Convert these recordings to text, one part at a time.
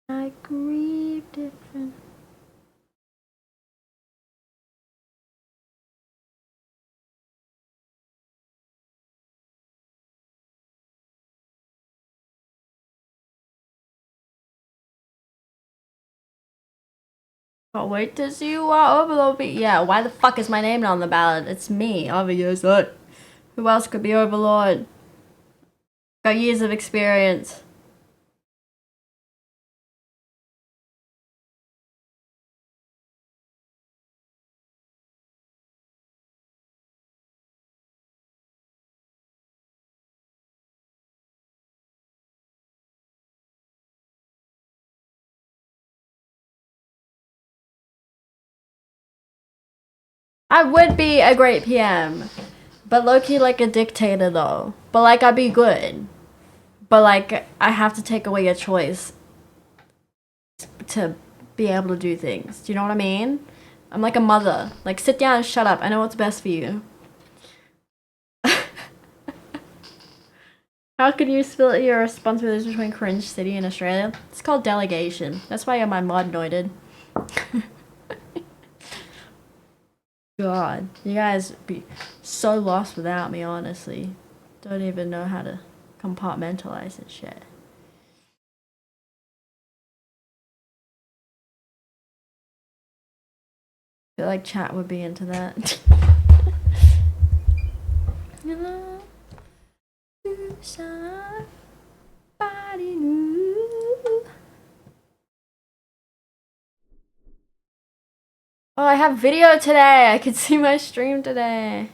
I grieve different. Can't wait to see you Overlord. Yeah, why the fuck is my name not on the ballot? It's me, obviously. Who else could be Overlord? Got years of experience. I would be a great PM, but low-key like a dictator though. But like I'd be good. But like I have to take away your choice to be able to do things. Do you know what I mean? I'm like a mother. Like sit down and shut up. I know what's best for you. How can you split your responsibilities between Cringe City and Australia? It's called delegation. That's why you're my modnoided. God, you guys be so lost without me, honestly. Don't even know how to compartmentalize and shit. I feel like chat would be into that. Oh, I have video today. I could see my stream today.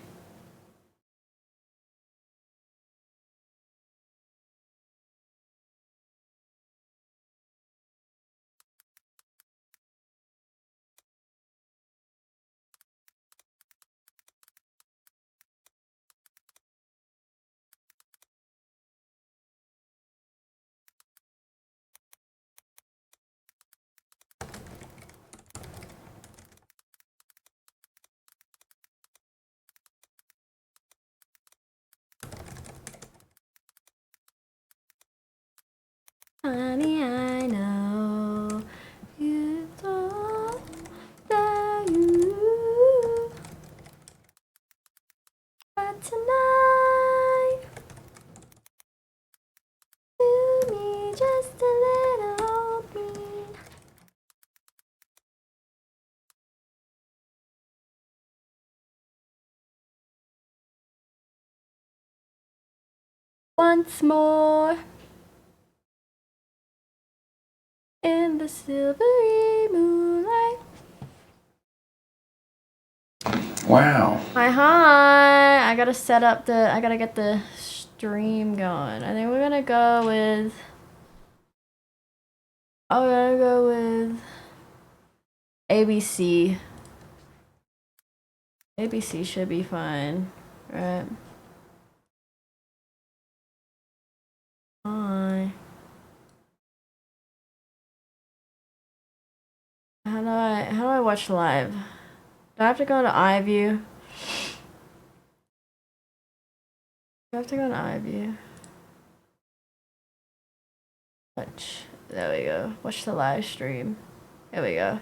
Honey, I know you thought that you, but tonight you need just a little bit. Once more in the silvery moonlight. Wow. Hi. I gotta set up the, I gotta get the stream going. I think we're gonna go with, I'm gonna go with ABC. ABC should be fine, right? Hi. How do I watch live? Do I have to go to iView? Do I have to go to iView? Watch. There we go. Watch the live stream. There we go.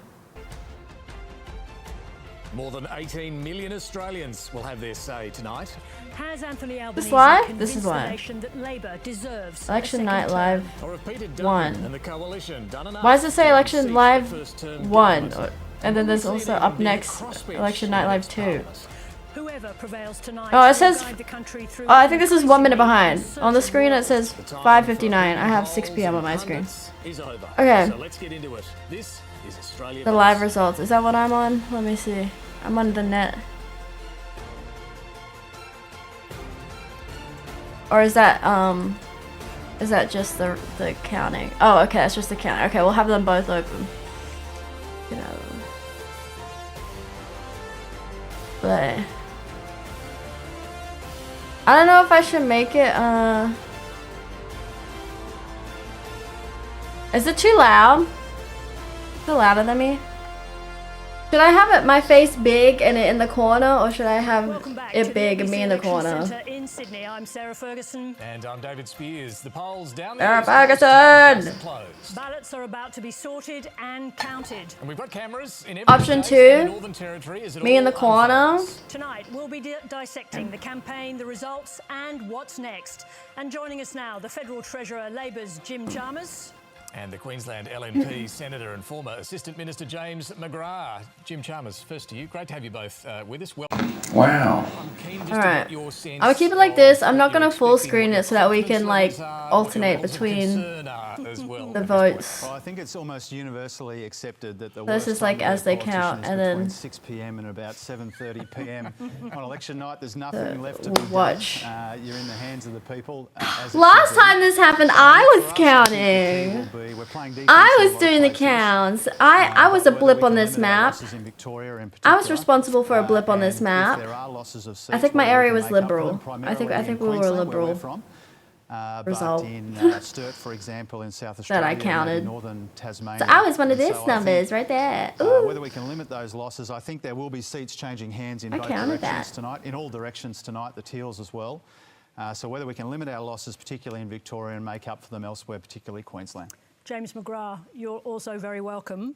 More than 18 million Australians will have their say tonight. Has Anthony Albanese This live? This is live. that Labour deserves Election night live Or have Peter one. Dutton and the coalition done enough? Why does it say election live First term one? government? And then there's also up next election night live 2. Whoever prevails tonight Oh, it says. will guide the country through Oh, I think this is 1 minute behind. On the screen it says 5:59. I have 6 p.m. on my screen. Is over. Okay. So let's get into it. This is Australia. The live results. Is that what I'm on? Let me see. I'm on the net. Or is that just the counting? Oh, okay, it's just the counting. Okay, we'll have them both open. You know. But I don't know if I should make it, is it too loud? Is it louder than me? Should I have my face big and it in the corner, or should I have it big and me in the corner? In Sydney, I'm Sarah Ferguson. And I'm David Spears. The polls down Sarah there. Ferguson! Closed. Ballots are about to be sorted and counted. And we've got cameras in every Option state in the 2, Northern Territory as it me in the all corner. unfolds. Tonight, we'll be dissecting the campaign, the results, and what's next. And joining us now, the Federal Treasurer, Labor's Jim Chalmers. And the Queensland LNP Senator and former Assistant Minister James McGrath. Jim Chalmers, first to you. Great to have you both with us. Well, Wow. I'm keen just to Alright. get your sense I'll keep it like this. I'm not of what gonna you're full expecting, screen what it so that we your can like confidence levels are, alternate what your between concern are as well the at this point. votes. Well, I think it's almost universally accepted that the This worst is like time as to they be a count, politician and is then between 6 p.m. and about 7:30 p.m. on election night. There's nothing left to be watch. done. You're in the hands of the people. As it Last should be. time this happened, I was For us, I think the key counting. will be we're playing defense I in a was lot of doing the places. counts. I was a Whether blip we on can this limit our map. losses in Victoria in I was particular, responsible for a blip on this and if map. there are losses of I think seats, my whether we area can was make up for liberal. them I think primarily in we were Queensland, where liberal. we're from. Result. But in Sturt, for example, in South That Australia, I and counted. northern Tasmania. So I was one of And these so I think, numbers right there. Ooh. whether we can limit those losses, I think there will be seats changing hands in I both counted directions that. tonight, in all directions tonight, the Teals as well. So whether we can limit our losses, particularly in Victoria, and make up for them elsewhere, particularly Queensland. James McGrath, you're also very welcome.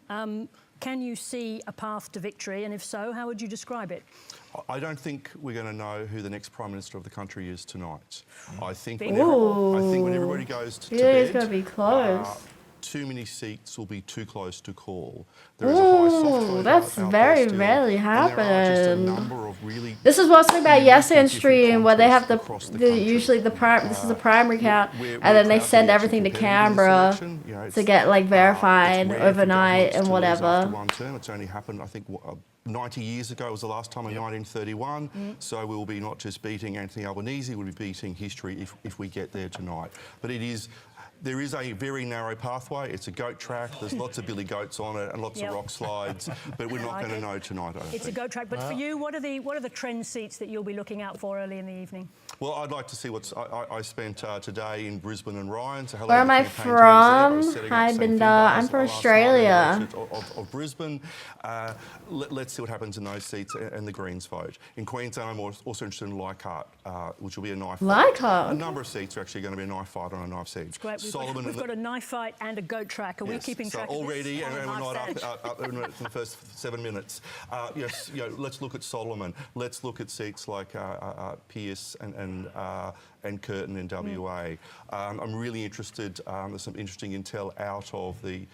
Can you see a path to victory? And if so, how would you describe it? I don't think we're going to know who the next Prime Minister of the country is tonight. I think Big when everybody goes to It's bed, gonna be close. too many seats will be too close to call. There is a high soft Ooh, vote that's out very there still, rarely and there are just a happened. number of really This is what's about Yes and Stream, where they have the, across the country. usually the prime. This is a primary count, We're and then they proud to send be everything to actually competitive in this Canberra election. You know, to it's- get like verified it's rare for overnight governments and to lose after whatever. one term. It's only happened, I think, 90 years ago was the last time in 1931. So we will be not just beating Anthony Albanese, we'll be beating history if we get there tonight. But there is a very narrow pathway. It's a goat track. There's lots of billy goats on it and lots Yep. of rock slides. But we're not Like going to it. know tonight, I don't It's a think. goat track, but for you, what are the trend seats that you'll be looking out for early in the evening? Well, I'd like to see what's. I spent today in Brisbane and Ryan. So hello Where to am the I campaign teams there. I was from? setting up Hi, St. Binda. Finbarrs I'm from last night Australia. in the exit of Brisbane. Let's see what happens in those seats and the Greens vote. In Queensland, I'm also interested in Leichhardt, which will be a knife fight. Leichhardt, A okay. number of seats are actually going to be a knife fight on a knife seat. Great. Solomon We've got a knife fight and a goat track. Are we Yes, keeping so track already, of and this? we're not Half up in the first 7 minutes. Yes, let's look at Solomon. Let's look at seats like Pearce and Curtin in WA. I'm really interested. There's some interesting intel out of the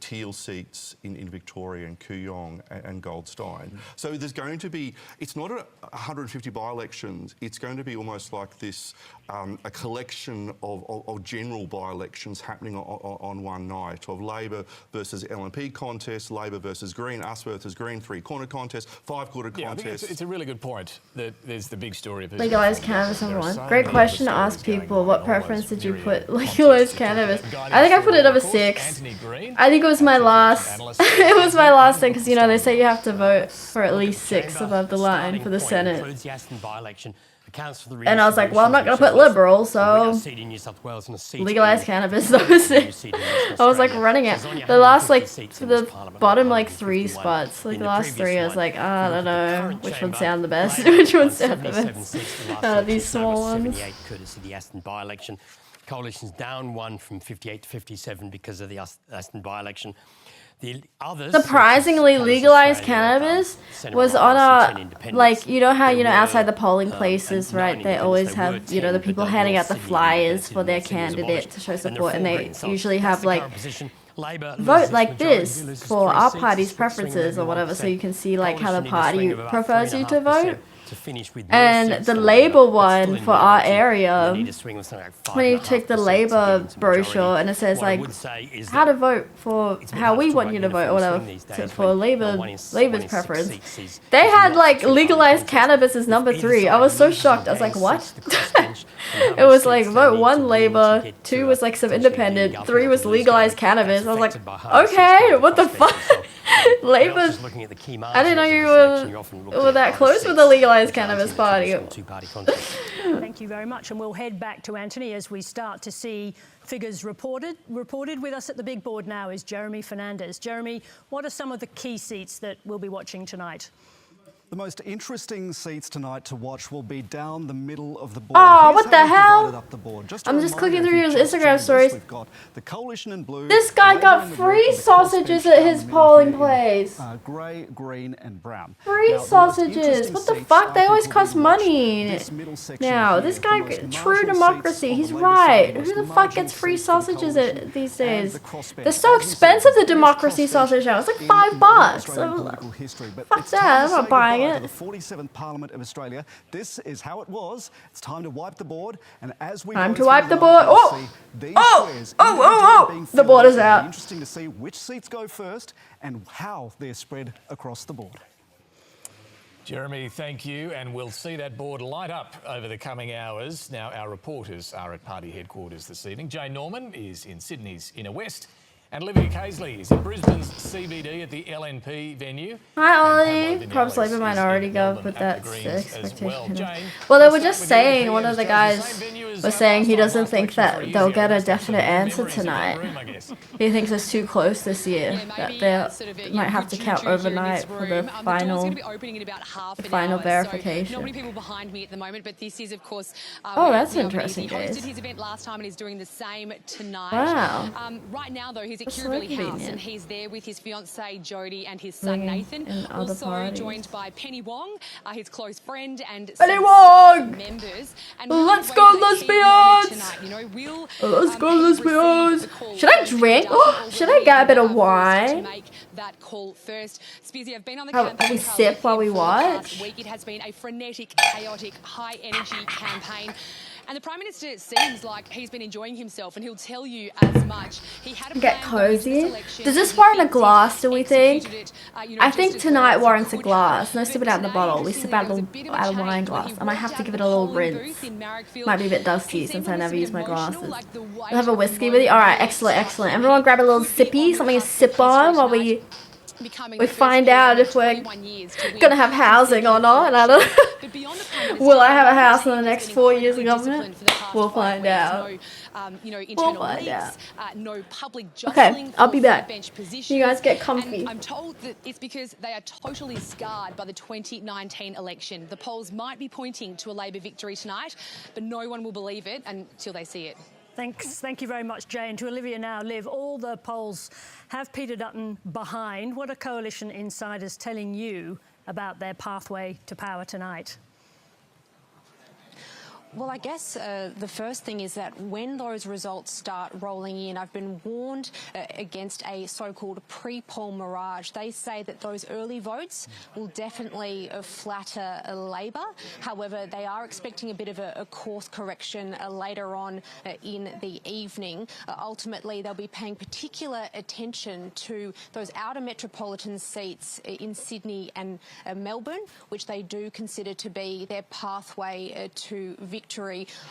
Teal seats in Victoria and Kooyong and Goldstein. So there's going to be, it's not 150 by-elections, it's going to be almost like this, a collection of general by-elections happening on one night, of Labor versus LNP contest, Labor versus Green, us versus Green, three-corner contest, five-quarter Yeah, I think contest. it's a really good point that there's the big story of who's Legalized gonna cannabis, There are number one. so Great many question to other ask stories people. going What on, preference almost did you myriad put legalized contests. cannabis? Guiding I think I through put it all, over of course, 6. Anthony Green. I think it was my last. Analyst. It was my last thing because you know they say you have to vote for at least 6 above the line for the Senate. And I was like, well, I'm not going to put liberal, so legalized cannabis. I was like running it. The last like for the bottom like 3 spots, like the last 3, I was like, I don't know which would sound the best. Which one sound the best? These small ones. Courtesy of the Aston by-election. Coalition's down 1 from 58 to 57 because of the Aston by-election. The others, Surprisingly, legalized cannabis was on a, like, you know how, outside the polling places, right, they always have, the people handing out the flyers for their candidate to show support, and they usually have, like, vote like this for our party's preferences or whatever, so you can see, like, how the party prefers you to vote. And the Labour one for our area, when you take the Labour brochure and it says like how to vote for how we want you to vote or whatever for Labour's preference, they had like legalized cannabis as number 3. I was so shocked. I was like, what? It was like vote 1 Labour, 2 was like some independent, 3 was legalized cannabis. I was like, okay, what the fuck? Labour. Just looking at the key I didn't know margins you of the election, you often look were at that other close with the seats, legalised which aren't cannabis in the party. traditional two-party context. Thank you very much, and we'll head back to Anthony as we start to see figures reported. Reported with us at the big board now is Jeremy Fernandez. Jeremy, what are some of the key seats that we'll be watching tonight? The most interesting seats tonight to watch will be down the middle of the board. Oh, Here's what how the we've hell? divided up the board. Just a I'm just reminder, clicking through if his you've just Instagram joined us, stories. We've got the Coalition in blue. This guy Labour got in the free red, and the sausages crossbench at down his the middle polling here in, place. Grey, green and brown. Free Now, the most sausages. interesting What the seats, fuck? I They think, always will be cost watched money. this middle section Now, here, this the guy, most true marginal democracy, seats he's on the Labour side, right. the most Who the fuck marginal gets free seats for the sausages coalition these and days? the crossbench. They're so As we said, expensive, the biggest democracy crossbench sausage now. It's like in $5. Australian political history. But Fuck it's that, time I'm to not say buying goodbye it. to the 47th Parliament of Australia. This is how it was. It's time to wipe the board. And as we Time go to through wipe the night, board. we'll Oh! see these Oh! squares Oh, individually oh, oh! being The filled. board is It'll be out. interesting to see which seats go first and how they're spread across the board. Jeremy, thank you, and we'll see that board light up over the coming hours. Now, our reporters are at party headquarters this evening. Jane Norman is in Sydney's Inner West, and Olivia Casely is in Brisbane's CBD at the LNP venue. Hi, Ollie. And Pablo Perhaps Vinales Labour is minority in gov, Melbourne but at that's the the Greens as expectation. well. Jane, Well, they let's were start just with saying, you. one of the It's guys the same venue as was saying he last doesn't time, think last election that 3 they'll years get ago. a Must have some definite answer memories in that tonight. room, I guess. He thinks it's too close this year, that they might have to count overnight for the final verification. Not many people behind me at the moment, but this is, of course, Oh, that's Albanese. interesting, He hosted guys. his event last time and is doing the same tonight. Wow. Right now, though, he's at That's so Kirribilli House convenient. and he's there with his fiancée Jodie and his son Bringing Nathan. in other Also parties. joined by Penny Wong, his close friend, and Penny some Wong! staff members. And Let's really go, wait for the key moment lesbians! tonight. You know, will, Let's go, he lesbians! receive the call Should I first? drink? Does, or Should will I he get a bit be of forced wine? to make that call first? Spizzy, I've been on the Have campaign we trail sip with while him we for the watch? past week. It has been a frenetic, chaotic, high-energy campaign. And the Prime Minister seems like he's been enjoying himself, and he'll tell you as much. He had a Get plan going into this cozy. election, Does this and he warrant a thinks he glass, do we think? executed it, I just think as tonight well as he warrants a could glass. have. No But sip it out in the today, bottle. We sip interestingly, out there was of a bit of out of a wine change when glass. he I might have walked to out give of it a the little polling rinse. booth in Marrickville. Might be a bit dusty He since seemed I never almost use my emotional, glasses. like the weight I'll have a of the whiskey with you. moment Alright, really excellent, struck excellent. him. Everyone grab a little Could be sippy, on something to the sip cusp of on while history we tonight, becoming we the first find leader out in if we're 21 years to win gonna have housing or not. I don't know. But beyond the Prime Will I Minister, have a the house in the team has next been 4 years of incredibly government? disciplined for the past We'll 5 find weeks. out. No, internal find leaks, out. no public Okay, jostling I'll for be back. frontbench positions. You guys get comfy. And I'm told that it's because they are totally scarred by the 2019 election. The polls might be pointing to a Labor victory tonight, but no one will believe it until they see it. Thank you very much, Jane. To Olivia now, Liv, all the polls have Peter Dutton behind. What are coalition insiders telling you about their pathway to power tonight? Well, I guess the first thing is that when those results start rolling in, I've been warned against a so-called pre-poll mirage. They say that those early votes will definitely flatter Labor. However, they are expecting a bit of a course correction later on in the evening. Ultimately, they'll be paying particular attention to those outer metropolitan seats in Sydney and Melbourne, which they do consider to be their pathway to victory.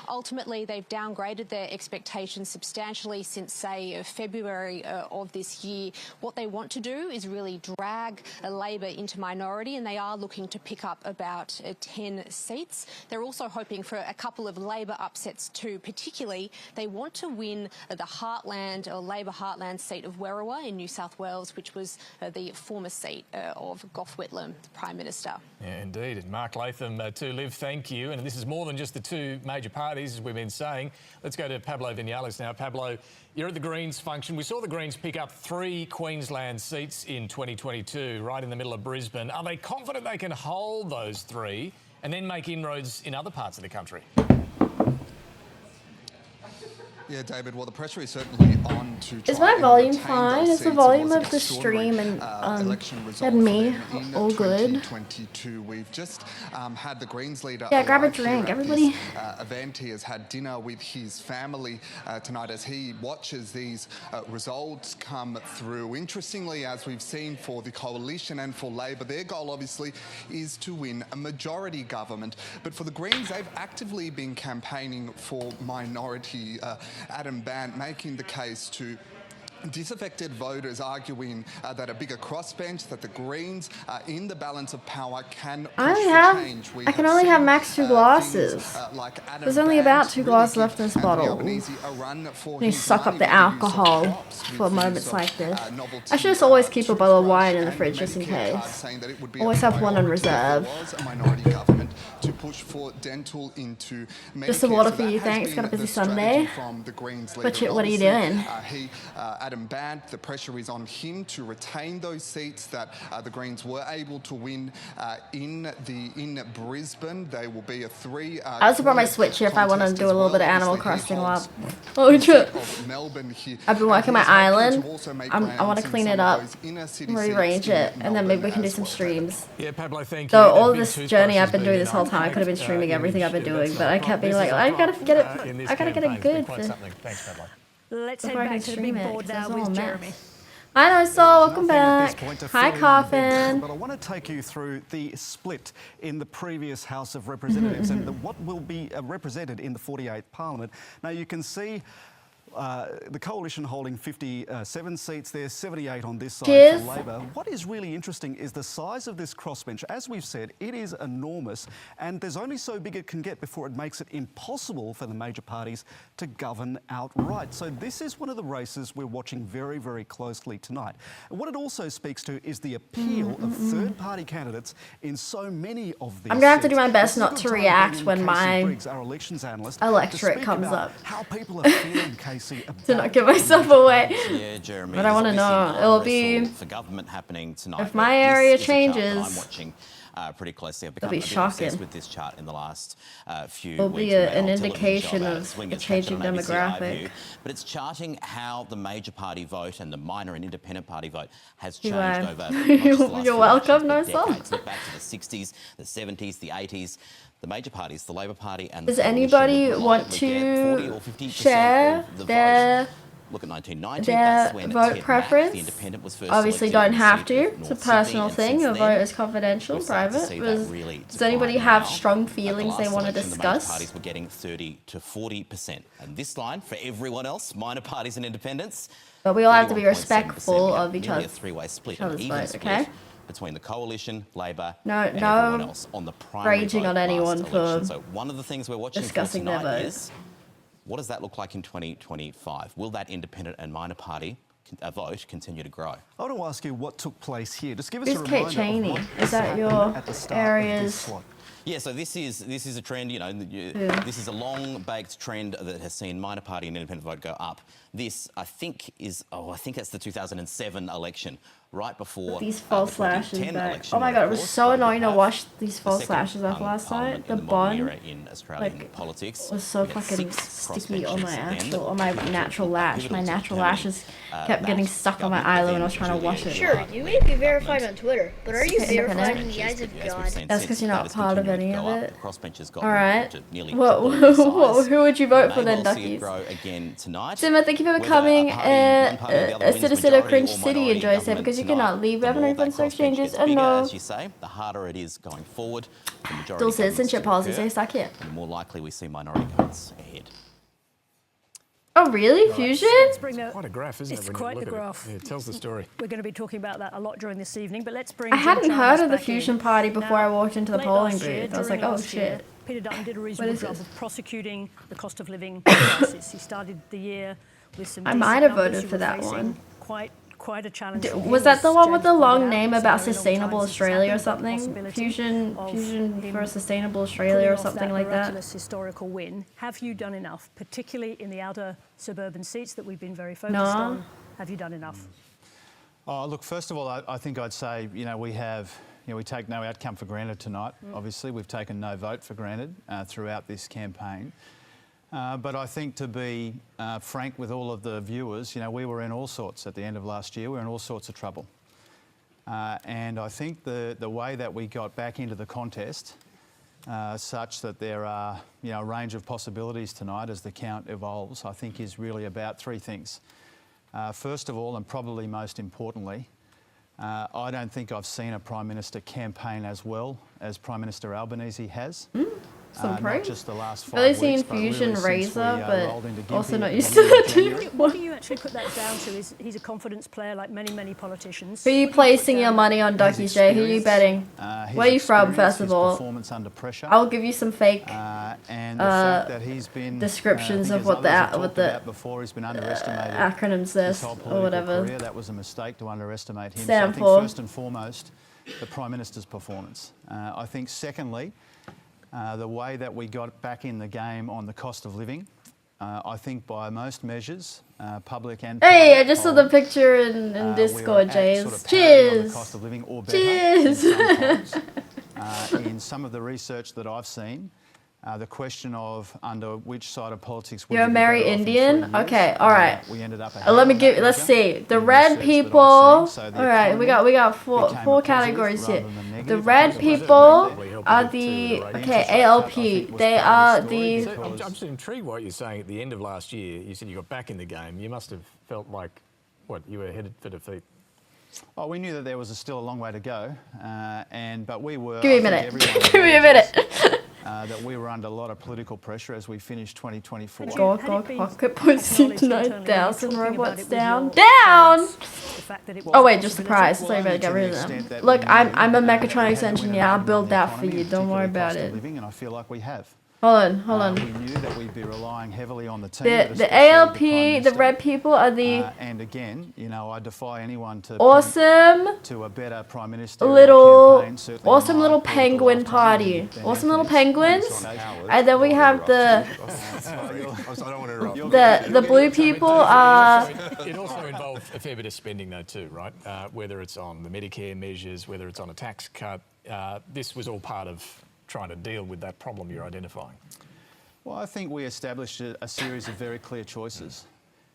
Ultimately, they've downgraded their expectations substantially since, say, February of this year. What they want to do is really drag Labor into minority, and they are looking to pick up about 10 seats. They're also hoping for a couple of Labor upsets too. Particularly, they want to win the Heartland or Labor Heartland seat of Werriwa in New South Wales, which was the former seat of Gough Whitlam, the Prime Minister. Yeah, indeed. And Mark Latham, too, Liv, thank you. And this is more than just the two major parties, as we've been saying. Let's go to Pablo Vinales now. Pablo, you're at the Greens function. We saw the Greens pick up 3 Queensland seats in 2022, right in the middle of Brisbane. Are they confident they can hold those 3 and then make inroads in other parts of the country? Yeah, David, well, the pressure is certainly on to try Is my and volume retain fine? those Is the seats. volume It was of the an stream and election result and for me them in all good? 2022. We've just had the Greens leader. Yeah, grab a arrive here drink, at everybody. This, event. He has had dinner with his family tonight as he watches these results come through. Interestingly, as we've seen for the Coalition and for Labor, their goal obviously is to win a majority government. But for the Greens, they've actively been campaigning for minority. Adam Bandt making the case to disaffected voters arguing that a bigger crossbench, that the Greens in the balance of power can push for change. I can only have max 2 glasses. There's only about 2 glasses left in this bottle. You suck up the alcohol for moments like this. I should just always keep a bottle of wine in the fridge just in case. Always have one on reserve. To push for dental into just some water for you, thanks. Got a busy Sunday. What are you doing? Adam Bandt, the pressure is on him to retain those seats that the Greens were able to win in Brisbane. They will be a 3. I also brought my Switch here if I want to do a little bit of Animal Crossing while. Oh shit! I've been working my island. I want to clean it up, rearrange it, and then maybe we can do some streams. Yeah, Pablo, thank you. So all of this journey I've been doing this whole time, I could have been streaming everything I've been doing, but I kept being like, I gotta get it. I gotta get it good. Thanks, Pablo. Let's head back to the big board now with Jeremy. Hi, Noisol, welcome back. Hi, Coffin. But I want to take you through the split in the previous House of Representatives and what will be represented in the 48th Parliament. Now, you can see the coalition holding 57 seats there, 78 on this side for Labor. What is really interesting is the size of this crossbench. As we've said, it is enormous, and there's only so big it can get before it makes it impossible for the major parties to govern outright. So this is one of the races we're watching very, very closely tonight. And what it also speaks to is the appeal of third-party candidates in so many of these. I'm gonna have to do my best not to react when my electorate comes up. How people are feeling, Casey. To not give myself away. Yeah, Jeremy, but I want to know. It'll be for government happening tonight. If my area changes. I'm watching pretty closely. I've become It'll be shocking with this chart in the last few It'll weeks. It'll be an indication of a changing demographic. But it's charting how the major party vote and the minor and independent party vote has changed over. You're welcome, Noisol. Look back to the 60s, the 70s, the 80s. The major parties, the Labor Party and does anybody want to share their look at 1990, that's when vote Ted preference? Mack, the independent, was first Obviously don't have to. It's a personal thing. Your vote is confidential, private. Does anybody have strong feelings they want to discuss? The parties were getting 30 to 40%. And this line, for everyone else, minor parties and independents, but we all have to be respectful of each other's a three-way split, vote, okay? Between the coalition, Labor, and everyone else on the primary raging on anyone for so one of the things we're watching discussing their vote is what does that look like in 2025? Will that independent and minor party vote continue to grow? I want to ask you what took place here. Just give us Who's a reminder. Kate Cheney? Is that your areas? Yeah, so this is a trend, you know, this is a long-baked trend that has seen minor party and independent vote go up. This, I think, I think that's the 2007 election, right before these false lashes back. Oh my god, it was so annoying to watch these false lashes up last night. The bun, in Australian politics, was so fucking sticky on my natural lash. My natural lashes kept getting stuck on my eyelid when I was trying to wash it. Sure, you may be verified on Twitter, but are you verified in the eyes of God? That's because you're not part of any of it. All right. Who would you vote for then, Duckies? Simma, thank you for becoming a citizen of Cringe City, Enjoy Say, because you cannot leave. We have no fun search changes. And no. As you say, the harder it is going forward. Dual citizenship policies, they stuck here. The more likely we see minority votes ahead. Oh, really? Fusion? Quite a graph, isn't it? It's quite the graph. It tells the story. We're going to be talking about that a lot during this evening, but let's bring I hadn't heard of the Fusion in. Party before I walked into the polling year, booth. I was like, oh shit. Peter Dutton did a reasonable job of prosecuting the cost of living crisis. He started the year with some I might have voted for that one. Quite a challenge. Was that the one with the long name about Sustainable Australia or something? Fusion for a Sustainable Australia or something like that? Miraculous historical win. Have you done enough, particularly in the outer suburban seats that we've been very focused on? Have you done enough? Oh, look, first of all, I think I'd say, we take no outcome for granted tonight. Obviously, we've taken no vote for granted throughout this campaign. But I think to be frank with all of the viewers, we were in all sorts at the end of last year. We were in all sorts of trouble. And I think the way that we got back into the contest, such that there are a range of possibilities tonight as the count evolves, I think is really about three things. First of all, and probably most importantly, I don't think I've seen a Prime Minister campaign as well as Prime Minister Albanese has. Some not praise? just the last 5 Really weeks, seeing but really Fusion since we, Razor, rolled into but also Gympie not at used the to beginning of that. January. What do you actually put that down to? He's a confidence player like many politicians. Who are you placing your money on, Ducky J? Who are you betting? His Where are you from, experience, first of his all? performance under pressure. I'll give you some fake And the fact that he's been descriptions I of think what as the others have what talked the about before, he's been underestimated. acronyms his this whole or political whatever. career. That was a mistake to underestimate him. Stand so I for. think first and foremost, the Prime Minister's performance. I think secondly, the way that we got back in the game on the cost of living. I think by most measures, public and Hey, private I just saw polls, the picture in we were Discord, at James. sort of parity on the Cheers. cost of living or better in Cheers. some polls. In some of the research that I've seen, the question of under which side of politics would You're a you be merry better off in Indian? 3 years, Okay, all right. we ended up Let me ahead give. of Let's that see. measure The in red research that I've people. seen. So the All right, we got economy four became a four positive categories here. rather than The negative. red I think it was people really are helpful the too, right? okay Interest rate cut, I ALP. think, was They part are of the the. story So I'm because- just intrigued what you're saying at the end of last year. You said you got back in the game. You must have felt like, what, you were headed for defeat. Oh, we knew that there was still a long way to go, but we were. Give me a I think minute. everyone Give me a minute. that we were under a lot of political pressure as we finished 2024. God, pocket pussy acknowledged internally, 9,000 talking about robots it with down. your Down! colleagues, the fact that it was Oh a wait, just the possibility? price. Sorry about get rid of To the them. extent that Look, we I'm knew a that we mechatronics had to win engineer. a I'll battle on build the that for economy, you. Don't worry particularly about cost of it. living, and I feel like we have. Hold We on. knew that we'd be relying heavily on the team. The but especially ALP, Prime the Minister. red people are the And again, you know, I defy anyone to awesome point to a better Prime Minister little campaign, certainly in awesome my little political penguin lifetime party. than Awesome little Anthony's. penguins. Howard. And then we have the Sorry, I don't want to interrupt. the blue people are It also involved a fair bit of spending, though, too, right? Whether it's on the Medicare measures, whether it's on a tax cut, this was all part of trying to deal with that problem you're identifying. Well, I think we established a series of very clear choices,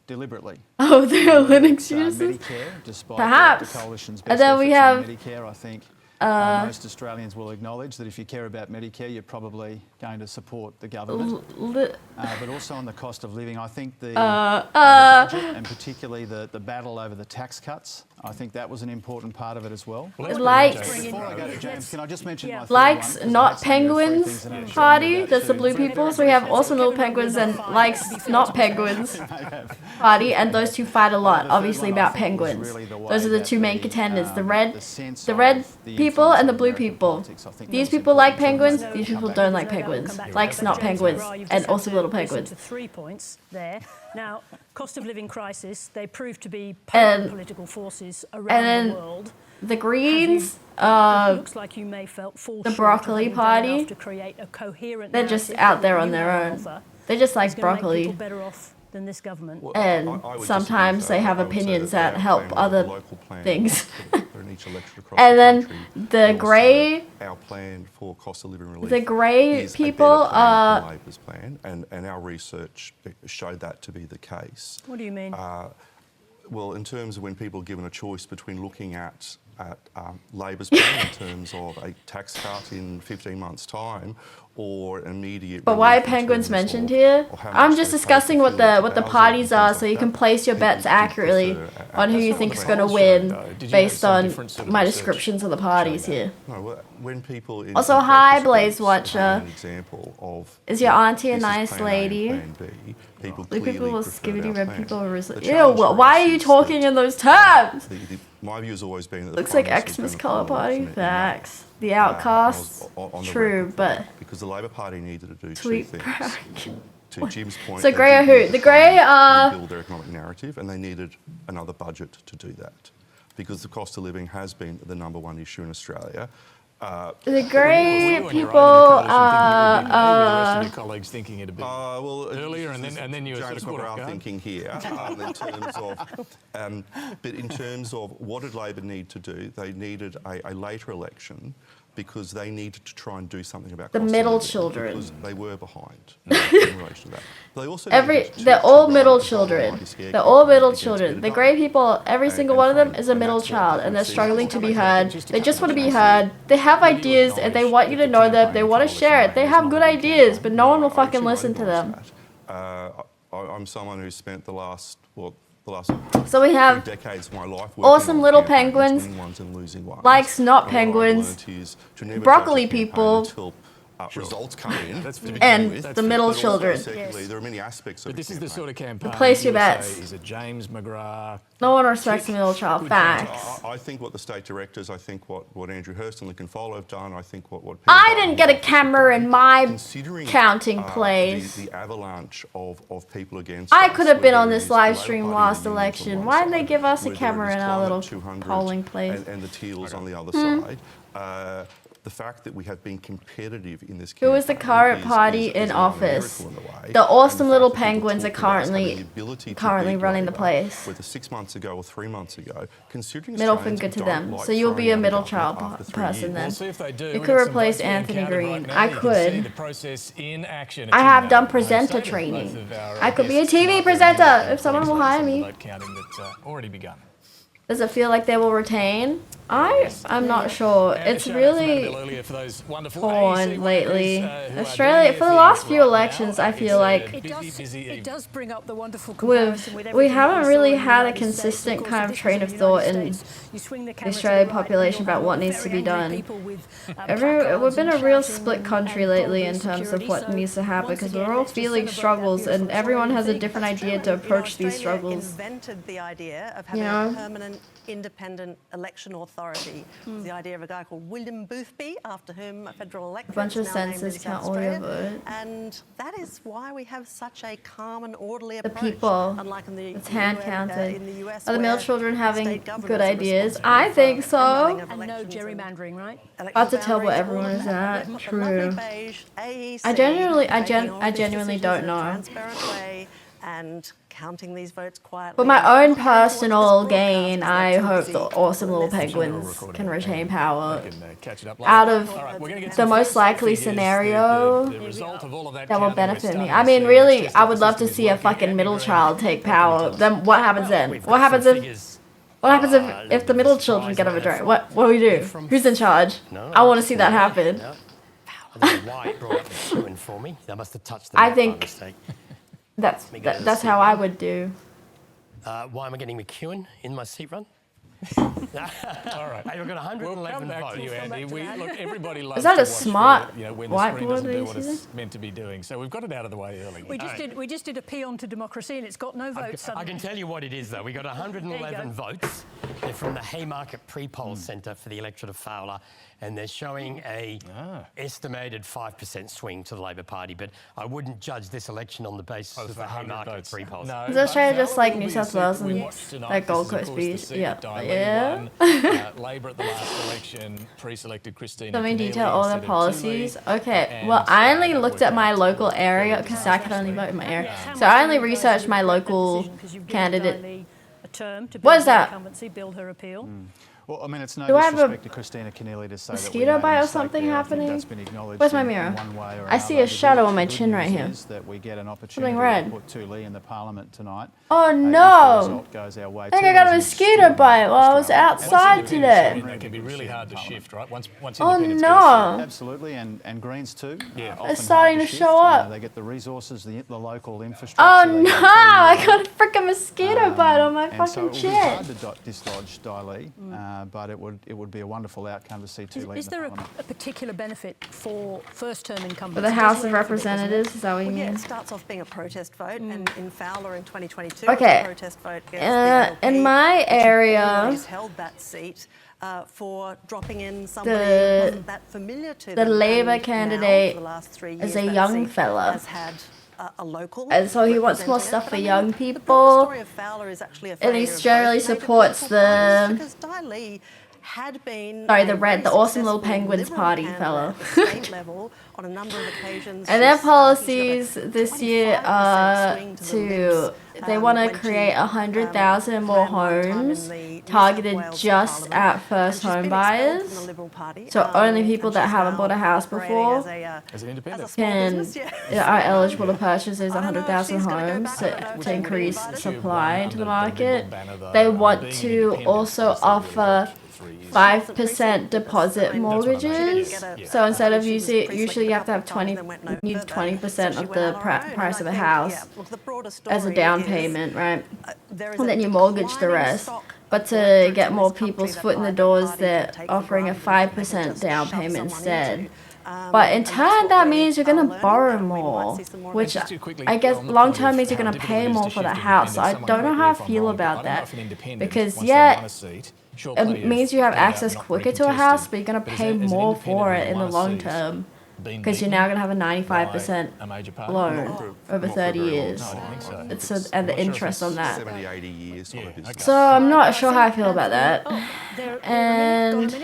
deliberately. oh they're Linux So users. Medicare, despite Perhaps. the coalition's And best then we efforts on have, Medicare, I think most Australians will acknowledge that if you care about Medicare, you're probably going to support the government. But also on the cost of living, I think the budget and particularly the battle over the tax cuts, I think that was an important part of it as well. Likes Before I go to James, can I just mention my third likes one, 'cause I not had some of the three penguins things that I showed you party. about That's the too. blue people. So we have awesome little penguins and likes not penguins party, and those two fight a lot, obviously about penguins. Those are the two main contenders: the red people and the blue people. These people like penguins. These people don't like penguins. Likes not penguins, and also little penguins. 3 points there. Now, cost of living crisis, they proved to be And- political forces And around then the world. the Greens. Looks like you may fall the short broccoli of having done party, enough to create a coherent they're just narrative out that there on you their have own. offer They just is like gonna make broccoli. people better off than this government. And I would sometimes disagree, they have I would say opinions that that our help plan, other the local plan, things. for each electorate across And the then country, the but also grey- our plan for cost of living relief. The grey is a people better plan than are- Labor's plan, and our research showed that to be the case. What do you mean? Well, in terms of when people are given a choice between looking at Labor's plan in terms of a tax cut in 15 months' time or immediate. But why are relief in penguins terms mentioned of- here? of how I'm much just they pay discussing for what fuel, the housing, parties and are, things so like you can that. place your People bets do accurately prefer on who That's you not think what is the going to polls win show, Did you based have some on different sort of my research descriptions of the parties here. No, when people in Also, in hi, focus Blaze groups Watcher. have an example of Is your auntie a this is nice plan A and lady? plan B, people Blue people clearly will preferred skivvy, our red plan. people will The resist. Ew, challenge for why us are you is talking that in those terms? my view has always been that the Looks Prime like Minister's Xmas gonna color follow party. from it in Facts. The May. outcasts. On the True, record for but that, because the Labor Party needed to do tweet two things. To Jim's point, So they grey are did need who? to The grey try and are- rebuild their economic narrative, and they needed another budget to do that, because the cost of living has been the number one issue in Australia. The grey You and your people own in the coalition thinking it would be made, with the rest of are. your colleagues thinking it a bit earlier, and then you were sort James of caught Cocker off are guard. thinking here in terms of, but in terms of what did Labor need to do? They needed a later election because they needed to try and do something about The cost of middle living, children. because they were behind in relation to that. They also needed to They're all run middle a children. like a scare They're all campaign middle against children. Peter The grey Dutton. people, every single one of them is a middle child, and they're struggling to be heard. They just want to be heard. They have ideas, and they want you to know them. They want to share it. They have good ideas, but no one will fucking listen to them. I'm someone who's spent the last So we have 3 decades of my life working awesome on little campaigns, penguins, winning ones and losing ones. likes not And what I penguins, learnt is to never broccoli judge a campaign people, until results come in. That's to And begin with. the middle But also, children. secondly, there are many aspects of But this is the campaign. sort of campaign. Place your you would bets. say is a James McGrath. No one respects the middle child. Facts. I think what the state directors, I think what Andrew Hurst and Lincoln Fowler have done, I think what Peter I Dutton didn't get a have camera in my considering, counting place. The avalanche of people against I us, could have been whether on it this is the live Labor stream Party last and the Unions election. on Why one didn't they side, give us a whether camera it is in our Climate little 200 polling place? and the Teals on the other side. The fact that we have been competitive in this Who is the current party in office? The awesome little penguins are currently running the place. Whether 6 months ago or 3 months ago, considering Middle Australians finger to don't them. like So you'll be a throwing middle out child government after 3 person years. then. We'll see if they do. You We've could got some replace votes being Anthony counted Green. right now. I You can see could. the process in action. I It's have in done the presenter statement. training. Both of our I could be a guests TV tonight presenter representing if someone will the hire me. vote counting that's already begun. Does it feel like they will retain? I'm not sure. It's Shout out from really Annabelle earlier for those wonderful torn AEC lately. workers, who are Australia, doing for their the last thing few right elections, now. I feel like It does bring up the wonderful we comparison with everything that haven't we saw really in the had a United States. Of consistent course, kind if of this train was of the thought United in States, you swing the the camera to Australian the right and population you'll about have what needs to very be angry done. people with, We've been a placards real and split shouting country and lately vulgar in terms of security. what So needs to happen once because again, we're all let's just feeling celebrate that struggles and beautiful everyone has a Australian different thing. idea to approach these struggles. Invented the idea of You having know? a permanent independent election authority. The idea of a guy called William Boothby, after whom a federal electorate bunch of is now named in census South count all your Australia. vote. And that is why we have such a calm and orderly The approach. people, Unlike in the it's hand in counted. the US, Are the middle where children having state governors good are ideas? responsible I for think so. running of And no elections and gerrymandering, right? Hard to tell what boundaries, everyone all of is that. at. The True. lovely beige AEC I genuinely making all these genuinely decisions don't in a know. transparent way and counting these votes quietly. For my own personal gain, I hope the awesome little penguins can retain power. Out of the most likely scenario that will benefit me. I mean, really, I would love to see a fucking middle child take power. Then what happens then? What happens if the middle children get overthrown? What do we do? Who's in charge? I want to see that happen. I don't know why it brought up the McEwen for me. They must have touched the I map by think mistake. that's how I would do. Why am I getting McEwen in my seat run? All right. Hey, we've got 111 We'll come back votes. to you, Andy. Look, everybody loves Is that to a watch smart when the screen whiteboard doesn't that do you what see it's meant to be doing. So we've got it out of the way early. We just did a peon to democracy and it's got no votes. I can tell you what it is, though. We got 111 votes. They're from the Haymarket Pre-Poll Centre for the electorate of Fowler, and they're showing a estimated 5% swing to the Labor Party. But I wouldn't judge this election on the basis of the Haymarket Pre-Poll. No, Is Australia but just like Fowler New will be South a seat Wales that we and watched tonight. like Gold This is, of Coast course, the Beach? seat Yeah. that Daly Yeah. won. Labor at the last election pre-selected Christina Let me Keneally detail all their instead of policies. Toohey. Okay, well, I only looked at my local area because I can only vote in my area. So I only researched my local candidate. What is that? Build her appeal. Well, I mean, it's no Do I have a disrespect to Christina Keneally to say that we mosquito made a bite or mistake something there. I think happening? that's been acknowledged Where's my in mirror? one way or I see another. a shadow on my The good chin right news here. is that we get an opportunity red. to put Toohey in the Parliament tonight. Oh If the no! result goes our way, I think I got a Toohey's mosquito bite while I was Australia. outside today. That can be really hard to shift, right? Once Oh independents no! Absolutely, and Greens too. Yeah. Often It's starting hard to shift. show up. They get the resources, the local infrastructure. Oh they no! get I got a freaking mosquito bite on my and so fucking it would be chin. hard to dislodge Daly, but it would be a wonderful outcome to see Toohey in Is the there Parliament. a particular benefit for first-term incumbents? For the House of Representatives, is that what you Yeah, mean? it starts off being a protest vote, and in Fowler in 2022, Okay. the protest vote against the In LP, my which area, always held that seat for dropping in somebody who the wasn't that familiar to the them. Labour And now, candidate for the last 3 is years, a that young seat fella. has had a local And so he wants more representative. stuff But for I mean, young the broader people. story of Fowler is actually a And he failure of generally both Labor supports political parties, the because Daly had been sorry, a the very awesome little successful penguins Liberal party candidate fellow. at the state level on a number of occasions. And their She's, policies she's got a this year 25% are swing the to Libs, they want to when she, create 100,000 more ran one time in homes the New South targeted Wales just Parliament. at And first she's home been expelled buyers. from the Liberal Party, So only people and that she's haven't now bought a house operating before As an independent. can are eligible to purchase these 100,000 homes to increase supply into the market. They want to also offer 5% deposit mortgages. So instead of usually you have to have 20% of the price of a house as a down payment, right? And then you mortgage the rest. But to get more people's foot in the doors, they're offering a 5% down payment instead. But in turn, that means you're going to borrow more, which I guess long term means you're going to pay more for the house. So I don't know how I feel about that. Because, yeah, it means you have access quicker to a house, but you're going to pay more for it in the long term. Because you're now going to have a 95% loan over 30 years. It's and the interest on that. 70, 80 years sort of business. So I'm not sure how I feel about that. And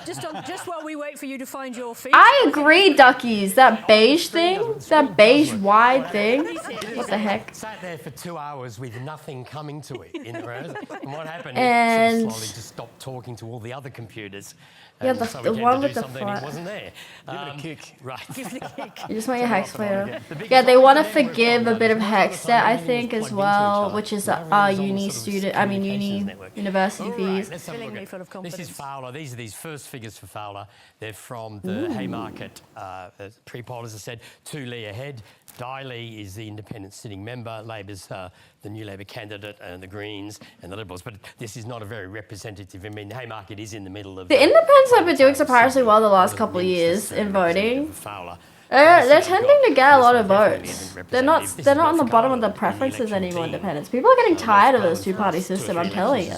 just while we wait for you to find your feet. I agree, duckies. That beige thing, that beige wide thing. What the heck? Sat there for 2 hours with nothing coming to it in the room. And what happened? And it slowly just stopped talking to all the other computers. yeah, So the we came one to with do the something front. It wasn't there. Give it a kick. Right. Give it a kick. You just want your hex player. Yeah, they want to forgive a bit of hex debt, I think, as well, which is uni university fees. Filling me full of This is confidence. Fowler. These are these first figures for Fowler. They're from the Haymarket pre-poll, as I said. 2 Lee ahead. Di Lee is the independent sitting member. Labor's the new Labor candidate, and the Greens and the Liberals. But this is not a very representative. I mean, Haymarket is in the middle of The independents have been doing surprisingly well the last couple of years in voting. They're tending to get a lot of votes. They're not on the bottom of the preferences anymore, independents. People are getting tired of this two-party system, I'm telling you.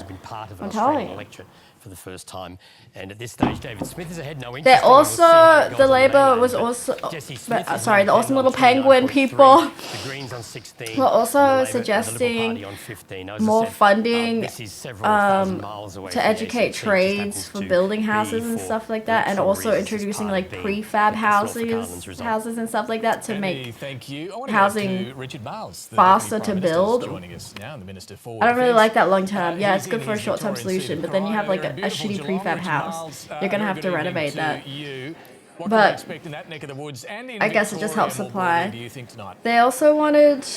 I'm telling you. For the first time, and at this stage, David Smith is ahead. No, They're also, the Labour was also, sorry, the awesome little penguin people The Greens on 16. were also and the Labor suggesting Party on 15. Now, as I more said, funding this is several thousand miles away to from the educate ACT, just trades happens for to building be houses and for stuff like that, and some also reasons introducing part like of being prefab North Carlin's result. houses and stuff like that to make Thank you. I want to housing go to Richard Marles, the faster Deputy to Prime Minister, build. joining us now, the Minister for I don't really Defence. like that long term. Yeah, it's He's good in for a his short term Victorian solution, seat but then you have like a beautiful shitty Geelong. prefab Richard house. Marles, You're gonna have good to evening renovate to that. you. What But can we expect in that neck of the woods and in I guess it just helps Victoria more supply. broadly, do you think, tonight? They also wanted.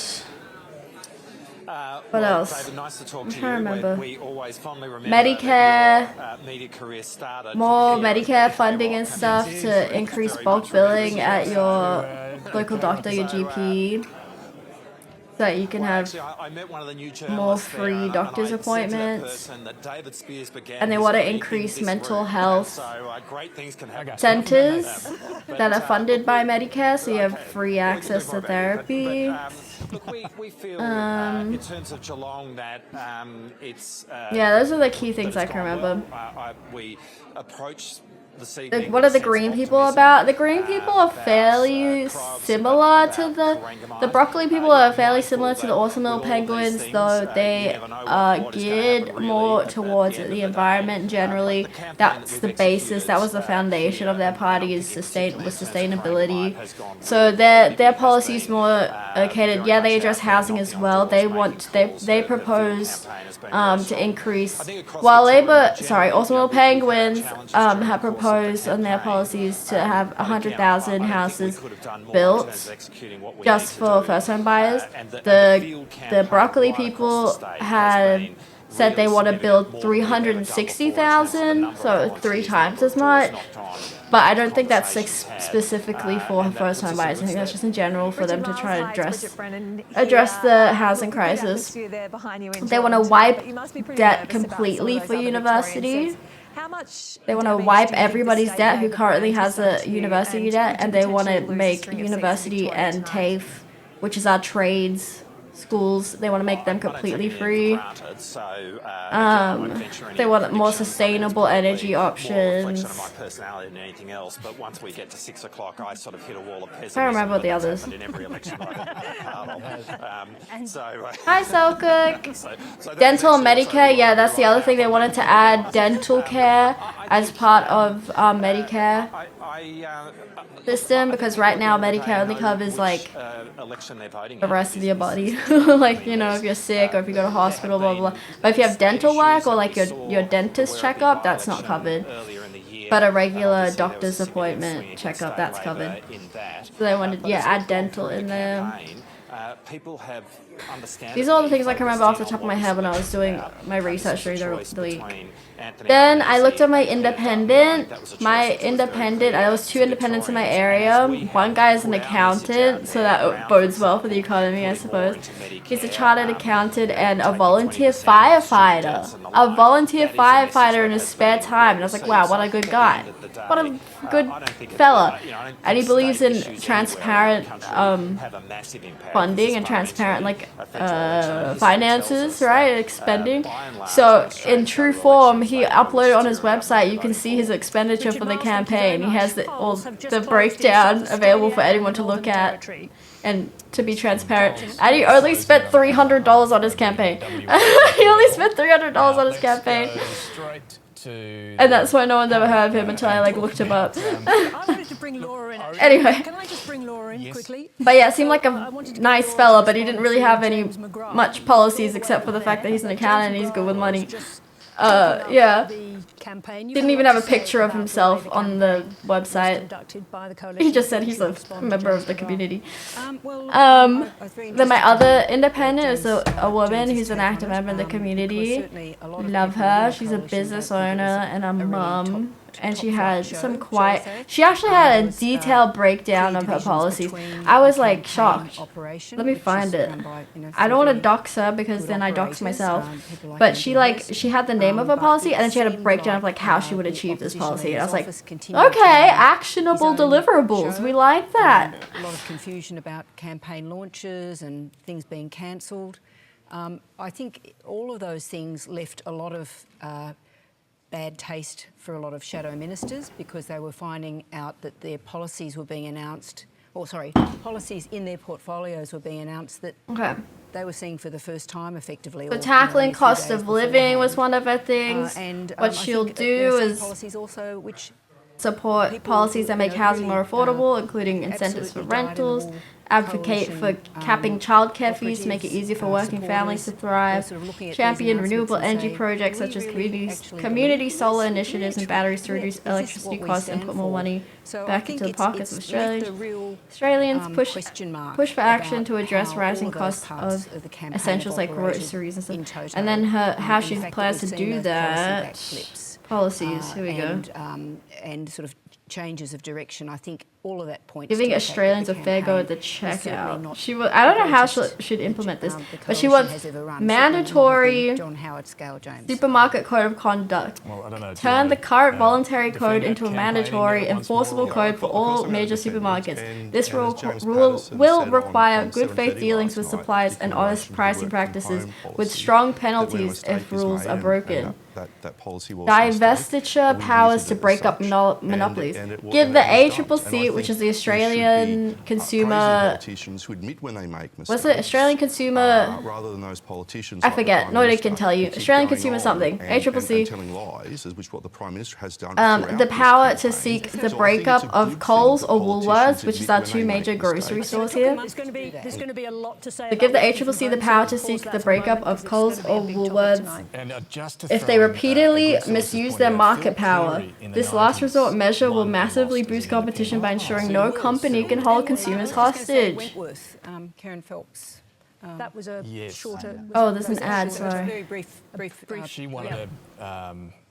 What well, else? David, nice to talk I'm to trying to you. remember. We always fondly remember Medicare, that your media career started. more Medicare funding and stuff to increase bulk billing at your local doctor, your GP, so that you can have I met one of the new more journalists there, free and doctor's I said to that appointments. person that David Spears began And they his want to career in increase this mental room. health So great things can happen. centers that are funded by Medicare, so you have free access to therapy. Look, we feel in terms of Geelong that it's Yeah, those are the key things I can remember. we approach this Like, evening what are the with a sense green of people about? The green people are fairly similar to the broccoli people are fairly similar to the awesome little penguins, though they are geared more towards the environment generally. That's the basis. That was the foundation of their party is sustainability. So their policy is more located. Yeah, they address housing as well. They propose to increase. While awesome little penguins have proposed on their policies to have 100,000 houses built just for first-home buyers. The broccoli people had said they want to build 360,000, so 3 times as much. But I don't think that's specifically for first-home buyers. I think that's just in general for them to try to address the housing crisis. They want to wipe debt completely for university. They want to wipe everybody's debt who currently has a university debt, and they want to make university and TAFE, which is our trades schools, they want to make them completely free. They want more sustainable energy options. My personality and anything else, but once we get to 6 o'clock, I sort of hit a wall of pessimism. I don't remember the others. In every election I've been part of. Hi, Selkirk. Dental and Medicare, yeah, that's the other thing. They wanted to add dental care as part of Medicare system, because right now Medicare only covers like the rest of your body. Like, you know, if you're sick or if you go to hospital, blah, blah, blah. But if you have dental work or like your dentist checkup, that's not covered. But a regular doctor's appointment checkup, that's covered. So they wanted, yeah, add dental in there. People have These are all the things I can remember off the top of my head when I was doing my research during the week. Then I looked at my independent. There was 2 independents in my area. One guy is an accountant, so that bodes well for the economy, I suppose. He's a chartered accountant and a volunteer firefighter. A volunteer firefighter in his spare time. And I was like, wow, what a good guy. What a good fella. And he believes in transparent funding and transparent finances, right? Expending. So in true form, he uploaded on his website, you can see his expenditure for the campaign. He has the breakdown available for anyone to look at and to be transparent. And he only spent $300 on his campaign. He only spent $300 on his campaign. And that's why no one's ever heard of him until I looked him up. Anyway. Can I just bring Laura in quickly? But yeah, seemed like a nice fella, but he didn't really have much policies except for the fact that he's an accountant and he's good with money. Yeah. Didn't even have a picture of himself on the website. He just said he's a member of the community. Then my other independent is a woman who's an active member of the community. Love her. She's a business owner and a mum. And she had she actually had a detailed breakdown of her policies. I was like shocked. Let me find it. I don't want to dox her because then I dox myself. But she had the name of her policy and then she had a breakdown of how she would achieve this policy. And I was like, okay, actionable deliverables. We like that. A lot of confusion about campaign launches and things being cancelled. I think all of those things left a lot of bad taste for a lot of shadow ministers because they were finding out that their policies were being announced, policies in their portfolios were being announced that they were seeing for the first time effectively. So tackling cost of living was one of her things. What she'll do is policies also which support policies that make housing more affordable, including incentives for rentals, advocate for capping childcare fees to make it easier for working families to thrive, champion renewable energy projects such as community solar initiatives and batteries to reduce electricity costs and put more money back into the pockets of Australians, push for action to address rising costs of essentials like groceries and stuff. And then how she plans to do that, policies, here we go. And sort of changes of direction. I think all of that points giving to Australians a fair go at the checkout. I don't know how she'd implement this, but she wants mandatory supermarket code of conduct. Turn the current voluntary code into a mandatory enforceable code for all major supermarkets. This rule will require good faith dealings with suppliers and honest pricing practices with strong penalties if rules are broken. Divestiture powers to break up monopolies. Give the ACCC, which is the Australian Consumer... What's it? Australian Consumer... rather than those politicians... I forget. Nobody can tell you. Australian Consumer something. ACCC. Telling lies, is which what the Prime Minister has done the power to seek the breakup of Coles or Woolworths, which is our 2 major grocery stores here. There's going to be a lot to say. To give the ACCC the power to seek the breakup of Coles or Woolworths if they repeatedly misuse their market power. This last resort measure will massively boost competition by ensuring no company can hold consumers hostage. Karen Phelps. That was a shorter... Oh, there's an ad, sorry. Very brief. She wanted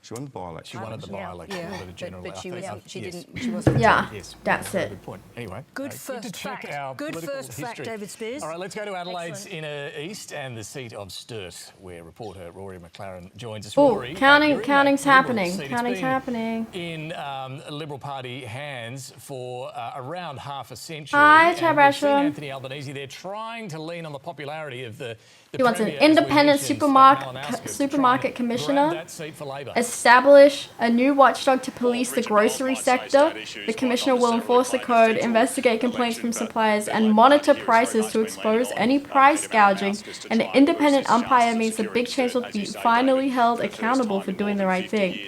She wanted the by-election. She wanted the by-election. Yeah, The general, but she yes. wasn't. Yeah, Yes, that's it. Good point. Anyway, Good first fact. Good first fact, David Spears. All right, let's go to Adelaide's inner east and the seat of Sturt, where reporter Rory McLaren joins us. Oh, Rory, counting's happening. Seat. Counting's happening. In Liberal Party hands for around half a century. Hi, Chad Bradshaw. Anthony Albanese, they're trying to lean on the popularity of the He wants an Premier, as we independent mentioned, supermarket commissioner, grab that seat for Labor. establish a new watchdog to police the grocery sector. The commissioner will enforce the code, investigate complaints from suppliers, and monitor prices to expose any price gouging. And the independent umpire means the big chains will be finally held accountable for doing the right thing.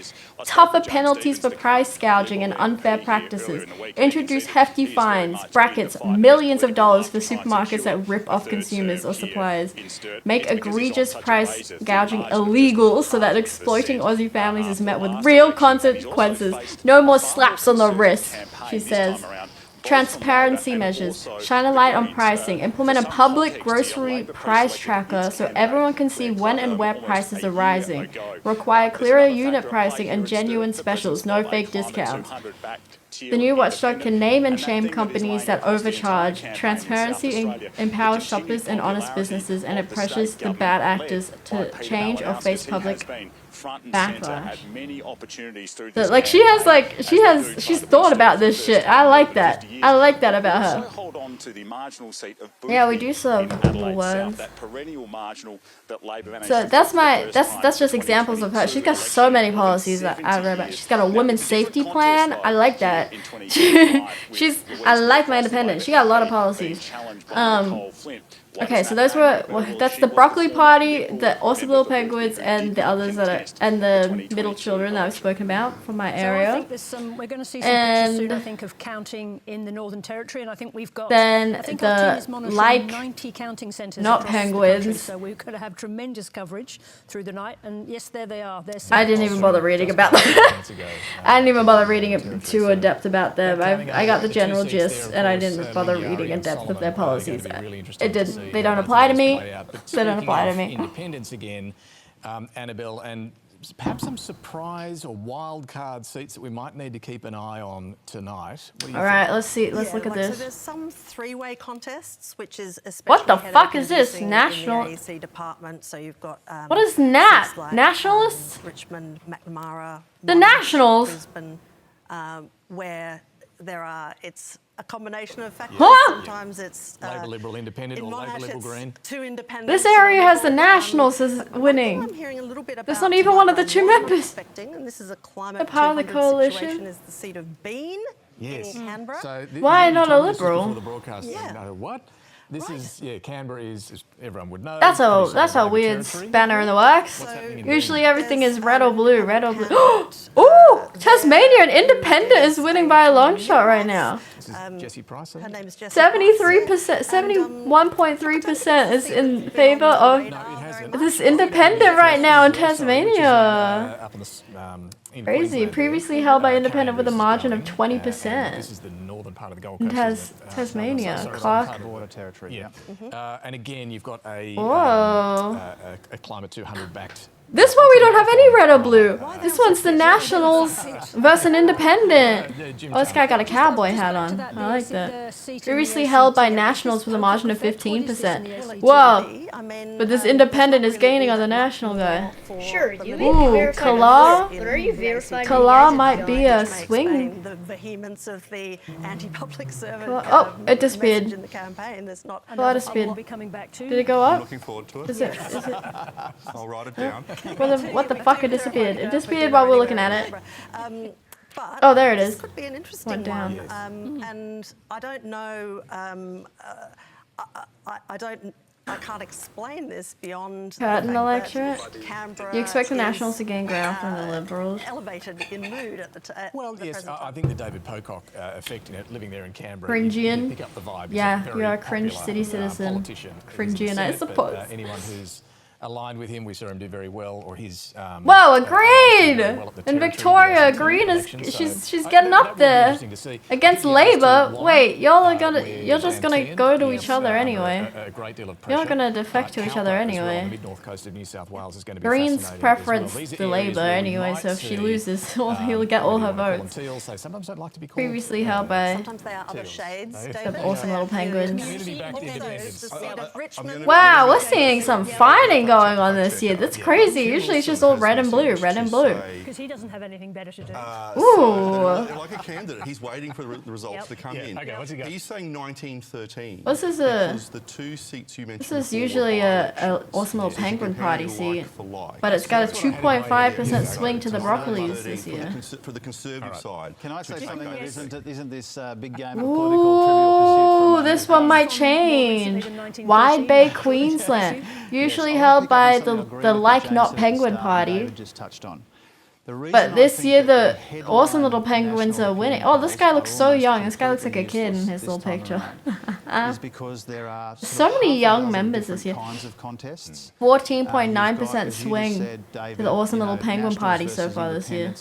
Tougher penalties for price gouging and unfair practices. Introduce hefty fines, brackets, millions of dollars for supermarkets that rip off consumers or suppliers. Make egregious price gouging illegal so that exploiting Aussie families is met with real consequences. No more slaps on the wrist, she says. transparency measures, shine a light on pricing, implement a public grocery price tracker so everyone can see when and where prices are rising, require clearer unit pricing and genuine specials, no fake discounts. The new watchdog can name and shame companies that overcharge. Transparency empowers shoppers and honest businesses, and it pressures the bad actors to change or face public backlash. So, like, she's thought about this shit. I like that. I like that about her. Yeah, we do still have cool ones. So that's just examples of her. She's got so many policies that I read about. She's got a women's safety plan. I like that. I like my independent. She got a lot of policies. Okay, so that's the Broccoli Party, the Awesome Little Penguins, and the others and the middle children that I've spoken about from my area. So I think there's we're going to see some pictures soon, I think, of counting in the Northern Territory, and I think we've got. Then I think our team is monitoring 90 counting centres not across penguins. the country, so we're going to have tremendous coverage through the night. And yes, there they are. I didn't even bother reading about them. I didn't even bother reading it too in depth about them. I got the general gist, and I didn't bother reading in depth of their policies. It didn't. They don't apply to me. They don't apply to me. Independence again, Annabelle, and perhaps some surprise or wild card seats that we might need to keep an eye on tonight. All right, let's see. Let's look at So this. there's some three-way contests, which is especially What the headed fuck for is this? using National. in the AEC department. So you've got What is NAT? seats like, Nationalists? Richmond, McNamara, The Nationals. Brisbane, where it's a combination of factors. Huh? Sometimes it's Labor, Liberal, Independent, or Labor, Liberal, Green. two independents. This area has the Nationals as winning. I'm hearing a little bit about That's not even one of the two members. and this is a climate They're part of the 200 coalition. situation is the seat of Bean Yes. in Canberra. So Why you not a told us Liberal? before the broadcast, what? This is, Canberra is, as everyone would know. That's pretty a solid weird territory. spanner in the works. What's happening in Usually Bean? everything is red or blue, red or blue. Ooh, Tasmania, an independent is winning by a long shot right now. This is Jessie Price. Her name is Jessie 73%, 71.3% is in favour of this independent right now in Tasmania. Up in the, in Crazy. Queensland Previously there, held by independent with a Canada's margin of going, 20%. This is the northern part of the Gold In Coast. Tasmania, Clark. Border territory. Yeah. And again, you've got a Climate 200 backed. This one we don't have any red or blue. This one's the Nationals versus an independent. Oh, this guy got a cowboy hat on. I like that. Previously held by Nationals with a margin of 15%. Whoa. But this independent is gaining on the National guy. Sure, you may be Ooh, verified Kala? but are you verified? Kala might be a swing. The vehemence of the anti-public servant. Oh, it disappeared. In the campaign, there's not. Kala disappeared. Did it go I'm up? looking forward to it. Is it? I'll write it down. What the fuck? It disappeared. It disappeared while we were looking at it. But Oh, there it is. This could be an interesting Went down. one. And I don't know. I can't explain this beyond the Curtin fact that electorate? Canberra You expect the is, Nationals to gain ground from the Liberals? elevated in mood at the Well, the yes, present I think the David Pocock effect, living there in Canberra. Cringian. You pick up the vibe. He's Yeah, a very you're a cringe popular, city citizen. Politician. Cringian, I suppose. Anyone who's aligned with him, we saw him do very well, or his. Whoa, agreed! well And Victoria, Green is she's getting up there against Labour. Wait, you're just gonna go to each other anyway. A great deal of You're not pressure. gonna defect to each other Cowper as well, anyway. the mid-north coast of New South Wales is going to be Green's fascinating as preference well. These are to areas Labour where we anyway, might so if she see, loses, he'll get all her votes. Teals, they sometimes don't like to be called. Previously held by Sometimes they are other shades, David. awesome little penguins. Community-backed independence. The seat of Richmond. Wow, we're seeing some fighting going on this year. That's crazy. Usually it's just all red and blue, red and blue. Because he doesn't have anything better to do. Ooh. Like a candidate, he's waiting for the results to come in. Okay, what's he got? He's saying 1913. This is because the two seats you mentioned. This is before usually were a biased. awesome little Yes, he's penguin comparing party like seat, for like. but it's got a That's what I had 2.5% swing to the Broccoli's this for year. for the Conservative side. Can I say to something? take over. Isn't this big game of political trivial pursuit? Ooh, this one might change. Wide Bay, Queensland, usually held by the Like Not Penguin Party. David just touched on. But this year, the awesome little penguins are winning. Oh, this guy looks so young. This guy looks like a kid in his little picture. is because there are So many young members this year. kinds of contests. 14.9% swing to the awesome little penguin party so far this year.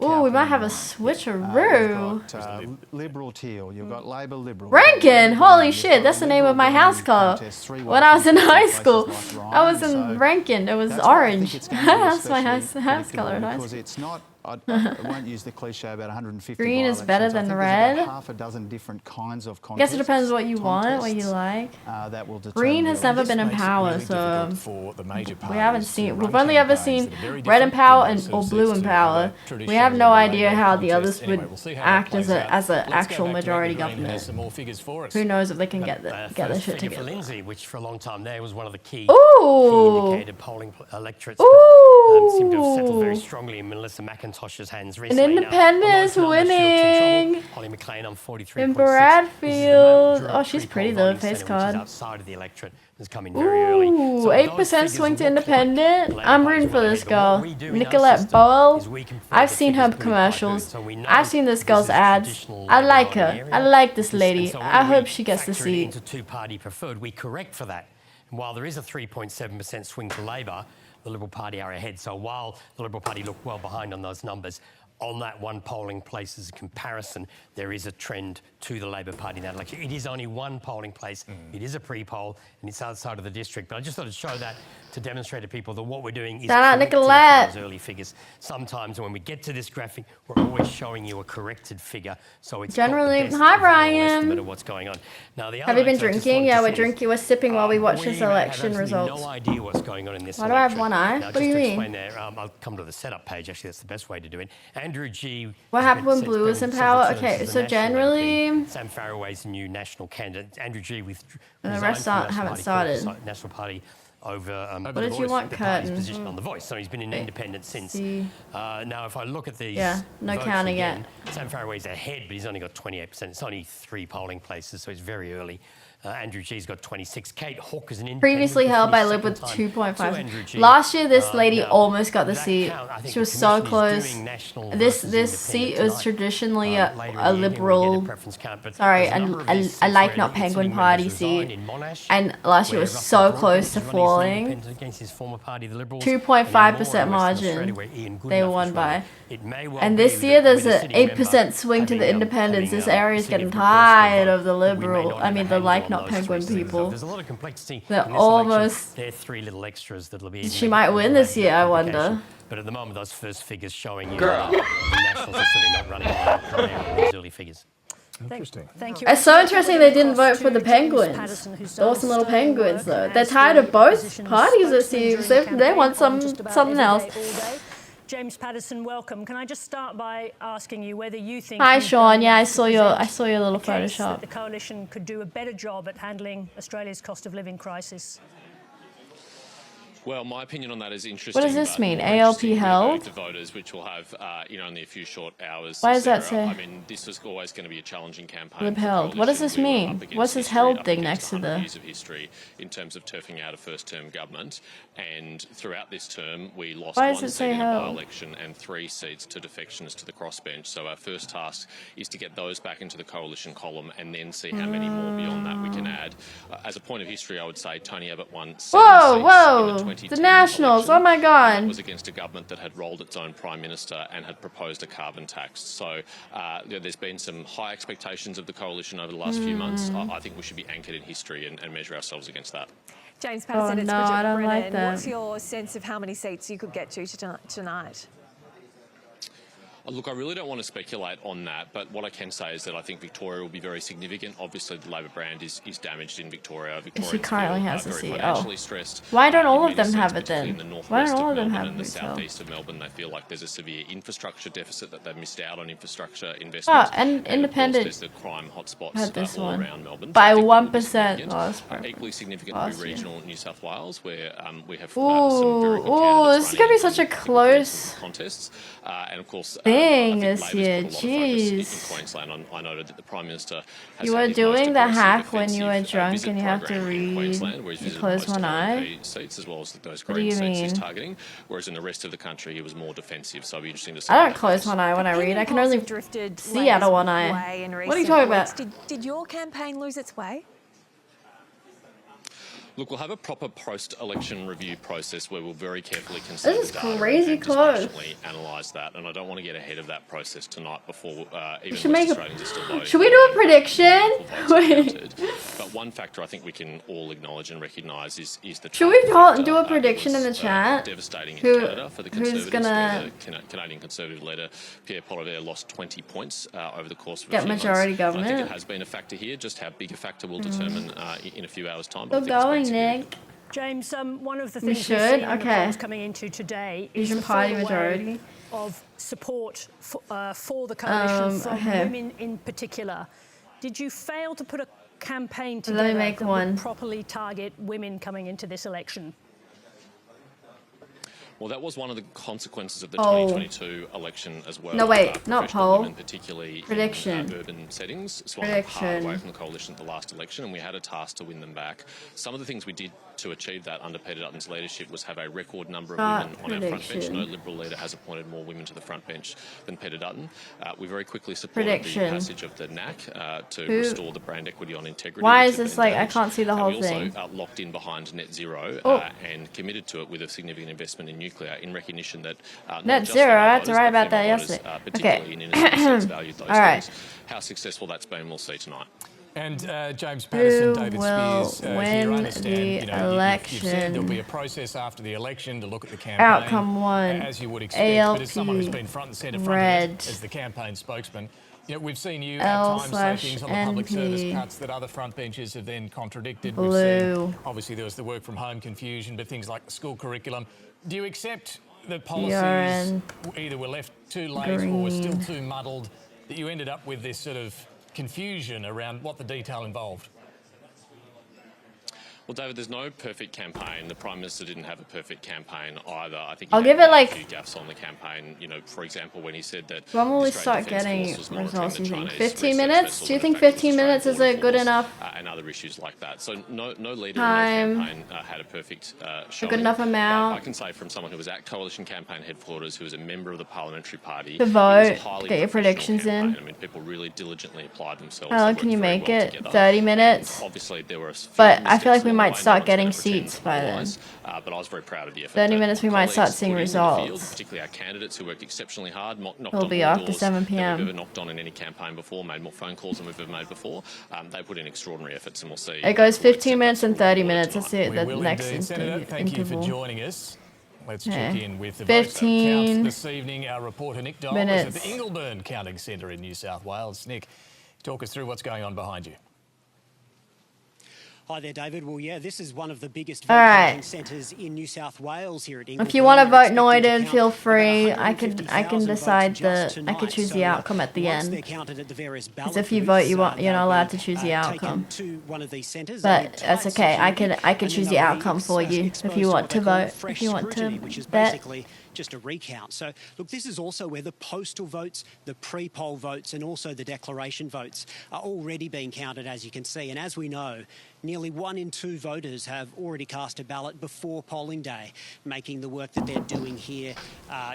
Oh, we might have a switcheroo. Liberal teal. You've got Labor Liberal. Rankin! Holy shit, that's the name of my house color. When I was in high school, I was in Rankin. It was orange. That's my house color in high school. Because it's not, I won't use the cliche about 150 Green is by-elections. better I than think there's red. about half a dozen different kinds of I contests. guess it depends what you want, what you like. That will Green has never been in makes it power, really so difficult for the major we haven't parties seen. to We've run only ever campaigns seen that are very red in different power than and those or of blue seats in to power. other We traditional have no Labor idea how the contests. others would Anyway, we'll see how that act plays as out. an Let's go actual back to majority Green, who has government. some more figures for us. Who knows if they can get First their shit figure for together. Lindsay, which for a long time there was one of the key Ooh. indicated polling electorates. But, seemed to have settled very Ooh. strongly in Melissa McIntosh's hands An recently. independent is winning. Holly McLean on 43.6. In Bradfield. Oh, she's pretty though, face card. Outside of the electorate has come in very early. Ooh, So 8% swing to independent. I'm rooting for this girl. Nicolette Boyle. I've seen her commercials. I've seen this girl's ads. I like her. I like this lady. I hope she gets the Factor it seat. into two-party preferred. We correct for that. And while there is a 3.7% swing to Labor, the Liberal Party are ahead. So while the Liberal Party look well behind on those numbers, on that one polling place as a comparison, there is a trend to the Labor Party in that election. It is only one polling place. It is a pre-poll, and it's outside of the district. But I just thought to show that to demonstrate to people that what we're doing is Shout out correcting Nicolette. those early figures. Sometimes when we get to this graphic, we're always showing you a corrected figure. So it's Generally, got the best hi, overall Brian. estimate of what's going on. Now, the Have other you been note I just drinking? wanted Yeah, to we're say is, drinking. We're sipping while we watch this have election absolutely results. no idea what's going on in this Why do I have election. one eye? Now, What do just you to mean? explain there, I'll come to the setup page. Actually, that's the best way to do it. Andrew G. What has happened been when blue was in several power? terms Okay, as the so national generally, MP. Sam Farraway's new national candidate. Andrew G. the resigned rest from the haven't National started. Party, National Party over What did you want, the party's Curtin? position on the Voice. So he's been an independent since. see. Now, if I look at these Yeah, no votes counting again, yet. Sam Farraway's ahead, but he's only got 28%. It's only 3 polling places, so it's very early. Andrew G's got 26. Kate Hawke is an independent. Previously held by Lib with 2.5. Last year, this lady almost got the seat. She was so close. This seat is traditionally a liberal, sorry, a like not Penguin Party seat, and last year was so close to falling. 2.5% margin they won by. And this year there's an 8% swing to the independents. This area is getting tired of the liberal, the like not Penguin people. There's a lot of complexity. They're in this almost. election. There are 3 little extras that'll be. She might win this year, I wonder. But at the moment, those first figures showing you that the Nationals are certainly not running on those early figures. Interesting. Thank you. It's so interesting they didn't vote for the Penguins. The awesome little Penguins, though. They're tired of both parties, it seems. They want something else. James Paterson, welcome. Can I just start by asking you whether you think... Hi, Sean. Yeah, I saw your little case that Photoshop. the coalition could do a better job at handling Australia's cost of living crisis? Well, my opinion on that is interesting. What does this but mean? more ALP interesting held? to voters, which will have only a few short hours. Why does that Sarah. say? I mean, this was always going to be a challenging campaign. Lib for held. What does coalition. this We were mean? up against What's this history, held up thing against next to 100 the... years of history in terms of turfing out a first-term government, and throughout this term, we lost Why one does it seat say in a held? by-election and 3 seats to defections to the crossbench. So our first task is to get those back into the coalition column, and then see how many more beyond that we can add. As a point of history, I would say Tony Abbott won 7 seats in Whoa! the The 2010 Nationals! election. Oh my God! That was against a government that had rolled its own Prime Minister and had proposed a carbon tax. So there's been some high expectations of the coalition over the last few months. I think we should be anchored in history and measure ourselves against that. James Paterson, it's no, Bridget I don't Brennan. like that. What's your sense of how many seats you could get to tonight? Look, I really don't want to speculate on that, but what I can say is that I think Victoria will be very significant. Obviously, the Labor brand is damaged in Victoria. She currently has a very seat. financially Oh. stressed. Why don't all in of many them have states, it then? particularly in the Why northwest don't all of of them Melbourne have and the retail? southeast of Melbourne? They feel like there's a severe infrastructure deficit, that they've missed out on infrastructure investment. Oh, and of course, Independent there's the crime hotspots had this all one. around Melbourne. By So I think that will be 1% significant. last Equally significant last will be year. regional New South Wales, where we have Ooh, some very good ooh, candidates this is gonna be running such a in close contests. And of course, thing doing this Labor's year? put a lot of focus in Jeez. Queensland. I noted that the Prime Minister has You had were his doing most the aggressive hack when you were defensive, drunk visit and you have to program in read. Queensland, where he's You visited close most one of the eye. MP seats as well as those What do Green you seats he's mean? targeting, whereas in the rest of the country he was more defensive. So it'll be interesting to see. I how don't that close goes. one eye when I read. I can only drifted see out of one way eye. in What are you recent talking weeks. about? Did your campaign lose its way? Look, we'll have a proper post-election review process where we'll very carefully consider This is the data crazy and close. dispassionately analyse that. And I don't want to get ahead of that process tonight before even should West make a- Australians are still voting. Should we do a prediction? Wait. But one factor I think we can all acknowledge and recognise is the Should we Trump do a factor. prediction It in the was, chat? devastating Who- in Canada for the who's Conservatives. gonna The Canadian Conservative leader Pierre Poilievre lost 20 points over the course of Get a few majority months. And I think government? it has been a factor here. Just how big a factor will determine in a few hours' time. Still But I think it's been going, Nick. James, one of the We things we've should? seen in the Okay. polls coming into today is Asian the party fall away majority. of support for the coalition from okay. women in particular. Did you fail to put a campaign Let me together make that one. would properly target women coming into this election? Well, that was one of the consequences of the Oh. 2022 election as well. No, wait, not professional poll. women, particularly Prediction. in urban settings, swung hard Prediction. away from the coalition at the last election, and we had a task to win them back. Some of the things we did to achieve that under Peter Dutton's leadership was have a record number of women on our front bench. Prediction. No Liberal leader has appointed more women to the front bench than Peter Dutton. We very quickly supported Prediction. the passage of the NAC to Who- restore the brand equity on integrity. Why which is had this been like I damaged. can't see the And whole we also thing? locked in behind net zero Oh. and committed to it with a significant investment in nuclear in recognition that not Net just zero, female I had to voters, write but about that female voters, yesterday. particularly Okay. in inner seats valued those All right. things. How successful that's been, we'll see tonight. And James Patterson, Who David will Spears, here, I win understand, the you've said there'll election? be a process after the election to look at the campaign. Outcome one. As you would expect, but as someone who's ALP been front and centre front red. of it as the campaign spokesman, you know, we've seen you L at times say slash things on the public service NP. cuts that other front benches have then contradicted. Blue. We've seen, obviously, there was the work from home confusion, but things like the school curriculum. Do you accept that policies PRN. either were left too late or were still Green. too muddled, that you ended up with this sort of confusion around what the detail involved? Well, David, there's no perfect campaign. The Prime Minister didn't have a perfect campaign either. I think I'll he had give it, quite like- a few gaffes on the campaign. You know, for example, when he said that When will we the start Australian getting Defence Force was results, monitoring you the think? Chinese 15 research minutes? vessel Do you that think affected 15 minutes is Australian it good Border enough? Force, and other issues like that. So no leader Time. in that campaign had a perfect showing. good enough amount. But I can say from someone who was at coalition campaign headquarters, who was a member of the parliamentary party, The it was a vote, highly get your professional predictions in. campaign. I mean, people really diligently applied themselves. Alan, They can you worked very make well it together. 30 minutes? Obviously, there were a few But I feel missteps like we along the might way. start No one's getting gonna pretend seats by then. otherwise, But I was very proud of the effort. 30 that minutes we my might start colleagues seeing put in the field, results. particularly our candidates who worked exceptionally hard, knocked It'll on be more after doors 7 than we've p.m. ever knocked on in any campaign before, made more phone calls than we've ever made before. They put in extraordinary efforts, and we'll see. It goes 15 minutes and 30 minutes. Let's see We the will next indeed. Senator, thank you for interval. joining us. Let's Yeah. check in with the votes that 15 count this evening. Our reporter Nick Dole is at minutes. the Ingleburn Counting Centre in New South Wales. Nick, talk us through what's going on behind you. Hi there, David. Well, yeah, this is one of the biggest All vote right. counting centres in New South Wales here at Ingleburn. If you want to We're vote expecting to Noiden, count feel about free. I can 150,000 decide votes just I could tonight. choose So, the outcome at the once they're end. counted at the various Because ballot if you booths, vote, you're not they'll allowed be, to choose the taken outcome. to one of these centres. But They'll be that's tight okay. I security, could and choose then the they'll be outcome for you if exposed you to want what to they call vote. fresh If you want scrutiny, to which is bet. basically just a recount. So, look, this is also where the postal votes, the pre-poll votes, and also the declaration votes are already being counted, as you can see. And as we know, nearly 1 in 2 voters have already cast a ballot before polling day, making the work that they're doing here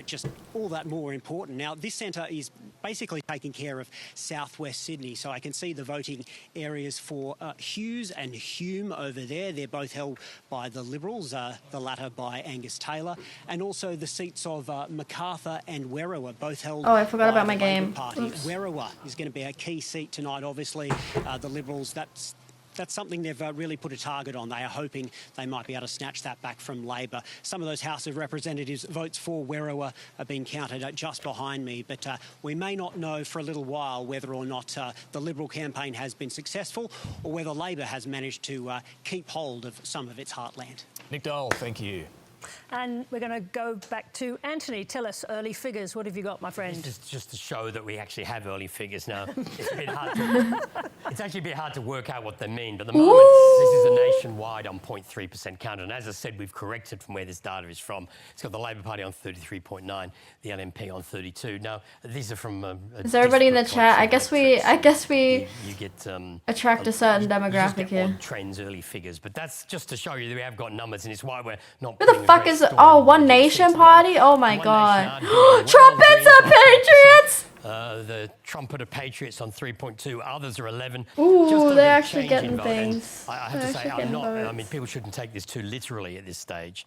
just all that more important. Now, this centre is basically taking care of southwest Sydney, so I can see the voting areas for Hughes and Hume over there. They're both held by the Liberals, the latter by Angus Taylor, and also the seats of Macarthur and Werriwa, both held Oh, I forgot by about the my Labor game. Party. Oops. Werriwa is going to be a key seat tonight, obviously. The Liberals, that's something they've really put a target on. They are hoping they might be able to snatch that back from Labor. Some of those House of Representatives votes for Werriwa are being counted just behind me, but we may not know for a little while whether or not the Liberal campaign has been successful or whether Labor has managed to keep hold of some of its heartland. Nick Dole, thank you. And we're going to go back to Anthony. Tell us early figures. What have you got, my friend? This is just to show that we actually have early figures now. It's a bit hard it's actually a bit hard to work out what they mean, but at the moment, this is a nationwide on 0.3% counted. And as I said, we've corrected from where this data is from. It's got the Labor Party on 33.9, the LNP on 32. Now, these are from... Is everybody in the chat? I guess we you get attract a certain demographic here. Odd trends, early figures, but that's just to show you that we have got numbers, and it's why we're not... Who the fuck is... Oh, One Nation Party? Oh my god. Trumpets are patriots! The Trumpeter Patriots on 3.2, others are 11. Ooh, they're actually getting things. I have to say, I mean, people shouldn't take this too literally at this stage.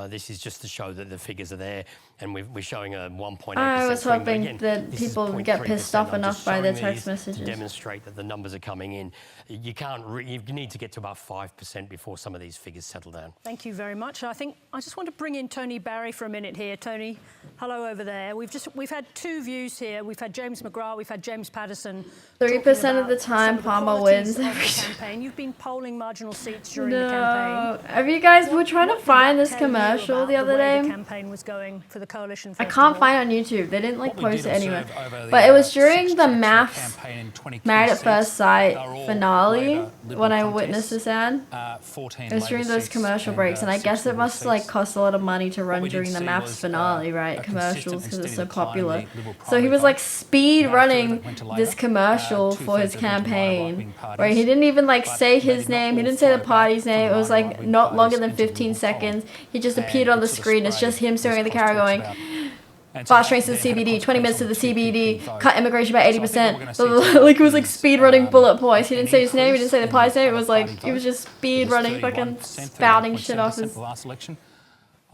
This is just to show that the figures are there, and we're showing a 1.8%. I was swing, hoping again, that people would get pissed off enough by their text messages to demonstrate that the numbers are coming in. You can't. You need to get to about 5% before some of these figures settle down. Thank you very much. I think I just want to bring in Tony Barry for a minute here. Tony, hello over there. We've had two views here. We've had James McGrath. We've had James Patterson. 3% of the time, Palmer wins. Campaign. You've been polling marginal seats during the campaign. Have you guys? We're trying to find this commercial the other day. The campaign was going for the coalition. I can't find it on YouTube. They didn't post it anywhere. But it was during the MAFS Married at First Sight finale when I witnessed this ad. It was during those commercial breaks, and I guess it must cost a lot of money to run during the MAFS finale, right? Commercials because it's so popular. So he was speed running this commercial for his campaign, where he didn't even say his name. He didn't say the party's name. It was not longer than 15 seconds. He just appeared on the screen. It's just him staring at the camera going, fast trains to the CBD, 20 minutes to the CBD, cut immigration by 80%. He was speed running bullet points. He didn't say his name, he didn't say the party's name. It was he was just speed running, fucking spouting shit off his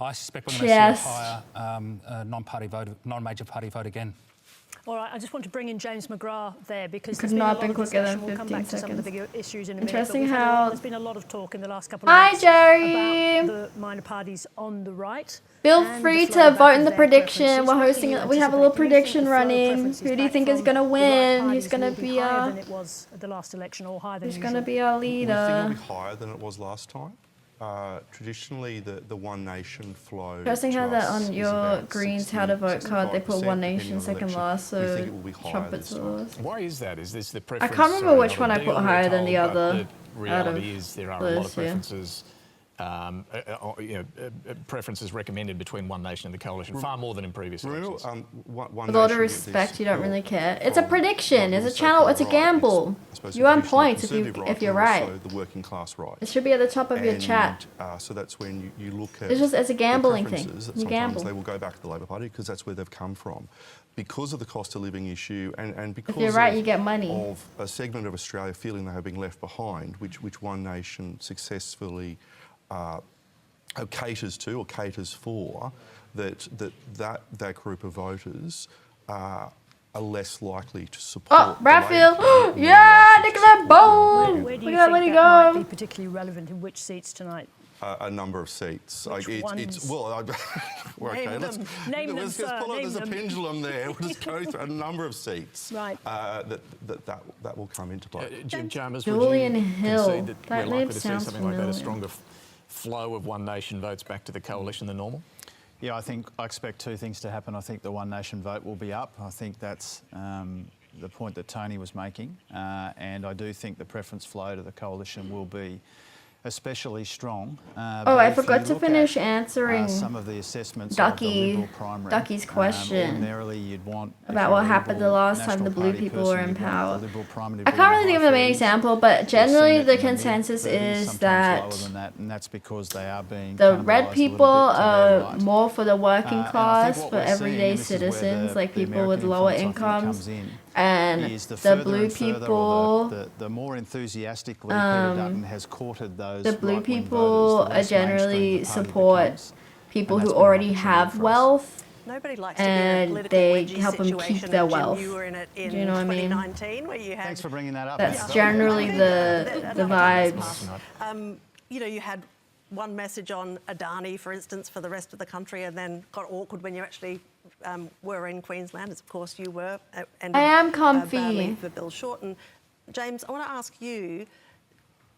I suspect we're going to see a higher non-major party vote again. All right, I just want to bring in James McGrath there because could not have been quicker than 15 We'll come back to some of the seconds. bigger issues in a Interesting minute. how- There's been a lot of talk in the last couple of Hi, months Jerry. about the minor parties on the right. Feel and free the to flow vote back in of the their prediction. preferences. We're What hosting do it. you We have a little anticipate? Do you think prediction the flow of running. preferences Who do you back think is from gonna the right win? parties Who's gonna will be higher our than it was at the last election, or higher than Who's usual? gonna be our We think leader? it'll be higher than it was last time. Traditionally, the One Nation flow. Interesting to how that us on is your about Greens How to Vote card they put 65%, One depending Nation on the second election. last, We think so it will be higher trumpets this were time. last. Why is that? Is this the I preference? can't remember which not one a I put deal, we're higher than the told, but other. The reality out of is there are a lot of those, yeah. preferences. Preferences recommended between One Nation and the coalition, far more than in previous elections. With all due respect, you don't really care. It's a prediction. It's a channel. It's a gamble. You earn points if you're right. Also the working class right. It should be at the top of your chat. So that's when you look at. It's a gambling the thing. preferences, that You sometimes gamble. they will go back to the Labor Party because that's where they've come from. Because of the cost of living issue and because If you're right, you get money. of a segment of Australia feeling they have been left behind, which One Nation successfully caters to or caters for, that group of voters are less likely to support. Oh, Bradfield! Yeah, Nicola Bone! Where do Look you at that think lady that might be go! particularly relevant in which seats tonight? A number of seats. Which ones? Name them. Name them, let's just sir. pull up. Name There's a them. pendulum there. We'll just go through a number of seats. Right. That will come into play. Jim Chalmers, Julian would you Hill. concede that That we're likely name to see sounds something like that, a familiar. stronger flow of One Nation votes back to the coalition than normal? Yeah, I expect two things to happen. I think the One Nation vote will be up. I think that's the point that Tony was making. And I do think the preference flow to the coalition will be especially strong. Oh, I forgot to finish answering some of the assessments Ducky's question ordinarily you'd want about what happened the last time the blue Party people were person, in you'd want power. the Liberal Prime Minister I can't really to be think of a main high example, but 30s, generally Senate the in mid- consensus 30s, is sometimes that lower than that, and that's because they are being the cannibalised a red little people bit to their are right. more for the working And I think class, what for we're seeing, everyday and this is where citizens, like the people with American lower influence, I think, incomes, comes in, and is the further blue and further, people. or the more enthusiastically Peter Dutton has courted those The blue right-wing people voters, the less generally mainstream the party support becomes. people And who that's been an already opportunity have for us. wealth, Nobody likes to be in a and political they wedgie help them keep situation, their and Jim, wealth. you were in it in Do you know what I mean? 2019, where you had. Thanks for bringing that up. That's Yeah. generally the vibes. You had one message on Adani, for instance, for the rest of the country, and then got awkward when you actually were in Queensland, as of course you were. And I am comfy. badly for Bill Shorten. James, I want to ask you,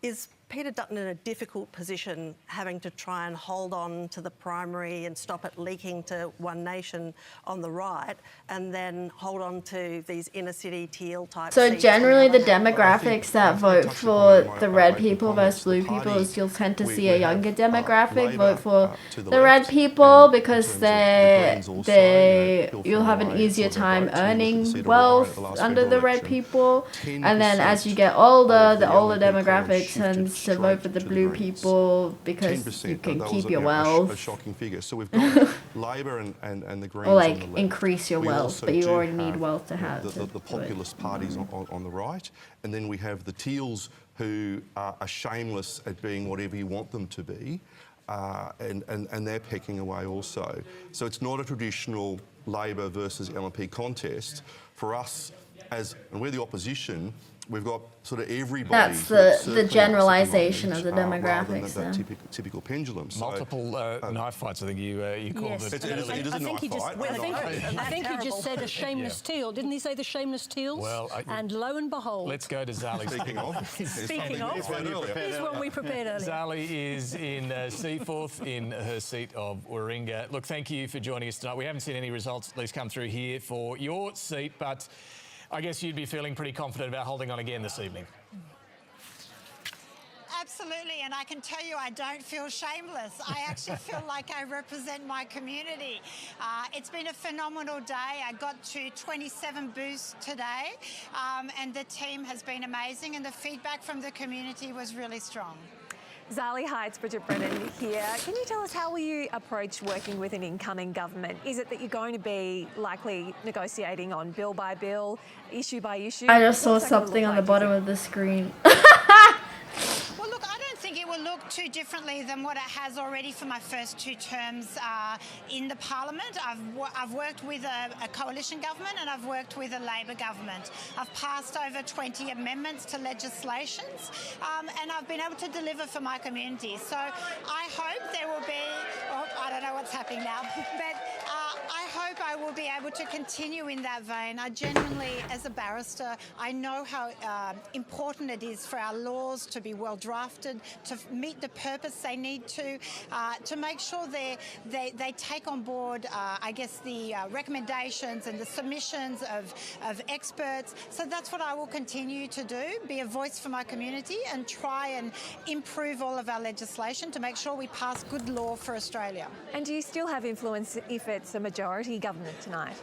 is Peter Dutton in a difficult position, having to try and hold on to the primary and stop it leaking to One Nation on the right, and then hold on to these inner city teal type. So seats generally on the the other hand. demographics that vote for the red people versus blue people is you'll tend to see a younger demographic vote for the red people because you'll have an easier time earning wealth under the red people, and then as you get older, the older demographic tends to vote for the blue people because you can keep your wealth. A shocking figure. So we've got Labor and the Greens Or like on the left. increase your We wealth, also but you do already need have wealth to have the populist parties on the right, and then we have the Teals who are shameless at being whatever you want them to be, and they're pecking away also. So it's not a traditional Labor versus LNP contest. For us, and we're the opposition, we've got sort of everybody. That's the generalization of the demographics. Rather than that typical pendulum. Multiple knife fights, I think you called Yes. it. It is a knife fight. I think he just said a shameless teal. Didn't he say the shameless teals? Well, and lo and behold. Let's go to Zali. Speaking of. Speaking of, here's one we prepared earlier. Zali is in Seaforth in her seat of Warringah. Look, thank you for joining us tonight. We haven't seen any results at least come through here for your seat, but I guess you'd be feeling pretty confident about holding on again this evening. Absolutely, and I can tell you I don't feel shameless. I actually feel like I represent my community. It's been a phenomenal day. I got to 27 booths today, and the team has been amazing, and the feedback from the community was really strong. Zali, hi, it's Bridget Brennan here. Can you tell us how will you approach working with an incoming government? Is it that you're going to be likely negotiating on bill by bill, issue by issue? I just saw something on the bottom of the screen. Well, look, I don't think it will look too differently than what it has already for my first 2 terms in the Parliament. I've worked with a coalition government and I've worked with a Labor government. I've passed over 20 amendments to legislations and I've been able to deliver for my community. So I hope there will be, I don't know what's happening now, but I hope I will be able to continue in that vein. I genuinely, as a barrister, I know how important it is for our laws to be well drafted, to meet the purpose they need to make sure they take on board, I guess, the recommendations and the submissions of experts. So that's what I will continue to do, be a voice for my community and try and improve all of our legislation to make sure we pass good law for Australia. And do you still have influence if it's a majority government tonight?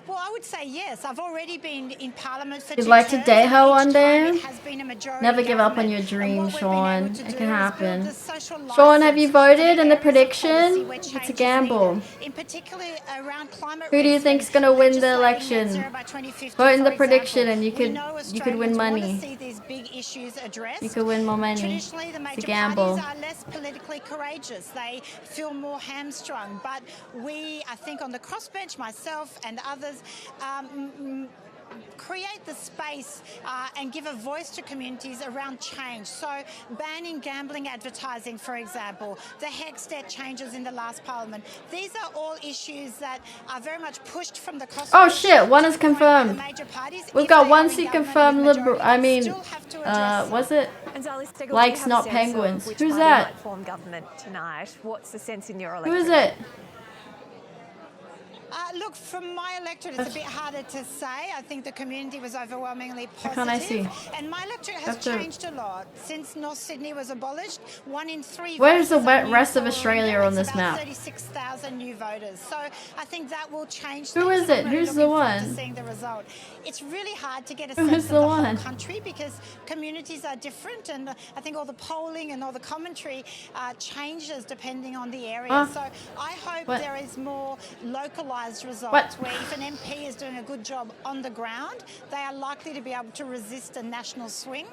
Well, I would say yes. I've already been in Parliament for You'd 2 like to terms, date and her each one time day? it has been a majority Never give up on government. your And dream, what we've been Sean. able to It do can is happen. build the social Sean, have you licence for voted in the areas of policy prediction? where It's change a is gamble. needed, in particular around climate Who do you risk think's and gonna win the legislating net election? zero by 2050, Vote in the for prediction example. and you We could know you could win Australians want to money. see these big issues addressed. You could win more money. Traditionally, the It's a major gamble. parties are less politically courageous. They feel more hamstrung. But we, I think, on the crossbench, myself and others, create the space and give a voice to communities around change. So banning gambling advertising, for example, the HECS debt changes in the last Parliament. These are all issues that are very much pushed from the crossbench. Oh shit, one is confirmed. Major parties, We've if got they one are in seat government confirmed with Liberal. I mean, was it? And Zali Steggall, do you Likes have a not sense of penguins. which Who's party that? might form government tonight? What's the sense in your Who electorate? is it? Look, from my electorate, it's a bit harder to say. I think the community was overwhelmingly positive. Can't I see? And my electorate has changed a lot. Since North Sydney was abolished, 1 in 3 Where's the voters are new rest of for Australia Warringah. on this It's about map? 36,000 new voters. So I think that will change Who things. is I'm it? really Who's looking the forward to one? seeing the result. It's really hard to get a Who sense is of the the whole one? country because communities are different, and I think all the polling and all the commentary changes depending on the area. So I hope there is more localised results where if an MP is doing a good job on the ground, they are likely to be able to resist a national swing.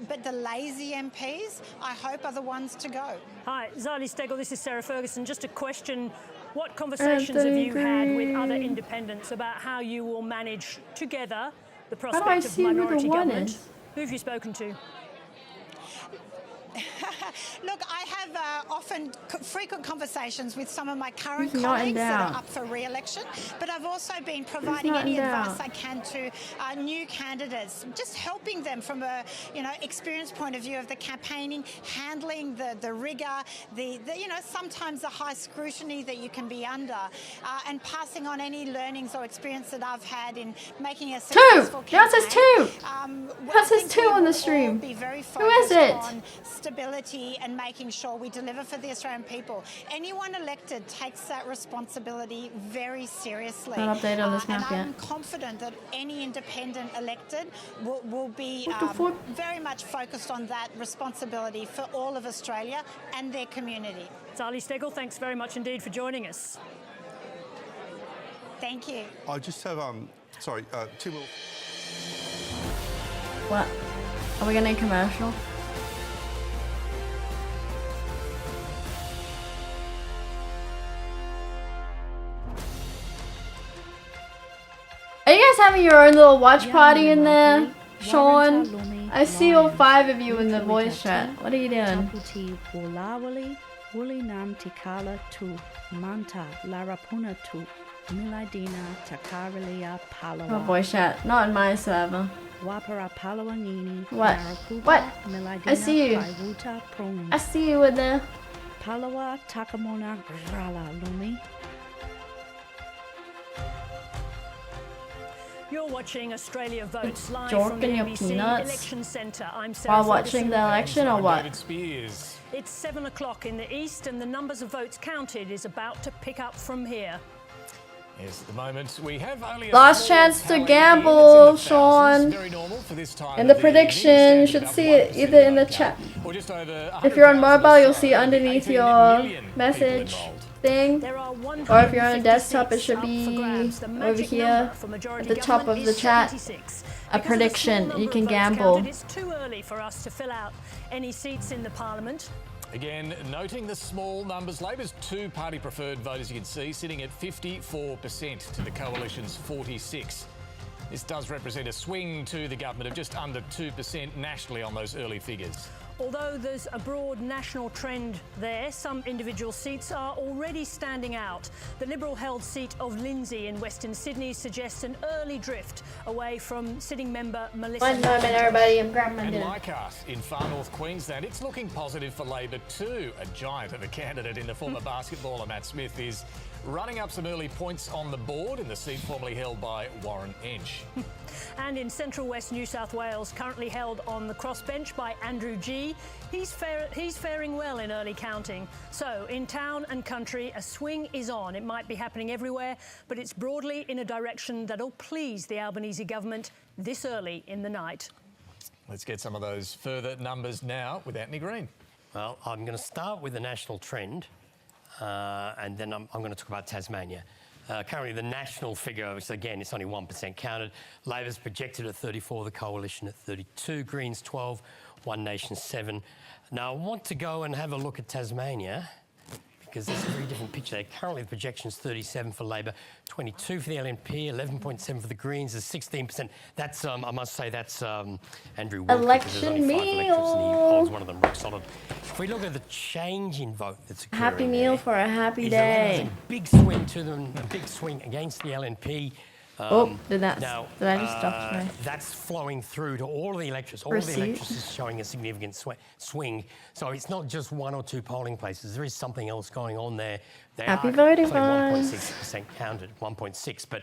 But the lazy MPs, I hope, are the ones to go. Hi, Zali Steggall, this is Sarah Ferguson. Just a question. What conversations have you had with other independents about how you will manage together the prospect of see who the minority one government? is? Who have you spoken to? Look, I have often frequent conversations with some of my current He's not in colleagues that doubt. are up for re-election, but I've also been providing not in any doubt. advice I can to new candidates, just helping them from a experience point of view of the campaigning, handling the rigour, the sometimes the high scrutiny that you can be under, and passing on any learnings or experience that I've had in making a successful campaign. That says 2. That says I think 2 we on the will stream. all be very Who is focused it? on stability and making sure we deliver for the Australian people. Anyone elected takes that responsibility very seriously. Not updated on this and map yet. I'm confident that any independent elected will be What the fuck? very much focused on that responsibility for all of Australia and their community. Sally Steggall, thanks very much indeed for joining us. Thank you. I just have, two more. What? Are we gonna commercial? Are you guys having your own little watch party in there? Sean? I see all 5 of you in the voice chat. What are you doing? Oh, voice chat. Not in my server. What? What? I see you. I see you in there. You're watching Australia Votes live Jork from the and your ABC peanuts? Election Centre. I'm Sarah While watching the election or what? David Spears. It's 7 o'clock in the east and the numbers of votes counted is about to pick up from here. Yes, at the moment we have only a Last small chance to tally gamble, in. It's in the thousands. Sean. Very normal for this time In the of year. prediction, you should About see it 1% either in the vote chat. count, or just over If you're on 100,000 mobile, or you'll so, see underneath 18 your million people message involved. thing. There are Or if you're on a 150 desktop, it seats should up for be grabs. The over magic here number for at majority the top of government the is chat. 76. A Because of the small prediction. number You of can votes gamble. counted, it's too early for us to fill out any seats in the Parliament. Again, noting the small numbers, Labor's 2 party preferred vote, as you can see, sitting at 54% to the Coalition's 46%. This does represent a swing to the government of just under 2% nationally on those early figures. Although there's a broad national trend there, some individual seats are already standing out. The Liberal-held seat of Lindsay in Western Sydney suggests an early drift away from sitting member Melissa. One moment, everybody. I'm grabbing my And dinner. Leichhardt in far north Queensland, it's looking positive for Labor too. A giant of a candidate in the former basketballer Matt Smith is running up some early points on the board in the seat formerly held by Warren Entsch. And in central west New South Wales, currently held on the crossbench by Andrew Gee, he's faring well in early counting. So in town and country, a swing is on. It might be happening everywhere, but it's broadly in a direction that'll please the Albanese government this early in the night. Let's get some of those further numbers now with Anthony Green. Well, I'm going to start with the national trend, and then I'm going to talk about Tasmania. Currently, the national figure, which again, it's only 1% counted. Labor's projected at 34, the Coalition at 32, Greens 12, One Nation 7. Now, I want to go and have a look at Tasmania because there's a very different picture there. Currently, the projection's 37 for Labor, 22 for the LNP, 11.7 for the Greens, there's 16%. That's, I must say, that's Andrew Wilkie, because there's only 5 electors and he holds one of them rock solid. If we look at the change in vote that's occurring Happy meal there, for a happy is day. a big swing to them, a big swing against the LNP. Did I just stop? Sorry. That's flowing through to all of the electors. All of the electors is showing a significant swing. So it's not just 1 or 2 polling places. There is something else going on there. They Happy are voting, only guys. 1.6% counted, 1.6. But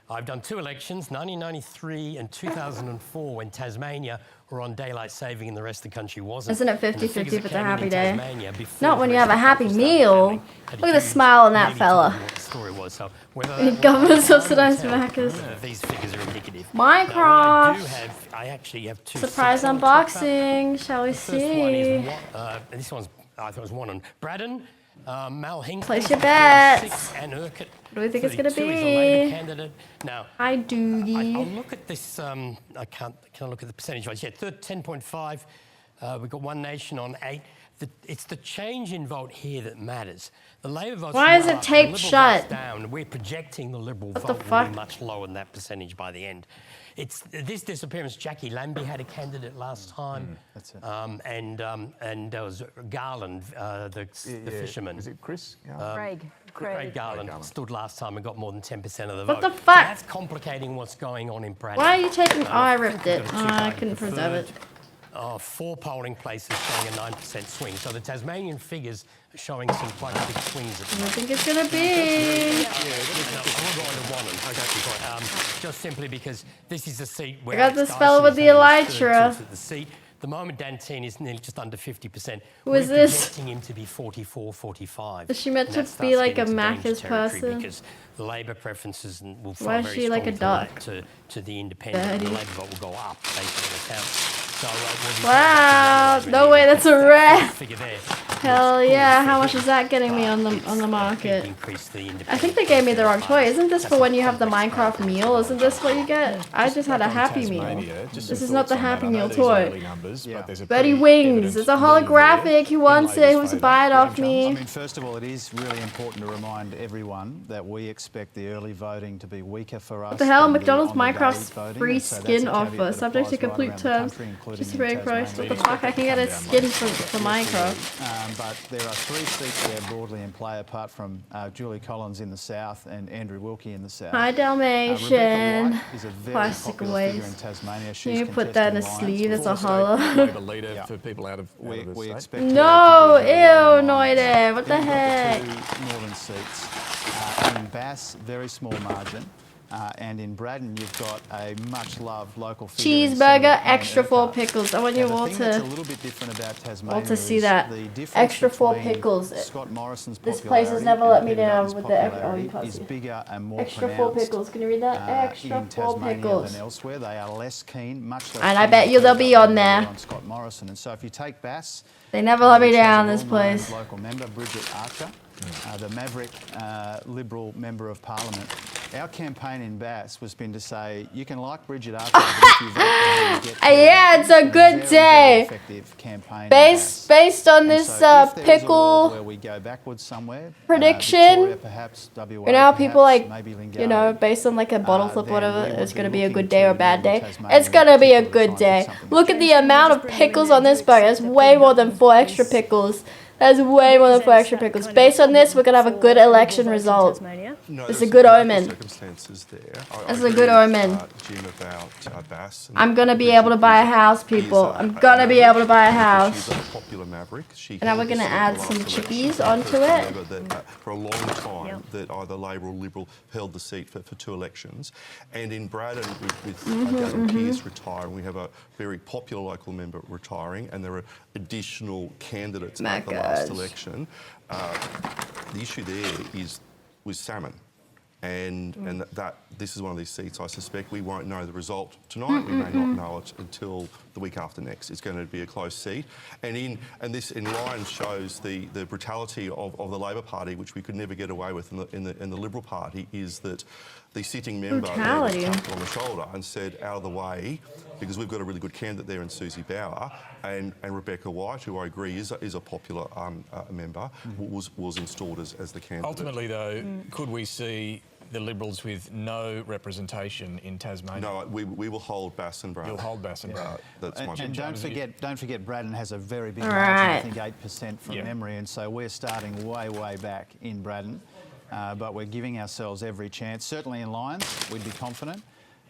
I've done 2 elections, 1993 and 2004, when Tasmania were on daylight saving and the rest of the country wasn't. Isn't it And the 50-50 figures if that it's a came in happy in day? Tasmania before Not when the you rest have a of the happy country started meal. happening had a Look at the huge smile on that leading to fella. what the story was. So whether Government time will subsidised tell Macca's. whether these figures are indicative. Minecraft. I actually have 2 Surprise seats I wanna talk about. unboxing. Shall we The first one see? is this one's, I thought it was one on Braddon, Mal Hinckley. Place your 36, bets. and Urquhart. What do we think it's going to 32 is a Labor be? candidate. Now, Hi, Doogie. I'll look at this. Can I look at the percentage votes? Yeah, 10.5. We've got One Nation on 8. it's the change in vote here that matters. The Labor vote's Why is lower, it taped the Liberal shut? vote's down. We're projecting the Liberal What the vote will fuck? be much lower than that percentage by the end. It's this disappearance. Jackie Lambie had a candidate last time, that's it. And there was Garland, the fisherman. Is it Chris? Craig Garland stood last time and got more than 10% of the vote. What the So fuck? that's complicating what's going on in Bradford. Why are you taking? Oh, I ripped it. Oh, I couldn't preserve it. 4 polling places showing a 9% swing. So the Tasmanian figures are showing some quite big swings at the I moment. think it's gonna be. I'm going to Wannon. Just simply because this is a seat where I got Alex this fellow with Dyson the is having his third elytra. tilt at the seat. The moment Dantine is nearly just under 50%. Who is We're this? projecting him to be 44, 45. Is she meant And to that starts be like getting a into dangerous Macca's territory person? Because the Labor preferences will fall Why is very she like a strong duck? to the independent. And the Birdie. Labor vote will go up based on the count. So, we'll be Wow! No way, that's a rare. figure there. Hell yeah! How much is that getting me on the market? I think they gave me the wrong toy. Isn't this for when you have the Minecraft meal? Isn't this what you get? I just had a Happy Meal. This is not the Happy Meal toy. Betty Wings. It's a holographic. Who wants it? Who wants to buy it off I me? mean, first of all, it is really important to remind everyone that we expect the early voting to be weaker for us. What the hell? than McDonald's on-the-day Minecraft's voting, free and so that's skin a caveat offer, that subject to applies right complete around the terms. country, including Just in very price. What the Tasmania. fuck? I can get a skin for Minecraft. But there are 3 seats there broadly in play, apart from Julie Collins in the south and Andrew Wilkie in the south. Hi, Dalmatian. Rebecca White is a very Classic popular figure in ways. Tasmania. Can you put that in a sleeve? That's a hollow. Labor leader for people out of We state. expect No, her to be very ew, Noide. What the Then you've heck? got the 2 northern seats. In Bass, very small margin. And in Braddon, you've got a much-loved local figure. in Cheeseburger, Senator extra Anne 4 Urquhart. pickles. I want you Now, the all thing that's a to little bit different about Tasmania see is that. the difference Extra 4 between pickles. Scott Morrison's This place has popularity never and let me Peter down Dutton's with the popularity pussy. is bigger and more Extra 4 pronounced, pickles. Can you read that? Extra in 4 Tasmania pickles. than elsewhere. They are less keen, much less And I keen bet to you they'll vote be on than they there. were on Scott Morrison. And so if you take Bass, They never let me which has down, a this well-known place. local member, Bridget Archer, the maverick Liberal Member of Parliament. Our campaign in Bass was been to say, you can like Bridget Archer, but if you vote for her, you get Yeah, it's a good very day. effective campaign in Based on And this so if there is a world pickle where we go backwards somewhere, prediction, Victoria, perhaps, WA, you know how people perhaps, like, maybe you know, Lingari, based on like a bottle flip or then whatever, we would it's be gonna be a looking good day or a to bad day. Tasmania It's gonna be a particularly good trying to day. do something Look at the amount of pickles on this burger. It's way more than 4 extra pickles. That's way more than 4 extra pickles. Based on this, we're gonna have a good election result. No, It's a there's good some omen. circumstances there. It's a agree good with, omen. Jim about Bass. and I'm gonna be Bridget able to buy a is house, people. I'm a gonna be maverick. able to buy a She's house. a popular maverick. She And now we're held the gonna seat add the last some election. chickies She onto was the it. member that, for a long time, that either Labor or Liberal held the seat for 2 elections. And in Braddon, with Gavin Pearce retiring, we have a very popular local member retiring, and there are additional candidates at the last election. The issue there was salmon. And that this is one of these seats, I suspect we won't know the result tonight. We may not know it until the week after next. It's going to be a close seat. And this in line shows the brutality of the Labor Party, which we could never get away with in the Liberal Party, is that the sitting member Brutality. tapped her on the shoulder and said, out of the way, because we've got a really good candidate there in Susie Bauer, and Rebecca White, who I agree is a popular member, was installed as the candidate. Ultimately, though, could we see the Liberals with no representation in Tasmania? No, we will hold Bass and Braddon. You'll hold Bass and Braddon. That's my And don't forget, Braddon has a very big All margin, I right. think 8% from memory, and so we're starting way back in Braddon. But we're giving ourselves every chance. Certainly in Lions, we'd be confident.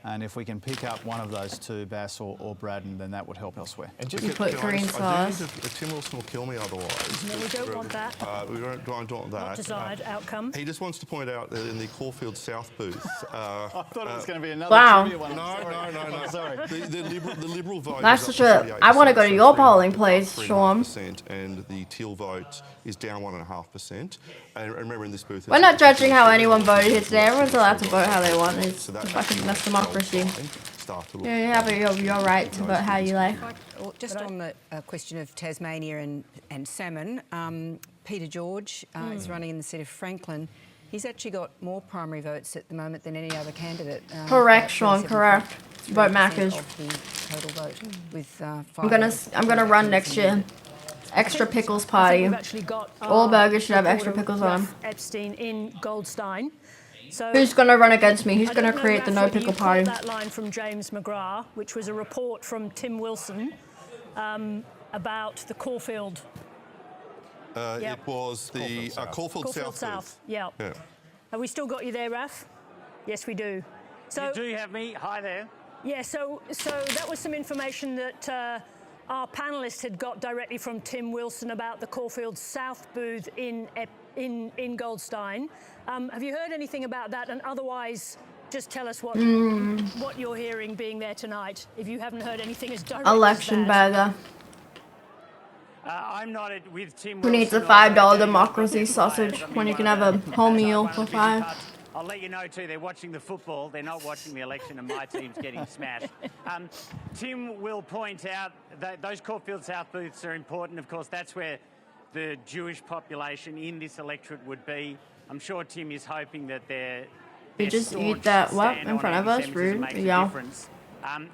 And if we can pick up one of those 2, Bass or Braddon, then that would help elsewhere. And You put green sauce. Tim Wilson will kill me otherwise. No, we don't want that. We don't want that. Not desired outcome. He just wants to point out that in the Caulfield South booth. I thought it was going to be another Wow. trivia one. No. Sorry. The Liberal vote. That's is such up a. to I want to go to 38%, your so polling place, 3.5%, Sean. and the Teal vote is down 1.5%. And remember, in this booth, We're not judging how anyone voted here today. Everyone's allowed to vote how they want. It's a fucking mass democracy. You have your right to vote how you like. Well, just on the question of Tasmania and salmon, Peter George is running in the seat of Franklin. He's actually got more primary votes at the moment than any other candidate. Correct, Sean. Correct. Vote 37% Maccas. of the total vote with I'm gonna run next year. Extra pickles party. We've actually got All burgers should have extra reporter pickles on Ralph Epstein in Goldstein. So Who's gonna run against me? Who's I gonna don't know, create the Ralph, no whether pickle you party? caught that line from James McGrath, which was a report from Tim Wilson about the Caulfield. Yep. It was the Caulfield South. Yeah. Have we still got you there, Ralph? Yes, we do. So You do have me. Hi there. yeah, so that was some information that our panellists had got directly from Tim Wilson about the Caulfield South booth in Goldstein. Have you heard anything about that? And otherwise, just tell us what you're hearing being there tonight. If you haven't heard anything as direct Election as that. burger. I'm not with Tim Who needs a Wilson or $5 Daniel democracy Griffiths, sausage I mean, when you one can of have a the- whole one meal of for the moving $5? parts. I'll let you know too, they're watching the football. They're not watching the election and my team's getting smashed. Tim will point out that those Caulfield South booths are important. Of course, that's where the Jewish population in this electorate would be. I'm sure Tim is hoping that they're You just eat that, what, in front of us? Rude. Yeah.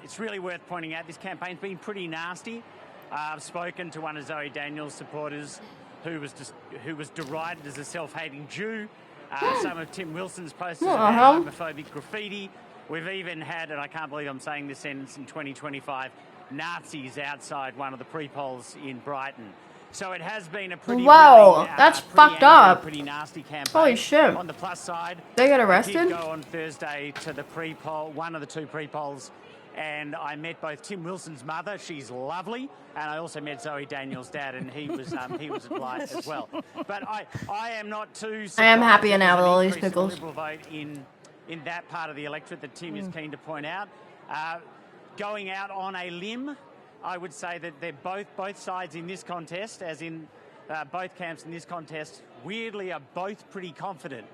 It's really worth pointing out this campaign's been pretty nasty. I've spoken to one of Zoe Daniels' supporters who was derided as a self-hating Jew. Some of Tim Wilson's posters have had homophobic graffiti. We've even had, and I can't believe I'm saying this sentence in 2025, Nazis outside one of the pre-polls in Brighton. So it has been a pretty That's fucked up. pretty nasty campaign. Holy shit. On the plus side, They got I arrested? did go on Thursday to the pre-poll, one of the two pre-polls, and I met both Tim Wilson's mother, she's lovely, and I also met Zoe Daniels' dad, and he was a delight as well. But I am not too I am happy surprised now with all these increase in pickles. Liberal vote in that part of the electorate that Tim is keen to point out. Going out on a limb, I would say that they're both sides in this contest, as in both camps in this contest, weirdly are both pretty confident.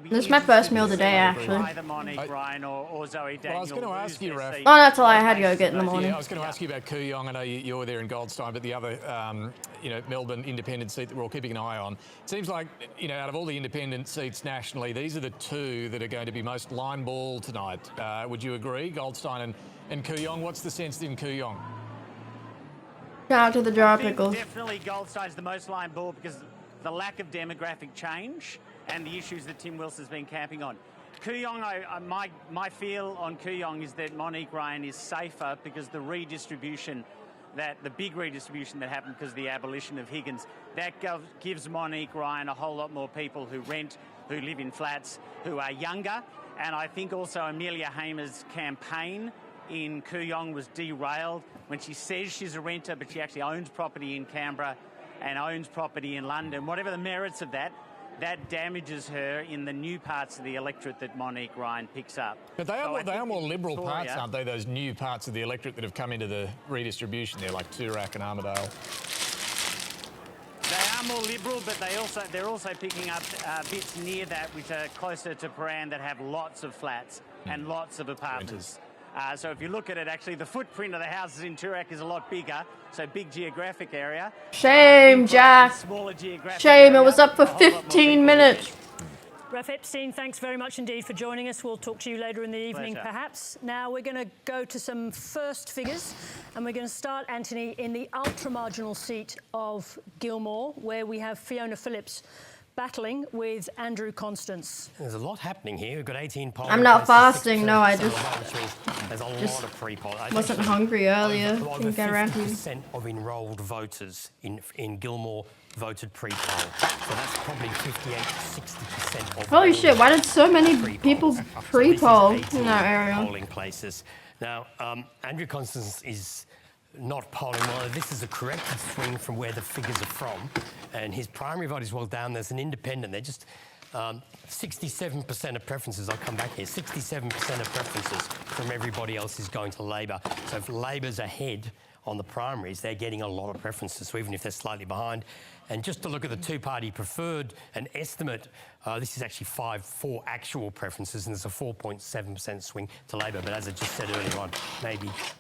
This is my first meal today, actually. Either Monique Ryan or Zoe Daniel. Well, I was going to ask you, Raph. Oh, that's all I had to go get in the morning. Yeah, I was going to ask you about Kooyong. I know you were there in Goldstein, but the other, Melbourne independent seat that we're all keeping an eye on. It seems like, out of all the independent seats nationally, these are the two that are going to be most line ball tonight. Would you agree, Goldstein and Kooyong? What's the sense in Kooyong? Shout out to the jar of pickles. Definitely Goldstein's the most line ball because the lack of demographic change and the issues that Tim Wilson's been camping on. Kooyong, my feel on Kooyong is that Monique Ryan is safer because the big redistribution that happened because of the abolition of Higgins, that gives Monique Ryan a whole lot more people who rent, who live in flats, who are younger. And I think also Amelia Hamer's campaign in Kooyong was derailed when she says she's a renter, but she actually owns property in Canberra and owns property in London. Whatever the merits of that damages her in the new parts of the electorate that Monique Ryan picks up. But they are more liberal parts, aren't they? Those new parts of the electorate that have come into the redistribution there, like Toorak and Armidale. They are more liberal, but they're also picking up bits near that which are closer to Paran that have lots of flats and lots of apartments. So if you look at it, actually, the footprint of the houses in Toorak is a lot bigger, so big geographic area. Shame, Jack. Smaller geographic Shame, area, it was up for 15 minutes. Ralph Epstein, thanks very much indeed for joining us. We'll talk to you later in the evening, Pleasure. perhaps. Now we're going to go to some first figures, and we're going to start, Anthony, in the ultra-marginal seat of Gilmore, where we have Fiona Phillips battling with Andrew Constance. There's a lot happening here. We've got 18 polls. I'm not fasting, no, I just There's a lot of pre-poll. wasn't hungry earlier. Over Didn't get around to 50% of enrolled voters in Gilmore voted pre-poll. So that's probably 58 to 60% of Holy all shit, why did so many people pre-poll in that area? polling places. Now, Andrew Constance is not polling well. This is a corrected swing from where the figures are from, and his primary vote is well down. There's an independent. They're just 67% of preferences. I'll come back here. 67% of preferences from everybody else is going to Labor. So if Labor's ahead on the primaries, they're getting a lot of preferences. So even if they're slightly behind. And just to look at the two-party preferred, an estimate, this is actually 4 actual preferences, and there's a 4.7% swing to Labor. But as I just said earlier on,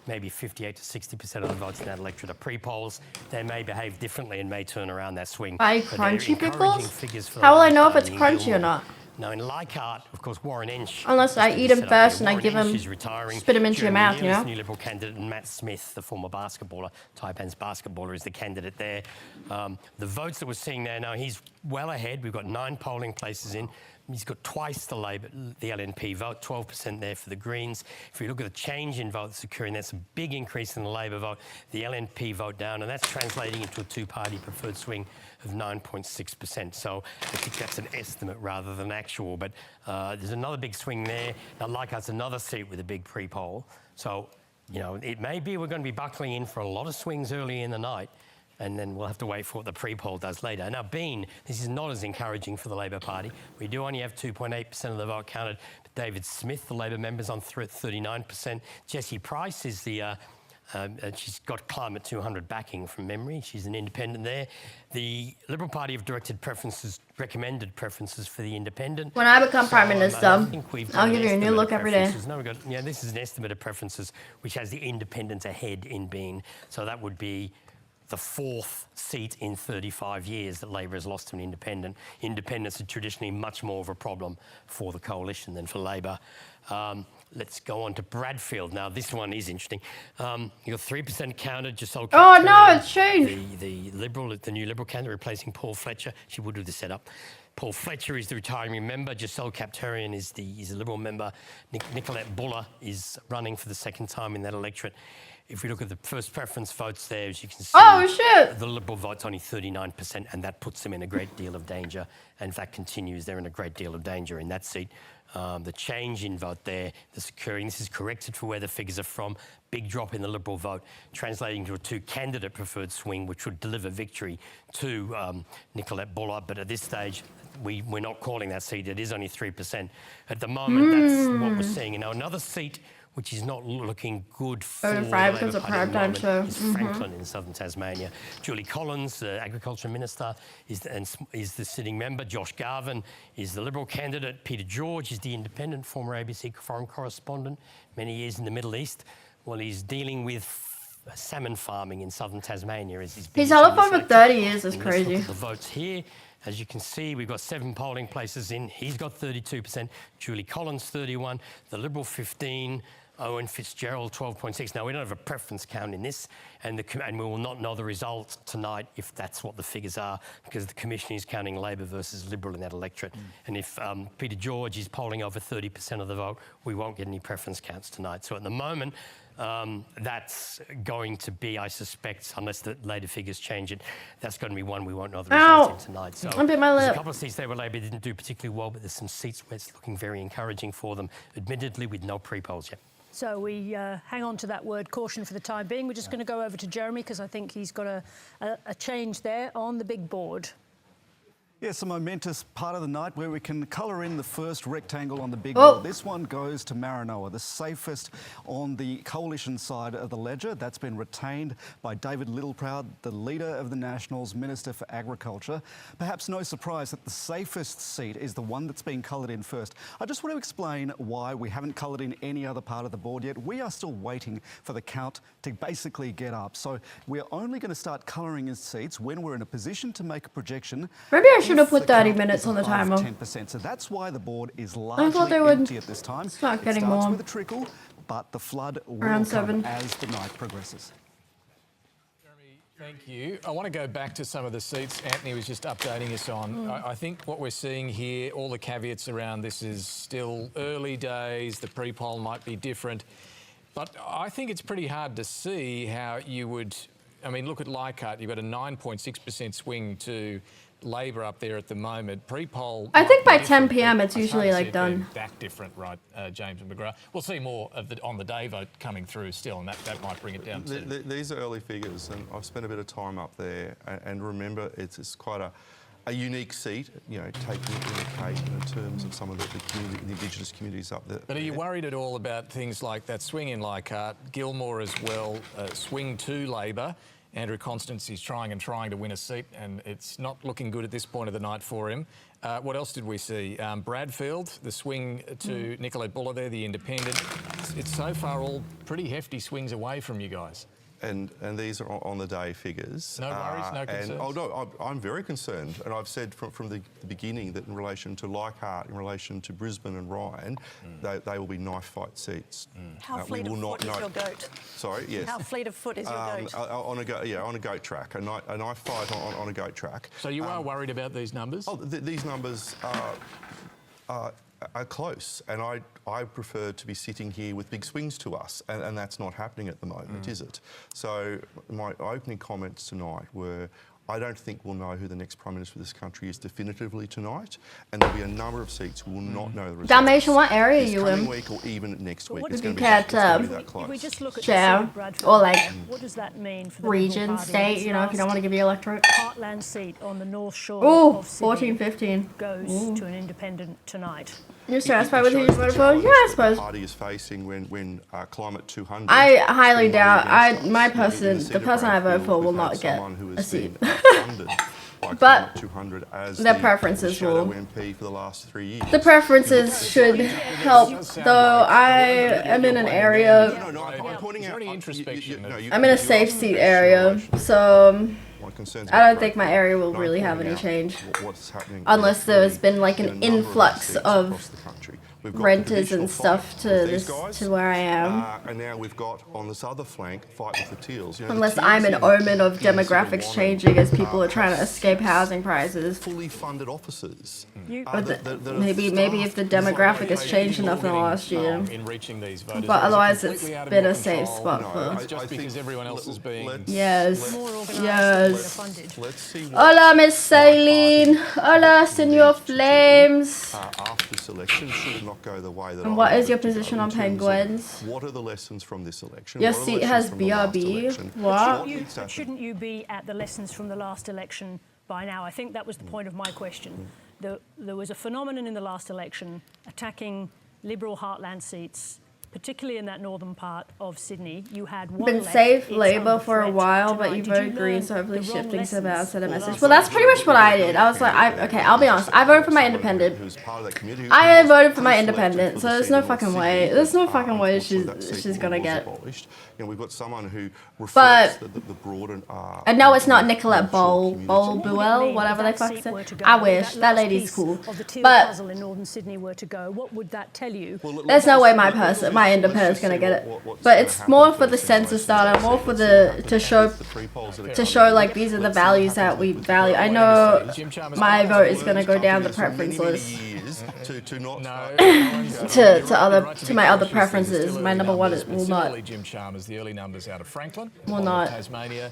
maybe 58 to 60% of the votes in that electorate are pre-polls. They may behave differently and may turn around that swing. Buy But they're crunchy encouraging pickles? figures for How will I know if Labor it's Party in crunchy or Gilmore. not? Now in Leichhardt, of course, Warren Entsch. Unless I eat him set up first here. and I give Warren him, Entsch is retiring. spit him into your Jeremy mouth, you Neal is know? the New Liberal candidate, and Matt Smith, the former basketballer, Taipan's basketballer, is the candidate there. The votes that we're seeing there now, he's well ahead. We've got 9 polling places in. He's got twice the LNP vote, 12% there for the Greens. If we look at the change in votes occurring, that's a big increase in the Labor vote, the LNP vote down, and that's translating into a two-party preferred swing of 9.6%. So I think that's an estimate rather than actual, but there's another big swing there. Now, Leichhardt's another seat with a big pre-poll. So, you know, it may be we're going to be buckling in for a lot of swings early in the night, and then we'll have to wait for what the pre-poll does later. Now, Bean, this is not as encouraging for the Labor Party. We do only have 2.8% of the vote counted. But David Smith, the Labor member's on 39%. Jessie Price is the... she's got Climate 200 backing from memory. She's an independent there. The Liberal Party have recommended preferences for the independent. When I become Prime Minister, I'll give you a new look every day. No, this is an estimate of preferences which has the independents ahead in Bean. So that would be the 4th seat in 35 years that Labor has lost to an independent. Independents are traditionally much more of a problem for the coalition than for Labor. Let's go on to Bradfield. Now, this one is interesting. You got 3% counted. Oh, no, it's changed. The new Liberal candidate replacing Paul Fletcher. She would do the setup. Paul Fletcher is the retiring member. Giselle Kaptarian is a Liberal member. Nicolette Buller is running for the 2nd time in that electorate. If we look at the first preference votes there, as you can see, the Liberal vote's only 39%, and that puts them in a great deal of danger. And in fact, continues, they're in a great deal of danger in that seat. The change in vote there that's occurring, this is corrected for where the figures are from. Big drop in the Liberal vote, translating to a 2-candidate preferred swing, which would deliver victory to Nicolette Buller. But at this stage, we're not calling that seat. It is only 3%. At the moment, that's what we're seeing. And now another seat which is not looking good for the Labor Party at the moment, is Franklin in southern Tasmania. Julie Collins, the Agriculture Minister, is the sitting member. Josh Garvin is the Liberal candidate. Peter George is the independent, former ABC foreign correspondent, many years in the Middle East. Well, he's dealing with salmon farming in southern Tasmania. He's held up for 30 years, that's crazy. Look at the votes here. As you can see, we've got 7 polling places in. He's got 32%. Julie Collins, 31%. The Liberal, 15%. Owen Fitzgerald, 12.6%. Now, we don't have a preference count in this, and we will not know the result tonight if that's what the figures are, because the Commission is counting Labor versus Liberal in that electorate. And if Peter George is polling over 30% of the vote, we won't get any preference counts tonight. So at the moment, that's going to be, I suspect, unless the later figures change it, that's going to be one we won't know the results in tonight. So there's a couple of seats there where Labor didn't do particularly well, but there's some seats where it's looking very encouraging for them, admittedly with no pre-polls yet. So we hang on to that word caution for the time being. We're just going to go over to Jeremy because I think he's got a change there on the big board. Yes, a momentous part of the night where we can colour in the first rectangle on the big board. This one goes to Maranoa, the safest on the coalition side of the ledger. That's been retained by David Littleproud, the leader of the Nationals, Minister for Agriculture. Perhaps no surprise that the safest seat is the one that's being coloured in first. I just want to explain why we haven't coloured in any other part of the board yet. We are still waiting for the count to basically get up. So we're only going to start colouring in seats when we're in a position to make a projection. Maybe I should have put 30 minutes on the timer. 10%. So that's why the board is largely empty at this time. Start getting it starts warm. with a trickle, but the flood will Around come 7 as the night progresses. Jeremy, thank you. I want to go back to some of the seats Anthony was just updating us on. I think what we're seeing here, all the caveats around this is still early days. The pre-poll might be different. But I think it's pretty hard to see how you would... I mean, look at Leichhardt. You've got a 9.6% swing to Labor up there at the moment. Pre-poll... I think by 10 p.m. it's usually like done. That different, right, James and McGrath? We'll see more of the on-the-day vote coming through still, and that might bring it down too. These are early figures, and I've spent a bit of time up there. And remember, it's quite a unique seat, you know, taking into account in terms of some of the Indigenous communities up there. But are you worried at all about things like that swing in Leichhardt, Gilmore as well, swing to Labor? Andrew Constance is trying to win a seat, and it's not looking good at this point of the night for him. What else did we see? Bradfield, the swing to Nicolette Buller there, the independent. It's so far all pretty hefty swings away from you guys. and these are on the day figures. No worries, no concerns? And, oh no, I'm very concerned, and I've said from the beginning that in relation to Leichhardt, in relation to Brisbane and Ryan, they will be knife fight seats. How fleet of foot is your goat? Sorry, yes. How fleet of foot is your goat? On a goat track, a knife fight on a goat track. So you are worried about these numbers? Oh, these numbers are close, and I prefer to be sitting here with big swings to us, and that's not happening at the moment, is it? So my opening comments tonight were, I don't think we'll know who the next Prime Minister of this country is definitively tonight, and there'll be a number of seats we will not know the results. Dalmatian, what area are you in? Coming week or even next week. It's Would going you to be get that close. If we just look at share the Bradford, or like what does that mean for the region, Liberal Party? state, Its you know, if you don't want to give your electorate? Heartland seat on the North Shore Ooh, of Sydney 14-15. goes Ooh. to an independent tonight. You're satisfied with who you voted for? Yeah, I suppose. The party is facing when Climate 200. I highly doubt. The person I vote for will not get a seat. But their preferences will. MP for the last 3 years. The preferences should help, though I am in an area. I'm pointing out. I'm in a safe seat area, so I don't think my area will really have any change. Unless there's been like an influx of renters and stuff to where I am. And now we've got on this other flank, fight with the Teals. You know, Unless the Teals I'm an in omen of Kings demographics City, changing as people are trying to escape housing prices. Fully funded offices. Maybe if the demographic has changed enough in the last year. In reaching these voters, But otherwise it's been a safe spot for. Just because everyone else is being. Yes. Let's see. Hola, Miss Saline. Hola, Senor Flames. After this election, should it not go the way that And what is your position on penguins? What are the lessons from this election? Your seat has BRB. What? Shouldn't you be at the lessons from the last election by now? I think that was the point of my question. There was a phenomenon in the last election attacking Liberal heartland seats, particularly in that northern part of Sydney. You had one Been left. safe It's Labour under for a threat while, but tonight. you Did voted Green, learn so hopefully the wrong shifting to lessons send a from message. last Well, that's pretty much what I did. I was like, okay, I'll be honest. I voted for my independent. I voted for my independent, so there's no fucking way. There's no fucking way she's gonna get. You know, we've got someone who But reflects the broader. I know it's not Nicolette Buell, whatever they fuck say. I wish that lady's cool, but puzzle in northern Sydney were to go. What would that tell you? there's no way my independent's gonna get it. But it's more for the census data, more for to show like these are the values that we value. I know my vote is gonna go down the preference list to my other preferences. My number one will not. Jim Chalmers, the early numbers out of Franklin, Will not Tasmania,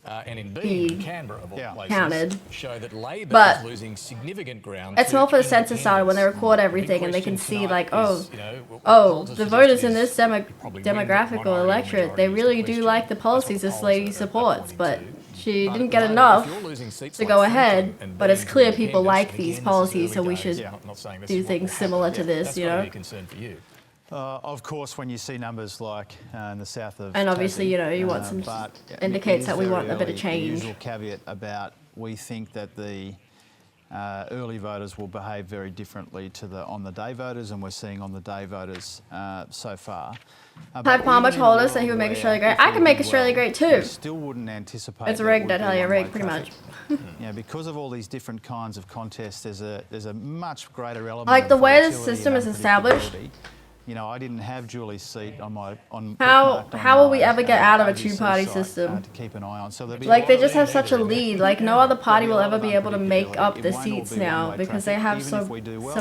and indeed be Canberra of all places, counted. show that Labor But is losing significant ground. it's to more for the census data when they record everything and they can see like, the voters in this demographic or electorate, they really do like the policies this lady supports, but she didn't get enough to go ahead. But it's clear people like these policies, so we should do things similar to this, you know. Of course, when you see numbers like in the south of And obviously, Tassie, you know, you want some but indicates it that is we very want a bit of early. The change. usual caveat about we think that the early voters will behave very differently to the on the day voters, and we're seeing on the day voters so far. Ty Palmer told us that he would make Australia great. I can make Australia great too. Still wouldn't anticipate. It's that rigged, would I tell be you, one-way rigged pretty much. traffic. Yeah, because of all these different kinds of contests, there's a much greater element. Like the of way the volatility system and is established. unpredictability. You know, I didn't have Julie's seat on my How will we ever get out of a two-party system? to keep an eye on. So there'll be Like they just have such a lead. Like no other party will ever be able to make up the seats now because they have so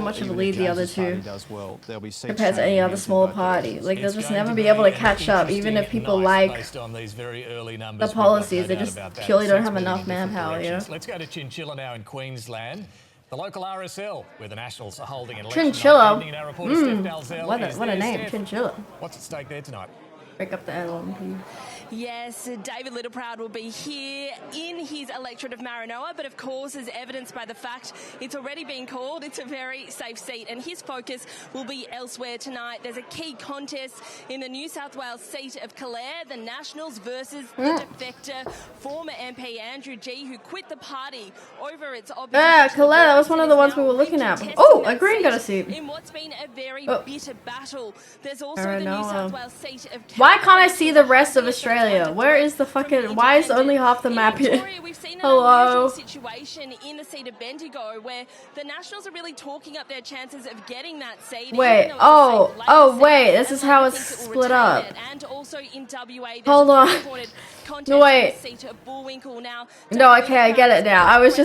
much of a lead, the other two, compared to any other smaller party. Like they'll just never be able to catch up, even if people like the policies. They just purely don't have enough manpower, you know. Let's go to Chinchilla now in Queensland. The local RSL, where the Nationals are holding an election. Chinchilla. Evening, our reporter Steph Dalzell What is a there. name, Steph, Chinchilla. What's at stake there tonight? Break up the airline, please. Yes, David Littleproud will be here in his electorate of Maranoa, but of course, as evidenced by the fact it's already been called, it's a very safe seat, and his focus will be elsewhere tonight. There's a key contest in the New South Wales seat of Calare, the Nationals versus the defector, former MP Andrew Gee, who quit the party over its obvious... Yeah, Calais, that was one of the ones we were looking at. Oh, a Green got a seat. In what's been a very bitter battle. There's also I the New know, South Wales seat of Why can't I see the rest of Australia? Where is the fucking... Why is only half the map here? Hello? Situation in the seat of Bendigo where the Nationals are really talking up their chances of getting that seat. Wait, oh wait, this is how it's split up. And also in WA, Hold on. No, wait. Seat of Bullwinkle. Now, No, okay, I get it now. I was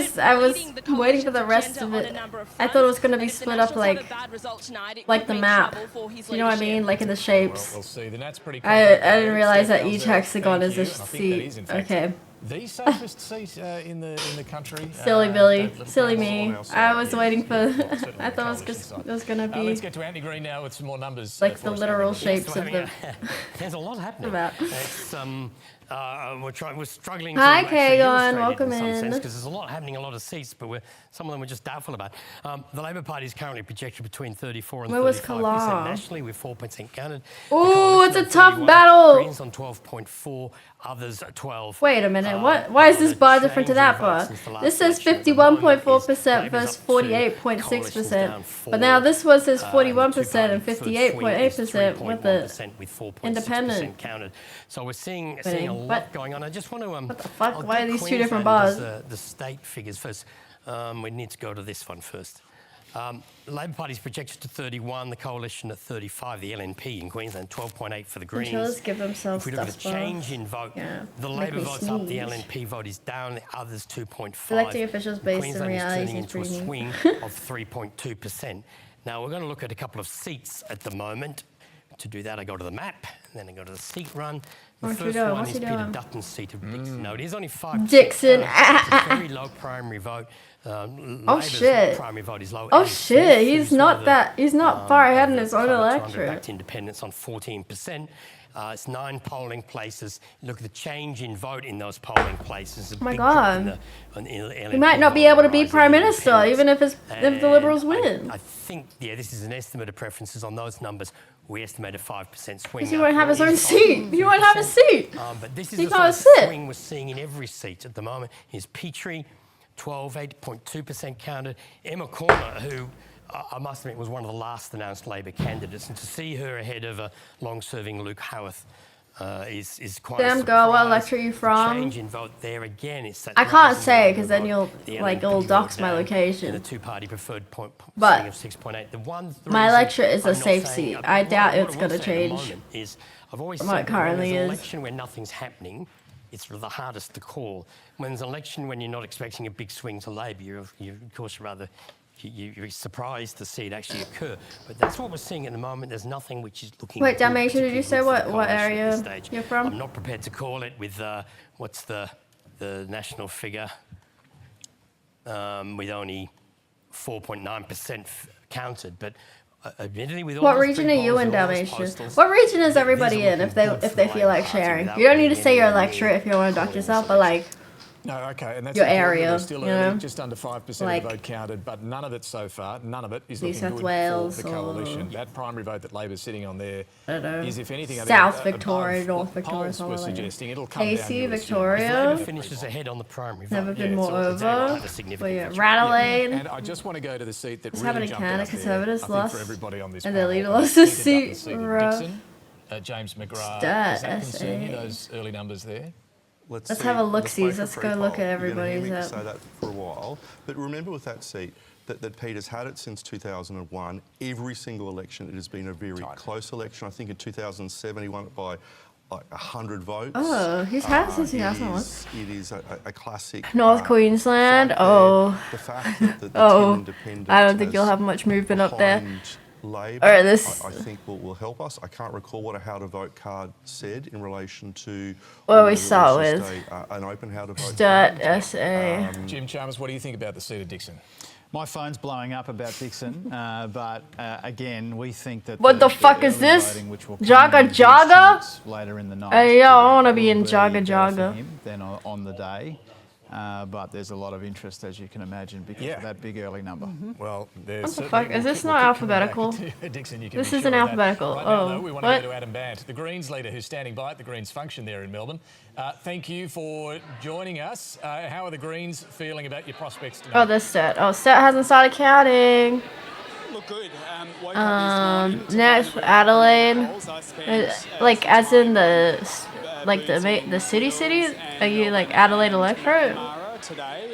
waiting for the rest of it. I thought it was gonna be split up like the map. You know what I mean? Like in the shapes. We'll see. The Nats pretty I didn't realize that each hexagon is a seat. Okay. The safest seat in the country. Silly Billy, silly me. I was waiting for. I thought it was gonna be. Let's get to Anthony Green now with some more numbers. Like the literal shapes of the. There's a lot happening. It's, we're struggling. Hi, to actually Kagan, illustrate it welcome in some in. sense because there's a lot happening, a lot of seats, but some of them we're just doubtful about. The Labor Party is currently projected between 34 and 35% nationally, with 4% counted. Ooh, it's a tough battle. Greens on 12.4, others at 12. Wait a minute, what? Why is this bar different to that bar? This says 51.4% versus 48.6%, but now this one says 41% and 58.8% with the independent. Counted. So we're seeing a lot going on. I just want to. What the fuck? Why are these two different bars? The state figures first. We need to go to this one first. The Labor Party's projected to 31, the Coalition at 35, the LNP in Queensland 12.8 for the Greens. Just give themselves if we look at the change in vote, the Labor vote's up, the LNP vote is down, the others 2.5. Electing officials based in Queensland reality is turning into a swing of 3.2%. Now we're going to look at a couple of seats at the moment. To do that, I go to the map, and then I go to the seat run. The first one is Peter Dutton's seat of Dixon. No, it is only 5%. Dixon. It's a very low primary vote. Oh shit! Primary vote is low. Oh shit! He's not that. He's not far ahead in his own electorate. Back to independence on 14%. It's 9 polling places. Look at the change in vote in those polling places. Oh my god! He might not be able to be prime minister even if the Liberals win. I think this is an estimate of preferences on those numbers. We estimate a 5% swing. Because he won't have his own seat. He won't have a seat. But this is he the sort of swing we're seeing in every seat at the moment. Here's Petrie, 8.2% counted. Emma Corner, who I must admit was one of the last announced Labor candidates, and to see her ahead of a long-serving Luke Howarth is quite Damn girl, what electorate are you from? Change in vote there again. It's that I can't say because then you'll dox my location. The two-party preferred but of 6.8. My electorate is a safe seat. I doubt it's going to change. I've always said it currently is. An election where nothing's happening, it's the hardest to call. When there's an election when you're not expecting a big swing to Labor, you of course rather. You're surprised to see it actually occur, but that's what we're seeing at the moment. There's nothing which is looking. Wait, Dalmatian, did you say what area you're from? I'm not prepared to call it with what's the national figure with only 4.9% counted, but. Admittedly, with what region are you in, Dalmatian? What region is everybody in if they feel like sharing? You don't need to say your electorate if you want to dox yourself, but like. No, okay, and that's your area, still just under 5% like, of the vote counted, but none of it so far, none of it is New looking South good Wales for the coalition. That primary vote that Labor's sitting on there is, if anything, South Victoria, North Victoria, polls were suggesting it'll come AC, down. Victoria finishes ahead on the primary vote. Never been more over. Radelaine. And I just want to go to the seat that really happening in Canada, Conservatives lost, for everybody on this and their leader lost his seat. Dixon, James McGrath. Does that concern you, those early numbers there? Let's have a look-see. Let's go look at everybody's. You're going to hear me say that for a while, but remember with that seat that Peter's had it since 2001. Every single election, it has been a very close election. I think in 2007 he won it by like 100 votes. Oh, he's had since 2001. It is a classic. North Queensland. Oh. The fact that the I don't think you'll have much movement up there. Labor, or this, I think will help us. I can't recall what a how to vote card said in relation to. Well, we saw with an open how to vote. Start SA. Jim Chalmers, what do you think about the seat of Dixon? My phone's blowing up about Dixon, but again, we think that. What the fuck is this? Jaga Jaga? Later in the night. Hey, yo, I want to be in Jaga Jaga. Then on the day. But there's a lot of interest, as you can imagine, because of that big early number. Well, there's what the fuck? Is this not alphabetical? Dixon, you can this isn't sure alphabetical. Right now, though, we want to go to Adam Bant, the Greens leader who's standing by at the Greens function there in Melbourne. Thank you for joining us. How are the Greens feeling about your prospects tonight? Oh, this set. Oh, set hasn't started counting. Look good. Next, Adelaide, like as in the city. Are you like Adelaide electorate?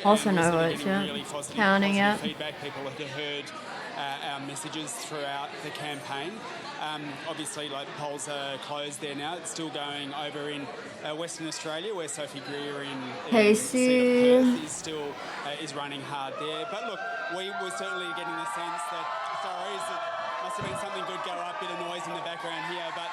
Also no votes yet. Counting yet. Feedback, people have heard our messages throughout the campaign. Obviously, like the polls are closed there now. It's still going over in Western Australia, where Sophie Greer in Casey is still is running hard there. But look, we were certainly getting the sense that must have been something good go up, bit of noise in the background here, but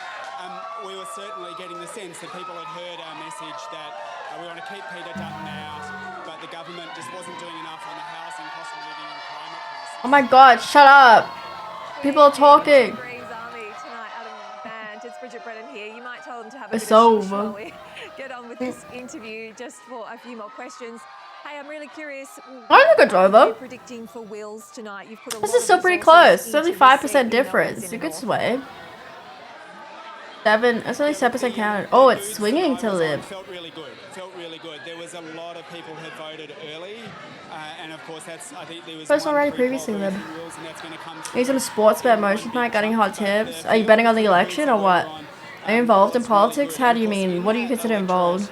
we were certainly getting the sense that people had heard our message that we want to keep Peter Dutton out, but the government just wasn't doing enough on the housing, cost of living and climate crisis. Oh my God! Shut up! People are talking. It's Bridget Brennan here. You might tell them to have a It's bit of over. while we get on with this interview just for a few more questions. Hey, I'm really curious. I think it's over. Predicting for Wills tonight. You've put a This lot is still of pretty resources close. It's only into the 5% seat. difference. It's a good sway. 7. It's only 7% counted. Oh, it's swinging to Lib. Felt really good. There was a lot of people who voted early, and of course that's. I think there was. First already previously Lib. Need some sports bet motion tonight. Getting hot tips. Are you betting on the election or what? Are you involved in politics? How do you mean? What do you consider involved?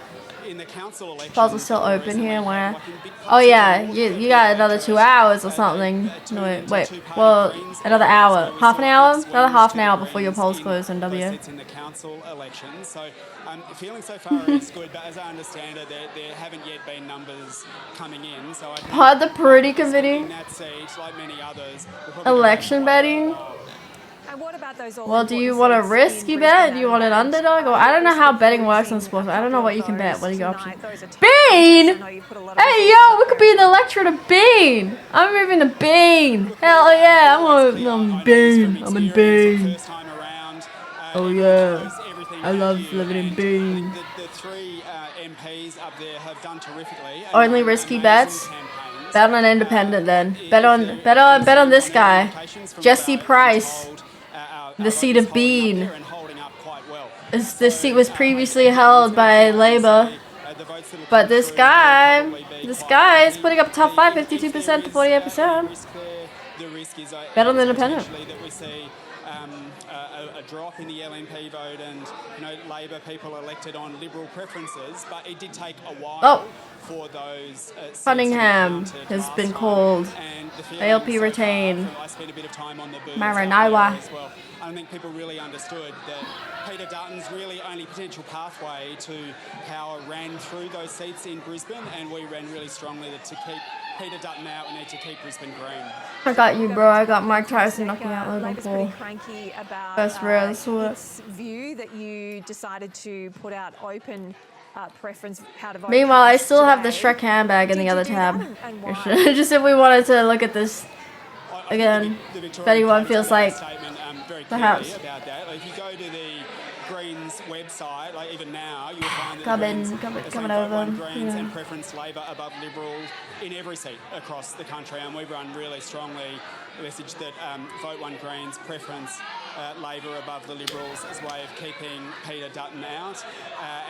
Polls are still open here. Where? Oh yeah, you got another 2 hours or something. No, wait. Well, another hour. Half an hour? Another half an hour before your polls close in W. In the council election, so feeling so far is good. But as I understand it, there haven't yet been numbers coming in. So Part of the pretty committee. That seat, like many others, Election betting. And what about those Well, do you want a risky bet? Do you want an underdog? Or I don't know how betting works on sports. I don't know what you can bet. What are your options? Bean! Hey, yo, we could be in the electorate of Bean. I'm moving to Bean. Hell yeah, I'm Bean. I'm in Bean. Oh yeah, I love living in Bean. the three MPs up there have done terrifically. Only risky bets. Bet on independent then. Bet on this guy, Jesse Price. The seat of Bean. This seat was previously held by Labour, but this guy is putting up top 5, 52% to 48%. Bet on the independent. A drop in the LNP vote, and Labor people elected on Liberal preferences, but it did take a while for those. Cunningham has been called. ALP retained. Maranawa. I don't think people really understood that Peter Dutton's really only potential pathway to power ran through those seats in Brisbane, and we ran really strongly that to keep Peter Dutton out, we need to keep Brisbane green. I got you, bro. I got Mike Tyson knocking out Logan Paul. Cranky about First race. its view that you decided to put out open preference how to vote. Meanwhile, I still have the Shrek handbag in the other tab. Just if we wanted to look at this again, if anyone feels like perhaps. About that. Like, if you go to the Greens website, like even now, you'll find that coming over. Greens and preference Labor above Liberals in every seat across the country, and we've run really strongly the message that vote one Greens, preference Labor above the Liberals as a way of keeping Peter Dutton out.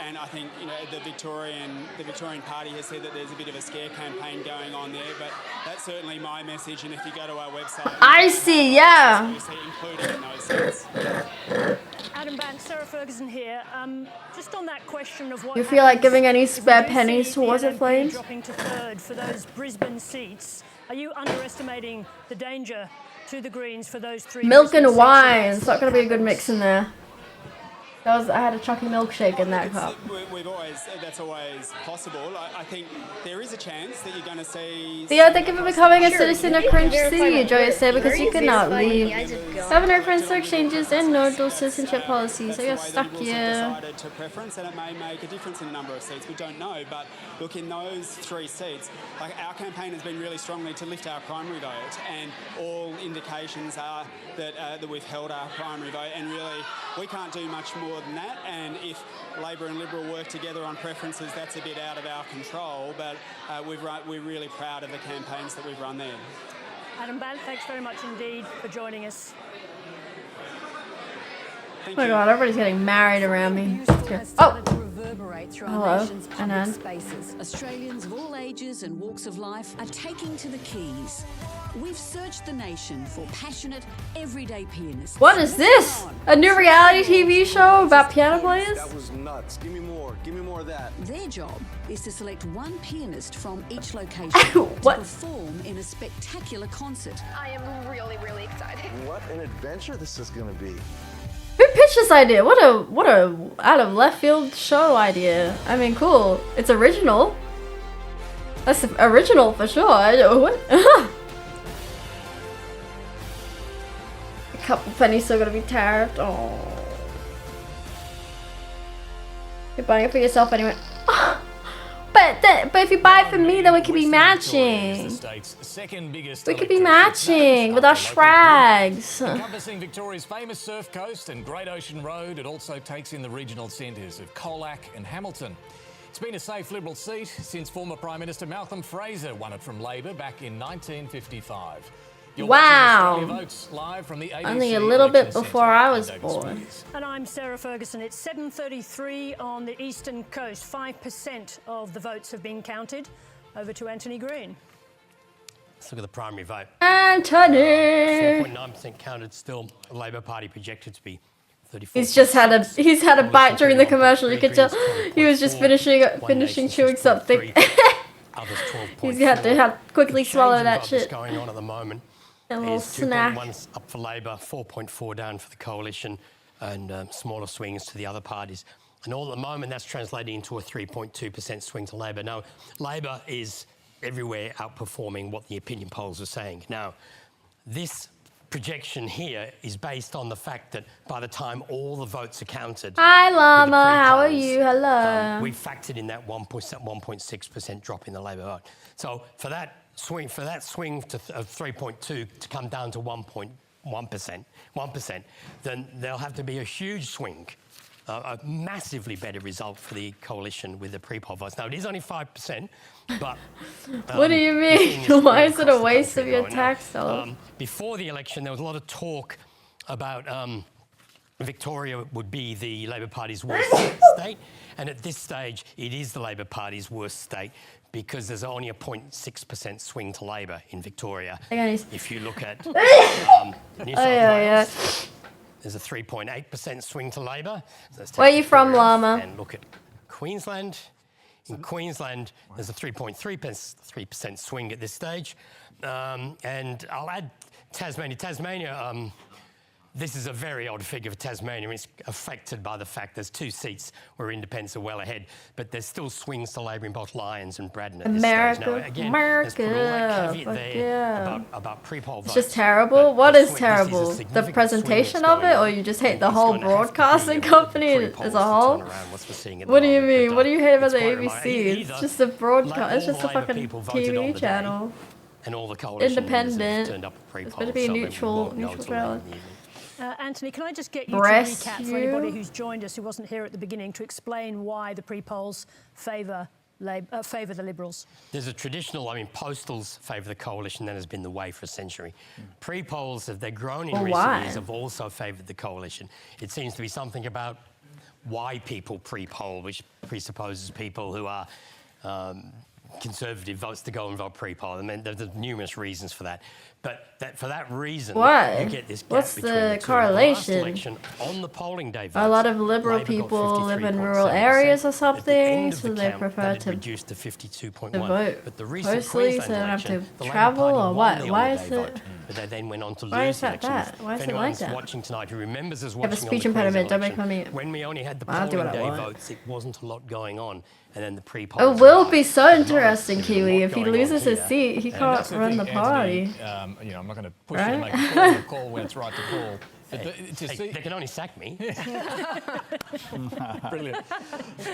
And I think the Victorian Party has said that there's a bit of a scare campaign going on there, but that's certainly my message. And if you go to our website, I see, yeah. Including in those seats. Adam Banks, Sarah Ferguson here. Just on that question of what You feel like giving any spare pennies towards it, Flames? dropping to third for those Brisbane seats. Are you underestimating the danger to the Greens for those three? Milk and wine. It's not going to be a good mix in there. I had a chucky milkshake in that cup. That's always possible. I think there is a chance that you're going to see. Theo, thank you for becoming a citizen of Cringe City. Enjoy your stay because you cannot leave. 7 reference exchanges and no dual citizenship policies, so you're stuck here. To preference, and it may make a difference in a number of seats. We don't know, but look, in those 3 seats, like our campaign has been really strongly to lift our primary vote, and all indications are that we've held our primary vote, and really we can't do much more than that. And if Labor and Liberal work together on preferences, that's a bit out of our control, but we're really proud of the campaigns that we've run there. Adam Bant, thanks very much indeed for joining us. Oh my god, everybody's getting married around me. Oh! reverberate through Hello, our nation's public Anand. spaces. Australians of all ages and walks of life are taking to the keys. We've searched the nation for passionate, everyday pianists. What is this? A new reality TV show about piano players? That was nuts. Give me more. Give me more of that. Their job is to select one pianist from each location to perform in a spectacular concert. I am really, really excited. What an adventure this is going to be. Who pitched this idea? What a out of left field show idea. I mean, cool. It's original. That's original for sure. What? A couple pennies still gonna be tariffed. Oh. You're buying it for yourself anyway. But if you buy it for me, then we could be matching. We could be matching with our shrags. Encompassing Victoria's famous Surf Coast and Great Ocean Road, it also takes in the regional centres of Colac and Hamilton. It's been a safe Liberal seat since former Prime Minister Malcolm Fraser won it from Labor back in 1955. You're Wow. watching Australia Votes live from the ABC Only a little bit Election before Centre. I was I'm David born. Sweets. And I'm Sarah Ferguson. It's 7:33 on the eastern coast. 5% of the votes have been counted. Over to Anthony Green. Let's look at the primary vote. Anthony! 4.9% counted still. The Labor Party projected to be 34. He's had a bite during the commercial. You could tell he was just finishing chewing something. He's had to quickly swallow that What's shit. going on at the moment A little is snack. 2.1 up for Labor, 4.4 down for the coalition, and smaller swings to the other parties. And all at the moment, that's translating into a 3.2% swing to Labor. Now, Labor is everywhere outperforming what the opinion polls are saying. Now, this projection here is based on the fact that by the time all the votes are counted... Hi, Llama. with the How are pre-polls, you? Hello. we factored in that 1.6% drop in the Labor vote. So for that swing of 3.2 to come down to 1%, then there'll have to be a huge swing, a massively better result for the coalition with the pre-poll votes. Now, it is only 5%, but... What do you mean? Why is it a waste of your tax dollars? Before the election, there was a lot of talk about Victoria would be the Labor Party's worst state, and at this stage, it is the Labor Party's worst state because there's only a 0.6% swing to Labor in Victoria. If you look at New South Wales, there's a 3.8% swing to Labor. So Where are you from, Llama? And look at Queensland. In Queensland, there's a 3.3% swing at this stage. And I'll add Tasmania. Tasmania, this is a very odd figure for Tasmania. It's affected by the fact there's 2 seats where independents are well ahead, but there's still swings to Labor in both Lyons and Braddon at this stage. Now, again, let's put all that caveat there about pre-poll votes. It's just terrible. What is terrible? The presentation of it, or you just hate the whole broadcasting company as a whole? What do you mean? What do you hate about the ABC? It's just a broadcast. It's just a fucking TV channel. And all the coalition Independent. turned up at It's better be a neutral ballot. Anthony, can I just get you Bless to recap you. for anybody who's joined us who wasn't here at the beginning to explain why the pre-polls favour the Liberals? There's a traditional, postals favour the coalition. That has been the way for a century. Pre-polls, they've grown in recent why? years, have also favoured the coalition. It seems to be something about why people pre-poll, which presupposes people who are conservative votes to go and vote pre-poll. I mean, there's numerous reasons for that. But for that reason, Why? you get this gap What's between the the two. correlation? The last election, on the polling day votes, A lot of Liberal Labor got people live in 53.7%. rural areas or At the something, end of so the they count, prefer that had to reduced to 52.1. vote But the recent postally, so Queensland they don't have election, to the Labor travel, Party or won what? the Why on-the-day is it? vote, but they then went on to Why lose is the that election. that? Why is If it like anyone's that? watching tonight who remembers us You have a watching speech on the impediment, Queensland don't make election, fun of me. when we only had the I'll do polling what I day want. votes, it wasn't a lot going on. And then the pre-polls... It will be so interesting, Kiwi. If he loses his seat, he And can't that's run the thing, party. Anthony, I'm not going to push Right? you to make a call when it's right to call. But They can only sack me. Brilliant.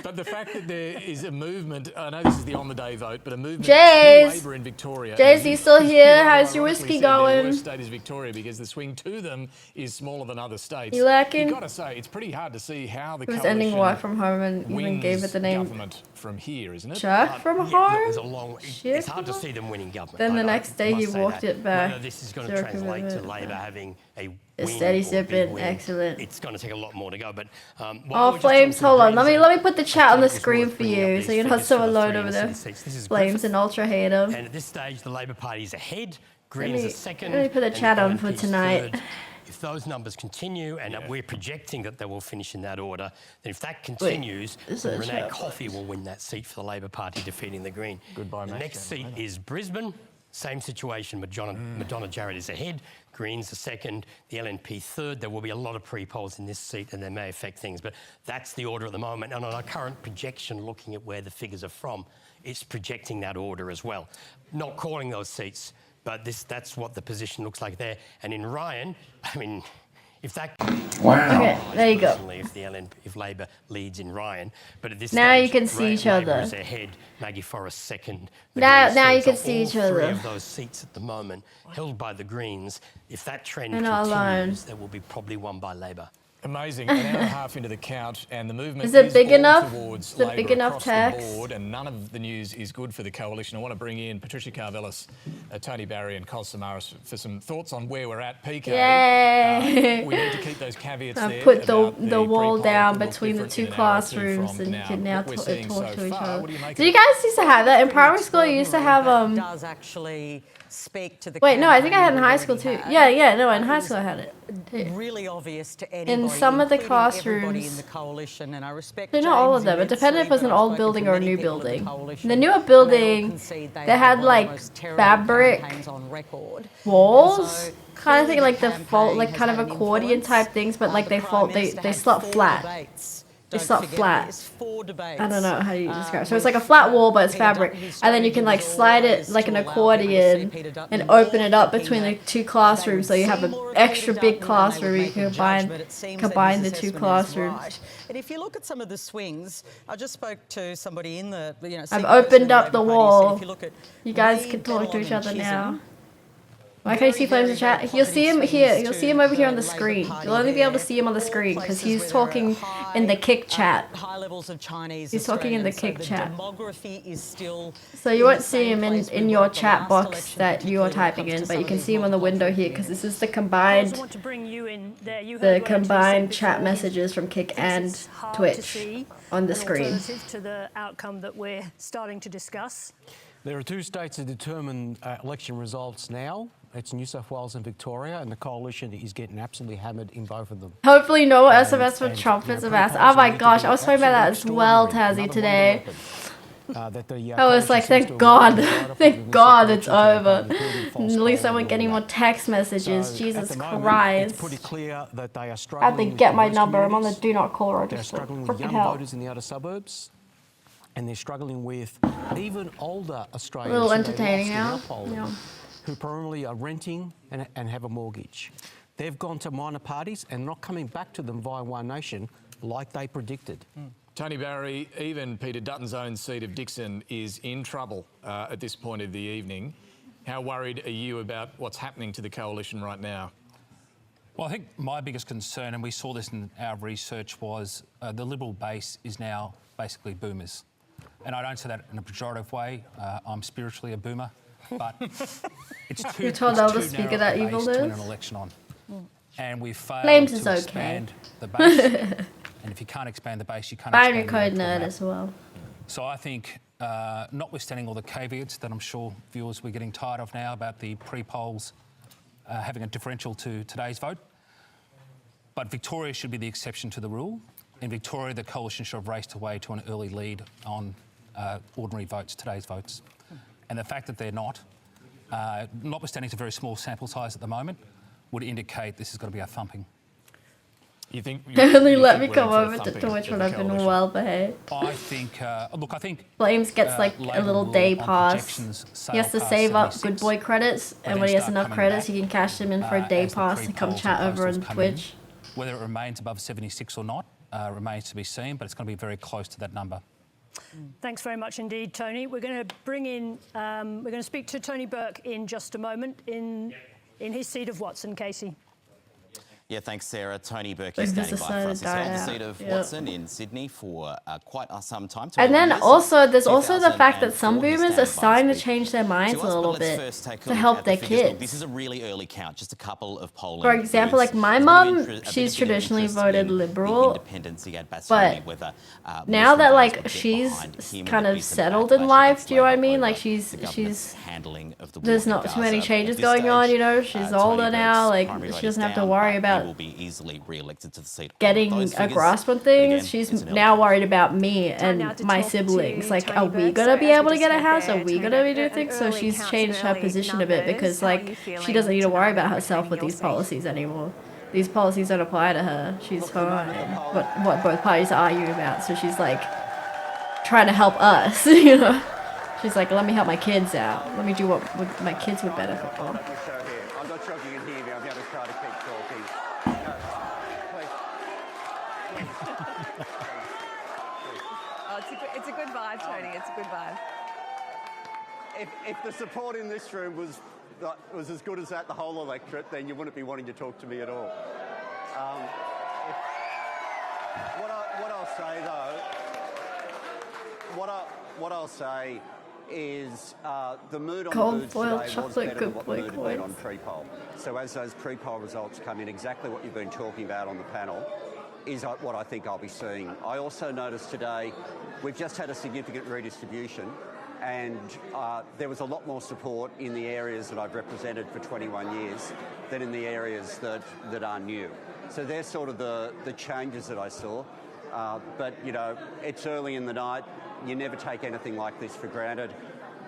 But the fact that there is a movement, I know this is the on-the-day vote, but a movement Jays! to Labor in Victoria. Jays, you still here? How's your Ironically whiskey said their going? worst state is Victoria because the swing to them is smaller than other states. You lacking? You've got to say, it's pretty hard to see how the Who's coalition ending work from home and even gave it the name government from here, isn't it? Chuck from Look, home? there's a long... It's hard to see them winning government. Then the next day he must say walked that. it back. Whether this is going to Zero translate to commitment. Labor having a It's win steady or big sipping. win. Excellent. It's going to take a lot more to go. But Oh, Flames, hold on. Let me put the chat on the screen for you, so you're not so alone over there. Flames and Ultra Hater. And at this stage, the Labor Party's ahead. Greens are second. Let me put the chat on for LNP's tonight. third. If those numbers continue, and we're projecting that they will finish in that order, then if that continues, then Renee Coffey will win that seat for the Labor Party, defeating the Green. Goodbye, The mate. next seat is Brisbane. Same situation. Madonna Jarrett is ahead. Greens are second. The LNP third. There will be a lot of pre-polls in this seat, and they may affect things. But that's the order at the moment. And on our current projection, looking at where the figures are from, it's projecting that order as well. Not calling those seats, but that's what the position looks like there. And in Ryan, I mean, if that... Wow. Okay, there you go. If Labor leads in Ryan, but at this Now stage, you can see each Labor other. is ahead, Maggie Forrest second. the Now Greens you third. can So see all each three other. of those seats at the moment held by the Greens. If that trend They're not alone. continues, they will be probably won by Labor. Amazing. An hour and a half into the count, and the movement Is it big all enough? towards Is it Labor big enough across text? the board, and none of the news is good for the coalition. I want to bring in Patricia Karvelas, Tony Barry, and Col Samaras for some thoughts on where we're at. PK, Yay! we need to keep those caveats I there. put about the wall pre-poll down could look between the different two in an hour or two classrooms, from and you can now what we're talk seeing to so each far. other. What do you make Do of you guys used to have that in primary school? You used to have does actually speak to the Wait, no, I think I had in campaign high we've school too. already Yeah, no, in had. high It school I had it. was really obvious to anybody, some of the including everybody in classrooms- the coalition, and I respect They're not all of James them. It depended if it was an immensely, old but I've building spoken or a to new many people in the building. coalition, The newer and they all building, concede they have had one of the like most terrible fabric campaigns on record. walls, So kind of thing like the campaign fault, like has kind of had an accordion influence. type things, but like The they Prime fold, Minister they had slot 4 flat. debates. They Don't slot forget flat. this, 4 debates. I don't know how you describe it. So it's like a flat wall, but it's fabric, and then you can like slide it like an accordion and open it up between the two classrooms, so you have an extra big classroom. You can combine the two classrooms. Right. And if you look at some of the swings, I just spoke to somebody in the, I've CEO opened of up the Labor Party, wall. said if you look at You guys Reid, can talk to each Bellon other and now. Chisholm, Why can't you see Flames in chat? You'll see him here. You'll to see him over here on the the Labor screen. Party You'll only be able to there. see him on the All screen because places he's where there are talking in the kick chat. high levels of Chinese He's talking in the Australians, kick so chat. the demography is still So you in won't the see same him place we in were your at the chat last box election, that you are particularly when it typing comes in, to but some you of can these see him on the window here because this is the combined I want to bring you in there. You the heard what Anthony combined said chat before. messages from Kick Thinks and it's hard to Twitch see on the an screen. alternative to the outcome that we're starting to discuss. There are 2 states that determine election results now. It's New South Wales and Victoria, and the coalition is getting absolutely hammered in both of them. Hopefully no SMS from Trump is a mess. Oh my gosh, I was talking about that as well, Tazzy, today. I was like, thank God, thank God it's over. At least I won't get any more text messages. Jesus Christ. It's pretty clear that they are I have to struggling. get in my those number. I'm on the communities. do not call They're register. struggling with Freaking young hell. voters in the outer suburbs, and they're struggling with even older Australians. A little who they entertaining lost in now. our polling, Yeah. who primarily are renting and have a mortgage. They've gone to minor parties and not coming back to them via One Nation like they predicted. Tony Barry, even Peter Dutton's own seat of Dixon is in trouble at this point of the evening. How worried are you about what's happening to the coalition right now? Well, I think my biggest concern, and we saw this in our research, was the Liberal base is now basically boomers. And I don't say that in a pejorative way. I'm spiritually a boomer, but it's too You told it's Elder too Speaker narrow that a evil base to win is? an election on. And we've failed Flames to is okay. expand the base. And if you can't expand the base, you can't Binary expand the code electoral nerd map. as well. So I think, notwithstanding all the caveats that I'm sure viewers were getting tired of now about the pre-polls having a differential to today's vote, but Victoria should be the exception to the rule. In Victoria, the coalition should have raced away to an early lead on ordinary votes, today's votes. And the fact that they're not, notwithstanding it's a very small sample size at the moment, would indicate this is going to be a thumping. You think? Only let me come over to Twitch when I've been well behaved. I think, look, I think... Flames gets like a Labor little will, day on pass. projections, He has to sail save past up good boy credits, but and then when he has start enough coming credits, back, he can cash them in for a day as the pass to come pre-polls chat and over on postals come in. Twitch. Whether it remains above 76 or not remains to be seen, but it's going to be very close to that number. Thanks very much indeed, Tony. We're going to bring in, we're going to speak to Tony Burke in just a moment in his seat of Watson, Casey. Yeah, thanks, Sarah. Tony Burke Like, is who's standing by for us. He's decided held the to seat die of out. Watson in Sydney for quite some time. And 21 then years, also, there's since also the fact that some 2004. He's boomers are standing by starting to speak change their minds to a us, but little let's bit first take a to look help at the their figures. Look, kids. this is a really early count, just a couple of polling. For example, booths. like my There's a mom, bit of interest- a she's bit of traditionally interest voted in the liberal, independents. He had but Basoni, whether, now that Muslim like voters would get she's behind him, kind and of be some settled in backlash life, against do you know what I Labor mean? over, Like the she's government's handling of the war there's in not too many Gaza. changes At this going on, stage, you know. She's older Tony now, Burke's like primary she vote doesn't is have to down, worry but about he will be easily re-elected to the seat. getting Those a figures, grasp on but things. again, She's it's an now worried about me Time now and to my talk siblings. to Like, Tony are we Burke. gonna So be as able we to get a just house? heard Are we there, gonna be Tony, doing an things? So early she's count, changed some her early position a bit numbers. because How are like you she feeling doesn't need to worry tonight about herself with representing these your seat? policies anymore. These policies don't apply to her. She's fine. What both parties are arguing about. So she's like trying to help us, you know. She's like, let me help my kids out. Let me do what my kids would benefit from. I'm not sure if you can hear me. I'm going to try to keep talking. Oh, it's a good vibe, Tony. It's a good vibe. If the support in this room was as good as that, the whole electorate, then you wouldn't be wanting to talk to me at all. What I'll say though, what I'll say is the mood on Cold the booths boiled today was chocolate, better good than what the boy mood had been boys. on pre-poll. So as those pre-poll results come in, exactly what you've been talking about on the panel is what I think I'll be seeing. I also noticed today we've just had a significant redistribution, and there was a lot more support in the areas that I've represented for 21 years than in the areas that are new. So they're sort of the changes that I saw. But, you know, it's early in the night. You never take anything like this for granted.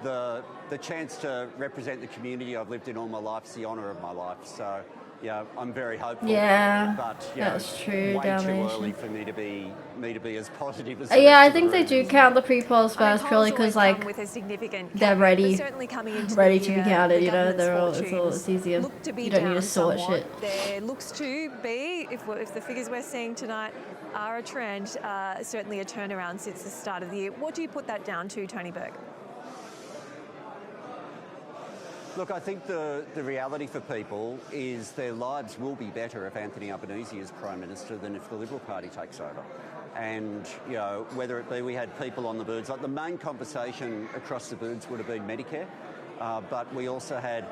The chance to represent the community I've lived in all my life is the honour of my life. So, yeah, I'm very hopeful. Yeah, but, you that's know, true, way too Dalmatian. early for me to be as positive as. Yeah, I think they do count the pre-polls first purely because like with a significant they're caveat, ready, but certainly coming into ready the to be year, counted. the You know, government's it's fortunes easier. look to be You don't need down to sort somewhat. shit. There looks to be, if the figures we're seeing tonight are a trend, certainly a turnaround since the start of the year. What do you put that down to, Tony Burke? Look, I think the reality for people is their lives will be better if Anthony Albanese is Prime Minister than if the Liberal Party takes over. And, you know, whether it be we had people on the booths, like the main conversation across the booths would have been Medicare, but we also had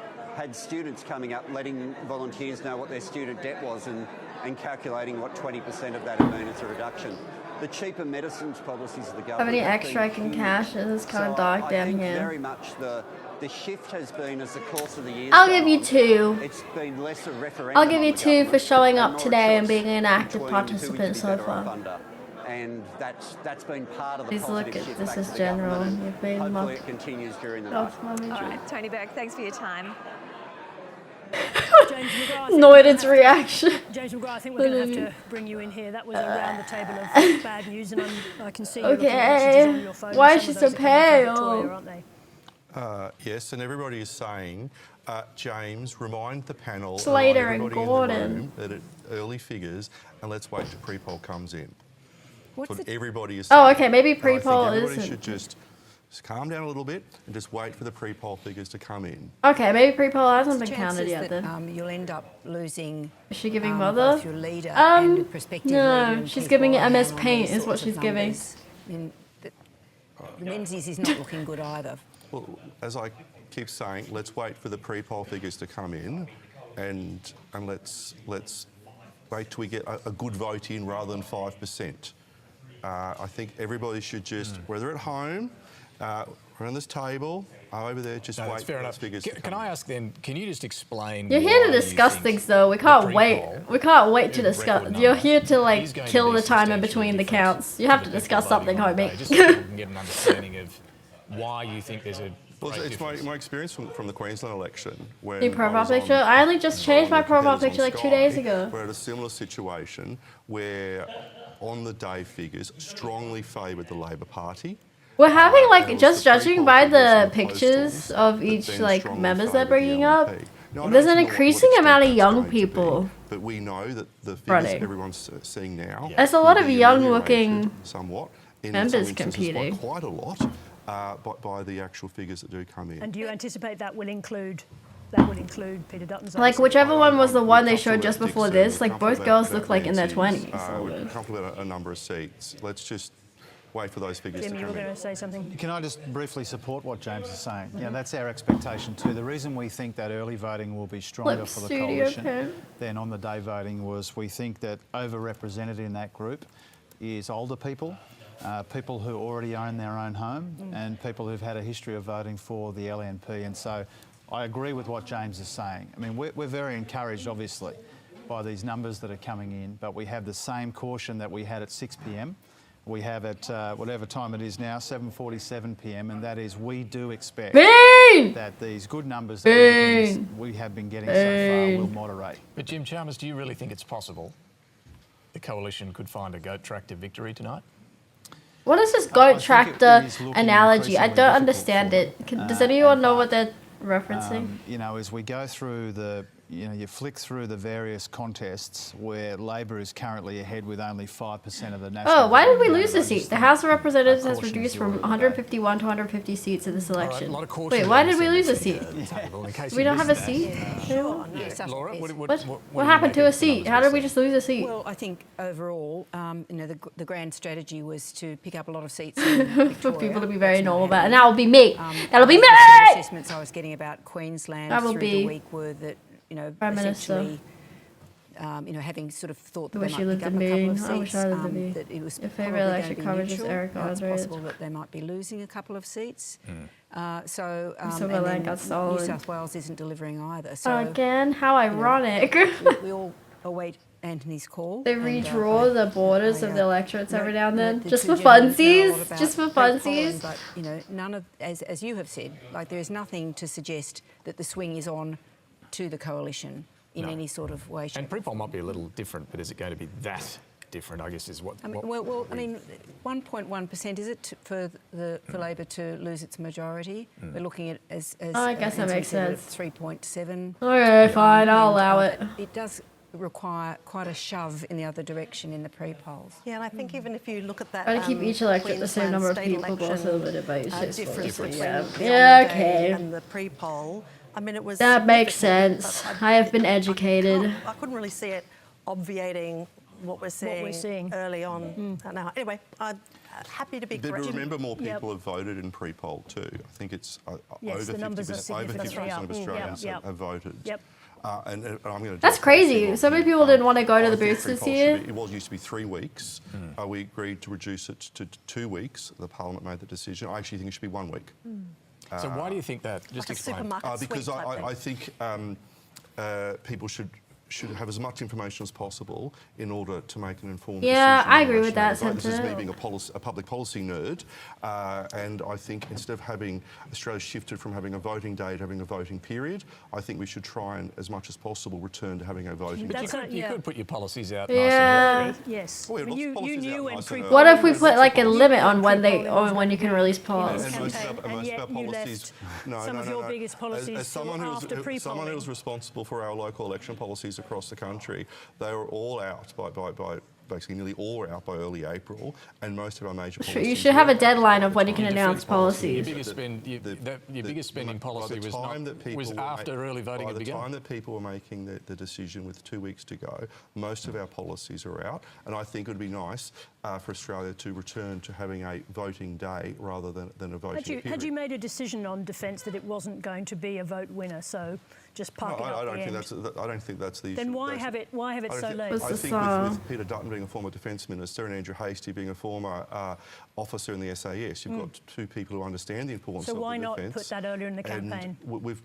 students coming up letting volunteers know what their student debt was and calculating what 20% of that would mean as a reduction. The cheaper medicines policies of the government. How many have extra I been can huge. cash? It is kind of So dark I down think here. very much the shift has been as the course of the years. I'll give you 2. It's been less a referendum. I'll give you on the 2 for government showing and up more a today and choice being an active between who would participant be so better off far. under. And that's been part of the Please look positive at shift this back is to the general. government, You've been and hopefully mocked. it continues during the That's night. my All right, Tony Burke, thanks for your time. James McGrath, I think Noid's reaction. James McGrath, I think we're going to have to bring you in here. That was around the table of bad news, and I can see you looking at messages on your phone. Why and is she some so of those are coming from Victoria, pale? aren't they? Yes, and everybody is saying, James, remind the panel Slater and and everybody in the Gordon. room that early figures, and let's wait till pre-poll comes in. What's That's what the- everybody is Oh, saying. okay, maybe And I think pre-poll everybody isn't. should just calm down a little bit and just wait for the pre-poll figures to come in. Okay, maybe pre-poll hasn't What's been the counted chances yet that, then. you'll end up losing. Is she giving mother? Both your leader and the prospective leader. No, in she's Keith giving it Moynihan MS on Paint these is what sorts of she's giving. numbers. I mean, the Menzies is not looking good either. Well, as I keep saying, let's wait for the pre-poll figures to come in, and let's wait till we get a good vote in rather than 5%. I think everybody should just, whether at home, around this table, over there, just No, wait that's fair for enough. those figures Can, to can come I ask then, can you just explain You're here why to you discuss think things though. We the can't wait. pre-poll We can't wait to record discuss. number You're here to like is going to kill be the time in substantially between the different counts. You have to the discuss people something, voting on homie. the day, just so people can get an understanding of why you think there's a Well, great it's difference. my experience from the Queensland election. When Your I profile was on- picture? I only just changed my profile competitors picture on like 2 days Sky, ago. We're at a similar situation where on the day figures strongly favoured the Labor Party. We're having like There was just the judging pre-poll by figures the and the pictures postals of that each then like strongly members they're favoured the bringing up. LNP. Now, I There's don't an know what increasing extent amount of that's young going to be, people. but we know that the figures Running. everyone's seeing now. There's a will lot of be young-looking ameliorated somewhat in members some instances competing. by quite a lot by the actual figures that do come in. And do you anticipate that will include that would include Peter Dutton's. Like, whichever one was the one they showed just Dixon, before this, we like, can't both put girls about look like in their Menzies. 20s. We can't put about a number of seats. Let's just wait for those figures Jim, to you were come in. going to say something? Can I just briefly support what James is saying? Yeah, that's our expectation too. The reason we think that early voting will be stronger Flip for the studio coalition pen. than on the day voting was we think that overrepresented in that group is older people, people who already own their own home, and people who've had a history of voting for the LNP. And so I agree with what James is saying. I mean, we're very encouraged, obviously, by these numbers that are coming in, but we have the same caution that we had at 6 p.m. We have at whatever time it is now, 7:47 p.m, and that is we do expect that these good numbers that we have been getting so far will moderate. But Jim Chalmers, do you really think it's possible the coalition could find a goat tractor victory tonight? What is this goat tractor analogy? I don't understand it. Does anyone know what they're referencing? You know, as we go through you flick through the various contests where Labor is currently ahead with only 5% of the national. Oh, why did we lose the seat? The House of Representatives has reduced from 151 to 150 seats in this election. Wait, why did we lose a seat? We don't have a seat? Laura, What happened to a seat? How did we just lose a seat? Well, I think overall, you know, the grand strategy was to pick up a lot of seats in Victoria. For people to be very normal about it. And that will be me. That'll be me! The assessments I was getting about Queensland through the week were that, you know, Prime essentially, you know, having sort of thought that I they wish might you lived pick up in a couple of Maine. I wish seats, I lived in Maine. that it was Your probably favourite going to electric be coverage is neutral. Eric It's Osred. possible that they might be losing a couple of seats. So, Silver and Lake then got New stolen. South Wales isn't delivering either. So, Again? How ironic. we all await Anthony's call. They and, redraw the borders of the electorates every now and then, the just for two gentlemen know a lot funsies, about just for pre-polling, funsies. But you know, none of, as you have said, like there is nothing to suggest that the swing is on to the coalition in any sort of way. And pre-poll might be a little different, but is it going to be that different, I guess, is what... I mean, I mean, 1.1% is it for Labor to lose its majority? We're looking at as I guess that Anthony makes said, sense. 3.7. Okay, fine, I'll allow it. But it does require quite a shove in the other direction in the pre-polls. Yeah, and I think even if you look at that, Try to keep each electorate the same Queensland number of state people, but also election, limited by each difference between yeah. the Yeah, on-the-day okay. and the pre-poll. I mean, it was That makes significant, sense. but I have been educated. I couldn't really see it obviating what we're seeing, early on. Now, anyway, I'm happy to be But corrected. remember, more people have voted in pre-poll too. I think it's Yes, the over numbers are 50% of Australians have voted. Yep. And I'm going to. That's crazy. So many people didn't want to go to the booths this year. It used to be 3 weeks. We agreed to reduce it to 2 weeks. The Parliament made the decision. I actually think it should be 1 week. So why do you think that? Just explain. Because I think people should have as much information as possible in order to make an informed decision. Yeah, I agree with that This is me sentiment. being a public policy nerd, and I think instead of having Australia shifted from having a voting day to having a voting period, I think we should try and, as much as possible, return to having a voting But period. you could put your policies out Yeah. nice and early. Yes. Oh, yeah, lots of You policies knew out when nice and pre-poll... What if we put like a limit on when you can release polls? And most of our policies, some of your biggest policies as someone after pre-polling. someone who's responsible for our local election policies across the country, they were all out by basically nearly all out by early April, and most of our major policies. You should have a deadline of when you can announce policies. Your biggest spending policy was after early voting had begun. By the time that people were making the decision with 2 weeks to go, most of our policies are out, and I think it would be nice for Australia to return to having a voting day rather than a voting period. Had you made a decision on defence that it wasn't going to be a vote winner, so just park it up I don't think that's the issue. Then why have it so late? I think with Peter Dutton being a former Defence Minister and Andrew Hastie being a former officer in the SAS, you've got two people who understand the importance of the defence. So why not put that earlier in the campaign? We've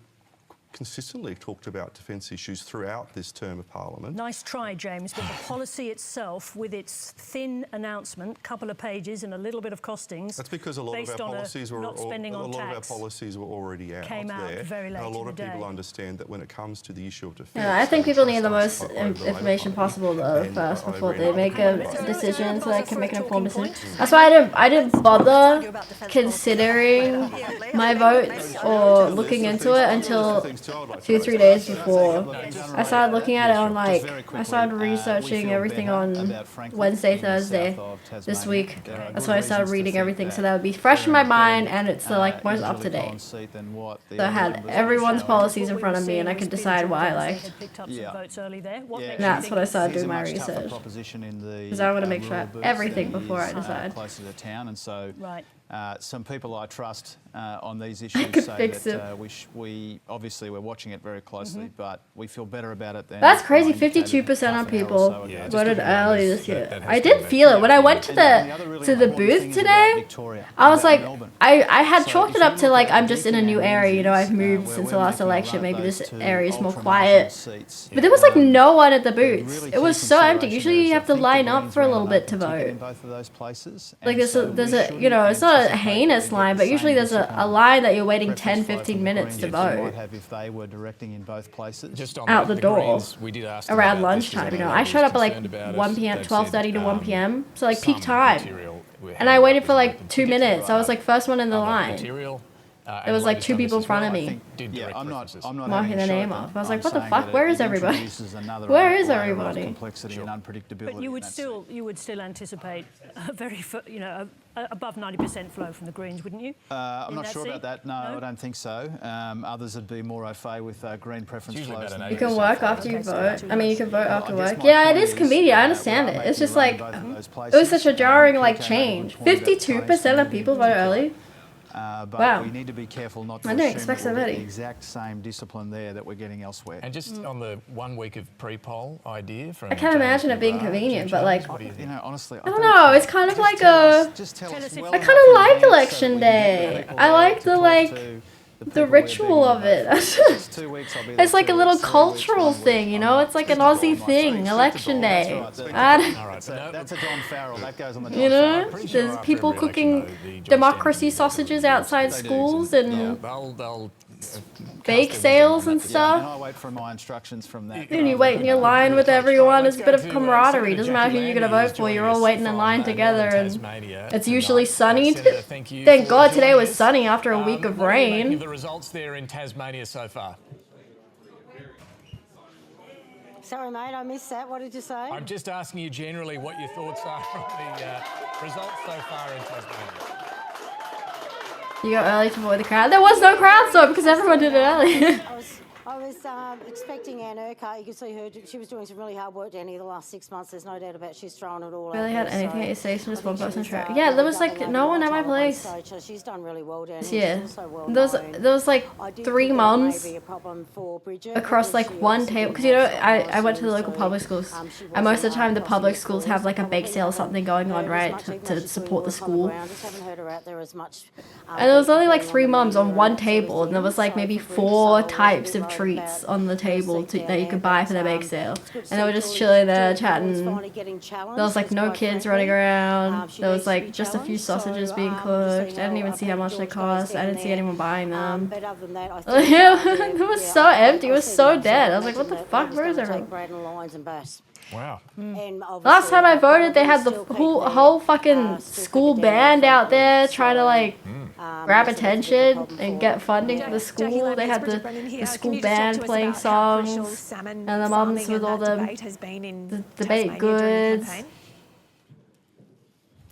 consistently talked about defence issues throughout this term of Parliament. Nice try, James, but the policy itself, with its thin announcement, couple of pages and a little bit of costings, that's because a lot of our policies were already out came out there. very late and a lot in of the people day. understand that when it comes to the issue of defence, Yeah, I think people need the most information possible though first before they make a decision, so they can make an informed decision. That's why I didn't bother considering my votes or looking into it until 2-3 days before. I started looking at it on like, I started researching everything on Wednesday, Thursday this week. That's when I started reading everything, so that would be fresh in my mind and it's like most up to date. So I had everyone's policies in front of me and I could decide what I liked. And that's when I started doing my research. Because I want to make sure everything before I decide. Closer to town, and so some people I trust on these I issues could say fix that we obviously we're watching it very closely, but we feel better about it than. That's crazy. 52% of people voted early this year. I did feel it when I went to the booth today. I was like, I had chalked it up to like I'm just in a new area. You know, I've moved since the last election. Maybe this area is more quiet. But there was like no one at the booths. It was so empty. Usually you have to line up for a little bit to vote. Like there's a you know, it's not a heinous line, but usually there's a line that you're waiting 10-15 minutes to vote out the door around lunchtime. You know, I showed up at like 1 p.m., 12:30 to 1 p.m. So like peak time, and I waited for like 2 minutes. I was like first one in the line. There was like 2 people in front of me I'm not marking their name off. I was like, what the fuck? Where is everybody? Where is everybody? Complexity and unpredictability. But you would still anticipate a very, you know, above 90% flow from the Greens, wouldn't you? I'm not sure about that. No, I don't think so. Others would be more au fait with Green preference flows. You can work after you vote. I mean, you can vote after work. Yeah, it is convenient. I understand it. It's just like, it was such a jarring like change. 52% of people vote early. But wow. we need to be careful not to I didn't assume expect that we'll so get many. the exact same discipline there that we're getting elsewhere. And just on the 1 week of pre-poll idea from I can't imagine it being convenient, but like, You know, honestly, I don't know. It's kind of like a. I kind of like election day. I like the ritual of it. It's like a little cultural thing, you know. It's like an Aussie thing, election day. That's a Don Farrell. That goes on the Don You know, Farrell. there's people cooking democracy sausages outside schools and bake sales and And stuff. I wait for my instructions from that. And you wait in your line with everyone. It's a bit of camaraderie. Doesn't matter who you're going to vote for. You're all waiting in line together, and it's usually sunny. Thank God today was sunny after a week of rain. The results there in Tasmania so far. Sorry, mate, I missed that. What did you say? I'm just asking you generally what your thoughts are from the results so far in Tasmania. You go early to avoid the crowd. There was no crowd, so because everyone did it early. I was expecting Anne Urquhart. You could see her. She was doing some really hard work down here the last 6 months. There's no doubt about she's thrown it all out. Really had there, anything so to say from I just one think person she's, track. Yeah, there was really like done no well one at my on place. stage, so she's done really well down This here. year. She's also well There was like I do 3 think that may mums be a problem for Bridget across because like she one obviously table. didn't Because you know, have I went to the so, local public schools, she and most of the wasn't time the across public the schools schools, have like a bake probably sale or haven't something going on, heard as right, much, even though to she's support the doing work on the school. ground. Just haven't heard her out there as much. And there was only like 3 mums on one table, and there was like maybe 4 types of treats on the table that you could buy for the bake sale. And they were just chilling there, chatting. There was like no kids running around. There was like just a few sausages being cooked. I didn't even see how much they cost. I didn't see anyone buying them. But other than that, I think It was so empty. It was so dead. I was like, what the fuck? Where is everyone? Braden Lyons and Bass. Wow. And Last time I voted, they had the whole fucking school band out there trying to like grab attention and get funding for the school. They had the school band playing songs and the mums with all the debate goods.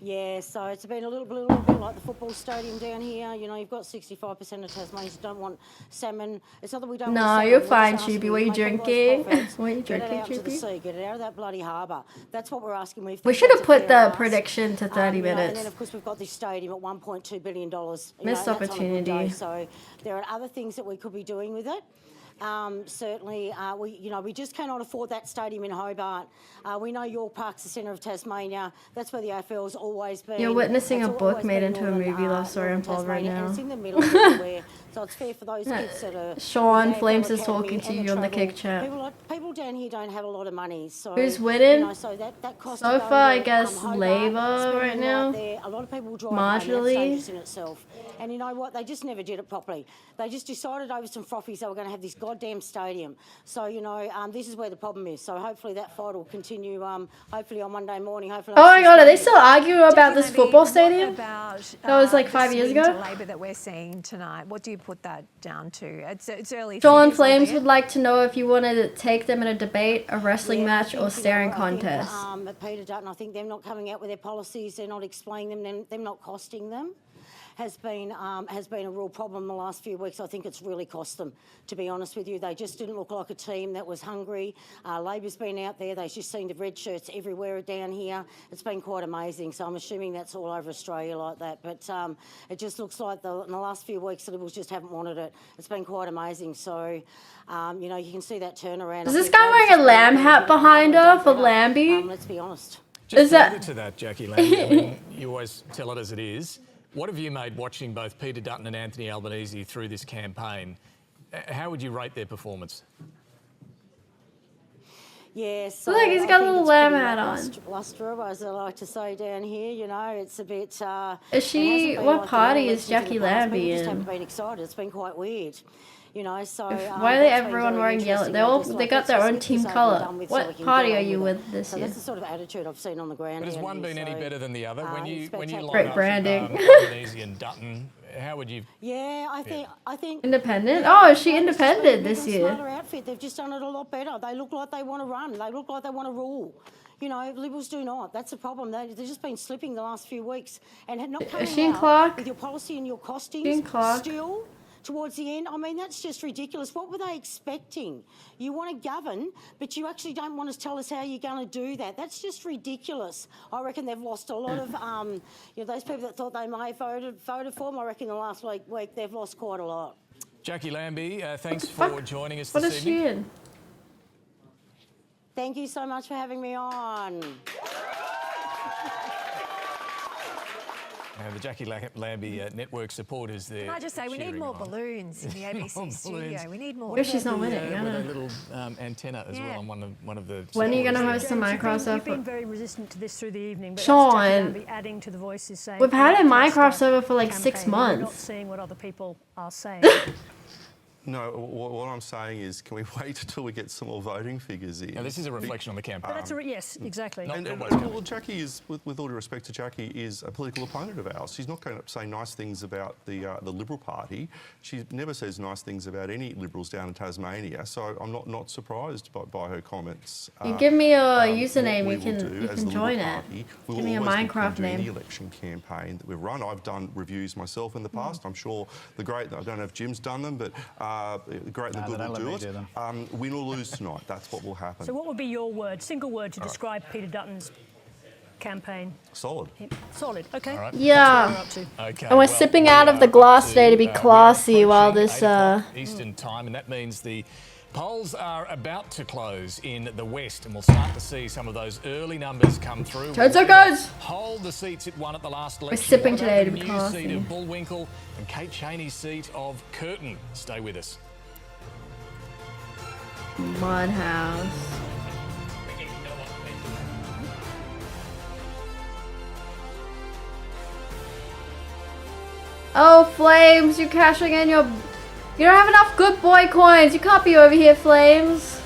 Yeah, so it's been a little bit like the football stadium down here. You know, you've got 65% of Tasmanians who don't want salmon. It's not that we don't No, want salmon. you're We're fine, just asking Chuby. Were you to make all those drinking? profits, Were you get it drinking, out to the Chuby? sea, get it out of that bloody harbour. That's what we're asking. We should have put the prediction to 30 You know, and minutes. then, of course, we've got this stadium at $1.2 billion. Missed opportunity. So there are other things that we could be doing with it. Certainly, we just cannot afford that stadium in Hobart. We know York Park's the centre of Tasmania. That's where the AFL's always been. You're witnessing a It's book always made been into a northern, movie, Love Story northern Unfold, right Tasmania, and now. it's in the middle of everywhere. So it's fair for those kids that are. Sean the AFL Flames is Academy talking to and the you on the travel. kick chat. People down here don't have a lot of money. So Who's winning? You know, so that cost So to go far, I there, guess Hobart, Labour spending right the now. night there. A lot of people drive Marginally. home. That's dangerous in itself. And you know what? They just never did it properly. They just decided over some frothies they were going to have this goddamn stadium. So, you know, this is where the problem is. So hopefully that fight will continue, hopefully on Monday morning. Hopefully Oh my god, are they still arguing about this football stadium? That was like 5 years ago? Labor that we're seeing tonight. What do you put that down to? It's early. Sean figures, Flames albeit. would like to know if you wanted to take them in a debate, a wrestling match, or staring contest. Peter Dutton, I think them not coming out with their policies, they're not explaining them not costing them, has been a real problem the last few weeks. I think it's really cost them, to be honest with you. They just didn't look like a team that was hungry. Labor's been out there. They just seen the red shirts everywhere down here. It's been quite amazing. So I'm assuming that's all over Australia like that. But it just looks like in the last few weeks the Liberals just haven't wanted it. It's been quite amazing. So, you know, you can see that turnaround. Is this guy wearing a lamb hat behind her for Lambie? Let's be honest. Just further to that, Jackie Lambie, I mean, you always tell it as it is. What have you made watching both Peter Dutton and Anthony Albanese through this campaign? How would you rate their performance? Yeah, so Look, he's got a little lamb hat on. Luster, as I like to say down here, you know, it's a bit... Is she... What party is Jackie Lambie just haven't in? been excited. It's been quite weird. You know, so... Why are they everyone wearing yellow? They got their own team colour. What party are you with this year? That's the sort of attitude I've seen on the ground. But has one been any better than the other? When you line Great up branding. Albanese and Dutton, how would you... Yeah, I think... Independent? Oh, is she independent this year? Smarter outfit. They've just done it a lot better. They look like they want to run. They look like they want to rule. You know, Liberals do not. That's the problem. They've just been slipping the last few weeks and had not coming Is she in out Clark? with your policy and your costings. She in Clark? Still, towards the end, I mean, that's just ridiculous. What were they expecting? You want to govern, but you actually don't want to tell us how you're going to do that. That's just ridiculous. I reckon they've lost a lot of, you know, those people that thought they may have voted for them. I reckon the last week they've lost quite a lot. Jackie Lambie, thanks for joining us What this is she evening. in? Thank you so much for having me on. The Jackie Lambie network supporters there. Can I just say, we need more balloons in the ABC studio. We need more. If she's not winning, with I a know. little antenna as well on one of the... When are you going to host a James, Minecraft you've been server? very resistant to this through the evening, but Sean, that's Jackie Lambie adding to the voices saying... We've had a "Not just Minecraft server for like 6 campaign, we're not months. seeing what other people are saying. No, what I'm saying is, can we wait until we get some more voting figures in? Now, this is a reflection on the campaign. But that's yes, exactly. Well, Jackie is, with all due respect to Jackie, is a political opponent of ours. She's not going to say nice things about the Liberal Party. She never says nice things about any Liberals down in Tasmania. So I'm not surprised by her comments. You give me your username, what you we can will do you as can the join Liberal it. Party, we Give will me a always look Minecraft into any name. election campaign that we've run. I've done reviews myself in the past. I'm sure I don't know if Jim's done them, but the great and the good will do it. Win or lose tonight, that's what will happen. So what would be your word, single word, to describe Peter Dutton's campaign? Solid. Solid, okay. All right. Yeah. That's what we're up to. And we're sipping out of the glass today to be classy while this... Eastern time, and that means the polls are about to close in the West, and we'll start to see some of those early numbers come through. Turns out, guys. Hold the seats it won at the last election. sipping What about today the to be new classy. seat of Bullwinkle and Kate Cheney's seat of Curtin. Stay with us. Mudhouse. Oh, Flames, you cashing in your... You don't have enough good boy coins. You can't be over here, Flames.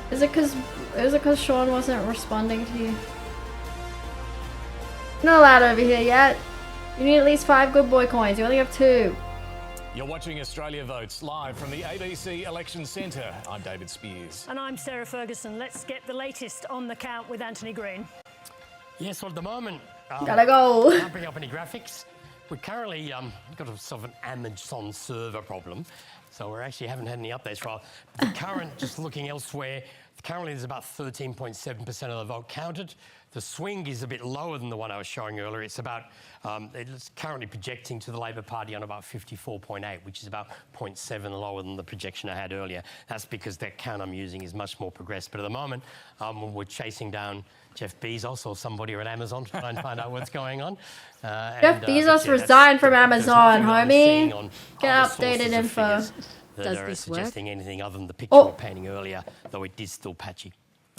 Is it because Sean wasn't responding to you? You're not allowed over here yet. You need at least 5 good boy coins. You only have 2. You're watching Australia Votes live from the ABC Election Centre. I'm David Spears. And I'm Sarah Ferguson. Let's get the latest on the count with Anthony Green. Yes, well, at the moment, Gotta go. Can't bring up any graphics. We're currently got a sort of an Amazon server problem, so we actually haven't had any updates for a while. The current, just looking elsewhere, currently there's about 13.7% of the vote counted. The swing is a bit lower than the one I was showing earlier. It's about, it's currently projecting to the Labor Party on about 54.8, which is about 0.7 lower than the projection I had earlier. That's because that count I'm using is much more progressed. But at the moment, we're chasing down Jeff Bezos or somebody at Amazon to try and find out what's going on. Jeff Bezos resigned from Amazon, homie. Get updated info. That are this suggesting anything other than the picture Oh. we're painting earlier, though it is still patchy.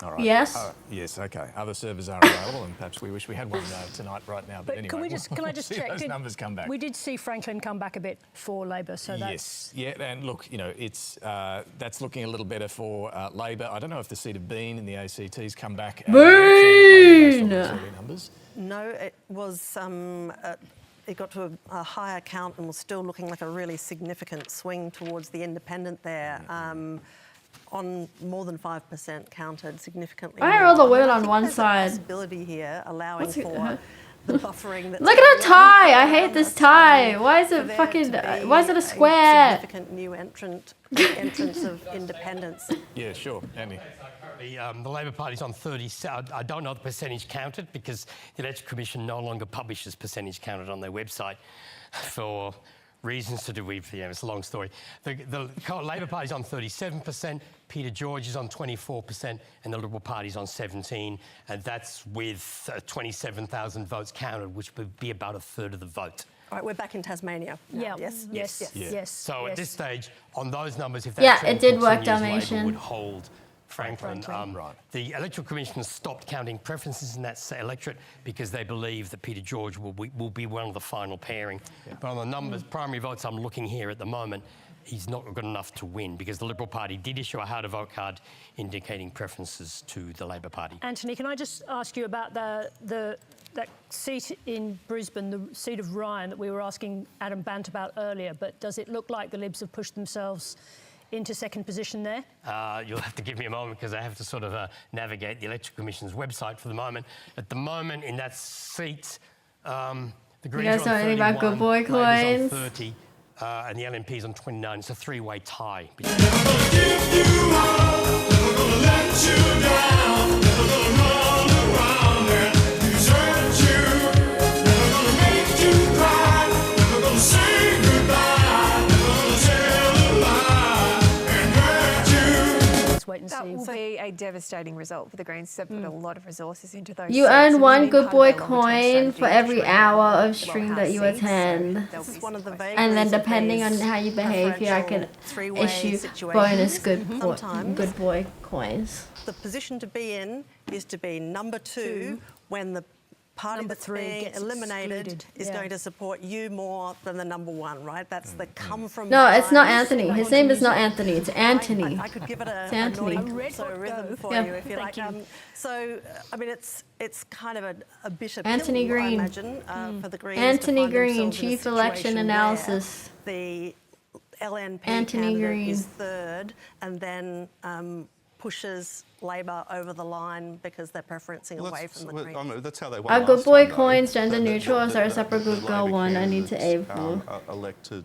All right. Yes. Yes, okay. Other servers are available, and perhaps we wish we had one tonight, right now. But, But anyway, can I just we'll see check? those numbers come back. We did see Franklin come back a bit for Labor, so that's... Yes, yeah, and look, you know, it's that's looking a little better for Labor. I don't know if the seat of Bean in the ACT's come back. Bean! Based on those early numbers. No, it was it got to a higher count and was still looking like a really significant swing towards the independent there. On more than 5% counted, significantly. Why are all the more. women I on think one there's a side? possibility here allowing What's it- for the buffering. That's Look at her going on tie. I hate around this us, tie. Why is for it there fucking? to be Why is it a square? Significant new entrance of independence. Yeah, sure, Andy. The Labor Party's on 30. I don't know the percentage counted because the Electoral Commission no longer publishes percentage counted on their website for reasons to do with, it's a long story. The Labor Party's on 37%, Peter George is on 24%, and the Liberal Party's on 17%, and that's with 27,000 votes counted, which would be about a third of the vote. All right, we're back in Tasmania. now, Yes. So at this stage, on those numbers, if that Yeah, trend it did work, continues, Dalmatian. Labor would hold Franklin. The Electoral Commission has stopped counting preferences in that electorate because they believe that Peter George will be one of the final pairing. But on the numbers, primary votes I'm looking here at the moment, he's not good enough to win because the Liberal Party did issue a how-to vote card indicating preferences to the Labor Party. Anthony, can I just ask you about that seat in Brisbane, the seat of Ryan that we were asking Adam Bant about earlier, but does it look like the Libs have pushed themselves into second position there? You'll have to give me a moment because I have to sort of navigate the Electoral Commission's website for the moment. At the moment, in that seat, the Greens guys know are on anything about 31, Good Boy Labor's on coins? 30, and the LNP's on 29. It's a three-way tie. That will be a devastating result for the Greens. They've put a lot of resources into those. You seats earn and one been Good part Boy of their long-term coin strategy for to every shrink hour of lower stream house that you seats. attend. This is one of the And then depending on how you behave here, I can three-way issue situations. bonus Sometimes Good Boy coins. the position to be in is to be number two when the party Number that's three being gets eliminated excluded. is Yeah. going to support you more than the number one, right? That's the come from. No, it's not behind. Anthony. His name is not Anthony. It's Anthony. I could give it It's a Anthony. naughty rhythm for Yeah. you if you Thank like. you. I mean, it's kind of a bit of Anthony pill, I Green. imagine, for the Greens. Anthony to find Green, themselves in a Chief Election situation Analysis. where the LNP Anthony candidate Green. is third, and then pushes Labor over the line because they're preferencing away from the Greens. That's how they Are won Good last Boy time, though. coins gender The- neutral, or is there a the- separate the Good Girl Labor one I need to aim candidates, for? Elected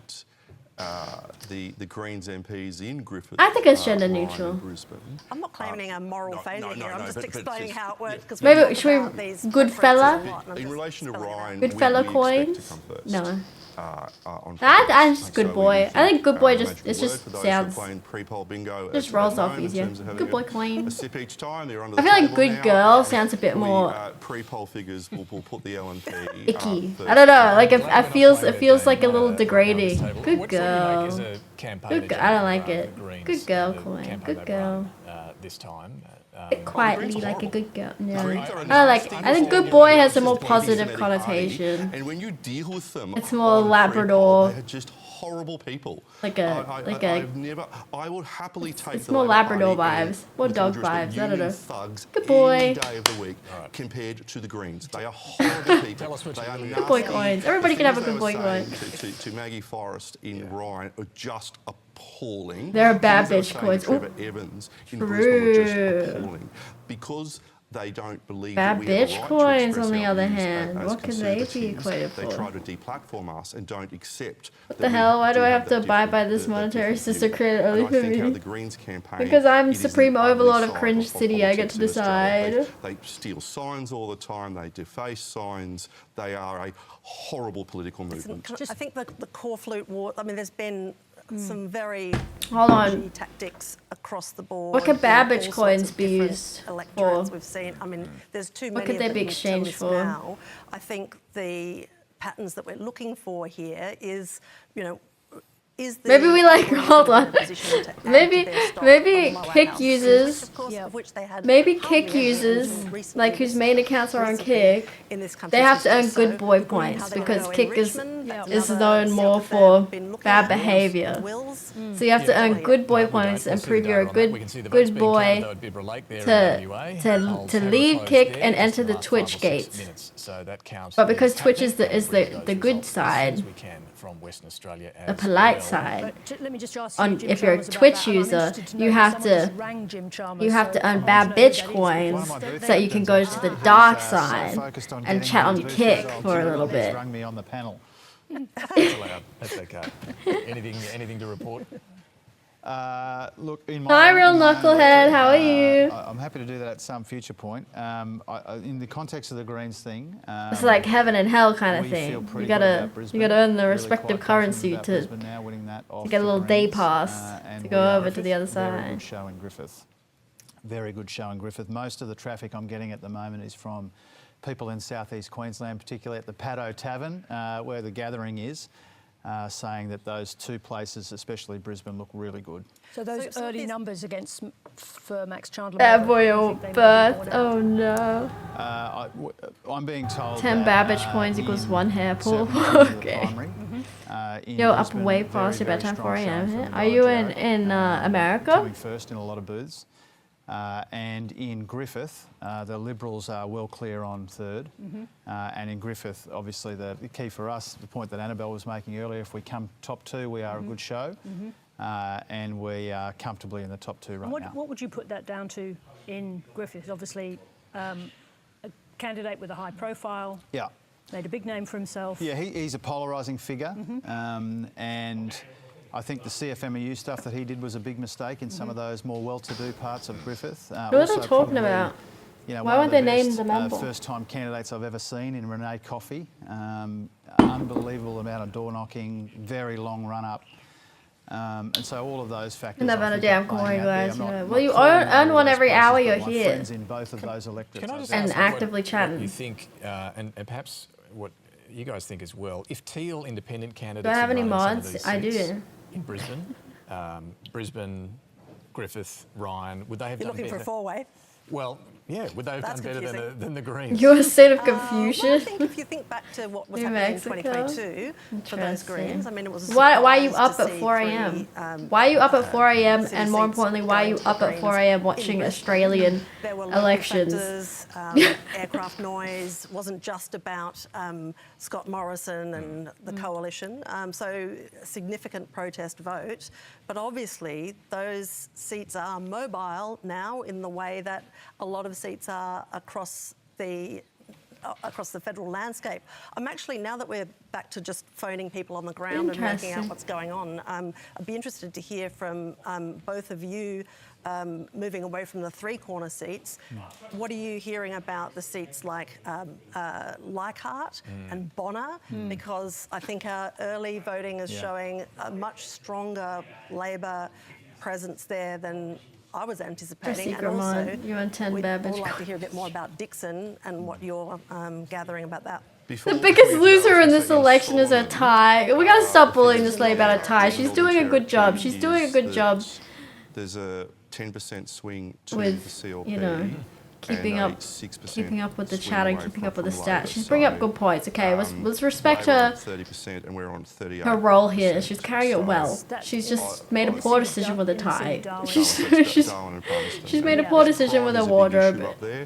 the Greens MPs in Griffith. I think it's gender Ryan neutral. and Brisbane. I'm not claiming a moral failure here. I'm just but explaining just- how it works. Because Maybe should we good fella? In relation to Ryan, Good we fella expect to coins? come first. No. On I'm just Good So Boy. we I think Good Boy magical just word for those who are sounds playing pre-poll bingo just at rolls off home in easier. terms of having Good Boy a coin. sip each time. They're under I the feel like table Good now. Girl sounds a bit We, more pre-poll figures will put the LNP icky. first. I don't know. Like it feels like a little degrading. Good girl. As a campaign Good girl. I don't like it. the Greens, Good girl the coin. campaign Good they girl. run, this time. Quietly like a good girl. Yeah. Greens are a I don't like. nasty I think little Good Boy has a more anti-Semitic positive party, connotation. And when you deal with them, It's more on Labrador. pre-poll, they're just horrible people. Like a- I would happily take. It's the more Labor Labrador Party vibes, more with dog all due respect, vibes. I don't union know. thugs Good boy. any day of the week compared to the Greens. They are horrible people. Tell us what they you are really Good boy nasty. coins. The Everybody can have a things good boy they were coin. saying to Maggie Forrest in Ryan are just appalling. They're a bad Things they were bitch saying to coins. Trevor Ooh. Evans in Brisbane were just True. appalling because they don't believe Bad that we have a bitch right coins, to express on the our other views hand. as What can they be conservatives. equated They for? try to deplatform us and don't accept. What the hell? Why do I have to abide by this monetary sister credit early I think how the committee? Greens campaign Because I'm it is the supreme ugly overlord of side cringe city. I get politics to in Australia. decide. They steal signs all the time. They deface signs. They are a horrible political movement. I think the core flute war. I mean, there's been some very Hold on. dodgy tactics across the board. What could in Babbage all sorts coins of be different used electorates for? we've seen. I mean, there's too What many could of they them be to exchanged list for? now. I think the patterns that we're looking for here is, is the Maybe we like hold on. position to add Maybe to their stock maybe on lower Kick house, users. which of course, of which they had Maybe hardly Kick any users, recently like whose main accounts are on recently Kick, in this country they have to since earn so good boy how points they're because gonna go Kick in is Richmond, is another known seat more that for they've been looking bad at. behaviour. Wills. So you have to earn good boy points and prove you're a good boy to lead Kick and enter the Twitch gates. But because Twitch is the good side, the polite side. Let me just ask On Jim if you're a Chalmers about Twitch that. I'm user, interested to know you if have someone to just rang Jim Chalmers, you have so to earn I bad want to know bitch that is coins because so you can go to the dark side and chat on Kick for a little bit. Rung me on the panel. That's allowed. That's okay. Anything to report? Look, in Hi, my real in my own knucklehead. way, How are you? I'm happy to do that at some future point. In the context of the Greens thing, It's like heaven and hell kind of we thing. feel You pretty gotta good about Brisbane. earn the Really respective quite confident currency about to Brisbane now winning that off get a the little day Greens, pass and to we go are over to the other Very side. good show in Griffith. Very good show in Griffith. Most of the traffic I'm getting at the moment is from people in southeast Queensland, particularly at the Paddo Tavern, where the gathering is, saying that those two places, especially Brisbane, look really good. So those early numbers against for Max Chandler. Bad boy I or think they may be birth. borne out. Oh no. I'm being told 10 that, Babbage points equals in 1 hair pull. certain areas of the Okay. primary, in Yo, up Brisbane, way very, past your very bedtime, strong 4 showing a.m. from here. the Are you Jarrett, in America? coming first in a lot of booths. And in Griffith, the Liberals are well clear on third. And in Griffith, obviously, the key for us, the point that Annabelle was making earlier, if we come top two, we are a good show. And we are comfortably in the top two right now. What would you put that down to in Griffith? Obviously, a candidate with a high profile. Yeah. Made a big name for himself. Yeah, he's a polarising figure. And I think the CFMEU stuff that he did was a big mistake in some of those more well-to-do parts of Griffith. Who are they Also talking probably, about? You know, Why one of weren't the they named best, the member? first-time candidates I've ever seen in Renee Coffey. Unbelievable amount of door knocking, very long run-up. And so all of those factors. And they've I had a think are damn playing coin, out there. guys. I'm not- You know. not Well, you calling earn out all one those every places, hour but you're my here. friends in both of those electorates. Can I just And ask actively what chatting. you think, and perhaps what you guys think as well, if Teal independent candidates Do I have had any run in some of mods? these I do. seats in Brisbane, Griffith, Ryan, would they have You're done looking for better? a four-way. Well, yeah, would they have That's done better confusing. than the Greens? You're a state of Well, confusion. I think if you think back to what was New happening Mexico? in 2022 for those Interesting. Greens, I mean, it was a Why are you surprise up to at see 4 three, a.m.? Why are you up at 4 a.m. city and more seats importantly, why are going you to the up at Greens 4 a.m. in watching Brisbane. Australian There were local elections? factors, aircraft noise, wasn't just about Scott Morrison and the coalition. So a significant protest vote. But obviously those seats are mobile now in the way that a lot of seats are across the federal landscape. I'm actually, now that we're back to just phoning people on the ground and working out Interesting. what's going on, I'd be interested to hear from both of you, moving away from the three-corner seats. What are you hearing about the seats like Leichhardt and Bonner? Because I think our early voting is showing a much stronger Labor presence there than I was anticipating. secret And also, mod. You want 10 we'd Babbage all like to hear a bit more about Dixon and what you're gathering about that. The biggest loser in this election is a tie. We gotta stop bullying this lady about a tie. She's doing a good job. She's doing a good job There's a 10% swing to with, the CLP. you know, keeping and up, a 6% keeping up with the swing chat and away keeping up with the from stats. Labor. She's bringing up So, good points. Okay, let's respect they were on her 30% and we're on 38%. her role here. She's carrying it well. She's just made a poor decision with a tie. She's made a poor decision with her wardrobe,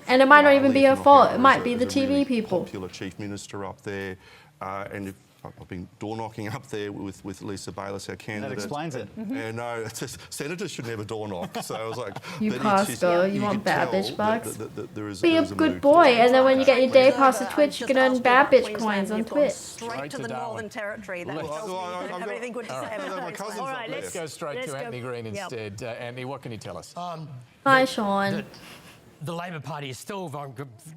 and it might not even be her fault. It might be the TV people. Popular chief minister up there, and I've been door knocking up there with Lisa Bayliss, our candidate. That explains it. Yeah, no, it's just, senators should never door knock. So I was like, You but it's Pasco, just- you want could bad tell bitch bucks? that there is Be a there is good mood boy, for it. and then when you get your day pass to But Twitch, you just can earn ask bad about bitch Queensland, coins on you've gone Twitch. Straight to to the Darwin. Northern Territory. That Let's- tells me you don't have anything good to say about My Queensland. cousin's All up right, there. Let's go straight Let's to go. Anthony Green Yep. instead. Anthony, what can you tell us? Hi, Sean. the Labor Party is still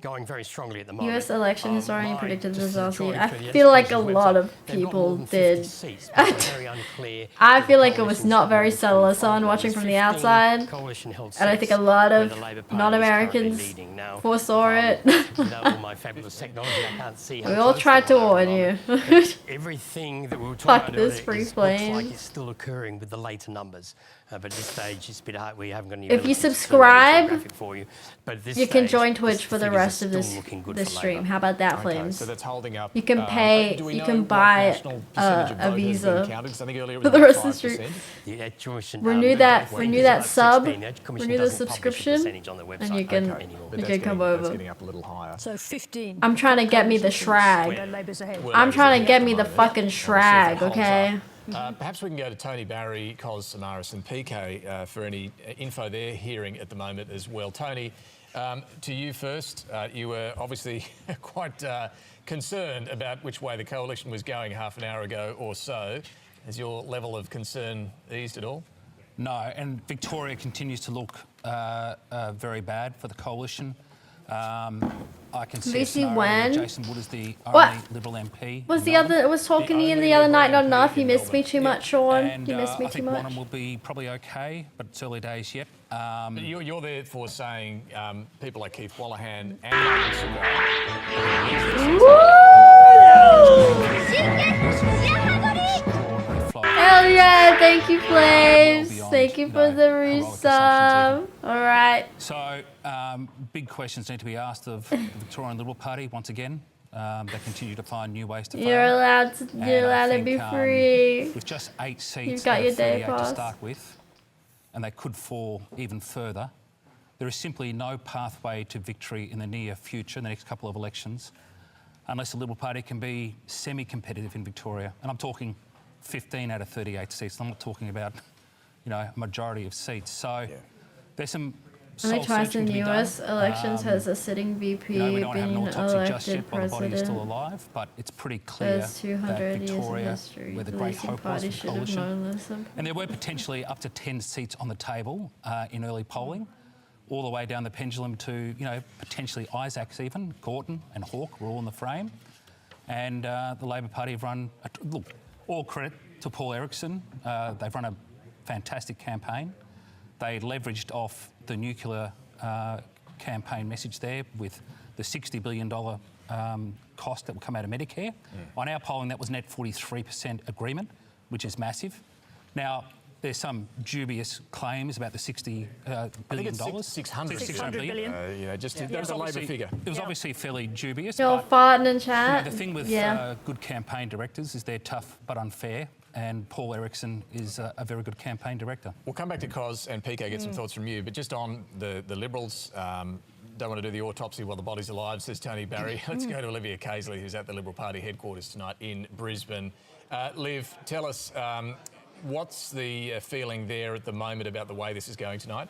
going very strongly at the moment. US election historian My- predicted just this to Aussie. draw I through the feel like a Education lot website, of they've got people more than 50 did. seats, but it's very unclear I that feel the like it was coalition's not got very more than subtle as 25. someone watching from the outside. Coalition-held And I think a seats lot where of the Labor Party is currently non-Americans leading. Now, foresaw it. with all my fabulous technology, I can't see how We all close tried they to are warn at you. the moment. But everything that we were talking Fuck about this earlier free looks like flame. it's still occurring with the later numbers. But at this stage, it's a bit hard. We haven't got any If you ability to turn subscribe, that into a graphic for you. But at this you can stage, join Twitch for the figures are rest of still this looking good this for stream. Labor. How about that, Okay, Flames? so that's holding up. You can pay. Do we You know can what buy national percentage of a vote has been visa counted? 'Cause I think earlier it for was the about rest of the stream. 5%. The Commission, Renew that. Renew that sub. Renew the doesn't publish a subscription, percentage on their and website you can anymore. But you that's can come getting- That's over. getting up a little higher. So 15. I'm trying to get me the shrag. Labor's ahead. I'm trying to get me the fucking shrag. Okay. Perhaps we can go to Tony Barry, Cos Samaras and PK for any info they're hearing at the moment as well. Tony, to you first. You were obviously quite concerned about which way the coalition was going half an hour ago or so. Has your level of concern eased at all? No, and Victoria continues to look very bad for the coalition. I can see a VC scenario when? where Jason Wood is the What? only Liberal MP. Was in the Melbourne. other? Was talking to you the other night not enough? You missed me too much, Sean. And You missed me I too think much. Wanham will be probably okay, but it's early days yet. But you're therefore saying people like Keith Wallahan and Martin Hell yeah! Thank you, Flames. Thank you for the resub. All right. So, big questions need to be asked of the Victorian Liberal Party once again. They continue to find new ways to fail. You're allowed to. And You're I allowed to think, be free. With just 8 seats You've got out your of day 38 to pass. start with, and they could fall even further, there is simply no pathway to victory in the near future, in the next couple of elections, unless the Liberal Party can be semi-competitive in Victoria. And I'm talking 15 out of 38 seats. I'm not talking about, a majority of seats. So there's some Only soul twice searching in to be US done. elections has a sitting VP we don't have an been autopsy just elected yet while the body is still president. alive, but it's pretty clear There's that 200 years of Victoria, history. where the The great Leasing hope was Party for should have coalition, known this. and there were potentially up to 10 seats on the table in early polling, all the way down the pendulum to, potentially Isaacs even, Gorton and Hawke were all in the frame. And the Labor Party have run, look, all credit to Paul Erickson. They've run a fantastic campaign. They leveraged off the nuclear campaign message there with the $60 billion cost that will come out of Medicare. On our polling, that was net 43% agreement, which is massive. Now, there's some dubious claims about the $60 billion. I think it's 600 billion. That was a Labor figure. It was obviously fairly dubious. You're but, farting in chat. the thing with good campaign directors is they're tough but unfair, and Paul Erickson is a very good campaign director. We'll come back to Cos and PK, get some thoughts from you, but just on the Liberals, don't want to do the autopsy while the body's alive, says Tony Barry. Let's go to Olivia Casely, who's at the Liberal Party headquarters tonight in Brisbane. Liv, tell us, what's the feeling there at the moment about the way this is going tonight?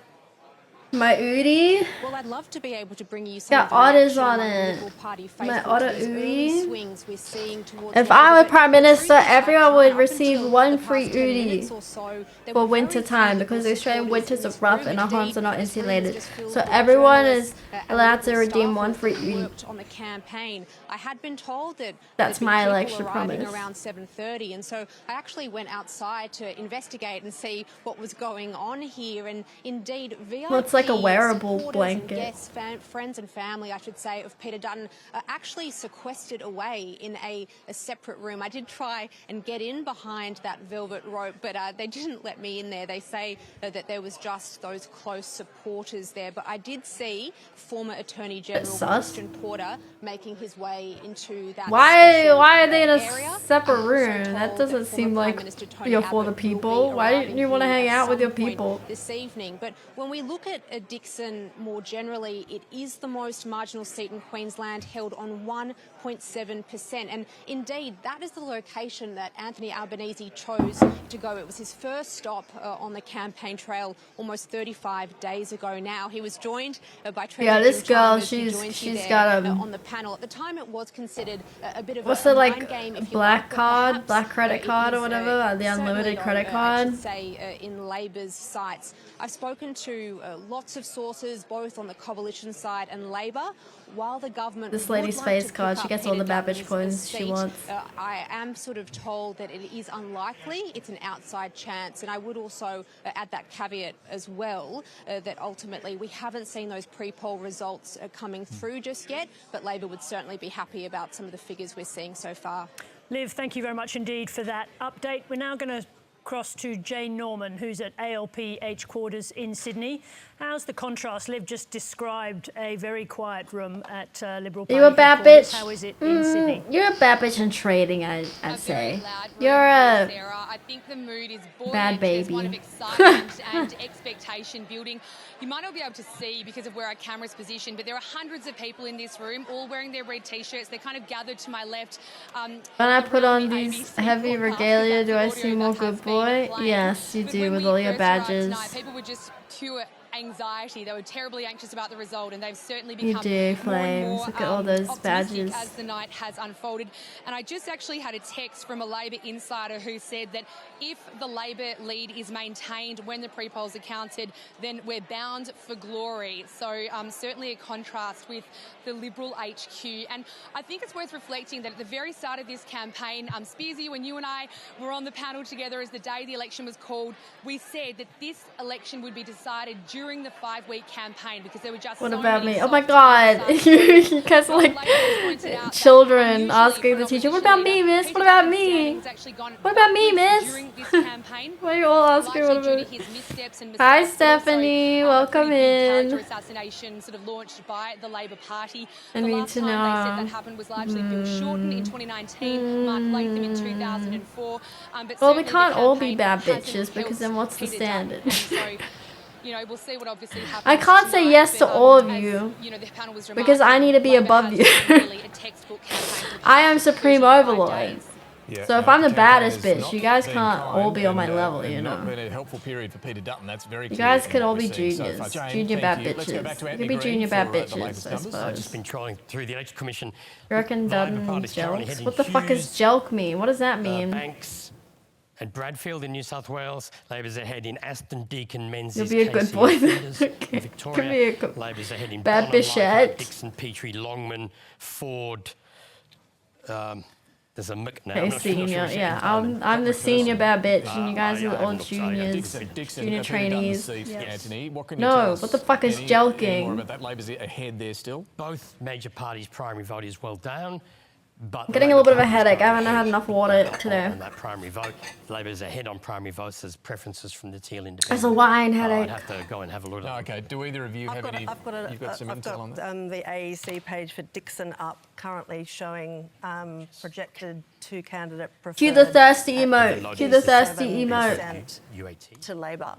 My Udi. Well, I'd love to be able to bring you some Got of the otters reaction on among the it. Liberal Party My Facebook otter to these early Udi. swings we're seeing towards If Labor, I were but Prime Minister, through this everyone time, would up receive until one the free past 10 Udi minutes or so, there for were very winter few time because the Liberal Australian supporters winters in are this rough room. and our homes are not Indeed, the insulated. screens just filled So by everyone journalists, is and allowed to Liberal redeem staff one free who Udi. worked on the campaign. I had been told that That's there'd be my people election arriving promise. around 7:30, and so I actually went outside to investigate and see what was going on here. And indeed, VIP Well, it's like a wearable supporters blanket. and guests, friends and family, I should say, of Peter Dutton are actually sequestered away in a separate room. I did try and get in behind that velvet rope, but they didn't let me in there. They say that there was just those close supporters there. But I did see former Attorney General sus. Christian Porter making his way into that Why special are they in a area. separate I'm also room? told That doesn't that seem former like Prime Minister Tony you're for the Abbott will be people. Why didn't arriving you want to here hang at out with some your point people? this evening. But when we look at Dixon more generally, it is the most marginal seat in Queensland, held on 1.7%. And indeed, that is the location that Anthony Albanese chose to go. It was his first stop on the campaign trail almost 35 days ago now. He was joined by Treasurer this Jim girl, Chalmers, who joined you she's there, got on the panel. At the time, it was considered a bit of What's a it mind like? game, if you Black like, but card, perhaps, black credit it card or is, whatever, the certainly unlimited not, credit I card. should say, in Labor's sights. I've spoken to a lot lots of sources, both on the coalition side and Labor, while the government. This would lady's like face to card, pick she up gets all the Peter Babbage Dutton's coins she seat, wants. I am sort of told that it is unlikely. It's an outside chance. And I would also add that caveat as well, that ultimately we haven't seen those pre-poll results coming through just yet, but Labor would certainly be happy about some of the figures we're seeing so far. Liv, thank you very much indeed for that update. We're now going to cross to Jane Norman, who's at ALP H-Quarters in Sydney. How's the contrast? Liv just described a very quiet room at Liberal Party You a bad headquarters. bitch? How is it in Sydney? You're a bad bitch in trading, I'd say. You're a I think the mood is bad There's one of baby. excitement and expectation building. You might not be able to see because of where our camera's positioned, but there are hundreds of people in this room, all wearing their red t-shirts. They're kind of gathered to my left. When I put on these heavy regalia, do I seem more good boy? Yes, you do, with all your badges. Tonight, people were just pure anxiety. They were terribly anxious about the result, and they've certainly You become do, more and Flames. more Look at all those optimistic badges. as the night has unfolded. And I just actually had a text from a Labor insider who said that if the Labor lead is maintained when the pre-polls are counted, then we're bound for glory. So certainly a contrast with the Liberal HQ. And I think it's worth reflecting that at the very start of this campaign, Spearsy, when you and I were on the panel together as the day the election was called, we said that this election would be decided during the 5-week campaign because there were just What so about many me? Oh my soft god! concerns. You guys are like children asking the teacher, what about me, miss? What about me? What about me, miss? Why are you all asking what about me? Hi, Stephanie. Welcome in. Assassination sort of launched by the Labor Party. I The need last to time they said know. that happened was largely Bill Shorten in 2019, Mark Latham in 2004. But Well, we certainly the can't all be campaign bad hasn't bitches because then what's the Peter Dutton. standard? And so, you know, we'll see what obviously happens. I can't say tonight, yes to but, all of as, you you know, the panel was because I need to be above you. I am supreme overlord. Yeah, So if no, I'm the the baddest campaign has bitch, not you guys been can't all kind be on my and, level, and you not know. been a helpful period for Peter Dutton. That's very You clear. guys from could what all we're be seeing so juniors. far. Jane, Junior thank bad you. Let's go back bitches. to You Anthony could be Green junior for, bad the bitches, latest I numbers. suppose. I've just been trawling through the Election Commission. You reckon The Labor Dutton Party's currently jelks? heading What the fuck is Hughes, jelk mean? What does that mean? Banks and Bradfield in New South Wales. Labor's ahead in Aston, Deakin, Menzies, You'll be a good Casey, boy and then. Flinders. Okay. In Victoria, Could be a good- Labor's ahead in Bad Bowen, Leichhardt, Bichette. Dixon, Petrie, Longman, Ford. There's a Mick now. Okay, I'm not sure senior. which Yeah, component. I'm the senior bad bitch, and you guys I are all haven't looked, so juniors, Dixon, junior Peter Dutton's trainees. seat, Anthony. What can you No, tell us? what the fuck is Any more jelking? about that? Labor's ahead there still. Both major parties' primary vote is well down. But I'm getting a little bit of a headache. I haven't had enough water today. on that primary vote. Labor's ahead on primary votes as preferences from the Teal Independent. There's a wine I'd headache. have to go and have a look at Okay, do either of you have any? You've got some I've intel on that? the AEC page for Dixon up, currently showing projected two-candidate preferred. Cue the thirsty emote. Cue the thirsty emote. 57% to Labor.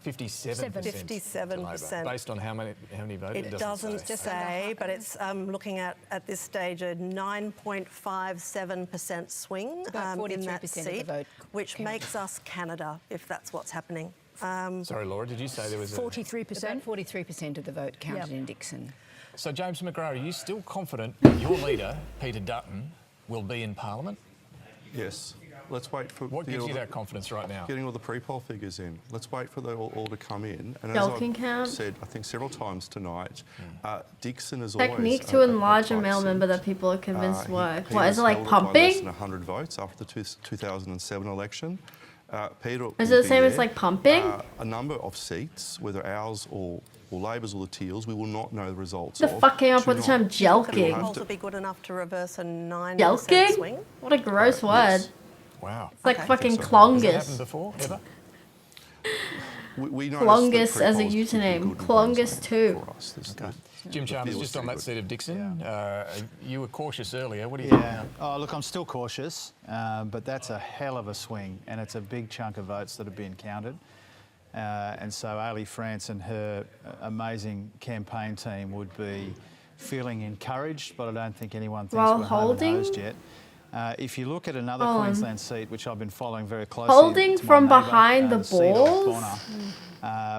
57%. 57%. Based on how many votes? It doesn't say, but it's looking at this stage a 9.57% swing about in that 43% of the seat, vote which makes us Canada if that's what's happening. Sorry, Laura, did you say there was 43%? About 43% of the vote counted in Dixon. So, James McGrath, are you still confident that your leader, Peter Dutton, will be in Parliament? Yes. Let's wait for What gives you that confidence right now? Getting all the pre-poll figures in. Let's wait for them all to come in. And Jelking as count? I've said, I think several times tonight, Dixon is Technique always to enlarge a male member that people are convinced work. What, is it like pumping? Less than 100 votes after the 2007 election. Peter Is will it the be same as there. like pumping? A number of seats, whether ours or Labor's or the Teals, we will not know the results The of. fuck came up with the term jelking? Polls will be good enough to reverse a 9% Jelking? swing. What a gross word. Wow. It's like fucking Has that happened clongus. before, ever? We Clongus as a username. Clongus 2. Jim Chalmers, feels just on pretty that good. seat of Dixon, you were cautious earlier. What do you think now? Oh, look, I'm still cautious, but that's a hell of a swing, and it's a big chunk of votes that have been counted. And so Ali France and her amazing campaign team would be feeling encouraged, but I don't think anyone thinks While we're holding? home and hosed yet. If you look at another Oh. Queensland seat, which I've been following very closely, Holding to my from neighbour, behind the seat off balls? Bonner,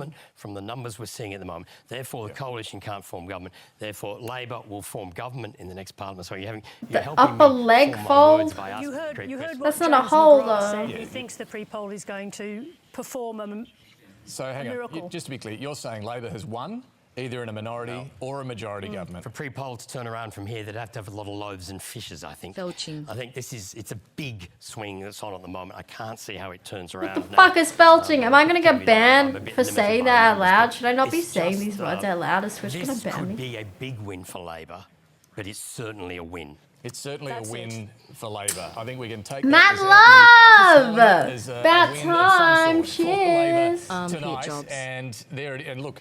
government from the numbers we're seeing at the moment. Therefore, the coalition can't form government. Therefore, Labor will form government in the next parliament. So you're The helping upper me leg form my fold? words by You asking heard what That's James not a hole, McGrath though. said. He thinks the pre-poll is going to perform a So hang on, miracle. just to be clear, you're saying Labor has won either in a minority or a majority government. For pre-poll to turn around from here, they'd have to have a lot of loaves and fishes, I think. Felching. I think it's a big swing that's on at the moment. I can't see how it turns around. What the fuck is felching? Am I going to get banned for saying that out loud? Should I not be saying these words out loud? Is Twitch going to This ban could me? be a big win for Labor, but it's certainly a win. It's certainly That's a win it. for Labor. I think we can take Matt that Love! as a About win of some time, sort for Labor cheers. tonight. jobs. And look,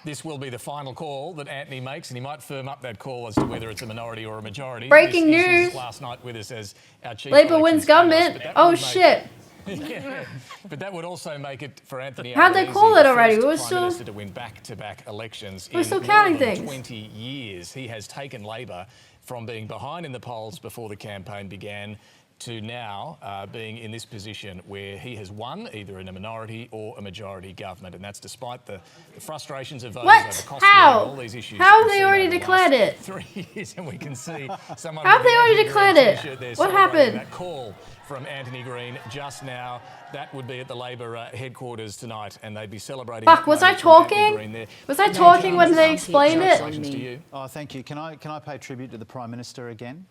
this will be the final call that Anthony makes, and he might firm up that call as to whether it's a minority or a majority. Breaking This is his news. last night with us as our chief Labour elections wins analyst, government. but that Oh would make- shit. Yeah, but that would also make it for Anthony How'd they Albanese call it the already? first We were Prime still- Minister to win back-to-back elections We're in still more counting than things. 20 years. He has taken Labor from being behind in the polls before the campaign began to now being in this position where he has won either in a minority or a majority government, and that's despite the frustrations of voters What? over cost of How? living, all these issues. How that have we've they seen already over the declared last it? 3 years, and we can see someone. How have with they the already Anthony declared Green it? t-shirt there What celebrating happened? That call from Anthony Green just now. That would be at the Labor headquarters tonight, and they'd be celebrating. Fuck, that was I moment from Anthony talking? Green there. Was I talking when they explained it? Congratulations to you. Oh, thank you. Can I pay tribute to the Prime Minister again?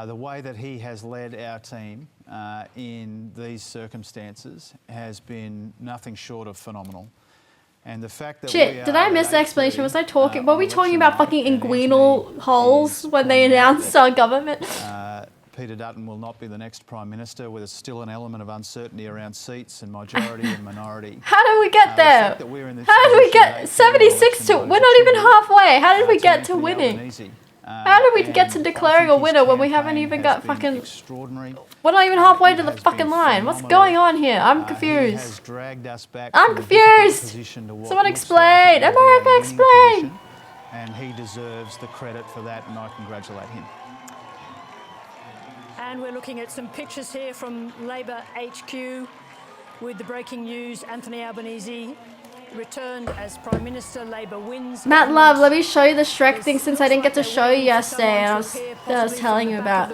The way that he has led our team in these circumstances has been nothing short of phenomenal. And the fact that Shit, did I miss the explanation? Was I talking? Were we talking about fucking inguinal holes when they announced our government? Peter Dutton will not be the next Prime Minister, with still an element of uncertainty around seats and majority and minority. How did we get there? fact that we're in this How did we position get 76 to? We're not even halfway. How did we get to winning? How did we get to declaring a winner when we haven't even got fucking? Extraordinary. We're not even halfway to the fucking line. What's going on here? I'm He has confused. dragged us back I'm from a difficult confused. position to what Someone looks explain. like it will be a America, winning explain. position, and he deserves the credit for that, and I congratulate him. And we're looking at some pictures here from Labor HQ with the breaking news. Anthony Albanese returned as Prime Minister. Labor wins. Matt Love, let me show you the Shrek thing since I didn't get to show you yesterday, and I was telling you about.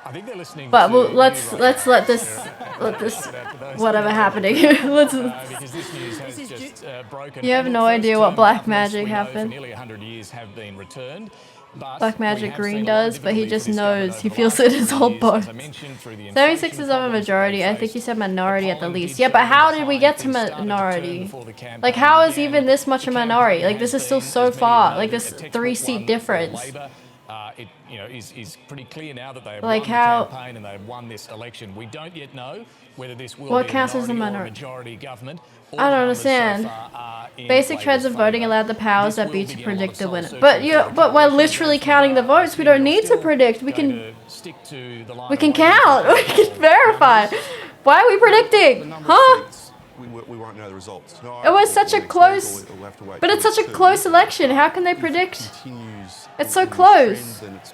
I think they're listening. But to we'll, you let's right let now. this Those whatever who happening. Let's. because this news has just broken. You have And no the idea first what term black governments magic we know happened. For nearly 100 years have been returned. But Black we Magic have Green seen a lot of does, but he difficulty just for this government knows. over He the feels last it in his 3 whole years, bones. as I mentioned, through the 76 inflation is of a problems that majority. they I think faced. you said minority at the polling least. did Yeah, but show how the did we time get to things started to turn minority? before the campaign Like, how is began. even this much a The minority? campaign Like, this has is still been, so as many far. know, Like, a this textbook 3-seat one for difference. Labor. It is pretty clear now that they have Like won how- the campaign and they have won this election. We don't yet know whether this will What be counts as a a minority? majority government. All I the don't numbers so understand. far are in Basic trends Labor's of voting favour. allowed the powers This that be will to begin a lot predict of the soul winner. searching But for you, the but we're coalition literally going counting the forward. votes. We don't need to Still predict. We going can, to stick to the line we of can waiting count. for We can verify. Why are we predicting? Huh? We won't know the results tonight. It was or such a next week, close, or we'll have to wait but till it's such a week 2. close election. How can they predict? Continues It's so in this close. trend, then it's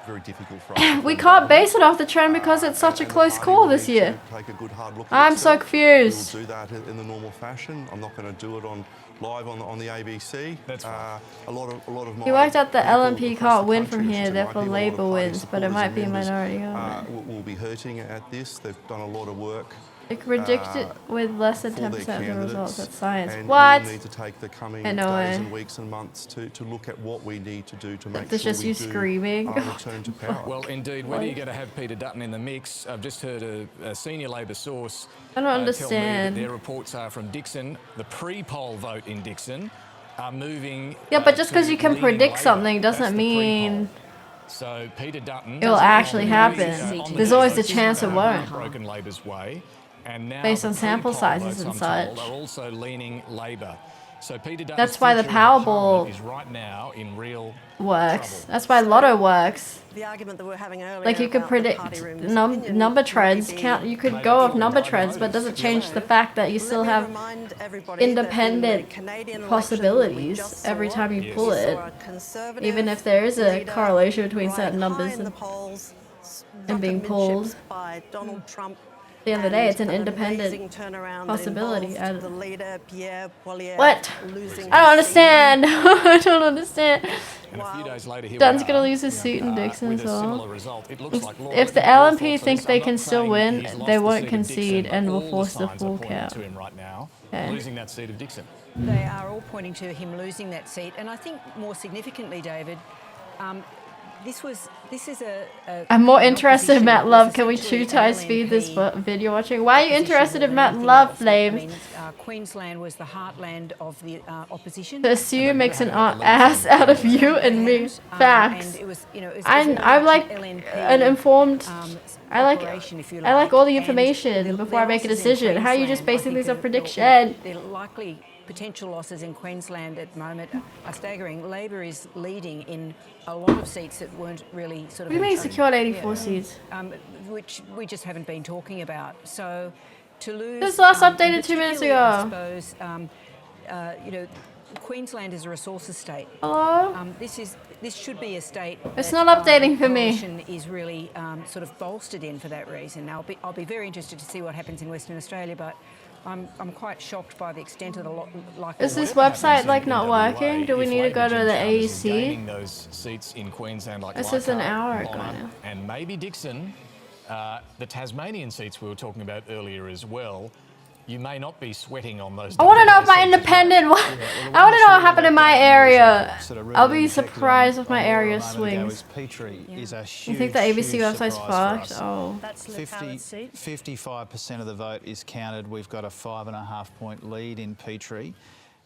very difficult for us to We form can't government. base it off the trend because it's such a close call this year. Take a good hard look at I'm so itself. confused. We'll do that in the normal fashion. I'm not going to do it live on the ABC. That's a lot of my He worked out the people LNP across can't the win country, from which here, there might therefore be a lot of Labour party wins, but it supporters might and be a members, minority government. will be hurting at this. They've done a lot of work. They could predict it with less than for 10% their of the results. candidates, That's science. and What? we'll need to take the coming No days way. and weeks and months to look at what we need to do to make This sure just we you do screaming. return to power. Well, indeed, whether you're going to have Peter Dutton in the mix, I've just heard a senior Labor source I don't tell me understand. that their reports are from Dixon. The pre-poll vote in Dixon are moving. Yeah, but just to because you can leaning predict Labor. something That's doesn't the pre-poll. mean So Peter Dutton it will actually happen. on the There's always a votes chance it won't. broken Labor's way, and now Based the on sample pre-poll sizes votes, and I'm told, such. are also leaning Labor. So Peter Dutton's That's why the future in Powerball Parliament is right now in real works. That's why Lotto works. The argument that we were having earlier Like you could about the predict party room's number opinion trends. may be- Count. You could go off number trends, but it doesn't change the fact that you still have independent possibilities every time you pull it. Even if there is a correlation between certain numbers in the and polls, being Zuckermanship pulled. by Donald Trump the end of the day, it's an amazing independent turnaround possibility. that involved the leader, Pierre Poilievre, What? losing I don't his seat. understand. I don't understand. And a few days later, here Dunn's we gonna are, lose his seat in Dixon with as a well. similar result. It looks like Laura, If the your LNP thoughts on think this? they I'm can not still saying win, he's lost they the won't seat of concede Dixon, and but will all force the signs are full pointing count. to him right now, Okay. losing that seat of Dixon. They are all pointing to him losing that seat, and I think more significantly, David, this is a I'm more an interested in opposition Matt that Love. was Can we essentially two times an speed this LNP video watching? Why are you opposition interested more in than Matt anything Love, else. I Flames? mean, Queensland was the heartland of the opposition. The SU makes an ass out of you and me. Facts. And it was, you know, it was I'm very much like LNP, an informed. I like operation, if you all the like, information and before I make a losses in decision. How are you just Queensland, I basing think this off the prediction? likely potential losses in Queensland at the moment are staggering. Labor is leading in a lot of seats that weren't really sort of. What do you mean entrenched. secured 84 seats? Which we just haven't been talking about. So to lose. This last and updated 2 minutes particularly, I ago. suppose, you know, Queensland is a resources state. Hello? This should be a state. It's that, not updating for the me. coalition is really sort of bolstered in for that reason. Now, I'll be very interested to see what happens in Western Australia, but I'm quite shocked by the extent of the like. Is this website like not working? Do we need to go to the AEC? Gaining those seats in Queensland like This is an Leichhardt, hour ago Bonner, now. and maybe Dixon, the Tasmanian seats we were talking about earlier as well. You may not be sweating on those. I want to know if my independent. I want to know what happened in my area. I'll be surprised if my area swings. Is a huge, You think the ABC huge website's surprise for fucked? us. Oh. That's Liv Howard's seat. 55% of the vote is counted. We've got a 5.5 point lead in Petrie.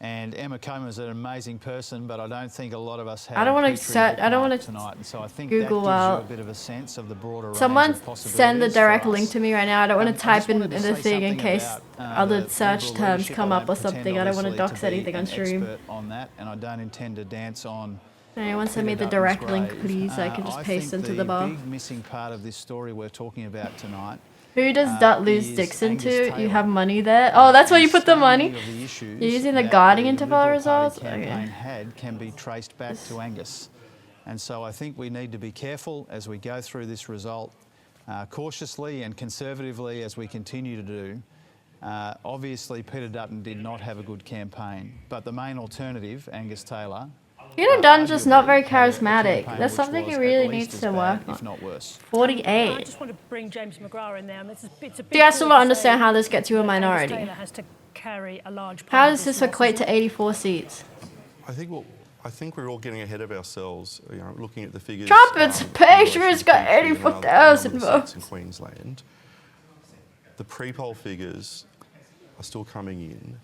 And Emma Comer's an amazing person, but I don't think a lot of us have. I don't want to Petrie set. I don't want tonight, and so I think Google that gives out. you a bit of a sense of the broader Someone range of possibilities send the direct for us. link to me right now. I don't want to type in wanted to the say thing in something case about, other the search Liberal terms leadership. come I up or don't pretend, something. I don't want to obviously, dox be anything on an stream. expert on that, and I don't intend to dance on. Anyone send me the Peter direct Dutton's link, grave. please? I can just paste think into the bar. big missing part of this story we're talking about tonight. Who does Dutt lose is Dixon Angus to? You Taylor. have money there? Oh, that's where you put the money? Of the issues You're using the that Guardian the to follow Liberal Party results? campaign Okay. had can be traced back to Angus. And so I think we need to be careful as we go through this result, cautiously and conservatively as we continue to do. Obviously, Peter Dutton did not have a good campaign, but the main alternative, Angus Taylor, Peter Dunn's just not very charismatic. campaign That's which something was he really at needs least to as work bad, if on. not worse. 48. I just want to bring James McGrath in there. And it's a big Do you guys still call not to understand say how this gets you a that minority? Angus Taylor has to carry a large part How of does this loss equate as to well. 84 seats? I think we're all getting ahead of ourselves. You know, looking at the figures. Trumpets, Patriots got in relation to the 84,000 number of seats in votes. Queensland. The pre-poll figures are still coming in.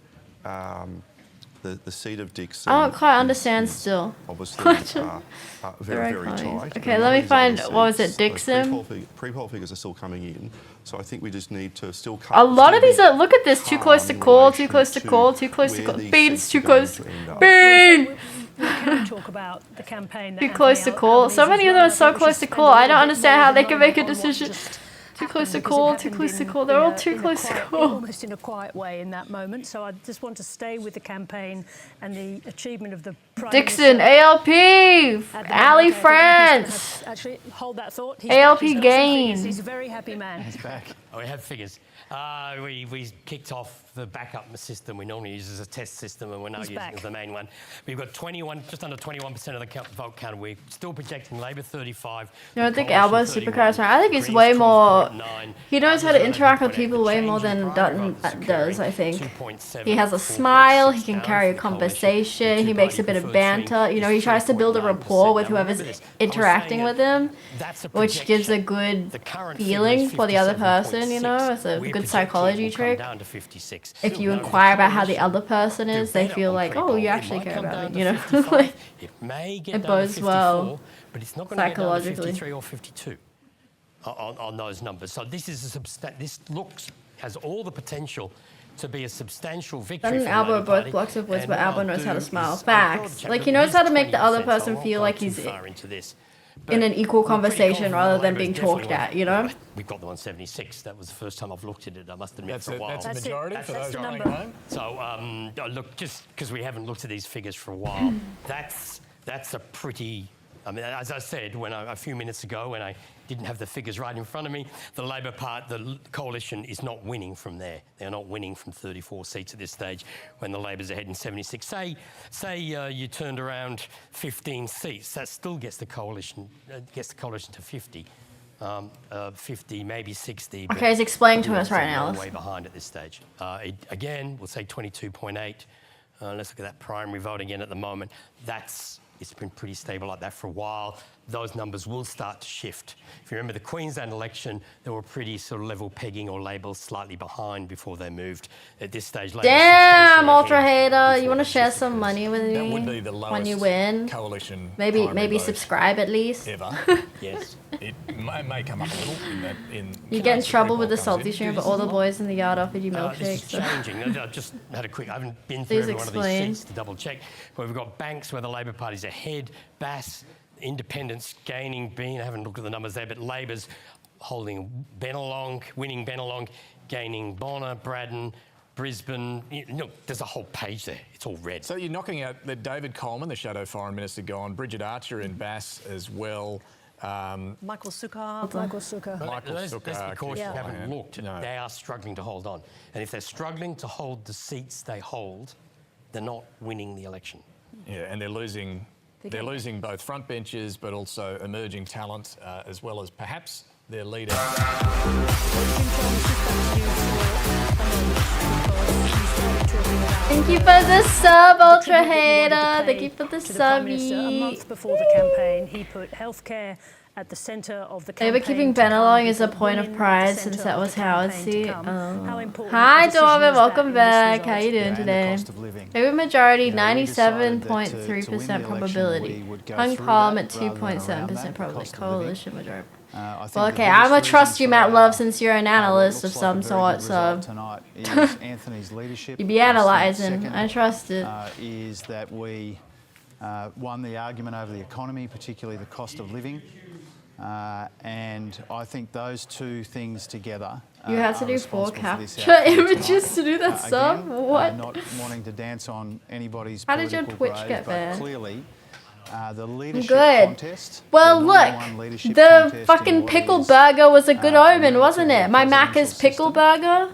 The seat of Dixon. I don't quite understand still. Obviously, Very very, very funny. tight. Okay, And let me these find, other what was seats, it, Dixon? those pre-poll figures are still coming in. So I think we just need to still cut. A lot of these are, look at this, too close to call, too close to call, too close to call. Beans, too close. Bean! We can talk about the campaign. Too close to call. So many of them are so close to call. I don't understand how they can make a decision. Too close to call, too close to call. They're all too close to call. Almost in a quiet way in that moment. So I just want to stay with the campaign and the achievement of the Prime Dixon, Minister. ALP, At the Ali moment, I think France. Actually, hold that thought. He's ALP back. He's got some gain. figures. He's a very happy man. He's back. Oh, we have figures. We kicked off the backup system we normally use as a test system, and we're now He's using back. as the main one. We've got just under 21% of the vote count. We're still projecting Labor 35. You don't think Coalition Alba's super 31, charismatic? I think he's Greens way more. 12.9. He knows how to interact with people way more than Dutton does, I think. He has a smile, he can carry a conversation, he makes a bit of banter. You know, he tries to build a rapport with whoever's interacting with him, which gives a good feeling for the other person, you know? It's a good psychology trick. If you inquire about how the other person is, they feel like, oh, you actually care about me, you know? Like, it bodes well but it's not going to get down to psychologically. 53 or 52 on those numbers. So this is has all the potential to be a substantial victory. Dutton and for the Alba are Labor both Party, blocks of woods, and but what Alba I'll knows how to do smile. is I'll Facts. chat Like, with he at knows how to least make the other 20%, so I person won't feel go like too he's far into this. in an equal But we're pretty conversation confident rather than Labor's being definitely talked at, you know? We've got them on 76. That was the first time I've looked at it, I must admit, That's for a a- while. that's a That's it. majority for That's those the running number. home? So, look, just because we haven't looked at these figures for a while, that's a pretty... I mean, as I said a few minutes ago when I didn't have the figures right in front of me. The Labor the coalition is not winning from there. They're not winning from 34 seats at this stage when the Labor's ahead in 76. Say you turned around 15 seats, that still gets the coalition to 50. 50, maybe 60. Okay, he's explaining to us right now. Way behind at this stage. Again, we'll say 22.8. Let's look at that primary vote again at the moment. It's been pretty stable like that for a while. Those numbers will start to shift. If you remember the Queensland election, they were pretty sort of level pegging or labels slightly behind before they moved. At this stage, damn, Ultra Hater, you want to share some money with me That would be the lowest when you win? coalition. Maybe subscribe at least. Ever. Yes. It may come up a little You get in trouble with the salty stream, but all the boys in the yard offered you milkshakes. This is changing. I just had a quick. I haven't been through every one of these explain. seats to double check. But we've got Banks where the Labor Party's ahead, Bass, Independents gaining Bean. I haven't looked at the numbers there, but Labor's holding Bennelong, winning Bennelong, gaining Bonner, Braddon, Brisbane. There's a whole page there. It's all red. So you're knocking out David Coleman, the shadow foreign minister, gone. Bridget Archer in Bass as well. Michael Sukkar. That's because you haven't looked. No. They are struggling to hold on. And if they're struggling to hold the seats they hold, they're not winning the election. Yeah, and they're losing both front benches, but also emerging talent, as well as perhaps their leader. Thank you for the sub, Ultra Hater. Thank you for the Prime Minister, a subby. month before the campaign, he put healthcare at the centre of the They campaign. were keeping Bennelong as a point of pride since that was Howard's seat. Hi, Dorman. Welcome back. How you doing today? Labour majority, 97.3% probability. Hung Parliament, 2.7% probability. Coalition majority. Well, okay, I'm gonna trust you, Matt Love, since you're an analyst of some sort, so you be analysing. I trust it. Is that we won the argument over the economy, particularly the cost of living. And I think those two things together. You had to do 4 capture images to do that sub? What? Not wanting to dance on anybody's How did your political Twitch grave, get but banned? clearly, the leadership Good. contest. Well, the look, #1 leadership the contest fucking in what pickle is, burger was a good omen, wasn't it? My Macca's pickle burger.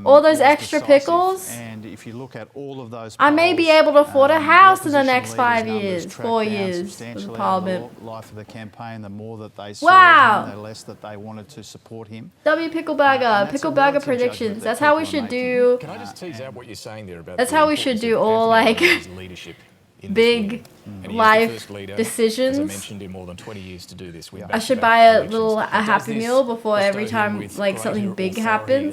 All those was extra decisive. pickles. And if you look at all of those I may be polls, able to afford a house in the opposition next leaders' 5 numbers years, tracked 4 down years with substantially over Parliament. the life of the campaign, the more that they saw Wow. him, the less that they wanted to support him. W Pickle Burger, that's Pickle a Burger relative judgment predictions. that That's how we people are should do. Can I just tease out what you're saying there about That's the how we should importance do of all Anthony like Albanese's leadership in this big win? And he is the life first leader, decisions. As I mentioned, in more than 20 years to do this. With I should back-to-back buy a elections. little Does Happy this Meal before every bestow him time with like greater something big authority as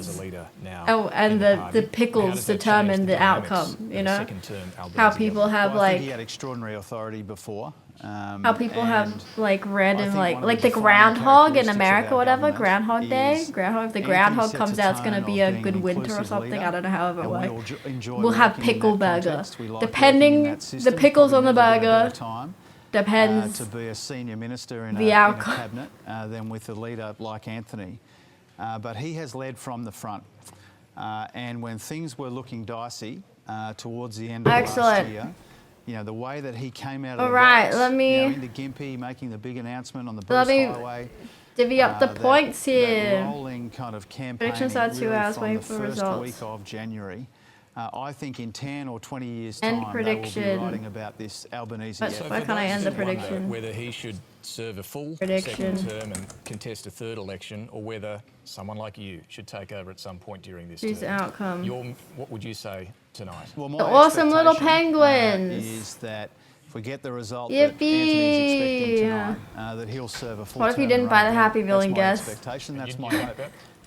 happens. a leader now Oh, and in the party? pickles How does that determine change the dynamics outcome. of You a know, second-term how Albanese people government? have Well, I think like. he had extraordinary authority before. How people have like random think like one of like the the defining groundhog in characteristics of America, our whatever, government Groundhog Day, is groundhog. The Anthony groundhog sets comes a out, it's gonna tone be of a being good an winter or inclusive something. leader, I don't know how it and we all works. enjoy We'll have working in pickle that burger. context. We like Depending working in that the system. pickles on the Probably never been a burger better time, depends. to be a senior minister in, the a outcome. cabinet than with a leader like Anthony. But he has led from the front. And when things were looking dicey towards the end of last Excellent. year, you know, the way that he came out of All the right, box, let me- you know, into Gympie, making the big announcement on the Let Bruce me Highway. divvy up the points that here. rolling kind of campaign Predictions are 2 hours waiting for the first results. week of January. I think in 10 or 20 years' End time, they will prediction. be writing about this Albanese. But effort. why can't I end the Wonder prediction? whether he should serve a full Prediction. second term and contest a third election, or whether someone like you should take over at some point during this Choose term. outcome. What would you say tonight? Well, my The awesome little expectation, penguins. is that if we get the result that Yippee. Anthony's expecting tonight, that he'll serve a full What if you term didn't in buy the Rugby. Happy Meal and That's guess? my expectation. That's my You'd hope. back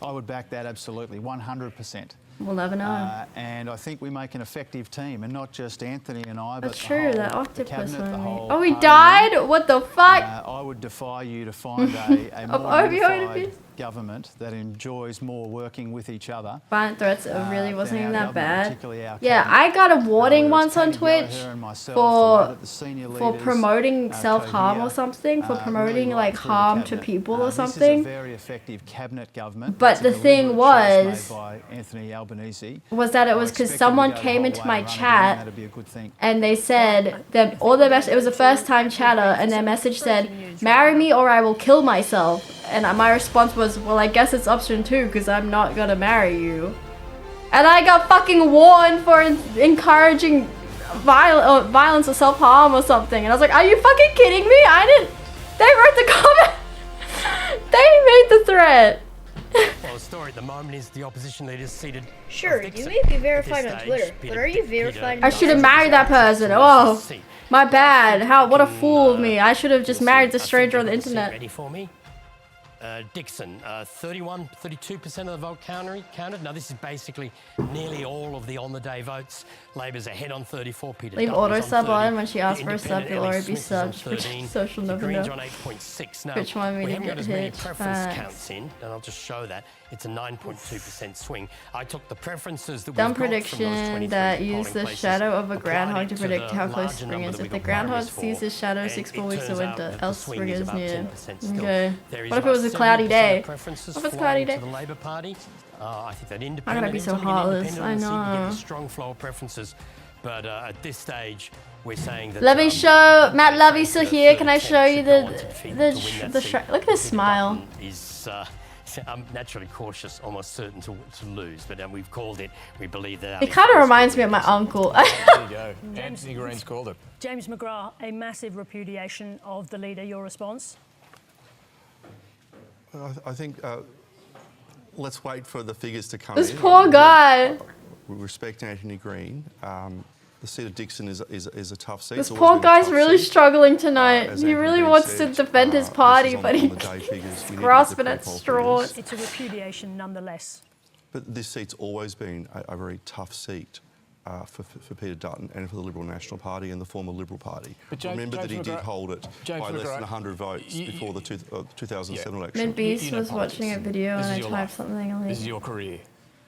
that? I would back that absolutely, 100%. We'll never know. And I think we make an effective team, and not just Anthony and I, but That's the true, whole, that the octopus cabinet, the one. whole Oh, he party. died? What the fuck? I would defy you to find a Of more opioid unified abuse? government that enjoys more working with each other. Violent threats really wasn't than even our that government, bad. particularly our Yeah, cabinet. I got a warning Whether once it's on Penny Twitch Gallagher and myself, the for way that the senior leaders, promoting self-harm cohere, or something, for promoting really like right through the harm to cabinet. people or This is a something. very effective cabinet government. But It's a the thing deliberate choice was- made by Anthony Albanese. Was that it I was because expect him to someone go the came whole into way my and run again, chat that'd be a good thing. and they said that all their mess. It was a first-time chatter, and their message said, "Marry me or I will kill myself." And my response was, well, I guess it's option 2 because I'm not gonna marry you. And I got fucking warned for encouraging violence or self-harm or something. And I was like, are you fucking kidding me? I didn't... They wrote the comment. They made the threat. Well, the story at the moment is the opposition leader is seated. Sure, you may be verified on Twitter, but are you verified? I should have married that person. Oh, my bad. What a fool of me. I should have just married the stranger on the internet. Ready for me? Dixon, 32% of the vote counted. Now, this is basically nearly all of the on-the-day votes. Labor's ahead on 34. Peter Leave Dutton auto is sub on on when she asks for a sub. You'll already be Independent subbed. Ellie Which Smith is on 13. social The never Greens know. on 8.6. Now, Which one we we didn't haven't got get as many hit. preference Facts. counts in, and I'll just show that. It's a 9.2% swing. I took the preferences that Dumb we've got from those prediction 23 that polling used the places, shadow of a applied groundhog it to to predict the how close larger spring number is. that If we the got groundhog primaries sees for, his shadow and 6 it more weeks of turns out winter, that the else swing spring is is about near. 10% still. Okay. There is What if it was a about cloudy 70% day? of preferences What if it's a cloudy flowing day? to the Labor Party. I think that I'm independent, gonna be so until you get heartless. independent I on the seat, you get know. the strong flow of preferences. But at this stage, we're saying that. Let me show Matt Lovey still here. Can I show you the look at his smile. Is I'm naturally cautious, almost certain to lose, but we've called it. We believe that. He kind of reminds me of my uncle. There you go. Anthony Green's called it. James McGrath, a massive repudiation of the leader. Your response? I think let's wait for the figures to come This in. poor guy. We respect Anthony Green. The seat of Dixon is a tough seat. This It's poor always been a guy's tough really seat. struggling tonight. As He Anthony really Green wants said, to defend his this party, is on- but on he the day figures. We need to get the grasping at pre-poll straws. figures. It's a repudiation nonetheless. But this seat's always been a very tough seat for Peter Dutton and for the Liberal National Party and the former Liberal Party. But James- Remember that he James did McGrath- hold it James by less McGrath, than 100 votes before the 2007 election. Mid Beast You know was politics. watching a video This and is I your typed life. something and This is like, your career.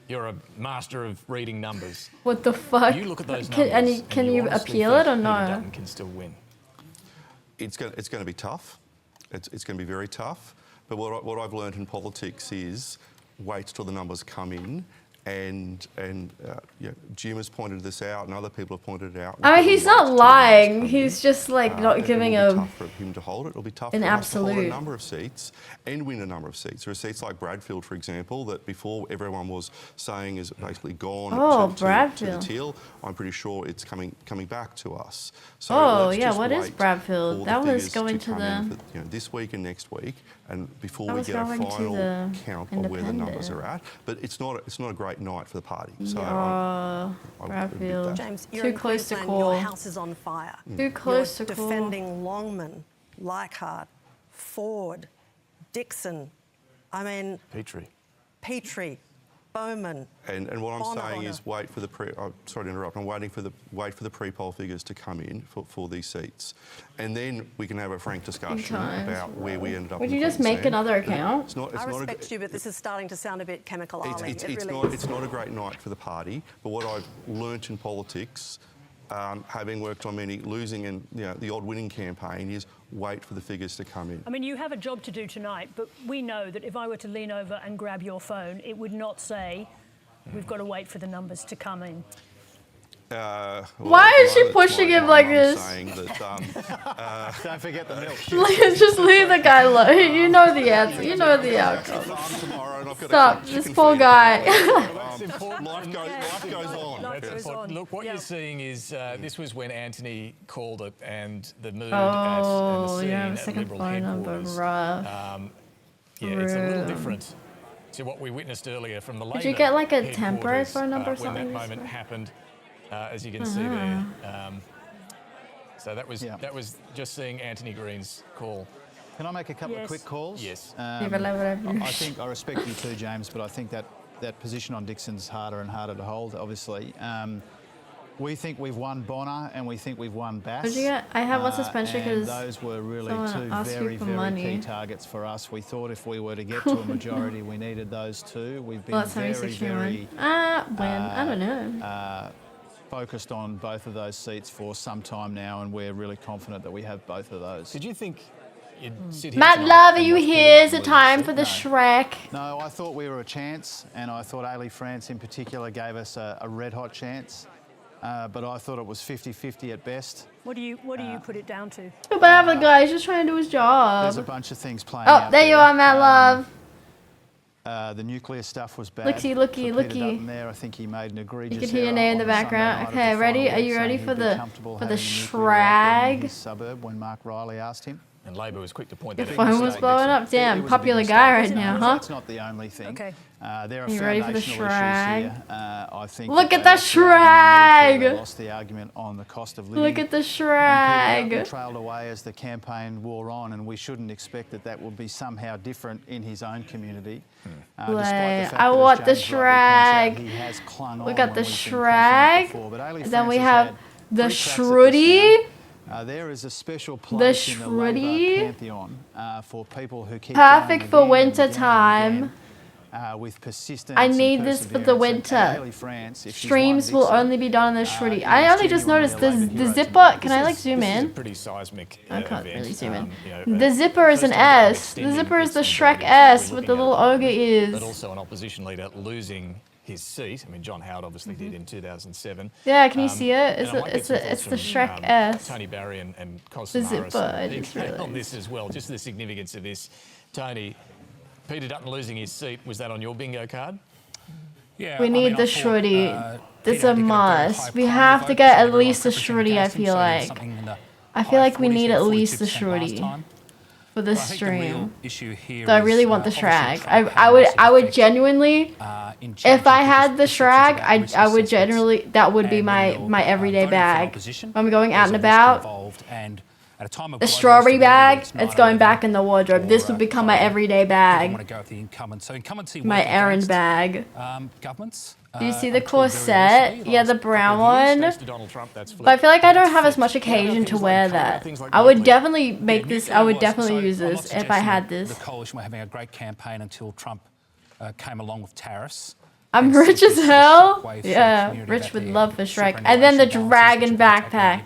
You're a master of reading numbers. what the fuck? You look at those Can, numbers. can you honestly appeal think it or Peter no? Dutton can still win. It's going to be tough. It's going to be very tough. But what I've learned in politics is wait till the numbers come in. And Jim has pointed this out, and other people have pointed it out. I mean, he's not lying. He's just like not giving It'll a. be tough for him to hold it. It'll be tough an for us to hold a absolute. number of seats and win a number of seats. There are seats like Bradfield, for example, that before everyone was saying is basically gone Oh, to the Bradfield. Teal. I'm pretty sure it's coming back to us. So Oh, let's yeah, just what is wait for Bradfield? the That was figures going to come in the. for, this week and next week, and before That we was get a going to final the count of where the numbers Independent. are at. But it's not a great night for the party. So Yeah, I'm Bradfield. James, you're Too in close to Queensland, call. your house is on fire. Too close You're to call. defending Longman, Leichhardt, Ford, Dixon. I mean, Petrie, Bowman. And what I'm Honor, saying honor. is wait for the sorry to interrupt. I'm waiting for the pre-poll figures to come in for these seats, and then we can have a frank discussion times, about where we ended up. Would in you just make Queensland. another account? It's not. It's I not respect you, but this is starting to sound a bit chemical army. It's It really not. is. It's not a great night for the party. But what I've learnt in politics, having worked on many losing and the odd winning campaign, is wait for the figures to come in. I mean, you have a job to do tonight, but we know that if I were to lean over and grab your phone, it would not say, we've got to wait for the numbers to come in. Why is she pushing him like this? Saying that, Don't forget the milk. Just leave the guy alone. You know the answer. You know the outcome. Stop. This poor guy. Life goes on. That's important. Look, what you're seeing is this was when Anthony called it, and the mood Oh, at, and the scene yeah, at second Liberal phone number, headquarters. rough. Yeah, it's a little Rude. different to what we witnessed earlier from the Labor. Could you get like a temporary headquarters, phone number or when something? that moment happened, as you can see there. So that was just seeing Anthony Green's call. Can I make a couple of Yes. quick calls? Yes. Yeah, but like- I think I respect you too, James, but I think that position on Dixon's harder and harder to hold, obviously. We think we've won Bonner and we think we've won Bass. What'd you get? I have one suspension and 'cause those were really someone two asked you very, for very money. key targets for us. We thought if we were to get to a majority, we needed those two. We've been Well, that's very, 76 very when? I don't know. focused on both of those seats for some time now, and we're really confident that we have both of those. Did you think you'd sit here Matt tonight Love, are and you watch here? Is Peter it Dutton time lose for it? the Shrek? No, I thought we were a chance, and I thought Ailey France in particular gave us a red hot chance. but I thought it was 50-50 at best. What do you put it down to? Too bad the guy. He's just trying to do his job. There's a bunch of things playing Oh, out there you are, Matt Love. The nuclear stuff was bad. Looky. For Peter Dutton there, I think he made an egregious You can hear your name in the background. Okay, error ready? on Are you Sunday ready night, for saying he'd be the comfortable for the having a nuclear reactor in his shrag? suburb when Mark Riley asked him. And Labor was quick to point Your that out. phone was blowing up. Damn, popular guy right now, huh? That's not the only thing. Okay. There are You ready for the foundational shrag? issues here. I think Look that at the they shrag! lost the argument on the cost of living. Look at the And Peter shrag. Dutton trailed away as the campaign wore on, and we shouldn't expect that that would be somehow different in his own community. Despite the Wait, fact I that, as want the James rightly points out, shrag. he has clung We on got when the we've been confident shrag. before, but Ailey And then we Francis have had the 3 cracks at this shruti. now. There is a special place in the Labor shruti. pantheon for people who keep Perfect going for again and winter again and time. again, with persistence I and need this for the perseverance. And winter. Ailey France, if she's Streams one will vixen, only be done on the shruti. is I only just genuinely noticed a the Labor hero to zipper. me. Can I like zoom This is a in? pretty seismic I can't event. really zoom in. You know, The zipper is an first of all, S. The extending zipper is the its Shrek ability S to with be the looking little at ogre ears. But also an opposition leader losing his seat. I mean, John Howard obviously did in 2007. Yeah, can you see it? And I might get some It's thoughts the from, Shrek S. Tony Barry and The Cosmaris zipper, I just on realised. this as well. Just the significance of this. Tony, Peter Dutton losing his seat, was that on your bingo card? Yeah, We need the shruti. It's a must. We have to get at least the shruti, I feel like. I feel like we need at least the shruti for this stream. So I really want the shrag. I would genuinely, if I had the shrag, I would generally, that would be my everyday bag. When I'm going out and about, the strawberry bag, it's going back in the wardrobe. This would become my everyday bag. My errand bag. Governments. Do you see the corset? Yeah, the brown one. But I feel like I don't have as much occasion to wear that. I would definitely make this, I would definitely use this if I had this. The coalition were having a great campaign until Trump came along with tariffs. I'm rich as hell. Yeah, Rich would love for Shrek. And then the dragon backpack.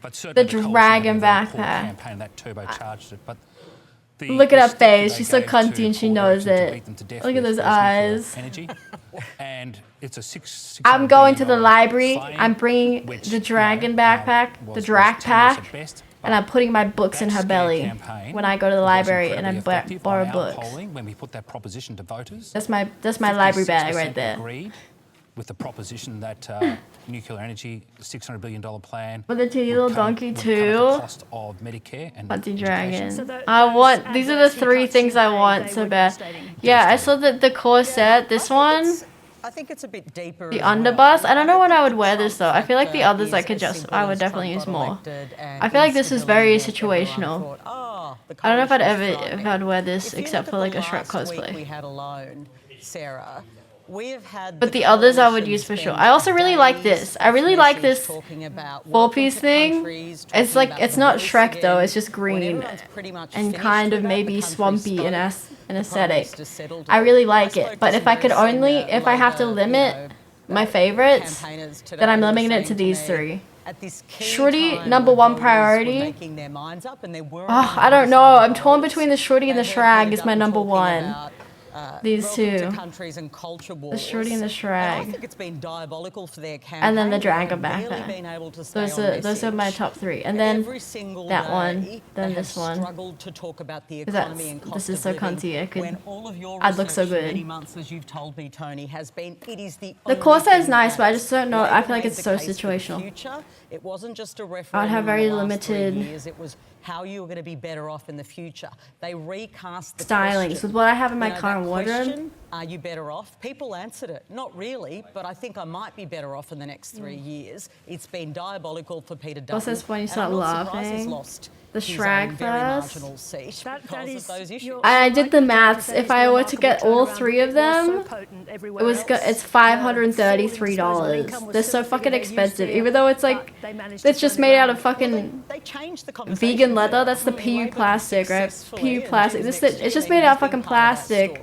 The dragon backpack. Look at her face. She's so cunty and she knows it. Look at those eyes. And it's a six I'm going to the library. I'm bringing the dragon backpack, the drag pack, and I'm putting my books in her belly when I go to the library and I borrow books. When we put that proposition to voters, That's my library bag right there. Agreed with the proposition that nuclear energy, $600 billion plan. With the titty little donkey The too. cost of Medicare and Funky education. dragon. I want, these are the 3 things I want so bad. Yeah, I saw the corset, this one. I think it's a bit deeper. The underbus. I don't know when I would wear this though. I feel like the others I would definitely use more. I feel like this is very situational. I don't know if I'd wear this except for like a Shrek cosplay. We had alone, Sarah. We have had But the others I would use for sure. I also really like this. I really like this 4-piece thing. It's like, it's not Shrek though, it's just green and kind of maybe swampy in aesthetic. I really like it. But if I have to limit my favorites, then I'm limiting it to these 3. Shruti, #1 priority. Oh, I don't know. I'm torn between the Shruti and the Shrag is my #1. These 2. Countries and culture The wars. Shruti and the I Shrag. think it's been diabolical for their campaign. And then the They dragon have really backpack. been able to stay on Those are my message. top 3. And then Every single that day, one, then they this have one. struggled to talk about the 'Cause economy and cost this is of so living, cunty. when all of your I'd look so research for good. many months, as you've told me, Tony, has been it is the The only corset is thing nice, that but I just don't know. I Labor feel like made it's the so case for the situational. future. It wasn't just a I'd referendum have very in the last 3 limited years. It was how you were going to be better off in the future. They recast the stylings question. with what I have in my You know, current that wardrobe. question, are you better off? People answered it. Not really, but I think I might be better off in the next 3 years. It's been diabolical for Peter Dutton. Also, it's when you and start I'm not surprised he's laughing. lost The his Shrag own very first. marginal seat because of those issues. I did the maths. If I were to get all 3 of them, it's $533. They're so fucking expensive. Even though it's like, it's just made out of fucking vegan leather. That's the PU plastic, right? PU plastic. It's just made out of fucking plastic.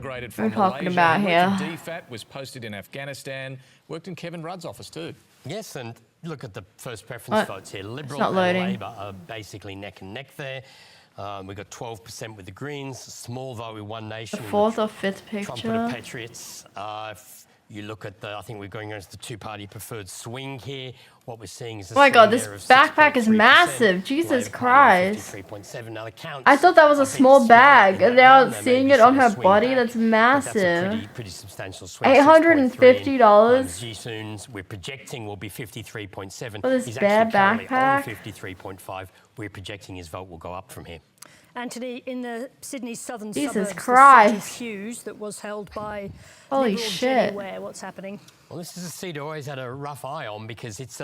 migrated We're from talking Malaysia. about He here. worked in DFAT, was posted in Afghanistan, worked in Kevin Rudd's office too. Yes, and look at the first preference What? votes here. Liberal not and loading. Labor are basically neck and neck there. We've got 12% with the Greens, a small vote with One Nation. The with fourth or fifth Trumpeter picture. Patriots. You look at I think we're going into the two-party preferred swing here. What we're seeing is Oh my god, this backpack is massive. Jesus Christ. 53.7. Now the count. I thought that was a small bag, and now seeing it on her body, that's massive. Pretty substantial swing. $850. G-Soons we're projecting will be 53.7. For this He's bad actually currently on backpack? 53.5. We're projecting his vote will go up from here. Anthony, in the Sydney southern Jesus suburbs, Christ. the seat of Hughes that was held by Holy Liberal shit. Jenny Ware, what's happening? Well, this is a seat I always had a rough eye on because it's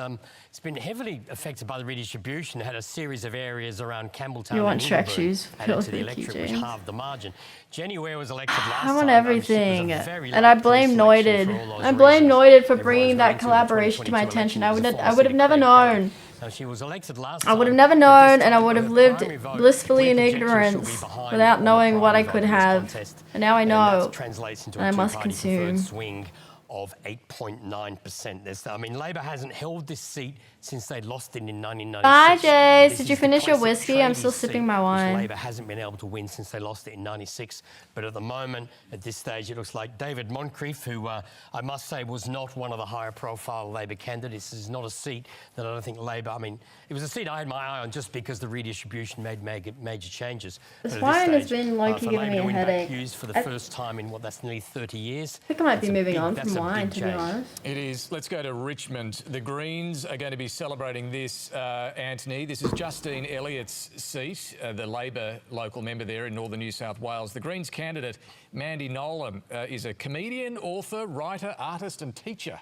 been heavily affected by the redistribution. It had a series of areas around Campbelltown You want and Shrek Ingleburn shoes? added to the Thank you, electorate, which James. halved the margin. Jenny Ware was elected last I time. want She was everything. a very And I low blame pre-selection for Noided. all those I blame reasons. Noided for Everyone's bringing that waiting till the collaboration to my 2022 attention. election. It was a I would have former never city known. Now, she was elected last I would have time, never but known, this and I time would on have the lived primary vote, blissfully in we're projecting she'll be ignorance behind without on the knowing what I primary could vote in this have. contest. And now I And know. that translates into And a I must two-party consume. preferred swing of 8.9%. I mean, Labor hasn't held this seat since they lost it in 1996. Bye, Jace. This Did is you the finish your classic whiskey? I'm tradie still sipping seat, my which wine. Labor hasn't been able to win since they lost it in 96. But at the moment, at this stage, it looks like David Moncrief, who I must say was not one of the higher profile Labor candidates. This is not a seat that I don't think Labor, I mean, it was a seat I had my eye on just because the redistribution made major changes. This But at wine has stage, been low-key for giving Labor me to a win back headache. Hughes for the I first time in that's nearly 30 years. I think I might be that's a moving big- on that's from a wine, big to be change. honest. It is. Let's go to Richmond. The Greens are going to be celebrating this, Anthony. This is Justine Elliott's seat, the Labor local member there in northern New South Wales. The Greens candidate, Mandy Nolan, is a comedian, author, writer, artist and teacher.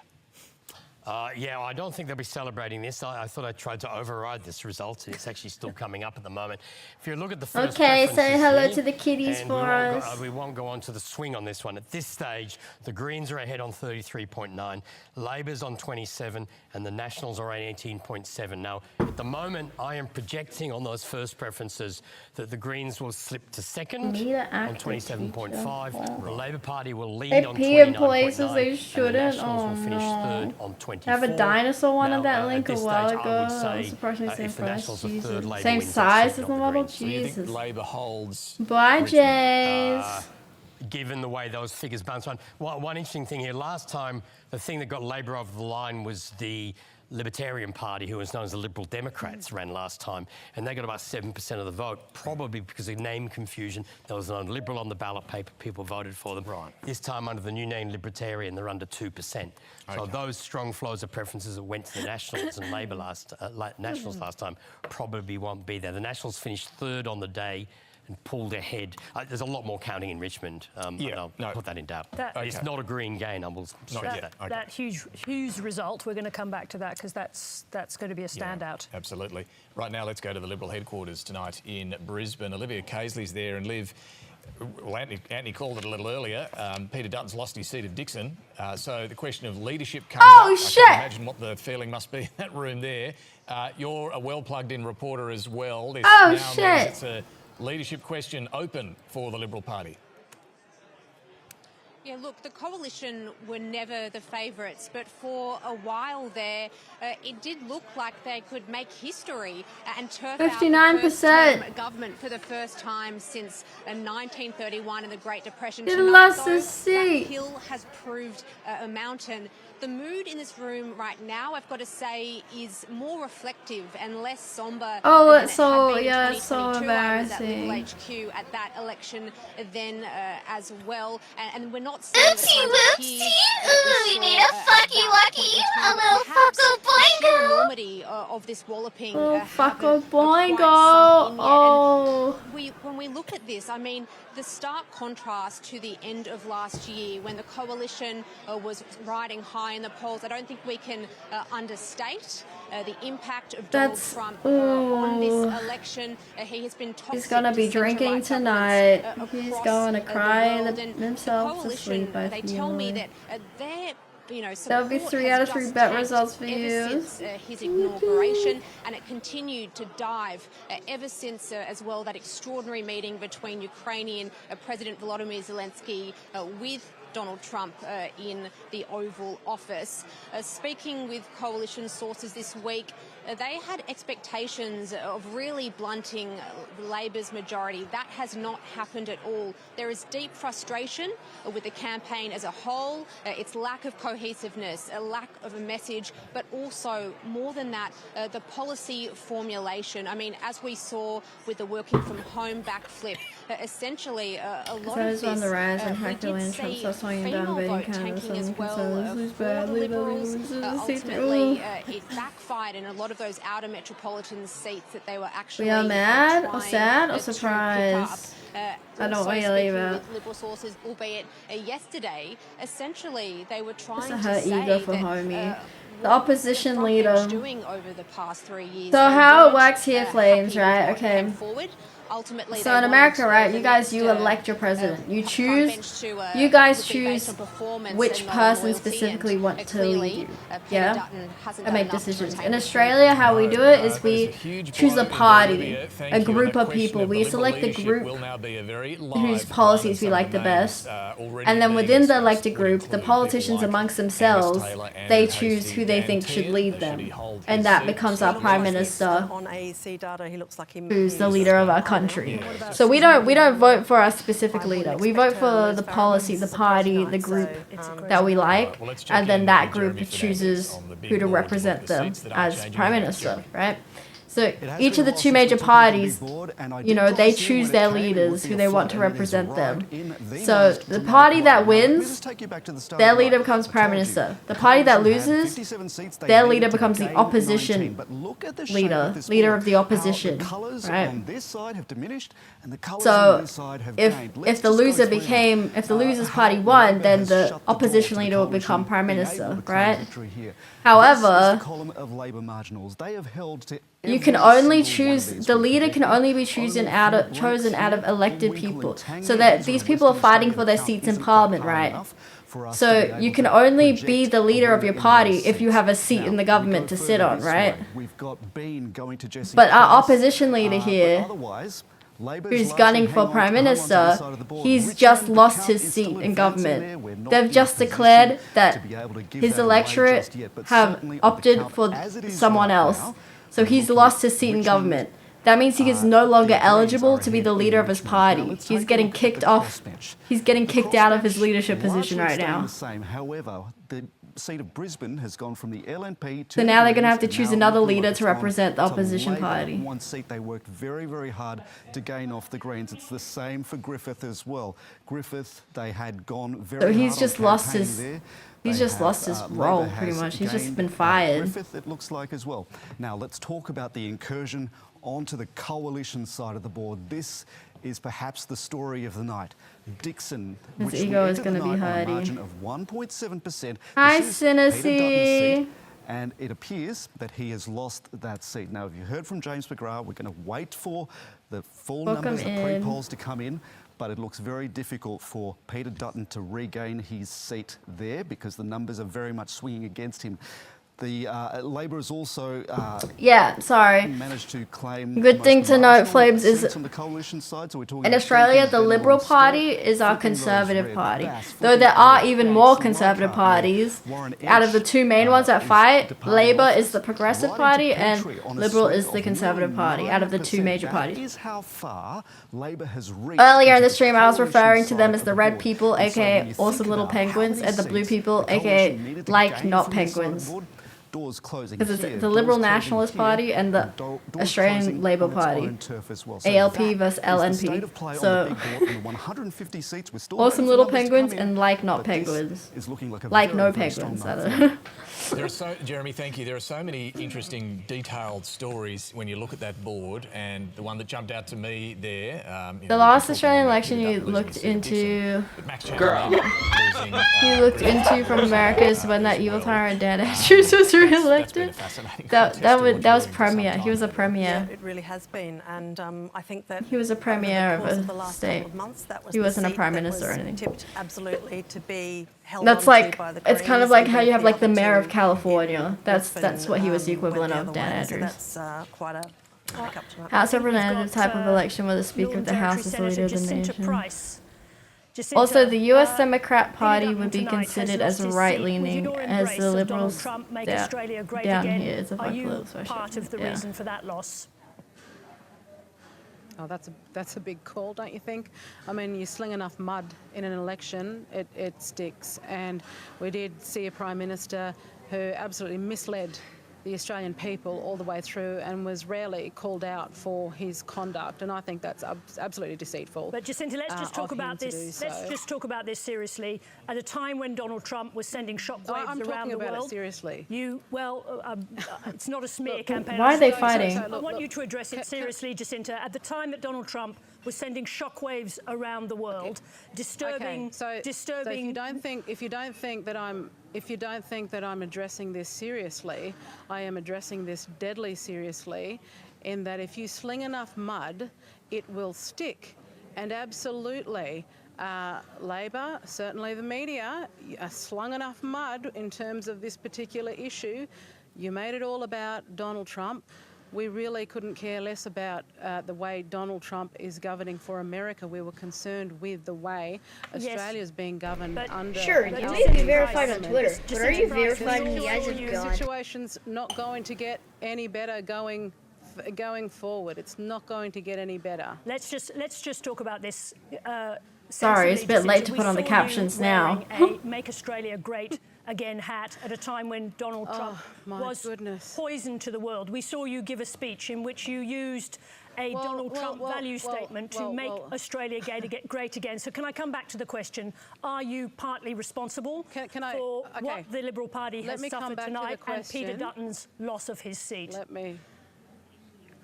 Yeah, I don't think they'll be celebrating this. I thought I tried to override this result, and it's actually still coming up at the moment. If you look at the first Okay, say preferences hello here, to the kiddies and for us. we won't go on to the swing on this one. At this stage, the Greens are ahead on 33.9, Labor's on 27, and the Nationals are on 18.7. Now, at the moment, I am projecting on those first preferences that the Greens will slip to second Media on actor, 27.5. teacher. The Labor Party will lead They on pee in 29.9, places they and the shouldn't. Nationals Oh, will finish no. third on 24. I have a dinosaur one of that Now, link at a this while stage, ago. I would That was say, surprisingly same if the price. Nationals are third, Jesus. Labor Same wins that size seat, as not the model? Greens. Do you think Jesus. Labor holds? Bye, Richmond? Jace. Given the way those figures bounce around. One interesting thing here, last time, the thing that got Labor over the line was the Libertarian Party, who was known as the Liberal Democrats, ran last time, and they got about 7% of the vote, probably because of name confusion. There was no Liberal on the ballot paper, people voted for them. Right. This time, under the new name Libertarian, they're under 2%. So those strong flows of preferences that went to the Nationals and Labor Nationals last time probably won't be there. The Nationals finished third on the day and pulled ahead. There's a lot more counting in Richmond. I'll put that in doubt. It's not a green gain, I will stress that. That huge result, we're going to come back to that because that's going to be a standout. Yeah, absolutely. Right now, let's go to the Liberal headquarters tonight in Brisbane. Olivia Casely's there, and Liv, well, Anthony called it a little earlier. Peter Dutton's lost his seat at Dixon. So the question of leadership comes up. Shit. I can imagine what the feeling must be in that room there. You're a well-plugged-in reporter as well. This now means it's a leadership question open for the Liberal Party. Yeah, look, the Coalition were never the favourites, but for a while there, it did look like they could make history and turf out the 59%. first-term government for the first time since 1931 in the Great Depression. They Tonight, lost though, the that seat. hill has proved a mountain. The mood in this room right now, I've got to say, is more reflective and less sombre. Oh, than it's it so- had been in yeah, it's so 2022. I was at embarrassing. Liberal HQ at that election then as well, and we're not seeing the kind of tears that we We need saw a fucky at that wucky, point in a time. little Perhaps fucko the sheer boingo. enormity of this walloping Oh, fuck a haven't boingo. quite sunk in yet. Oh. And when we look at this, I mean, the stark contrast to the end of last year when the Coalition was riding high in the polls, I don't think we can understate the impact of Donald Trump on this election. He has been toxic. He's gonna be to drinking centre-right tonight. governments, He's across going to the cry world. And himself the to Coalition, sleep. I they feel tell me like. that their That would be 3 out of 3 bet results for you. ever since his inauguration, and it continued to dive ever since as well that extraordinary meeting between Ukrainian President Volodymyr Zelensky with Donald Trump in the Oval Office. Speaking with coalition sources this week, they had expectations of really blunting Labor's majority. That has not happened at all. There is deep frustration with the campaign as a whole, its lack of cohesiveness, a lack of a message, but also, more than that, the policy formulation. I mean, as we saw with the working from home backflip, essentially a lot of this, on the rise and we did see female vote tanking as well for the Liberals. Ultimately, it backfired in a lot of those outer metropolitan seats that they were actually We are mad or trying sad or to pick surprised? I don't also really speaking either. with Liberal sources, albeit yesterday, essentially they were trying It's to her say ego for that, homie. The opposition leader. doing over the past 3 years. So they how it weren't, works here, Flames, happy with right? what Okay. came forward. Ultimately, So they in wanted America, right, the you guys, you next, elect your president. You front choose, bench to, you guys would be based choose on performance which and not person loyalty, specifically and, want to clearly, lead you. Peter Yeah? Dutton hasn't And done make enough to decisions. retain In the Australia, how we do it is we choose a party, Thank a you. group And of that question people. of We the select the Liberal group leadership will now be a very whose live policies we one, like the and some of best. names, already And then being within the discussed elected would group, the include people politicians like amongst Angus themselves, Taylor and they Hasty choose who they think should Dantian. lead Should them. he hold And his that seat? becomes So our it prime looks like minister, On AEC data, he looks like him. who's the leader of our country. So we don't vote for our specific leader. We vote for the policy, the party, the group that we like, Well, let's check and then in that with group Jeremy Fernandez chooses on the big who to board represent look at the them seats that are as changing prime hands. minister, Jeremy. right? So each of the two major parties, you know, they choose their leaders who they want to represent them. So the party that wins, their leader becomes prime minister. The party that loses, their leader becomes the opposition leader of the opposition, right? So if the loser's party won, then the opposition leader will become prime minister, right? However, you can only choose, the leader can only be chosen out of elected people. So that these people are fighting for their seats in parliament, right? So you can only be the leader of your party if you have a seat in the government to sit on, right? But our opposition leader here, who's gunning for prime minister, he's just lost his seat in government. They've just declared that his electorate have opted for someone else. So he's lost his seat in government. That means he is no longer eligible to be the leader of his party. He's getting kicked off. He's getting kicked out of his leadership position right now. However, the seat of Brisbane has gone from the LNP to So now they're going to have to and choose now another looking leader like to it's represent the gone to opposition Labor party. One seat they worked very, very hard to gain off the Greens. It's the same for Griffith as well. Griffith, they had gone very So hard he's on just lost campaigning his. there. He's They just have, lost his Labor role pretty has much. He's just gained, been fired. Griffith, it looks like as well. Now let's talk about the incursion onto the coalition side of the board. This is perhaps the story of the night. Dixon, His which ego is ended gonna the be night on a hurting. margin of 1.7%. Hi, This is Peter Dutton's Synesy. seat, and it appears that he has lost that seat. Now, if you heard from James McGrath, we're going to wait for the full Welcome numbers, the in. pre-polls to come in, but it looks very difficult for Peter Dutton to regain his seat there because the numbers are very much swinging against him. The Labor has also Yeah, sorry. managed to claim Good the thing most to note, marginal Flames, is seats on the coalition side. So we're talking in about Australia, Jenkins, the Bennell Liberal and Party Stott, is our flipping those Conservative red Party. Bass, Though flipping there those are red even Bass, more Leichhardt, Conservative parties, Warren out of Edge, the two main ones that fight, departing Labour office, is the Progressive right Party into and Petrie on a Liberal swing is the of Conservative nearly Party, out of the two 9%. major That parties. is how far Labor has reached. Earlier in into the stream, I was coalition referring to side them as of the red board. people, And so when aka you awesome think little about how penguins, many and the blue seats people, the coalition aka needed to like gain not from this side of the penguins. board, doors closing Because here, it's the doors Liberal closing Nationalist here, Party and the doors Australian closing Labor on its Party. own turf as well. So ALP that versus is the LNP. state of play on So, the big board, and the 150 seats. We're still awesome waiting for little numbers to penguins come in, and like not but this penguins. is looking like a Like very, no very strong penguins. I night don't know. There are so, Jeremy, thank you. There are so many interesting, detailed stories when you look at that board, and the one that jumped out to me there. The last Australian election you looked into, you looked into from America is when that evil tyrant Dan Andrews was re-elected. That was premier. He was a premier. Yeah, it really has been, and I think that He was a premier over the course of the a last state. couple of months, that was He the wasn't a seat prime that minister or was anything. tipped absolutely to be held That's onto like, by the it's kind of Greens like and how you have like the other mayor of two California. That's what he was the went equivalent the of, other Dan way, so Andrews. that's quite a hiccup tonight. House of Representatives type of election where the Speaker Northern of the House Territory is the leader of the Senator Jacinta nation. Price Jacinta, Also, the U.S. Democrat Peter Party Dutton would be tonight has considered lost as his seat. right-leaning, With your as embrace the of Liberals Donald Trump make Australia great down again. here is a Are you Liberals version. part of the Yeah. reason for that loss? Oh, that's a big call, don't you think? I mean, you sling enough mud in an election, it sticks. And we did see a Prime Minister who absolutely misled the Australian people all the way through and was rarely called out for his conduct. And I think that's absolutely deceitful. But Jacinta, let's just talk of him about to do this. so. Let's just talk about this seriously. At a time when Donald Trump was sending shockwaves I'm around talking the about world, it seriously. it's not a smear campaign. Why are they fighting? I want you to address it seriously, Jacinta. At the time that Donald Trump was sending shockwaves around the world, disturbing. So if you don't think that I'm addressing this seriously, I am addressing this deadly seriously, in that if you sling enough mud, it will stick. And absolutely, Labor, certainly the media, slung enough mud in terms of this particular issue. You made it all about Donald Trump. We really couldn't care less about the way Donald Trump is governing for America. We were concerned with the way Australia's being governed under. Sure, you may be verified on Twitter, but are you verified in the eyes of God? The situation's not going to get any better going forward. It's not going to get any better. Let's just talk about this. Sorry, it's a bit late to We put on the saw you captions now. wearing a Make Australia Great Again hat at a time when Donald Trump was poison to the world. We saw you give a speech in which you used a Donald Trump value statement to make Australia great again. So can I come back to the question? Are you partly responsible for what the Liberal Party has suffered tonight and Peter Dutton's loss of his seat?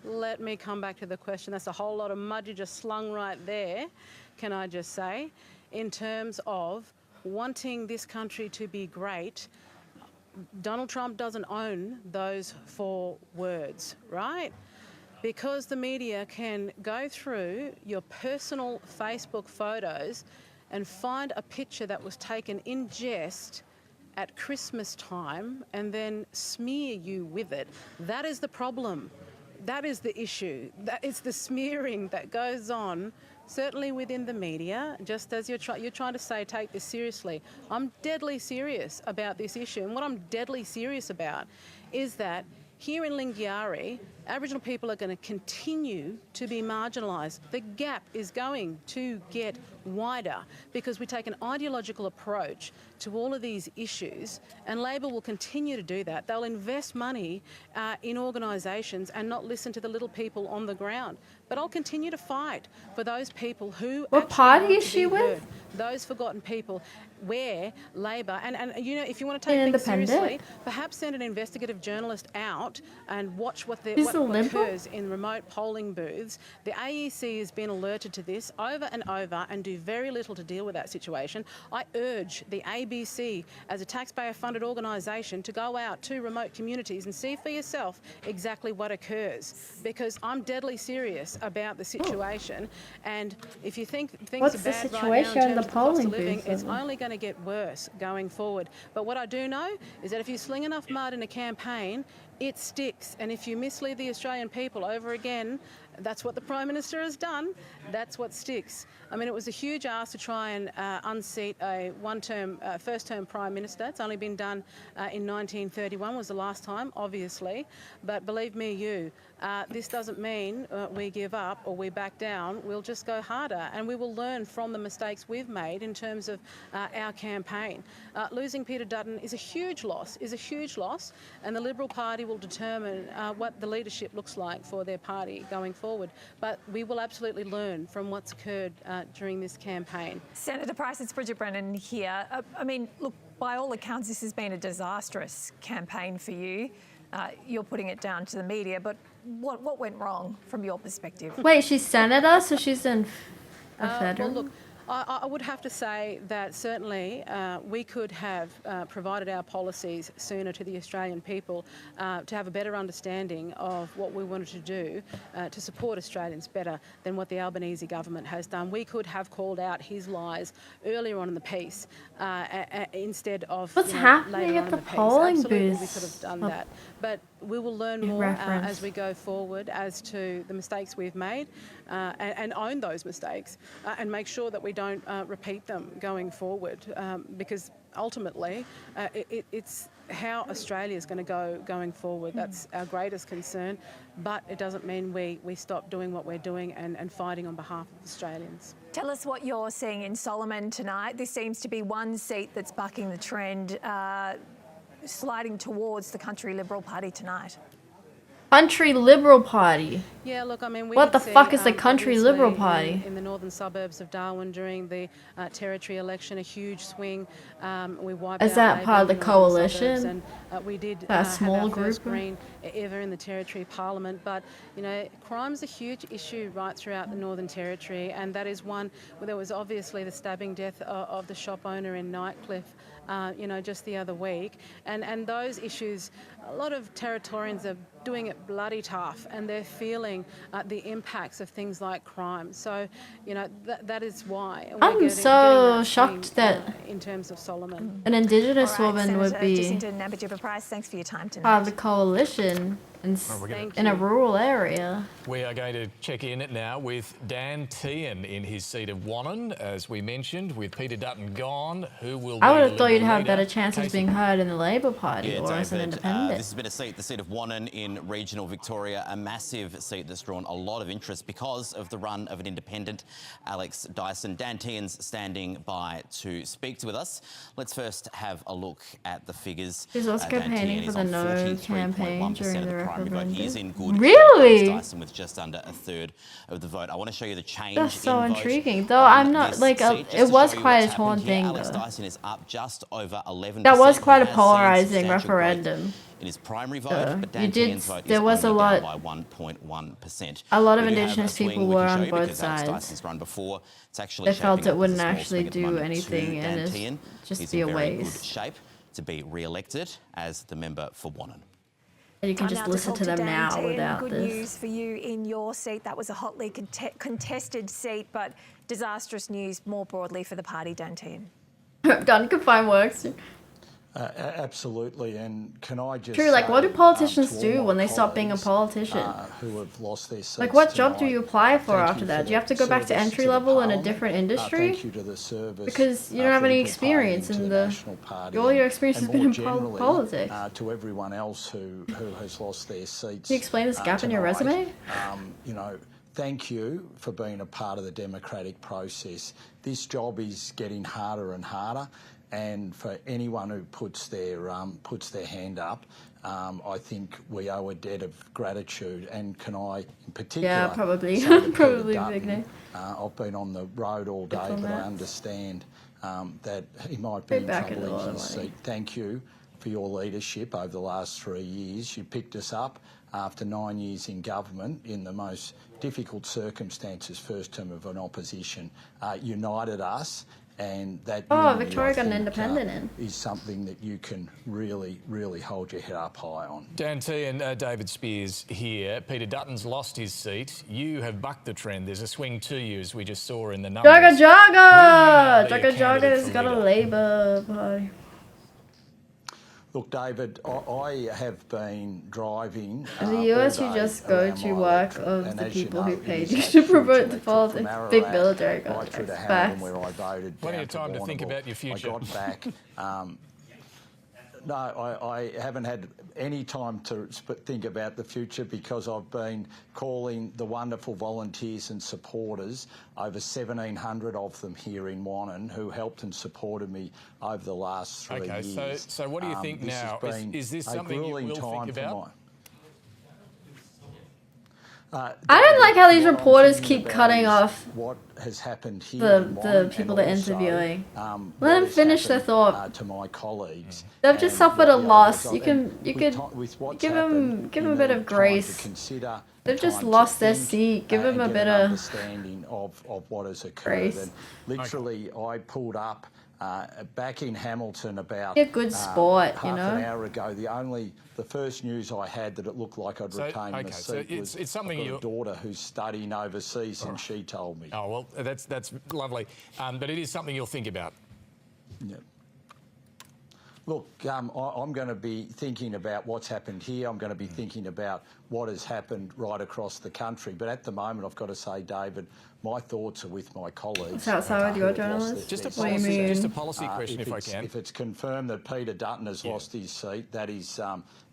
Let me come back to the question. That's a whole lot of mud you just slung right there, can I just say, in terms of wanting this country to be great. Donald Trump doesn't own those 4 words, right? Because the media can go through your personal Facebook photos and find a picture that was taken in jest at Christmas time and then smear you with it. That is the problem. That is the issue. That is the smearing that goes on, certainly within the media, just as you're trying to say, take this seriously. I'm deadly serious about this issue. And what I'm deadly serious about is that here in Lingiari, Aboriginal people are going to continue to be marginalised. The gap is going to get wider because we take an ideological approach to all of these issues, and Labor will continue to do that. They'll invest money in organisations and not listen to the little people on the ground. But I'll continue to fight for those people who What party is she with? Those forgotten people, where Labor, and you know, if you want to take things seriously, perhaps send an investigative journalist out and watch what occurs in remote polling booths. The AEC has been alerted to this over and over and do very little to deal with that situation. I urge the ABC, as a taxpayer-funded organisation, to go out to remote communities and see for yourself exactly what occurs, because I'm deadly serious about the situation. And if you think things are bad right now in terms of the cost of living, it's only going to get worse going forward. But what I do know is that if you sling enough mud in a campaign, it sticks. And if you mislead the Australian people over again, that's what the Prime Minister has done. That's what sticks. I mean, it was a huge ask to try and unseat a first-term Prime Minister. It's only been done in 1931, was the last time, obviously. But believe me, this doesn't mean we give up or we back down. We'll just go harder, and we will learn from the mistakes we've made in terms of our campaign. Losing Peter Dutton is a huge loss, and the Liberal Party will determine what the leadership looks like for their party going forward. But we will absolutely learn from what's occurred during this campaign. Senator Price, it's Bridget Brennan here. I mean, look, by all accounts, this has been a disastrous campaign for you. You're putting it down to the media, but what went wrong from your perspective? Wait, she's senator, so she's in a federal? Well, look, I would have to say that certainly we could have provided our policies sooner to the Australian people to have a better understanding of what we wanted to do to support Australians better than what the Albanese government has done. We could have called out his lies earlier on in the piece instead of What's happening later at on the in the piece. polling Absolutely, booths? we could have done that. But we will learn more as we go forward as to the mistakes we've made and own those mistakes and make sure that we don't repeat them going forward because ultimately it's how Australia is going to go going forward. That's our greatest concern, but it doesn't mean we stop doing what we're doing and fighting on behalf of Australians. Tell us what you're seeing in Solomon tonight. This seems to be one seat that's bucking the trend, sliding towards the Country Liberal Party tonight. Country Liberal Party? Yeah, look, I mean, what the fuck is the Country Liberal Party? In the northern suburbs of Darwin during the territory election, a huge swing. We wiped Is out that Labor part of the in northern suburbs, coalition? and we did A small have our group? first Green ever in the Territory Parliament. But, you know, crime's a huge issue right throughout the Northern Territory, and that is one where there was obviously the stabbing death of the shop owner in Nightcliff, you know, just the other week. And those issues, a lot of Territorians are doing it bloody tough, and they're feeling the impacts of things like crime. So, you know, that is why I'm getting so that shocked swing, that in terms of Solomon. an Indigenous All right, woman would Senator be Jacinta Nampijinpa-Price, thanks for your time tonight. part of the coalition in a rural area. We are going to check in now with Dan Tehan in his seat of Wannon, as we mentioned, with Peter Dutton gone. Who will I be would the have thought you'd Liberal have leader? better chances being heard in the Labor Party Yeah, or as an David, independent. this has been the seat of Wannon in regional Victoria, a massive seat that's drawn a lot of interest because of the run of an independent, Alex Dyson. Dan Tehan's standing by to speak with us. Let's first have a look at the figures. She's also Dan campaigning Tehan for is the on No 43.1% campaign during of the the primary vote. He is in good Really? shape. Alex Dyson with just under a third of the vote. I want to show you the change That's so in vote intriguing. Though on I'm not this like seat. Just it to was show you quite a what's torn happened here, thing Alex though. Dyson is up just over 11%. That was quite a He has seen polarizing substantial growth referendum. in his primary vote, So, but you Dan did- Tehan's vote there is was a only lot- down by 1.1%. A lot of We do have Indigenous a swing people we were can show on you both because Alex sides. Dyson's run before. It's actually They felt shaping it up wouldn't as a small actually swing at the do moment to anything and Dan it's Tehan. just He's be in a very waste. good shape to be re-elected as the member for Wannon. And you can Time just now listen talk to them Dan now Tehan. without Good this. news for you in your seat. That was a hotly contested seat, but disastrous news more broadly for the party, Dan Tehan. Done confined works. Absolutely, and can I just True, like what do say, politicians to all do my when they stop being a colleagues, politician? who have lost their seats Like what job do tonight, you apply for thank after you that? for Do you have to the go back to service entry the level in a Parliament. different industry? Thank you to the service Because you don't have for any good experience partying to in the the. National Party All your and- experience has and been more in generally, politics. to everyone else who has lost their seats. Can you explain this gap in your tonight. resume? You know, thank you for being a part of the democratic process. This job is getting harder and harder, and for anyone who puts their hand up, I think we owe a debt of gratitude. And can I, in particular, Yeah, probably. say to Peter Probably Dutton, big name. I've been on the road all day, but I Diplomats. understand that he might be Paid in back in a trouble lot in of his money. seat. Thank you for your leadership over the last 3 years. You picked us up after 9 years in government in the most difficult circumstances, first term of an opposition, united us, and that Oh, unity, Victoria I got an think, independent in. is something that you can really, really hold your head up high on. Dan Tehan, David Spears here. Peter Dutton's lost his seat. You have bucked the trend. There's a swing to you, as we just saw in the numbers. Jaga Jaga! Will you now be a Jaga Jaga candidate has for got a leader? Labour party. Look, David, I have been driving. In the all US, you day just go around to my work electorate, of and the as you people know, who it paid is you a to huge promote the electorate politics. from Big Ararat military right contracts. through to Hamilton, Facts. where I voted. Plenty down of time to think Warrnambool. about your future. I got back. No, I haven't had any time to think about the future because I've been calling the wonderful volunteers and supporters, over 1,700 of them here in Wannon, who helped and supported me over the last 3 Okay, years. so what do you think This has now? been Is this a something you grueling will time think for about? I don't like how these what I'm reporters thinking keep about cutting is off what has happened here the in Wannon people and they're also, interviewing. what Let them has finish their happened, thought. to my colleagues. They've just and suffered a what the loss. others- You can and you with could ti- with what's give happened, them you a bit need of time grace. to consider, They've just time to lost their think, seat. Give them a and bit get an of understanding of what has occurred. grace. And literally, I pulled up back in Hamilton about Be a good sport, you half an know? hour ago. The first news I had that it looked like I'd So, retained okay, the so seat was it's something I've got you- a daughter who's studying overseas, and she told me. Oh, well, that's lovely. But it is something you'll think about. Yeah. Look, I'm going to be thinking about what's happened here. I'm going to be thinking about what has happened right across the country. But at the moment, I've got to say, David, my thoughts are with my colleagues. What's outside with your journalist? Just a policy question, if I can. If it's confirmed that Peter Dutton has lost his seat, that is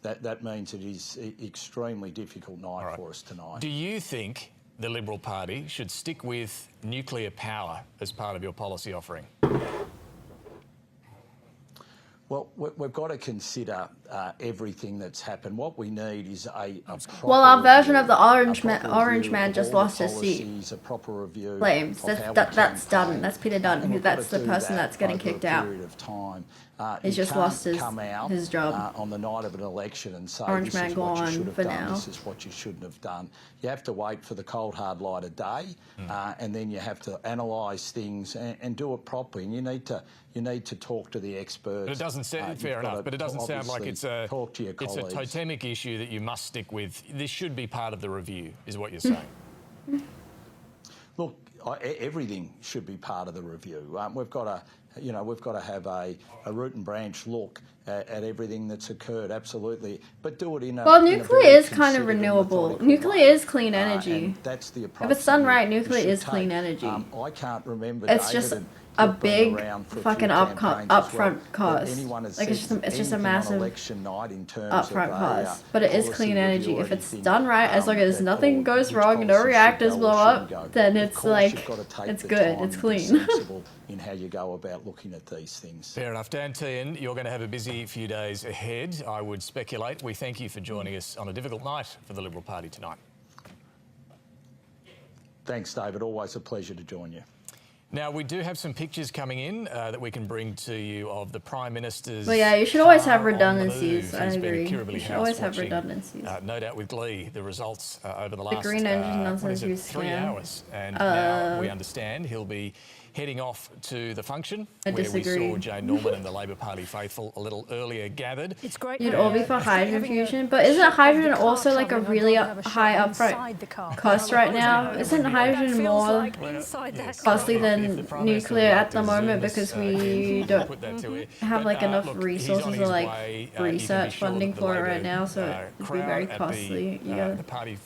that means it is an extremely difficult night for us tonight. Do you think the Liberal Party should stick with nuclear power as part of your policy offering? Well, we've got to consider everything that's happened. What we need is a proper Well, our version review, of the Orange Man just lost his seat. A proper review. Claims that's Dutton. That's Peter Dutton. That's the person that's getting kicked out. He's just lost his job. On the night of an election and say Orange this Man is what you gone should have for done. now. This is what you shouldn't have done. You have to wait for the cold hard light of day, and then you have to analyse things and do it properly. And you need to talk to the experts. But it doesn't sound fair enough. But it doesn't sound like it's a totemic issue that you must stick with. This should be part of the review, is what you're saying. Look, everything should be part of the review. We've got to have a root and branch look at everything that's occurred. Absolutely, but do it in a. Well, nuclear is kind of renewable. Nuclear is clean energy. That's the approach. If it's done right, nuclear is clean energy. I can't remember. It's just a big fucking upfront cost. Like it's just a massive upfront cost. But it is clean energy. If it's done right, as long as nothing goes wrong, no reactors blow up, then it's like it's good. It's clean. In how you go about looking at these things. Fair enough. Dan Tehan, you're going to have a busy few days ahead, I would speculate. We thank you for joining us on a difficult night for the Liberal Party tonight. Thanks, David. Always a pleasure to join you. Now, we do have some pictures coming in that we can bring to you of the Prime Minister's. Well, yeah, you should always have redundancies. I He's been agree. at Kirribilli You should House always have watching, redundancies. No doubt with glee, the results over the last green engine nonsense you 3 scam. hours. And now we understand he'll be heading off to the function I where disagree. we saw Jane Norman and the Labor Party faithful a little earlier gathered. It's great. You'd all be for hydrogen fusion, but isn't hydrogen also like a really high upfront cost right now? Isn't hydrogen more costly than nuclear at the moment because we don't have like enough resources or like research funding for it right now, so it'd be very costly. The party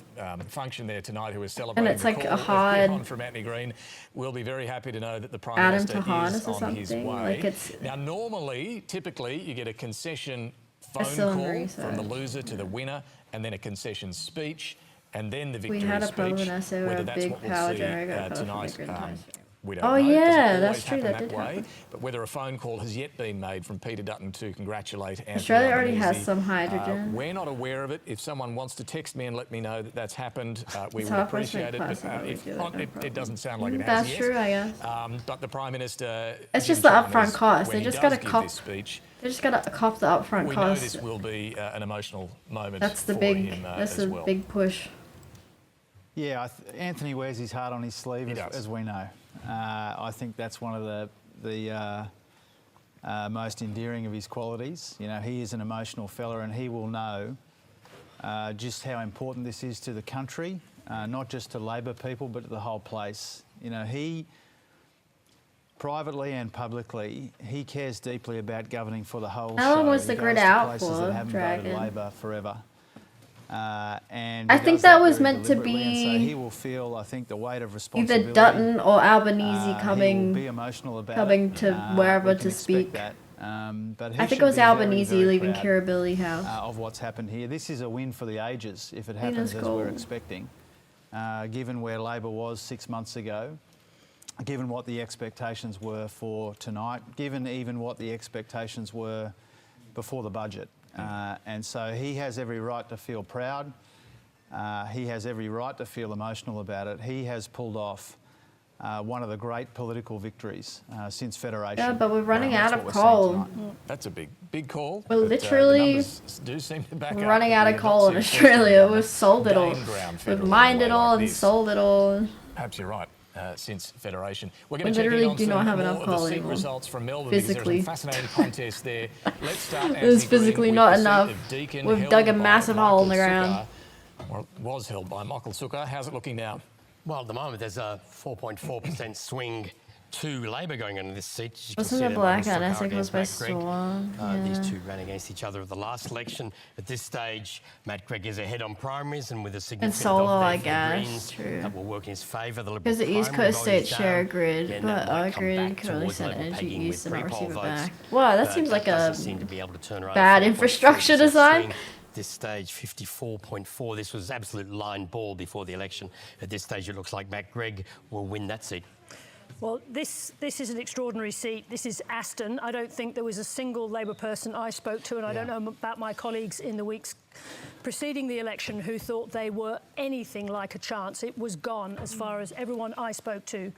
function there tonight, who is celebrating And it's like the a call hard of from Anthony Green. We'll be very happy to know that the Prime Adam Minister Tahanis is or on his something. way. Like it's Now, normally, typically, you get a concession phone still in call research. from the loser to the winner, and then a concession speech, and then the victory We had a speech. problem when I said we're Whether a that's big what we'll power see, generator got tonight, we don't Oh, know. It doesn't yeah, always that's true, happen that did way. happen. But whether a phone call has yet been made from Peter Dutton to congratulate Anthony Australia already has Albanese, some hydrogen. we're not aware of it. If someone wants to text me and let me know that that's happened, we It's would half-price appreciate it. class, But I would do it, no it doesn't sound like it has That's yet. true, I guess. But the Prime Minister... It's Jim just the Chalmers, upfront cost. when They he just does gotta give cop. this speech, They just gotta cop the upfront we know cost. this will be an emotional moment That's the for big. him That's as the well. big push. Yeah, Anthony wears his heart on his sleeve, as we know. I think that's one of the most endearing of his qualities. You know, he is an emotional fella, and he will know just how important this is to the country, not just to Labor people, but to the whole place. You know, he, privately and publicly, he cares deeply about governing for the whole How long show. was He the goes grid to out places for, that haven't voted Dragon? Labor forever. And I he think does that was very meant to deliberately, and so be he will feel, I think, the weight of responsibility. either Dutton or Albanese He will coming be emotional about coming it. to We wherever can to expect speak. that. But he I think should it was be very, Albanese very leaving proud, Kirribilli House. of what's happened here. This is a win for the ages if it It happens is as we're cool. expecting. Given where Labor was 6 months ago, given what the expectations were for tonight, given even what the expectations were before the budget. And so he has every right to feel proud. He has every right to feel emotional about it. He has pulled off one of the great political victories since Federation. Yeah, but we're running That's out what of we're seeing coal. tonight. That's a big call. We're but, literally the numbers do seem to back We're up. running out We of have not coal in seen a Australia. first-time We've sold it all. gain ground We've federal mined way it all like and this. sold it all. Perhaps you're right. Since Federation. We're We going to check in literally on do some not have more enough of coal the seat anymore. results from Melbourne Physically. because there's a fascinating contest there. Let's start It was Anthony physically Green not with the seat enough. of Deakin, We've held dug a by massive hole in the Michael ground. Sukkar. Well, it was held by Michael Sukkar. How's it looking now? Well, at the moment, there's a 4.4% swing two Labor going into this seat. You can Wasn't see the them black Mustafa and Essex against was by Matt Gregg. Storm? These Yeah. two ran against each other at the last election. At this stage, Matt Gregg is ahead on primaries and with a significant solo, vote there I for the guess, Greens true. that will work in his favour. The Liberal Because the East primary Coast vote is states share a down. grid, Again, but that might our come grid back can only towards send Labor energy pegging east with and not pre-poll receive it votes. back. Wow, that But seems like doesn't a seem to be able to turn around bad 4.3% infrastructure design. swing. This stage, 54.4. This was absolute line ball before the election. At this stage, it looks like Matt Gregg will win that seat. Well, this is an extraordinary seat. This is Aston. I don't think there was a single Labor person I spoke to, and I don't know about my colleagues in the weeks preceding the election who thought they were anything like a chance. It was gone as far as everyone I spoke to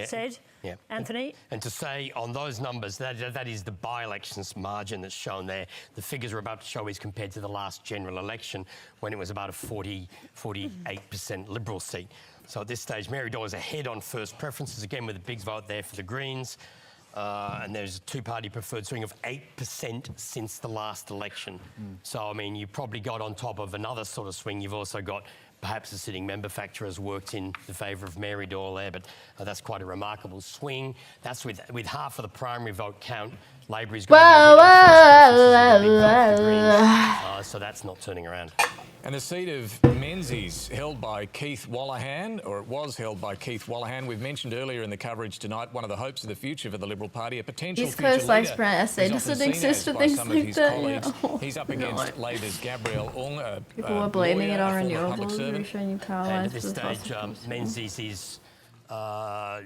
said. Yeah. Anthony? And to say on those numbers, that is the by-elections margin that's shown there. The figures we're about to show is compared to the last general election when it was about a 48% Liberal seat. So at this stage, Mary Doyle is ahead on first preferences, again with a big vote there for the Greens. And there's a two-party preferred swing of 8% since the last election. So, I mean, you probably got on top of another sort of swing. You've also got perhaps the sitting member factor has worked in the favour of Mary Doyle there, but that's quite a remarkable swing. That's with half of the primary vote count. Labor is going to be so that's not turning around. And the seat of Menzies, held by Keith Wallahan, or it was held by Keith Wallahan. We've mentioned earlier in the coverage tonight one of the hopes of the future for the Liberal Party, a potential East future Coast likes leader. Brent Essay. He's often Doesn't seen exist as for by things some of like his that. colleagues. Yeah. He's up against Labor's Gabrielle Ong, People were blaming it on lawyer, a former public renewables, servant. reassuring power And lines at this for the fossil stage, fuels. Menzies is The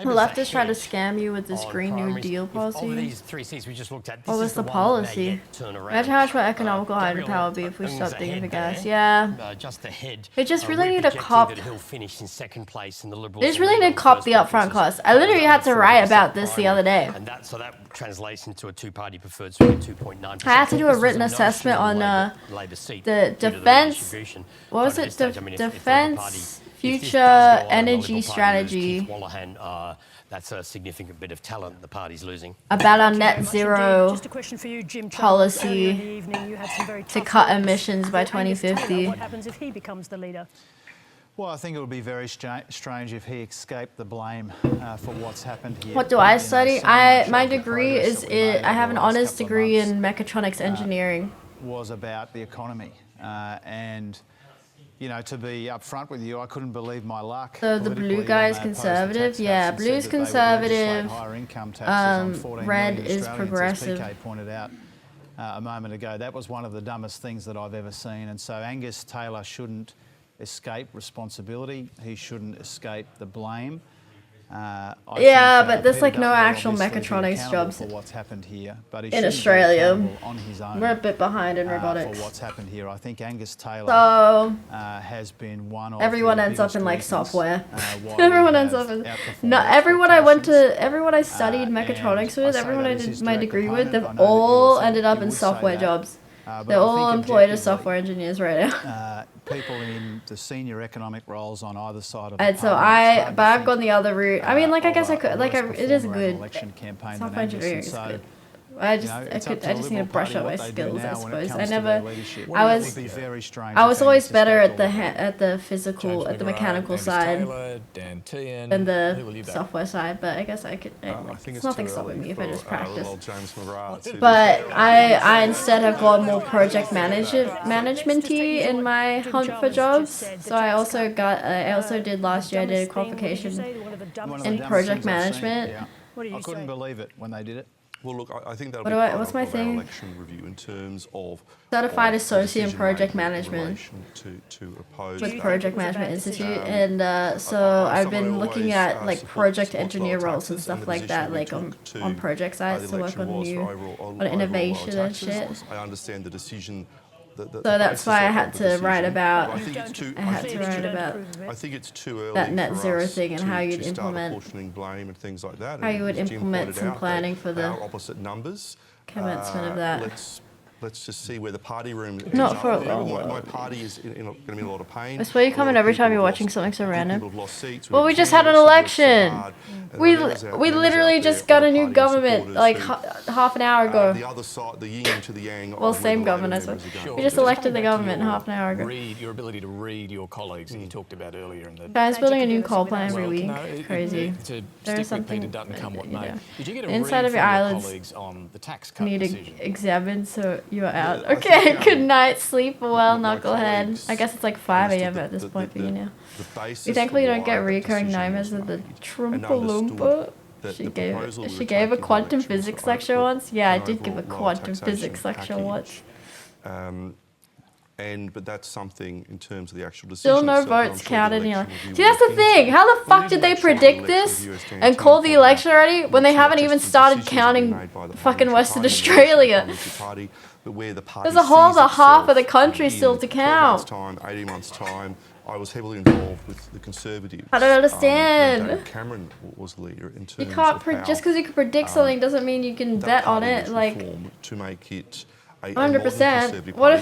leftists try to scam you with this Green New Deal Over policy. these three seats we just looked at, this What is was the one that may policy? yet turn around. Imagine how much more economical hydropower would be if we Ong's stopped digging ahead for gas. there, Yeah. just ahead. They just really We're need to projecting cop. that he'll finish in second place in the Liberals. They just really need to cop the upfront costs. I literally had to write about this the other day. And that translates into a two-party preferred swing of 2.9%. I had to do a This was written assessment on Labor seat the due to defense. redistribution. What was But at it? this stage, I mean, if the Liberal Defense Party- if this future does go on and the energy Liberal Party lose strategy Keith Wallahan, that's a significant bit of talent the party's losing. about our net zero Just a question for you, Jim. Earlier in the policy evening, you had some very to tough cut words emissions by with Angus Taylor. 2050. What happens if he becomes the leader? Well, I think it would be very strange if he escaped the blame for what's happened here. What do I You know, study? so much My of the degree progress is that we made I have over an the last honors couple of degree months, in mechatronics engineering. was about the economy. And, you know, to be upfront with you, I couldn't believe my luck. So the blue politically guy when is they opposed the conservative. tax Yeah, cuts and blue's said that they would legislate conservative. higher income taxes on 14 Red million is Australians, progressive. As PK pointed out a moment ago. That was one of the dumbest things that I've ever seen. And so Angus Taylor shouldn't escape responsibility. He shouldn't escape the blame. I Yeah, think, but there's Peter like no Dutton will actual obviously be mechatronics accountable jobs for what's happened here, but he in shouldn't be Australia. accountable on his own. We're a bit behind in robotics. For what's happened here, I think Angus Taylor So has been one of everyone the ends up biggest in like reasons, software. why Everyone we ends have up in. outperformed No, everyone I studied mechatronics with, everyone I did my degree with, they've all ended up in software jobs. but They're I all think employed as objectively, software engineers right now. People in the senior economic roles on either side of And the so parliament, it's but hard I've gone the other route. I mean, like I guess I of could, like worse it is performer in an good. election campaign than Software Angus, engineering and is so, good. I just, you know, I it's up could, to I the just need to Liberal brush Party up my what they do skills, I now when it suppose. comes I to never, their leadership. I It was, would be very strange I was if always Angus better escaped at all the at the physical, at the mechanical Angus side Taylor, Dan Tehan, than who will you the back? software side. But I guess I could. I think It's it's nothing too stopping early me if I for, just practice. old James McGrath to But I instead have gone more project managementy in my hunt for jobs. So I also did last year. I did a qualification One of the in dumbest project things I've seen. management. Yeah. What do you I couldn't say? believe it when they did it. Well, look, I think that'll What be do I- part what's my of our thing? election review in terms of Certified of Associate in decision Project making in Management relation to oppose with that. Project Management Institute, and so I've been looking at like project engineer roles and stuff like that, like on project sites to work on new, on innovation and shit. I understand the decision. The So that's basis why I of had the to decision. write about. I think it's too. I had to write about I think it's too early that net for zero us thing and how you'd to start implement. apportioning blame and things like that. How you would As Jim implement pointed some out, planning they for the are opposite numbers. commencement of that. Let's let's just see where the party room is. Not for a long My party is going to be in a lot of pain. I swear you comment every time you're watching something so random. People have lost seats. Well, we just had an election. We literally just got a new government like half an hour ago. The other side, the yin to the yang. Well, same government, I suppose. We just elected the government half an hour ago. Your ability to read your colleagues that you talked about earlier. Guys building a new coal plant every week. No, Crazy. To There's stick with Peter something Dutton come what you may. know. Did you get a Inside read of your from eyelids colleagues on the tax cut need decision? to examine, so you're out. Okay, good night, sleep well, knucklehead. I guess it's like 5 a.m. at this point for you now. You thankfully don't get recurring nightmares of the Troompa Loompa. She gave a quantum physics lecture once. Yeah, I did give a quantum physics lecture once. But that's something in terms of the actual decision. Still no votes counted in the election. See, that's the thing. How the fuck did they predict this and call the election already when they haven't even started counting fucking Western Australia? There's a whole other half of the country still to count. 18 months' time, I was heavily involved with the Conservatives. I don't understand. David Cameron was leader in terms You can't of just because you can predict something doesn't mean you can bet on it. Like to make it 100%. What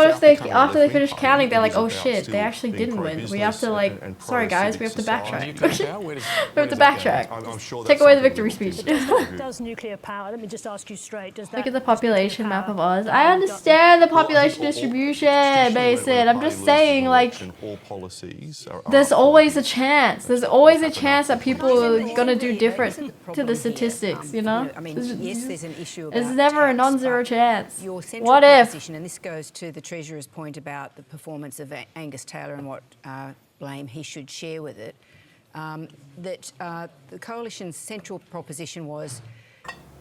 if they after they finish counting they're like, oh shit, they actually didn't win. We have to like, sorry guys, we have to backtrack. We have to backtrack. Take away the victory speech. Does nuclear power? Let me just ask you straight. Does that look at the population map of Oz? I understand the population distribution, Mason. I'm just saying like, there's always a chance. There's always a chance that people are gonna do different to the statistics. You know, I mean, yes, there's an issue. There's never a non-zero chance. What if? And this goes to the Treasurer's point about the performance of Angus Taylor and what blame he should share with it, that the Coalition's central proposition was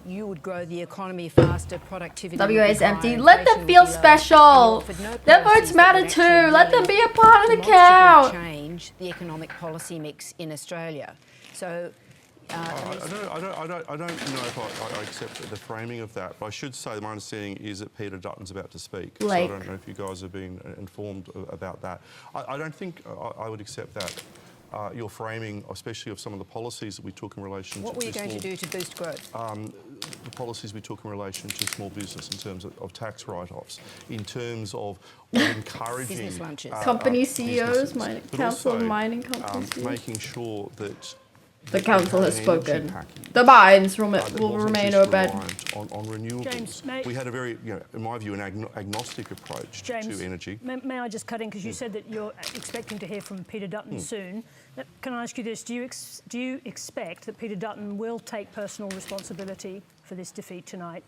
you would grow the economy faster, productivity... WA is empty. Let them feel special. Their votes matter too. Let them be a part of the count. ...change the economic policy mix in Australia. So... I don't know if I accept the framing of that, but I should say my understanding is that Peter Dutton's about to speak. So I don't know if you guys have been informed about that. I don't think I would accept that. Your framing, especially of some of the policies that we took in relation to... What were you going to do to boost growth? The policies we took in relation to small business in terms of tax write-offs, in terms of encouraging... Business lunches. Company CEOs, Council of Mining Companies. Making sure that... The council has spoken. The mines will remain open. On renewables. James, we had a very, in my view, an agnostic approach to energy. May I just cut in, because you said that you're expecting to hear from Peter Dutton soon. Can I ask you this? Do you expect that Peter Dutton will take personal responsibility for this defeat tonight?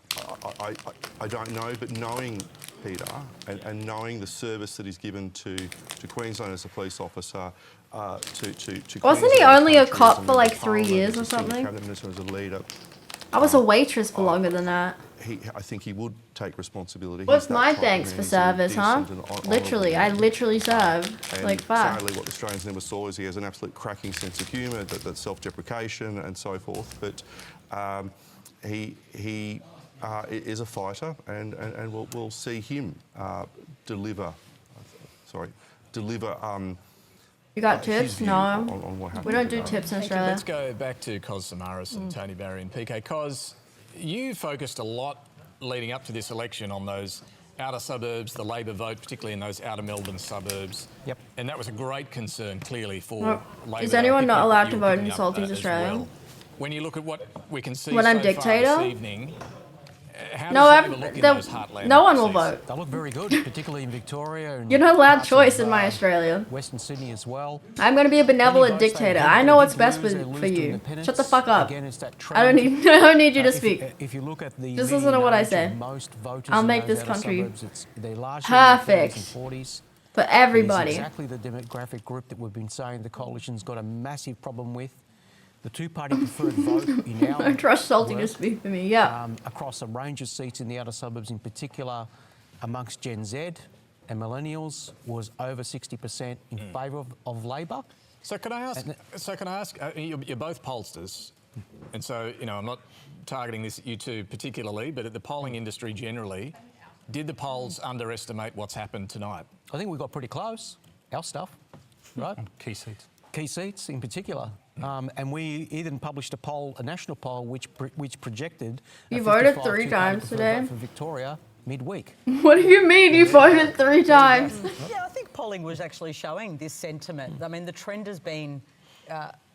I don't know, but knowing Peter and knowing the service that he's given to Queensland as a police officer, wasn't he only a cop for like 3 years or something? I was a waitress for longer than that. I think he would take responsibility. What's my thanks for service, huh? Literally, I literally served. Like, fuck. Sadly, what Australians never saw is he has an absolute cracking sense of humour, that self-deprecation and so forth. But he is a fighter, and we'll see him deliver. You got tips? No. We don't do tips in Australia. Let's go back to Cos Samaras and Tony Barry and PK. Cos, you focused a lot leading up to this election on those outer suburbs, the Labor vote, particularly in those outer Melbourne suburbs. Yep. And that was a great concern, clearly, for Labor. Is anyone not allowed to vote in Salties, Australia? Well. When you look at what we can see when I'm dictator? Far this evening, no one will vote. They look very good, particularly in Victoria. And you're not allowed choice in my Australia. Western Sydney as well. I'm going to be a benevolent dictator. I know what's best for you. Shut the fuck up. I don't need you to speak. If you look at the just listen to what I say. I'll make this country perfect for everybody. It's exactly the demographic group that we've been saying the coalition's got a massive problem with. The two-party preferred vote in our... I trust Salty to speak for me, yeah. Across a range of seats in the outer suburbs, in particular amongst Gen Z and millennials, was over 60% in favour of Labor. So can I ask? You're both pollsters, and so I'm not targeting this at you two particularly, but at the polling industry generally, did the polls underestimate what's happened tonight? I think we got pretty close. Our stuff, right? Key seats. Key seats in particular. And we even published a national poll, which projected... You voted 3 times today. For Victoria midweek. What do you mean you voted 3 times? Yeah, I think polling was actually showing this sentiment. I mean, the trend has been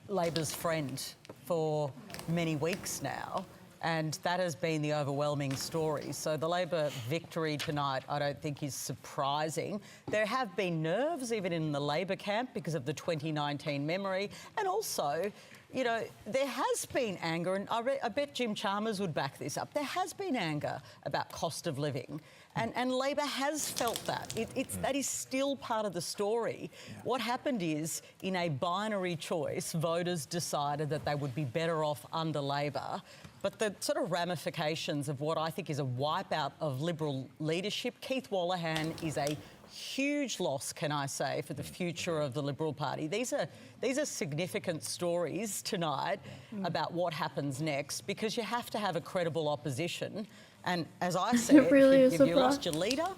Labor's friend for many weeks now, and that has been the overwhelming story. So the Labor victory tonight, I don't think is surprising. There have been nerves even in the Labor camp because of the 2019 memory, and also, you know, there has been anger, and I bet Jim Chalmers would back this up. There has been anger about cost of living, and Labor has felt that. That is still part of the story. Yeah. What happened is, in a binary choice, voters decided that they would be better off under Labor. But the sort of ramifications of what I think is a wipeout of Liberal leadership, Keith Wolahan is a huge loss, can I say, for the future of the Liberal Party. These are significant stories tonight about what happens next, because you have to have a credible opposition. And as I said, really if you lost your leader,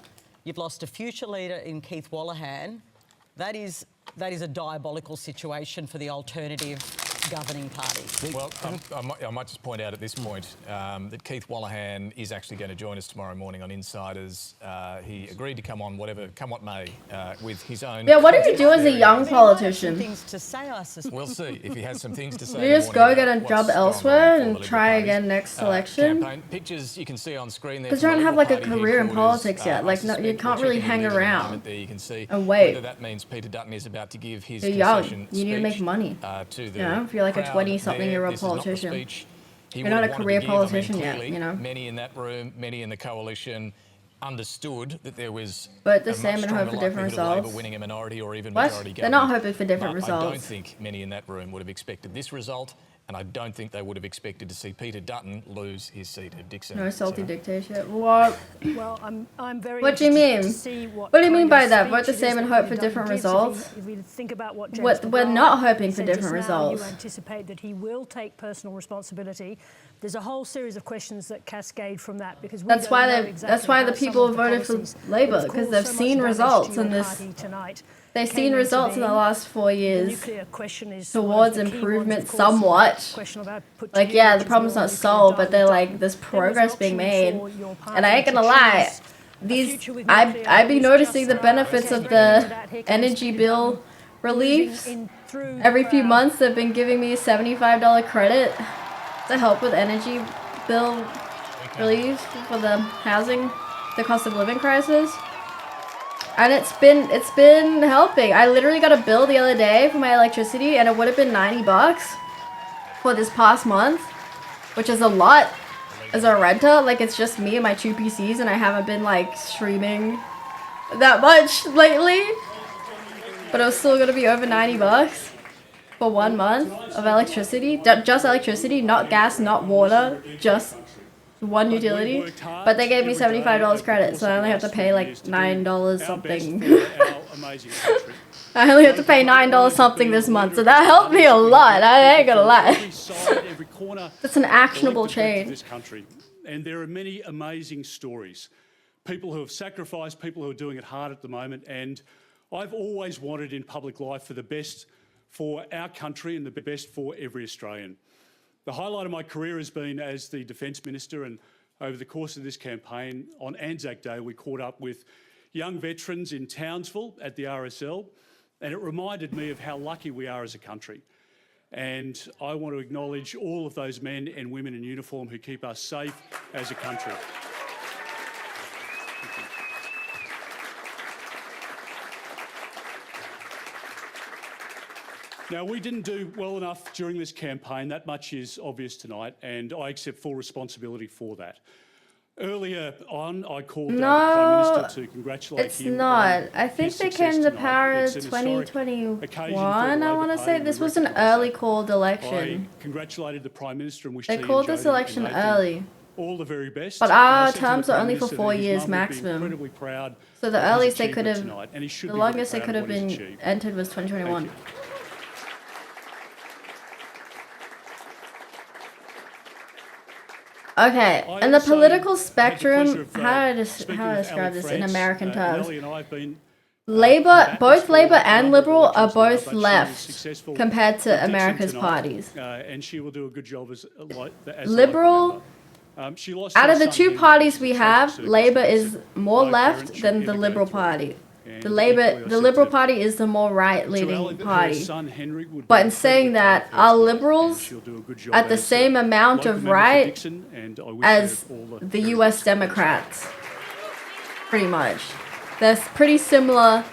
you've lost a future leader in Keith Wolahan. That is a diabolical situation for the alternative governing party. Well, I might just point out at this point that Keith Wolahan is actually going to join us tomorrow morning on Insiders. He agreed to come on, come what may, with his own... Yeah, what do you do as a young politician? Things to say, I suspect. We'll see if he has some things to say. You just go get a job elsewhere and try again next election? Pictures you can see on screen there. Because you don't have like a career in politics yet. Like, no, you can't really hang around there you can see and wait. Whether that means Peter Dutton is about to give his You're young. You need to make money. To the you know, if you're like a 20-something-year-old politician. You're not a career politician yet, you know. Many in that room, many in the coalition understood that there was but the same and hope for different results. Labour winning a minority or even what? majority They're government. not hoping for different results. I don't think many in that room would have expected this result, and I don't think they would have expected to see Peter Dutton lose his seat at Dixon. No salty dictatorship. What? Well, I'm very. What do you mean? What do you mean by that? Vote the same and hope for different results? If we think about what we're not hoping for different results. You anticipate that he will take personal responsibility. There's a whole series of questions that cascade from that because that's why the people voted for Labor, because they've seen results in this. They've seen results in the last 4 years towards improvement somewhat. Like, yeah, the problem's not solved, but they're like, there's progress being made. And I ain't gonna lie, I've been noticing the benefits of the energy bill relief. Every few months, they've been giving me a $75 credit to help with energy bill relief for the housing, the cost of living crisis. And it's been helping. I literally got a bill the other day for my electricity, and it would have been $90 for this past month, which is a lot as a renter. Like, it's just me and my 2 PCs, and I haven't been like streaming that much lately. But it was still gonna be over $90 for 1 month of electricity. Just electricity, not gas, not water, just one utility. But they gave me $75 credit, so I only have to pay like $9 something. I only have to pay $9 something this month, so that helped me a lot. I ain't gonna lie. It's an actionable change. And there are many amazing stories. People who have sacrificed, people who are doing it hard at the moment, and I've always wanted in public life for the best for our country and the best for every Australian. The highlight of my career has been as the Defence Minister, and over the course of this campaign, on Anzac Day, we caught up with young veterans in Townsville at the RSL, and it reminded me of how lucky we are as a country. And I want to acknowledge all of those men and women in uniform who keep us safe as a country. Now, we didn't do well enough during this campaign. That much is obvious tonight, and I accept full responsibility for that. Earlier on, I called the Prime Minister to congratulate him. It's not. I think they came to power in 2021, I want to say. This was an early called election. I congratulated the Prime Minister and wished they called this election early. All the very best. But our terms are only for 4 years maximum. So the earliest they could have, the longest they could have been entered was 2021. Okay, in the political spectrum, how do I describe this in American terms? Labour, both Labour and Liberal are both left compared to America's parties. And she will do a good job as Liberal She lost Out her of the son two Henry parties to we the have, tragic Labour is circumstances more my left parents than should the never go Liberal through. Party. And The equally, I Liberal said Party is the more to right-leaning her party. son Henry would But be in saying incredibly that, proud our of her, and Liberals she'll do a good job at the as same amount local of member for right Dixon, and I wish as her all the the very US best. Democrats. Pretty much. That's pretty similar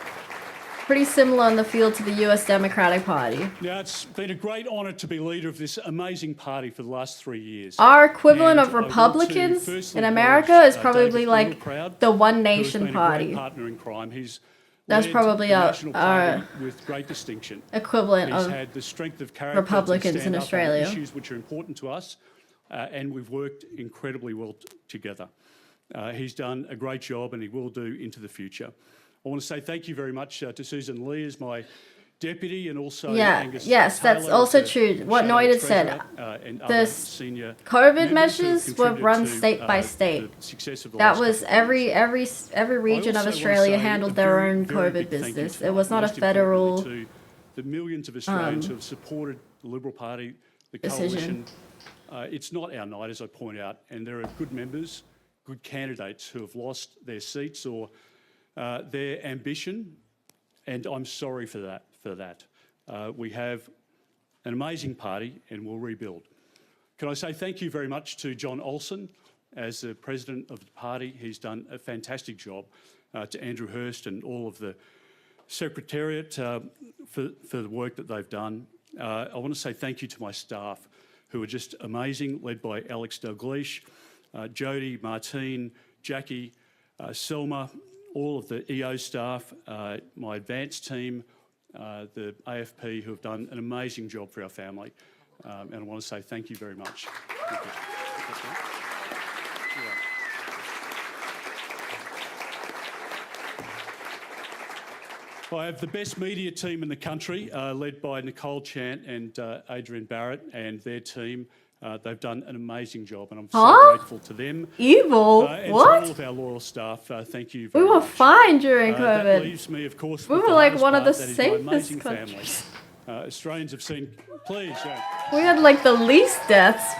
in the field to the US Democratic Party. Now, it's been a great honour to be leader of this amazing party for the last 3 years. Our equivalent And of I want to Republicans firstly in America acknowledge, is probably David like Littleproud, the One who has Nation been a Party. great partner in crime. He's That's led probably the our- National our Party with great distinction. equivalent He's of had the strength of character Republicans to stand in up Australia. on issues which are important to us, and we've worked incredibly well together. He's done a great job, and he will do into the future. I want to say thank you very much to Susan Lee as my deputy, and also Angus yes, that's Taylor also as true. What Shadow Noid had said, Treasurer, and the other senior COVID members who have measures were contributed run to, state by the state. success of the That last was couple of years. every region of I also Australia want to say handled a their very, own very COVID big thank you business. tonight, It was not a most importantly federal to the millions of Australians who have supported the Liberal Party, the decision. coalition. It's not our night, as I point out, and there are good members, good candidates who have lost their seats or their ambition, and I'm sorry for that. We have an amazing party, and we'll rebuild. Can I say thank you very much to John Olsen as the president of the party? He's done a fantastic job. To Andrew Hurst and all of the Secretariat for the work that they've done. I want to say thank you to my staff, who are just amazing, led by Alex Dalgleish, Jody, Martine, Jackie, Selma, all of the EO staff, my advanced team, the AFP, who have done an amazing job for our family. And I want to say thank you very much. Thank you. I have the best media team in the country, led by Nicole Chant and Adrian Barrett and their team. They've done an amazing job, and I'm so grateful to them. Evil? And What? to all of our loyal staff, thank you We very were much. fine during That COVID. leaves me, of course, We with were the like hardest one of part, the that is my safest amazing countries. family. Australians have seen... Please, yeah. We had like the least deaths.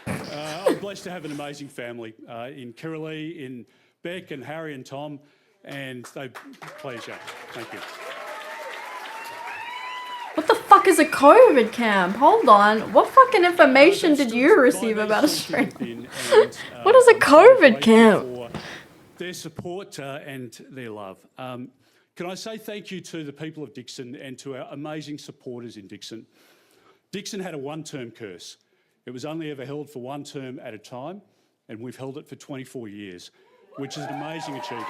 I'm blessed to have an amazing family in Kirralee, in Beck and Harry and Tom, and they... Please, yeah. Thank you. What the fuck is a COVID camp? Hold on. What fucking information did you receive about Australia? What is a COVID camp? For their support and their love. Can I say thank you to the people of Dixon and to our amazing supporters in Dixon. Dixon had a one-term curse. It was only ever held for one term at a time, and we've held it for 24 years, which is an amazing achievement.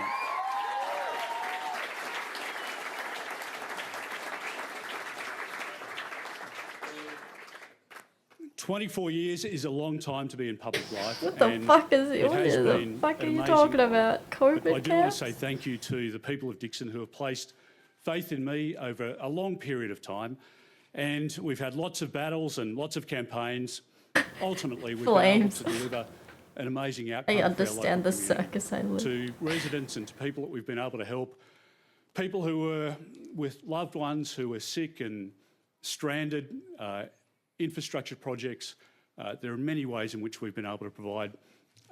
24 years is a long time to be in public life. What the and fuck is it what has the been fuck are an you amazing talking honour. about? But COVID I do want to camps? say thank you to the people of Dixon who have placed faith in me over a long period of time. And we've had lots of battles and lots of campaigns. Ultimately, we've been able Flames. to deliver an amazing outcome I for our understand the local community. circus I live. To residents and to people that we've been able to help, people who were with loved ones who were sick and stranded, infrastructure projects. There are many ways in which we've been able to provide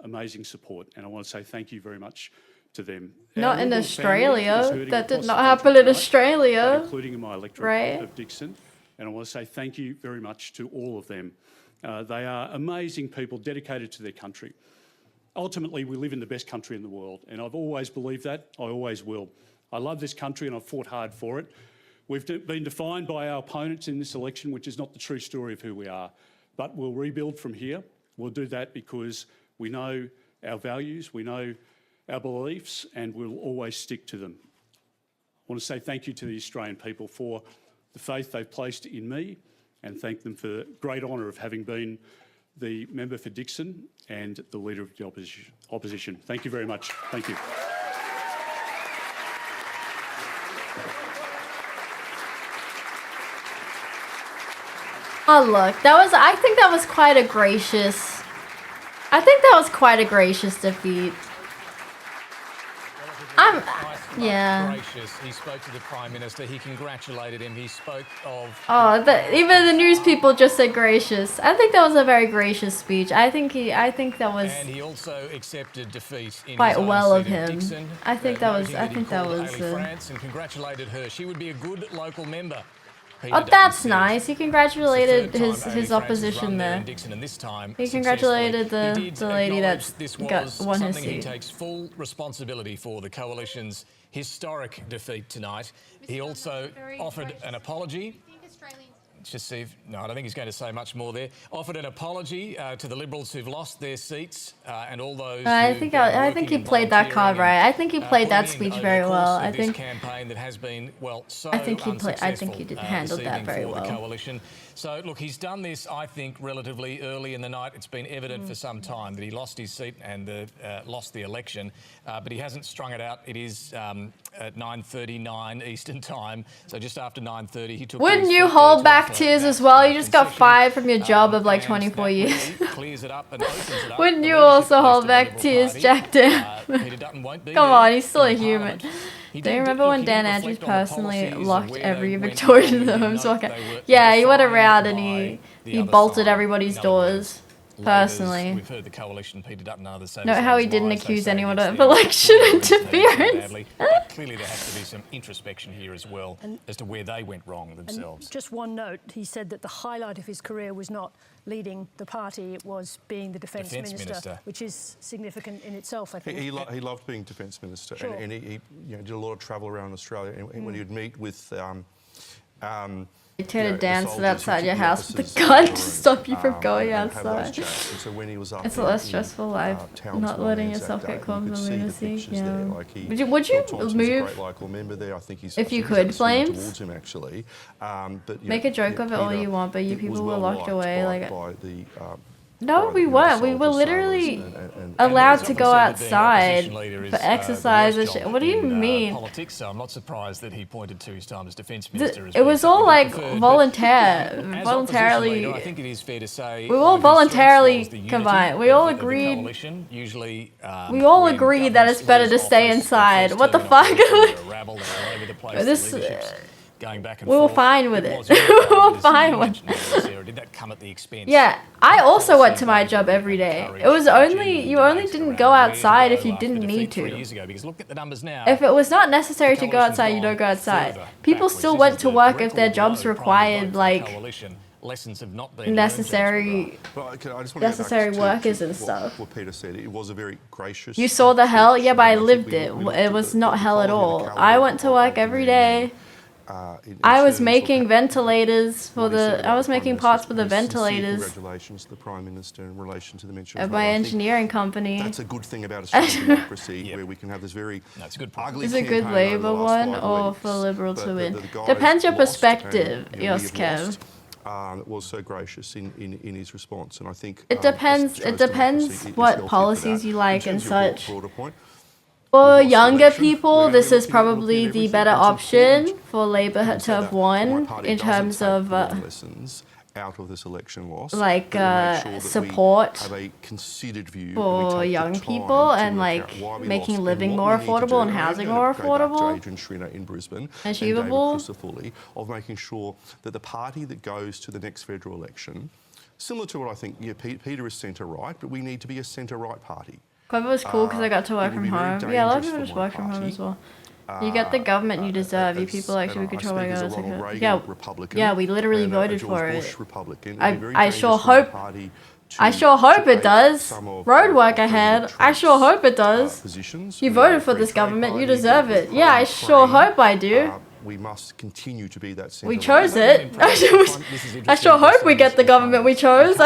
amazing support, and I want to say thank you very much to them. Not Our in Liberal family Australia. is hurting That did across not the happen country in tonight, Australia. but including in my electorate Right. of Dixon, and I want to say thank you very much to all of them. They are amazing people dedicated to their country. Ultimately, we live in the best country in the world, and I've always believed that. I always will. I love this country and I've fought hard for it. We've been defined by our opponents in this election, which is not the true story of who we are. But we'll rebuild from here. We'll do that because we know our values, we know our beliefs, and we'll always stick to them. I want to say thank you to the Australian people for the faith they've placed in me, and thank them for the great honour of having been the member for Dixon and the leader of the opposition. Thank you very much. Thank you. Oh look, I think that was quite a gracious. I think that was quite a gracious defeat. Yeah. Gracious. He spoke to the Prime Minister. He congratulated him. He spoke of... Oh, even the news people just said gracious. I think that was a very gracious speech. I think that was... And he also accepted defeat in quite his own well of seat him. Dixon, I think that was... noting he called Hayley France and congratulated her. She would be a good local member. Oh, that's nice. He congratulated his opposition there. He congratulated the lady that's won his seat. He takes full responsibility for the coalition's historic defeat tonight. He also offered an apology. Let's just see if... No, I don't think he's going to say much more there. Offered an apology to the Liberals who've lost their seats and all those... I think he played that card right. I think he played that speech very well. I think... campaign that has been, well, so I think he did handled that very well. The coalition. So, look, he's done this, I think, relatively early in the night. It's been evident for some time that he lost his seat and lost the election, but he hasn't strung it out. It is at 9:39 Eastern Time, so just after 9:30 he took... Wouldn't you hold back tears as well? You just got fired from your job of like 24 years. Clears it up and opens it up. Wouldn't you also hold back tears, Jack Dan? Peter Dutton won't be Come there on, he's still a in human. Parliament. Do you remember when Dan Andrews personally locked every Victorian in the Homes Walker? Yeah, he went around and he bolted everybody's doors. Personally. We've heard the coalition, Peter Dutton and others say... Note how he didn't accuse anyone of election interference. Clearly there has to be some introspection here as well as to where they went wrong themselves. And just one note, he said that the highlight of his career was not leading the party, it was being the Defence Minister, which is significant in itself, I think. He loved being Defence Minister, sure. and he did a lot of travel around Australia, and when he'd meet with... You turn to dance outside your house with a gun to stop you from going outside. So when he was up it's a less stressful life, not letting yourself get caught in the lunacy. Yeah. Would you move if you could, Flames? Make a joke of it all you want, but you people were locked away. Like, no, we weren't. We were literally allowed to go outside for exercise and shit. What do you mean? Politics, so I'm not surprised that he pointed to his time as Defence Minister. It was all like voluntarily. I think it is fair to say we all voluntarily combined. We all agreed. We all agreed that it's better to stay inside. What the fuck? This. We were fine with it. We were fine with it. Did that come at the expense? Yeah, I also went to my job every day. It was you only didn't go outside if you didn't need to. If it was not necessary to go outside, you don't go outside. People still went to work if their jobs required like necessary workers and stuff. What Peter said, it was a very gracious... You saw the hell? Yeah, but I lived it. It was not hell at all. I went to work every day. I was making ventilators for I was making parts for the ventilators. Congratulations to the Prime Minister in relation to the mention of my engineering company. That's a good thing about Australian democracy, where we can have this very ugly... Is it a good Labour one or for Liberal to win? Depends your perspective, yes, Kev. Was so gracious in his response, and I think it depends. It depends what policies you like and such. For younger people, this is probably the better option for Labour to have won in terms of out of this election loss, like support for young people and like making living more affordable and housing more affordable, Adrian Schrinner in Brisbane, achievable, and David Crisafulli, of making sure that the party that goes to the next federal election, similar to what I think Peter is centre right, but we need to be a centre right party. It was cool because I got to work from home. Yeah, a lot of people just work from home as well. You get the government you deserve. You people actually control my government. Yeah, we literally voted for it. I sure hope it does. Road work ahead. I sure hope it does. You voted for this government. You deserve it. Yeah, I sure hope I do. We must continue to be that. We chose it. I sure hope we get the government we chose.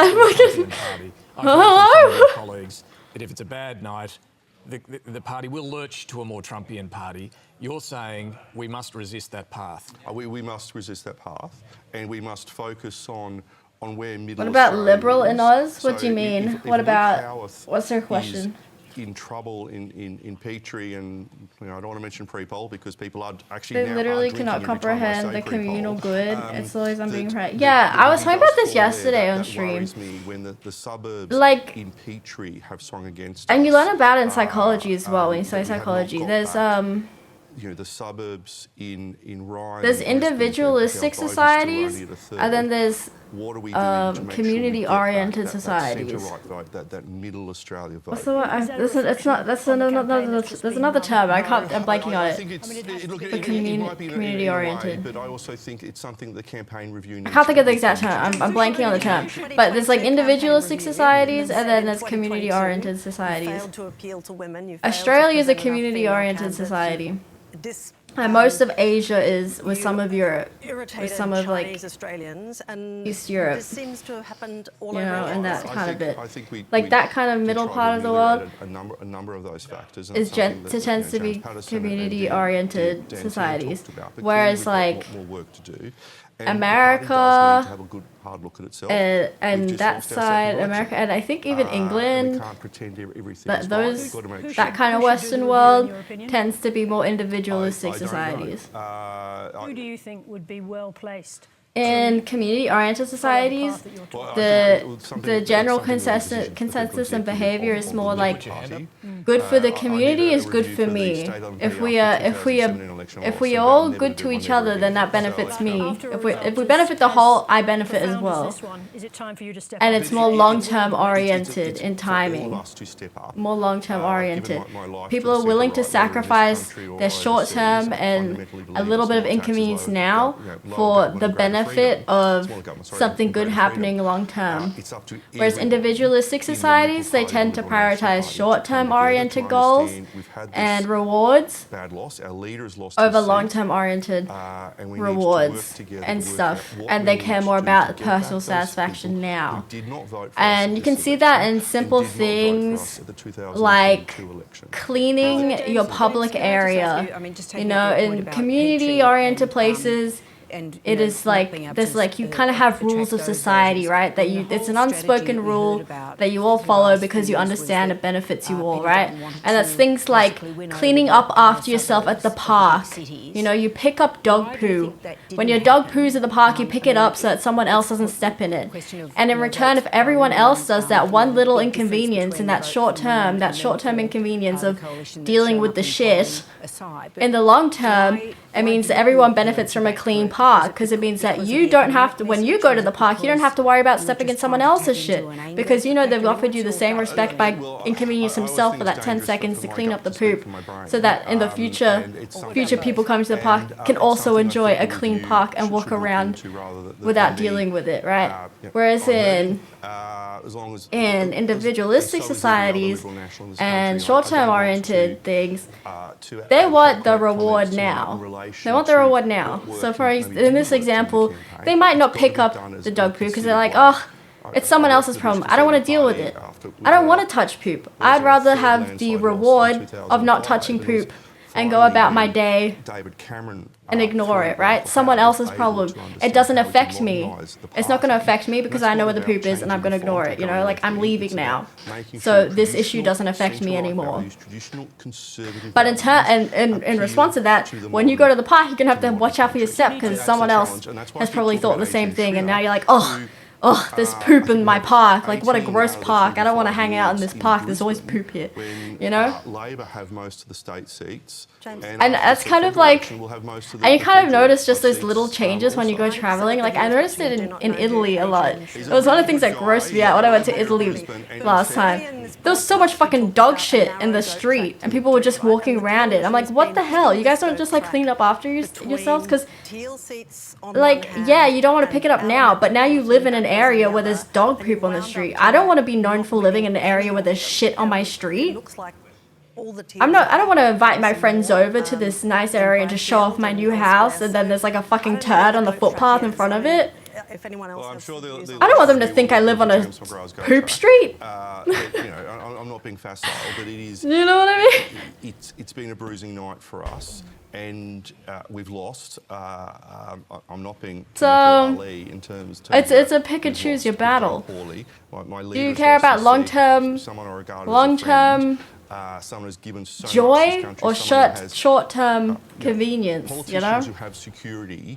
Hello. Colleagues, that if it's a bad night, the party will lurch to a more Trumpian party. You're saying we must resist that path. We must resist that path, and we must focus on where middle. What about Liberal in Oz? What do you mean? What about? What's their question? In trouble in Petrie, and I don't want to mention pre-poll because people are actually they literally cannot comprehend the communal good. It's always on being right. Yeah, I was talking about this yesterday on stream. When the suburbs in Petrie have swung against, and you learn about it in psychology as well when you study psychology. There's the suburbs in Ryan. There's individualistic societies, and then there's what are we doing to make sure we community-oriented get that societies. centre-right vote, that middle Australia vote? What's the one? There's another term. I'm blanking on I it. think it's look, But it might be community-oriented. in a way, but I also think it's something the campaign review needs I can't think of the to exact term. I'm blanking on the term. But there's like individualistic societies, and then there's community-oriented societies. Failed to appeal to women. You failed to Australia is a present enough community-oriented female society. candidates. And most of Asia is with some of Europe, Irritated with some of like Chinese Australians, and East Europe. this seems to have happened all you over know, again. and that kind of bit. I think we Like that kind of middle part of the world a number of those factors is tends to be community-oriented societies, whereas like more work to do. America have a good hard look at itself. and that side, America, and I think even England, but those that kind of Western world tends to be more individualistic societies. Who do you think would be well placed? In community-oriented societies, the general consensus and behavior is more like good for the community is good for me. If we are all good to each other, then that benefits me. If we benefit the whole, I benefit as well. And it's more long-term oriented in timing. More long-term oriented. People are willing to sacrifice their short-term and a little bit of inconvenience now for the benefit of something good happening long term. Whereas individualistic societies, they tend to prioritize short-term oriented goals and rewards over long-term oriented rewards and stuff. And they care more about personal satisfaction now. And you can see that in simple things like cleaning your public area. You know, in community-oriented places, it is like there's like you kind of have rules of society, right? That you it's an unspoken rule that you all follow because you understand it benefits you all, right? And that's things like cleaning up after yourself at the park. You know, you pick up dog poo. When your dog poos at the park, you pick it up so that someone else doesn't step in it. And in return, if everyone else does that one little inconvenience in that short term inconvenience of dealing with the shit, in the long term, it means that everyone benefits from a clean park because it means that you don't have to, when you go to the park, you don't have to worry about stepping in someone else's shit because you know they've offered you the same respect by inconveniencing themselves for that 10 seconds to clean up the poop so that in the future people coming to the park can also enjoy a clean park and walk around without dealing with it, right? Whereas in individualistic societies and short-term oriented things, they want the reward now. They want the reward now. So for in this example, they might not pick up the dog poo because they're like, oh, it's someone else's problem. I don't want to deal with it. I don't want to touch poop. I'd rather have the reward of not touching poop and go about my day and ignore it, right? Someone else's problem. It doesn't affect me. It's not going to affect me because I know where the poop is and I'm going to ignore it, you know? Like, I'm leaving now. So this issue doesn't affect me anymore. But in response to that, when you go to the park, you're going to have to watch out for your step because someone else has probably thought the same thing and now you're like, oh, there's poop in my park. Like, what a gross park. I don't want to hang out in this park. There's always poop here. You know? Labor have most of the state seats. And that's kind of like, and you kind of notice just those little changes when you go traveling. Like, I noticed it in Italy a lot. It was one of the things that grossed me out when I went to Italy last time. There was so much fucking dog shit in the street, and people were just walking around it. I'm like, what the hell? You guys don't just like clean up after yourselves? Because, like, yeah, you don't want to pick it up now, but now you live in an area where there's dog poop on the street. I don't want to be known for living in an area where there's shit on my street. I don't want to invite my friends over to this nice area and just show off my new house and then there's like a fucking turd on the footpath in front of it. If anyone else I don't want them to think I live on a poop street. I'm not being facile, but it is. You know what I mean? It's been a bruising night for us, and we've lost. I'm not being Ali in terms. It's a pick and choose your battle. Do you care about long-term someone who's given so joy or short-term convenience? You know. Politicians who have security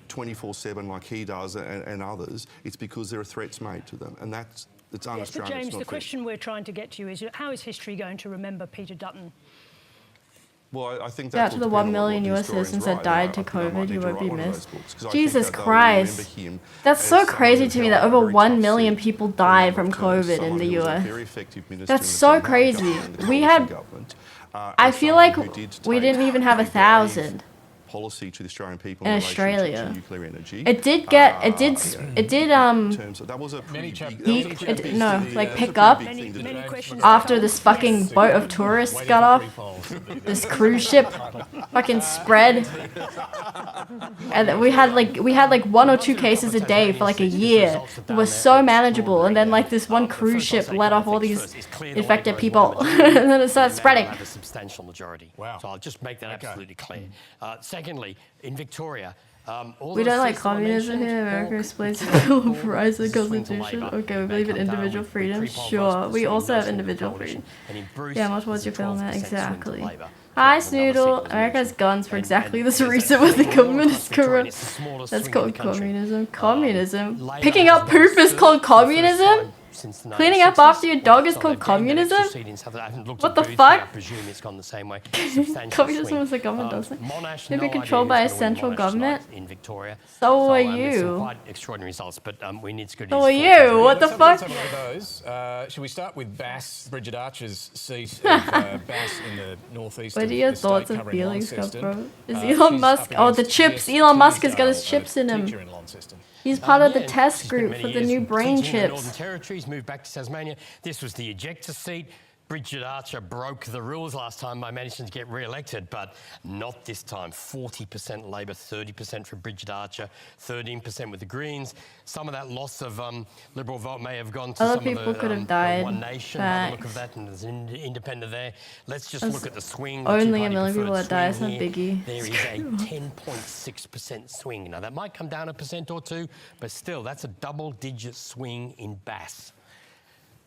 24/7 like he does and others, it's because there are threats made to them, and it's un-Australian. Yes, but James, the question we're trying to get to you is, how is history going to remember Peter Dutton? Well, I think Shout out that to the 1 million US citizens that died to COVID who won't be missed. Jesus Christ. That's so crazy to me that over 1 million people died from COVID in the US. That's so crazy. We had, I feel like we didn't even have 1,000. Policy to the Australian people in in Australia. relation to nuclear energy. It did get, it did peak, no, like pick up after this fucking boat of tourists got off. This cruise ship fucking spread. And then we had like 1 or 2 cases a day for like a year. It was so manageable. And then like this one cruise ship let off all these infected people. And then it started spreading. A substantial majority. Wow. So I'll just make that absolutely clear. Secondly, in Victoria, we don't like communism here. America explains the Bill of Rights and the Constitution. Okay, we believe in individual freedom. Sure. We also have individual freedom. Yeah, much what's your film at? Exactly. Hi, Snoodle. America has guns for exactly this reason when the government is corrupt. That's called communism. Communism? Picking up poop is called communism? Cleaning up after your dog is called communism? What the fuck? Communism is the government, doesn't it? You'll be controlled by a central government? So are you. Extraordinary results, but we need to go to So are you. What the fuck? Should we start with Bass, Bridget Archer's seat of Bass in the northeast? What are your thoughts and feelings, bro? Is Elon Musk? Oh, the chips. Elon Musk has got his chips in him. He's part of the test group for the new brain chips. Northern Territories moved back to Tasmania. This was the ejector seat. Bridget Archer broke the rules last time by managing to get re-elected, but not this time. 40% Labor, 30% for Bridget Archer, 13% with the Greens. Some of that loss of Liberal vote may have gone to Other some people of the, could have died. One Nation. By the look of that, and there's an independent there. Let's just look at the swing. The Only a million people that die, it's not biggie. There is a 10.6% swing. Now, that might come down 1% or 2%, but still, that's a double-digit swing in Bass.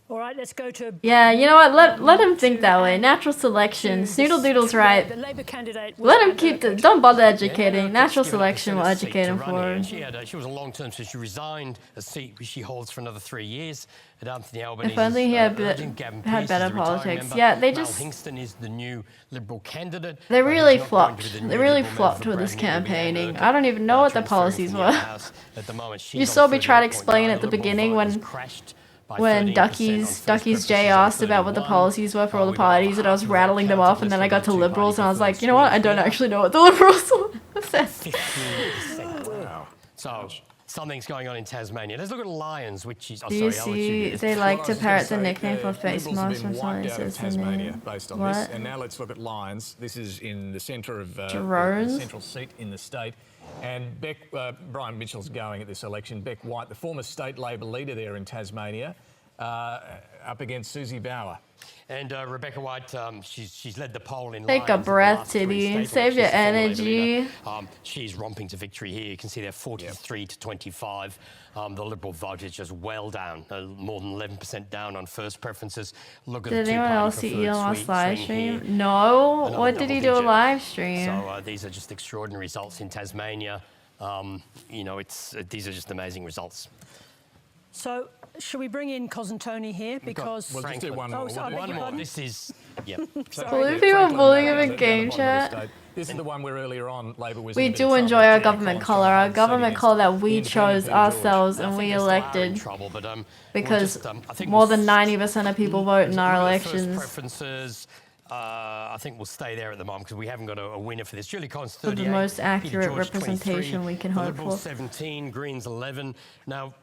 All right, let's go to... Yeah, you know what? Let him think that way. Natural selection. Snoodle Doodle's right. The Labor candidate... Let him keep the... Don't bother educating. Natural selection will educate him for him. She was a long-term, so she resigned a seat which she holds for another 3 years at Anthony Albanese. If only he had better politics. Yeah, they just... Mal Hingston is the new Liberal candidate. They really flopped. They really flopped with this campaigning. I don't even know what the policies were. You saw me try to explain at the beginning when Ducky's J asked about what the policies were for all the parties, and I was rattling them off, and then I got to Liberals, and I was like, you know what? I don't actually know what the Liberals said. Wow. So something's going on in Tasmania. Let's look at Lions, which is... Do you see they like to parrot the nickname for face masks from something that says Tasmania based on what? this. And now let's look at Lions. This is in the centre of the central seat in the state. And Brian Mitchell's going at this election. Beck White, the former state Labor leader there in Tasmania, up against Susie Bauer. And Rebecca White, she's led the poll in Take a breath, Titty. Save your energy. She's romping to victory here. You can see they're 43 to 25. The Liberal vote is just well down, more than 11% down on first preferences. Look at did the anyone else see Elon Musk's live stream? No. What did he do a live stream? So these are just extraordinary results in Tasmania. You know, these are just amazing results. So, should we bring in Cosentoni here? Because... We'll just do one more. One more. This is... Yep. Blue people bullying him in game chat. This is the one where earlier on Labor was... We do enjoy our government colour. Our government colour that we chose ourselves and we elected. Because more than 90% of people vote in our elections. Preferences. I think we'll stay there at the moment because we haven't got a winner for this. Julie Collins, For 38. the most accurate Peter George, representation 23. we can The hope Liberals, for. 17, Greens 11. Now,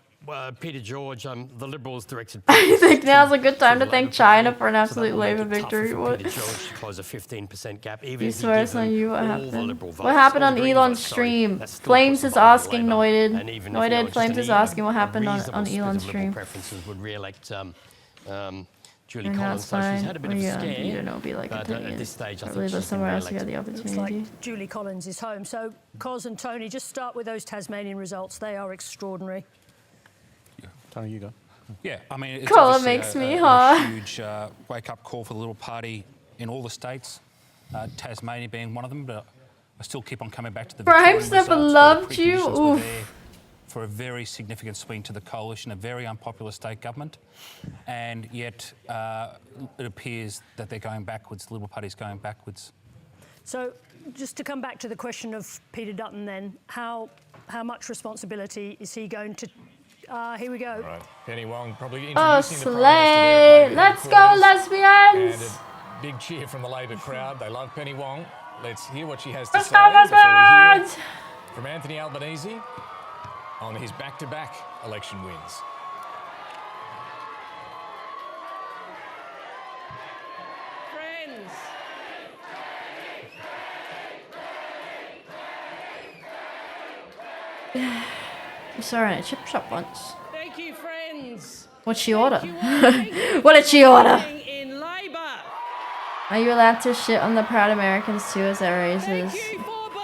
Peter George, the Liberals directed... I think now's a good time to thank China for an absolute Labour victory. What? Peter George to close a 15% gap. Even You if swear you it's on you what happened. votes, What happened all on the Green Elon's votes, sorry, stream? that still Flames puts is them behind asking Labor. Noided. And even if, Noided, just Flames an is asking what even happened on reasonable split Elon's of Liberal stream. preferences would re-elect Julie And Collins, that's so she's fine. had a bit of a Yeah, scare. you don't know, be like but a at this stage, I Probably think there's she's somewhere been else you had the Looks opportunity. like Julie Collins is home. So, Cos and Tony, just start with those Tasmanian results. They are extraordinary. Tony, you go. Yeah, I mean, it's Colour obviously makes me a hot. huge wake-up call for the Liberal Party in all the states, Tasmania being one of them, but I still keep on coming back to the Brimes Victorian never results, where the loved you. preconditions were Oof. there for a very significant swing to the coalition, a very unpopular state government, and yet it appears that they're going backwards, the Liberal Party's going backwards. So just to come back to the question of Peter Dutton then, how much responsibility is he going to... here we go. Right. Penny Wong probably Oh, introducing the slay! Let's go, lesbians! And a big cheer from the Labor crowd. They love Penny Wong. Let's hear what she has to Let's say go, before we hear lesbians! from Anthony Albanese on his back-to-back election wins. Friends, I saw her in a chip shop once. thank you, friends. What'd she order? What did she order? In Labor. Are you allowed to shit on the Proud Americans too, as that raises?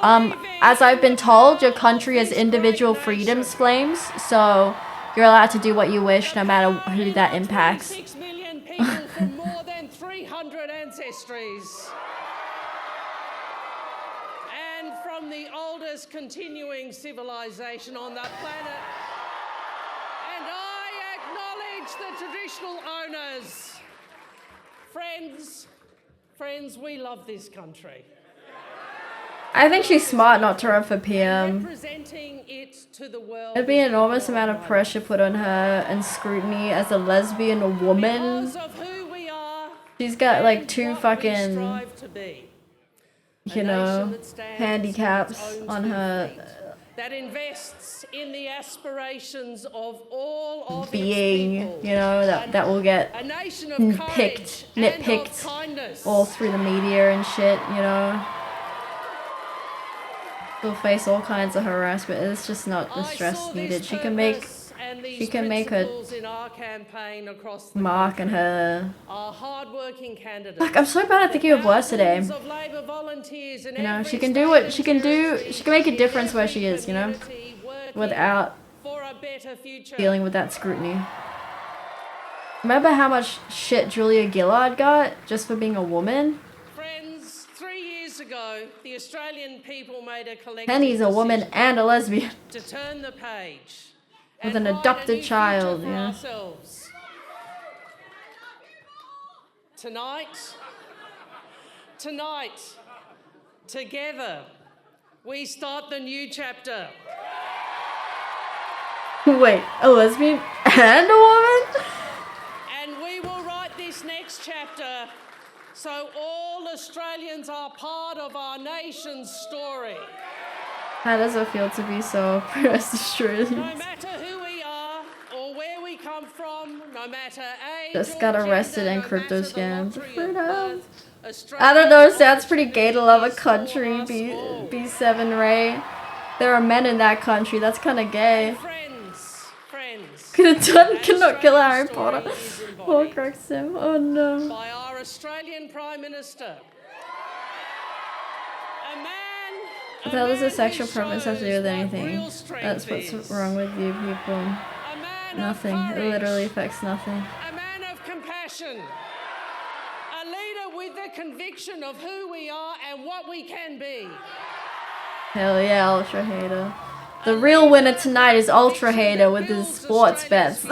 As I've been told, your country has individual freedoms, Flames, so you're allowed to do what you wish, no matter who that impacts. 6 million people from more than 300 ancestries. And from the oldest continuing civilization on the planet. And I acknowledge the traditional owners. Friends, we love this country. I think she's smart not to run for PM. Representing it to the world. There'd be an enormous amount of pressure put on her and scrutiny as a lesbian woman. She's got like two fucking, you know, handicaps on her that invests in the aspirations of all of being, you know, that will get nitpicked all through the media and shit, you know. She'll face all kinds of harassment. It's just not the stress needed. She can make a mark in her. Fuck, I'm so bad at thinking of words today. You know, she can do what she can do. She can make a difference where she is, you know, without dealing with that scrutiny. Remember how much shit Julia Gillard got just for being a woman? Friends, 3 years ago, the Australian people made a collective Penny's a woman and a lesbian. to turn the page. With an adopted child, yeah. Ourselves. Tonight, together, we start the new chapter. Wait, a lesbian and a woman? And we will write this next chapter so all Australians are part of our nation's story. How does it feel to be so oppressed Australians? No matter who we are or where we come from, no matter age. Just got arrested in crypto scams. I don't know, sounds pretty gay to love a country, B7 Ray. There are men in that country, that's kinda gay. Cannot kill Harry Potter. Horcrux him, oh no. By our Australian Prime Minister. How does a sexual preference have to do with anything? That's what's wrong with you people. Nothing. It literally affects nothing. A man of compassion. A leader with the conviction of who we are and what we can be. Hell yeah, Ultra Hater. The real winner tonight is Ultra Hater with his sports bets.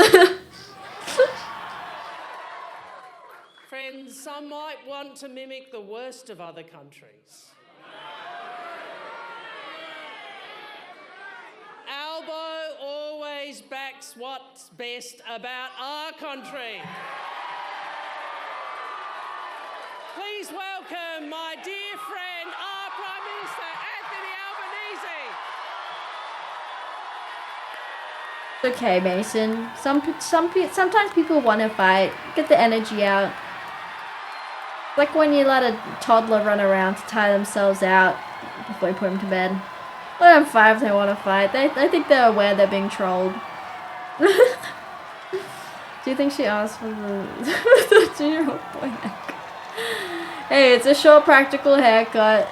Friends, some might want to mimic the worst of other countries. Albo always backs what's best about our country. Please welcome my dear friend, our Prime Minister, Anthony Albanese. It's okay, Mason. Sometimes people want to fight. Get the energy out. Like when you let a toddler run around to tire themselves out before you put them to bed. Let them fight if they want to fight. I think they're aware they're being trolled. Do you think she asked for the 13-year-old boy haircut? Hey, it's a short, practical haircut.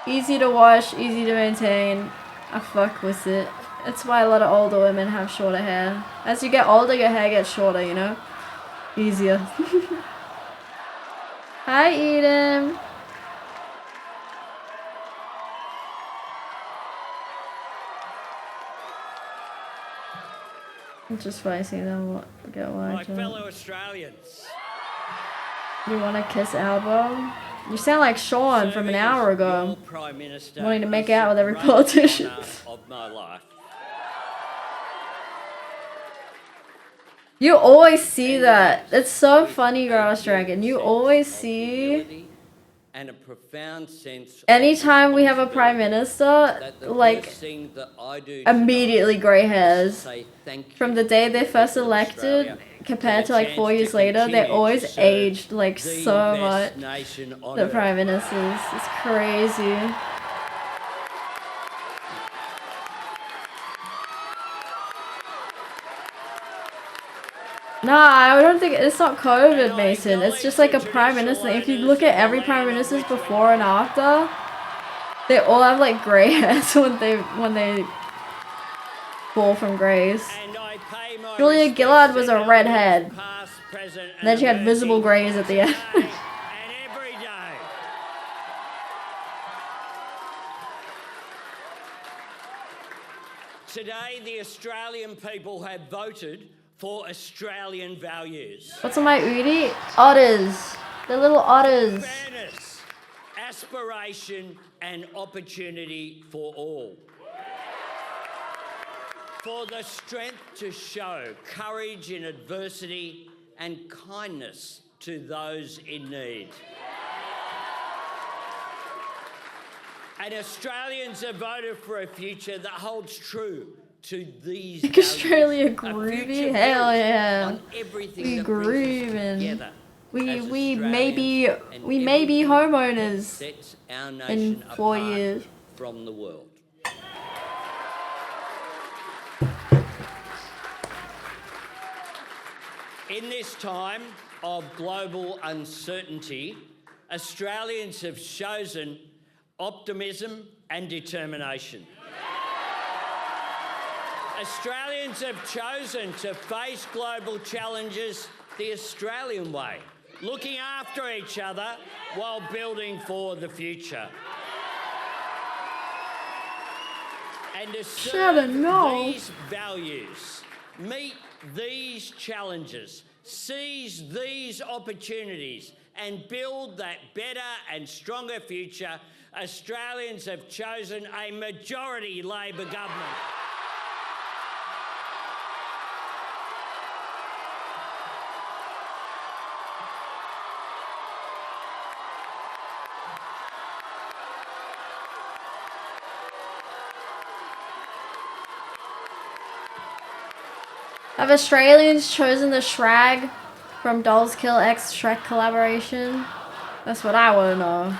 Easy to wash, easy to maintain. I fuck with it. That's why a lot of older women have shorter hair. As you get older, your hair gets shorter, you know? Easier. Hi, Eden. It's just funny seeing them get larger. My fellow Australians. You want to kiss Albo? You sound like Sean from an hour ago, Prime Minister wanting to make is out with every the politician. honour of my life. You always see that. It's so funny, Grass Dragon. You always see. And a profound sense Anytime we have a prime minister, like, immediately grey hairs. From the day they're first elected, compared to like 4 years later, they're always aged like so much. The prime ministers. It's crazy. Nah, I don't think it's not COVID, Mason. It's just like a prime minister. If you look at every prime ministers before and after, they all have like grey hairs when they fall from grace. Julia Gillard was a redhead. And then she had visible greys at the end. Today, the Australian people have voted for Australian values. What's on my Udi? Otters. They're little otters. Fairness, aspiration, and opportunity for all. For the strength to show courage in adversity and kindness to those in need. And Australians have voted for a future that holds true to these Make Australia groovy? Hell yeah. We grooving. We may be homeowners in 4 years. From the world. In this time of global uncertainty, Australians have chosen optimism and determination. Australians have chosen to face global challenges the Australian way, looking after each other while building for the future. And to serve these values, meet these challenges, seize these opportunities and build that better and stronger future, Australians have chosen a majority Labor government. Have Australians chosen the Shrag from Dolls Kill X Shrek collaboration? That's what I want to know.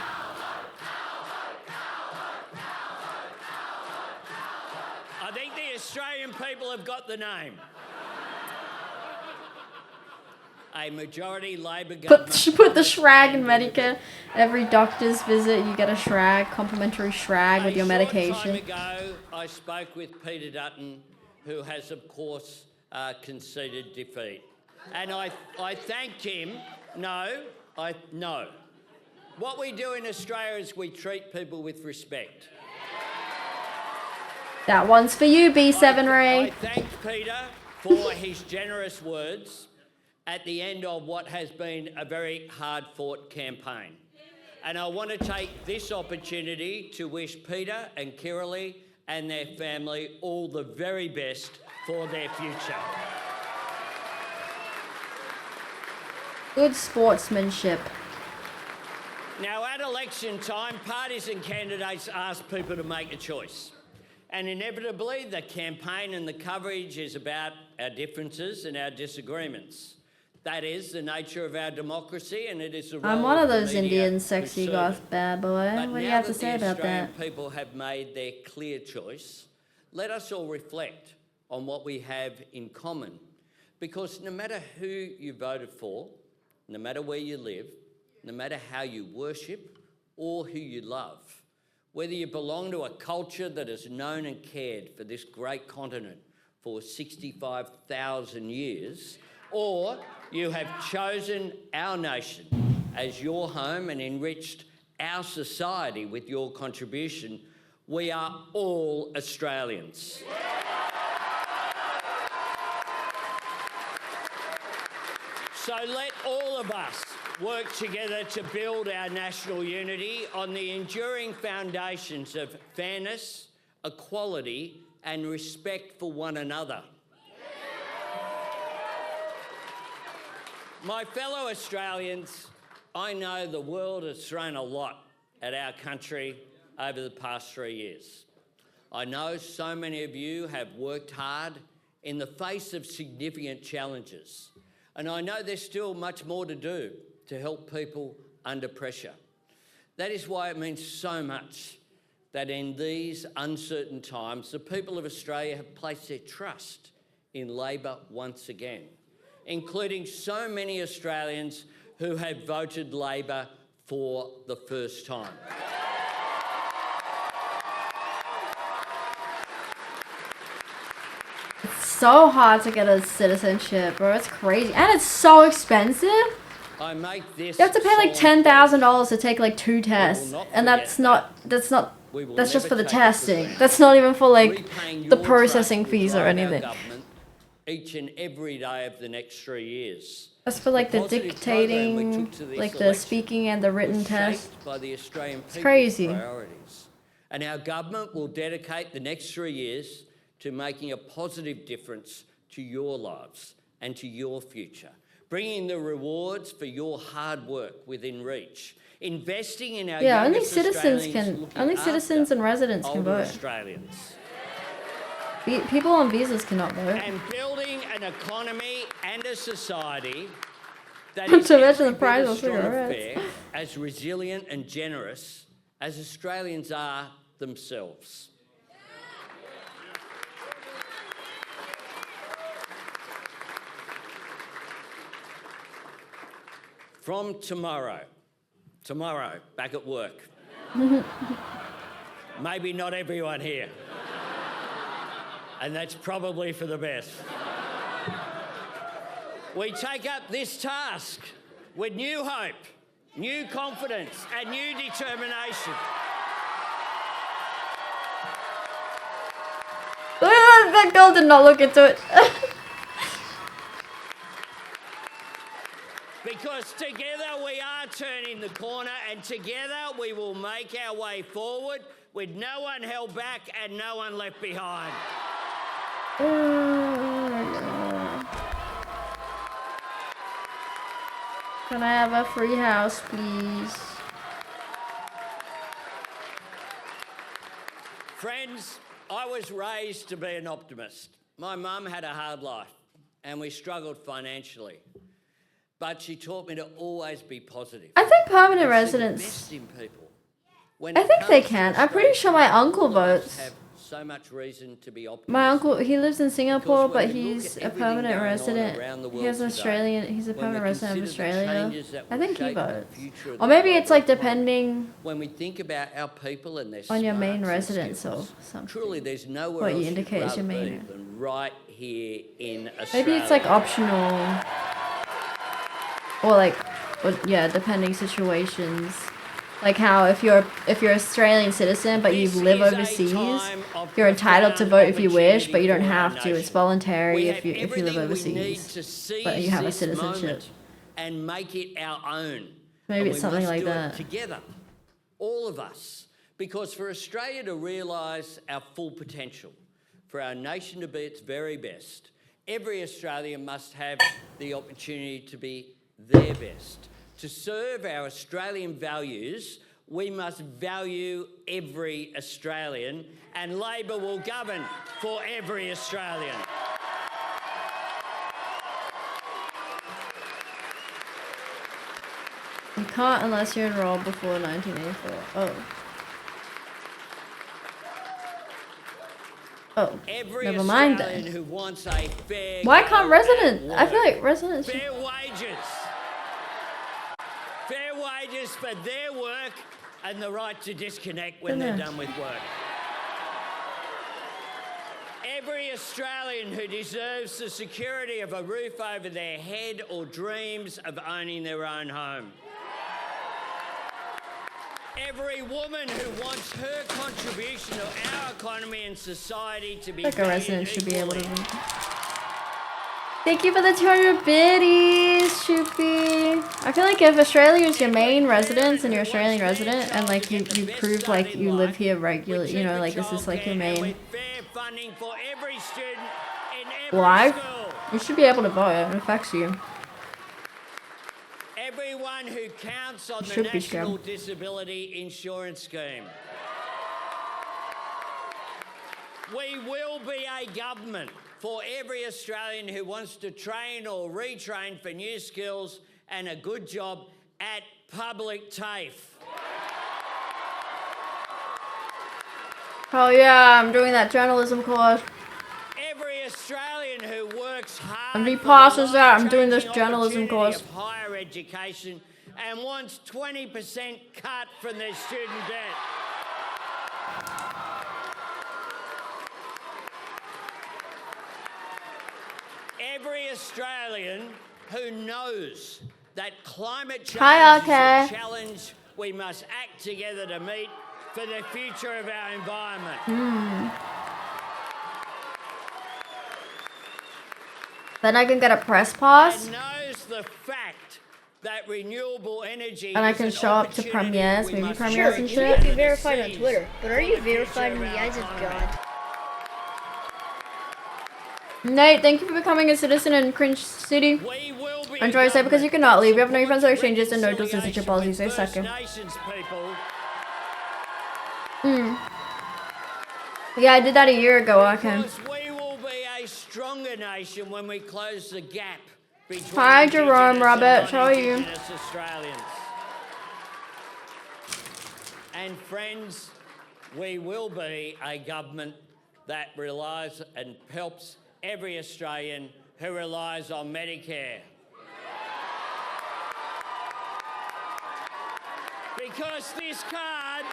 I think the Australian people have got the name. A majority Labor government. Put the Shrag in Medicare. Every doctor's visit, you get a Shrag, complimentary Shrag with your medication. A short time ago, I spoke with Peter Dutton, who has, of course, conceded defeat. And I thanked him. No. What we do in Australia is we treat people with respect. That one's for you, B7 Ray. I thanked Peter for his generous words at the end of what has been a very hard-fought campaign. And I want to take this opportunity to wish Peter and Kiralee and their family all the very best for their future. Good sportsmanship. Now, at election time, parties and candidates ask people to make a choice. And inevitably, the campaign and the coverage is about our differences and our disagreements. That is the nature of our democracy, and it is the role I'm one of those the media Indian sexy to goth serve. bad boy. But What do you now have to say the about Australian that? people have made their clear choice, let us all reflect on what we have in common. Because no matter who you voted for, no matter where you live, no matter how you worship or who you love, whether you belong to a culture that has known and cared for this great continent for 65,000 years, or you have chosen our nation as your home and enriched our society with your contribution, we are all Australians. So let all of us work together to build our national unity on the enduring foundations of fairness, equality and respect for one another. My fellow Australians, I know the world has thrown a lot at our country over the past 3 years. I know so many of you have worked hard in the face of significant challenges, and I know there's still much more to do to help people under pressure. That is why it means so much that in these uncertain times, the people of Australia have placed their trust in Labor once again, including so many Australians who have voted Labor for the first time. It's so hard to get a citizenship, bro. It's crazy. And it's so expensive. I make this You have to pay like $10,000 to take like 2 tests. And that's just for the testing. That's not even for like the processing fees or anything. Each and every day of the next 3 years. That's for like the positive program we dictating, took to this like the election speaking and the written was test. shaped by the Australian It's people's crazy. priorities. And our government will dedicate the next 3 years to making a positive difference to your lives and to your future, bringing the rewards for your hard work within reach, investing in our Yeah, only youngest citizens Australians, can, looking only after citizens and residents can older vote. Australians. People on visas cannot vote. And building an economy and a society that Not is to mention every the price bit of as strong and cigarettes. fair, as resilient and generous as Australians are themselves. From tomorrow, back at work. Maybe not everyone here. And that's probably for the best. We take up this task with new hope, new confidence and new determination. That girl did not look into it. Because together we are turning the corner and together we will make our way forward with no one held back and no one left behind. Can I have a free house, please? Friends, I was raised to be an optimist. My mum had a hard life and we struggled financially. But she taught me to always be positive. I think permanent and see the residents. best in people. I think they can. I'm pretty sure my uncle votes. Have so much reason to be optimistic. My uncle, he lives in Singapore, Because but when we look he's at a everything permanent going on resident. around the He world has an today, Australian. He's a when we permanent resident of consider the Australia. changes that I will think he shape the votes. future of Or the maybe it's like global economy, depending when we think about our people and their on your main smarts and residence or skills, something. truly there's nowhere What else you you'd indicate as rather your be main. than right here in Australia. Maybe it's like optional. Or like, yeah, depending situations. Like how if you're Australian citizen but you live overseas, you're entitled to vote if you wish, but you don't have to. It's voluntary if you live overseas, but you have a citizenship. And make it our own. Maybe And it's we something must like do it that. together, all of us, because for Australia to realise our full potential, for our nation to be its very best, every Australian must have the opportunity to be their best. To serve our Australian values, we must value every Australian, and Labor will govern for every Australian. You can't unless you're enrolled before 1984. Oh. Oh, Every never mind Australian then. who wants a fair Why go can't at residents? I work, feel like residents should... fair wages. Fair wages for their work and the right to disconnect when they're done with work. Every Australian who deserves the security of a roof over their head or dreams of owning their own home. Every woman who wants her contribution to our economy and society to be I feel like a resident valued should be able to equally. vote. Thank you for the 200 biddies, Shoopy. I feel like if Australia is your main residence and you're Australian resident and like you prove like you live here regularly, you know, like this is like your main life, you should be able to vote. It affects you. Everyone who counts on the Should be National scam. Disability Insurance Scheme. We will be a government for every Australian who wants to train or retrain for new skills and a good job at public TAFE. Oh yeah, I'm doing that journalism course. Every Australian who works hard And he for the passes that, I'm doing this life-changing journalism opportunity course. of higher education and wants 20% cut from their student debt. Every Australian who knows that climate change Hi, is okay. a challenge we must act together to meet for the future of our environment. Then I can get a press pass And knows the fact that renewable energy and I is can an show up to opportunity premieres, we movie must premieres Sure, and you shit. may be verified on Twitter, but are you verified in the eyes of God? Nate, thank you for becoming a citizen in Cringe City. Enjoy your stay because you cannot leave. You have no friends or exchanges and no dual citizenship policies. They suck you. Nations people. Yeah, I did that a year ago. Okay. We will be a stronger nation when we close the gap between Hi, Jerome, Indigenous Robert. and How are you? non-Indigenous Australians. And friends, we will be a government that relies and helps every Australian who relies on Medicare. Because this card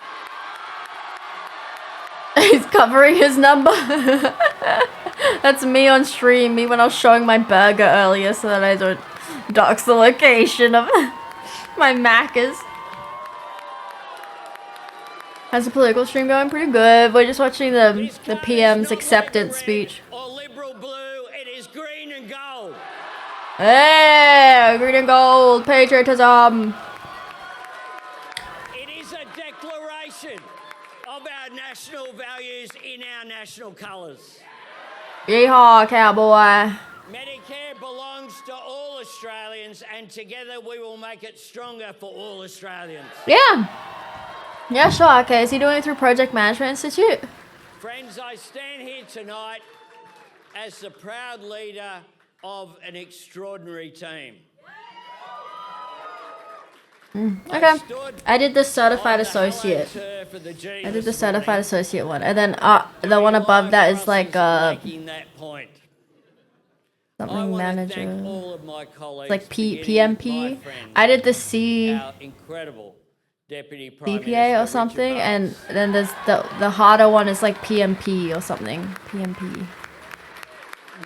He's covering his number. That's me on stream. Me when I was showing my burger earlier so that I don't dox the location of my Macca's. How's the political stream going? Pretty good. We're just watching the PM's acceptance speech. or Liberal blue, it is green and gold. Hey, green and gold, patriotism. It is a declaration of our national values in our national colours. Yeehaw, cowboy. Medicare belongs to all Australians, and together we will make it stronger for all Australians. Yeah. Yeah, sure. Okay, is he doing it through Project Management Institute? Friends, I stand here tonight as the proud leader of an extraordinary team. Okay. I did the certified associate. I did the certified associate one, and then the one above that is like Making that point. something manager. All of my colleagues, It's like beginning with PMP. my friends, I did the C. our incredible Deputy Prime BPA Minister, or something, Richard and then there's the harder one is like PMP or something. PMP.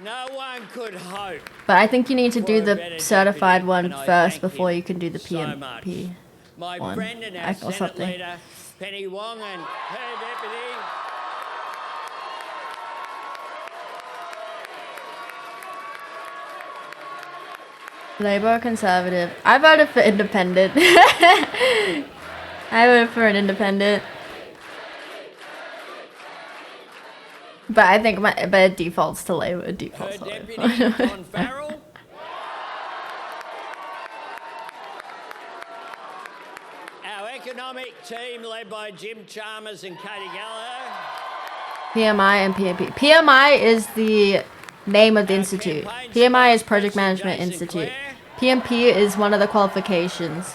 No one could hope. But I think you need to do for a the better certified deputy, one and I first thank before him you can do the so much. PMP My one friend and our or Senate something. leader, Penny Wong, and her deputy. Labour or Conservative? I voted for Independent. I voted for an Independent. But I think but it defaults to Labour. It defaults to Labour. John Farrell. Our economic team led by Jim Chalmers and Katie Gallagher. PMI and PMP. PMI is the name of the institute. PMI is Project Management Institute. PMP is one of the qualifications.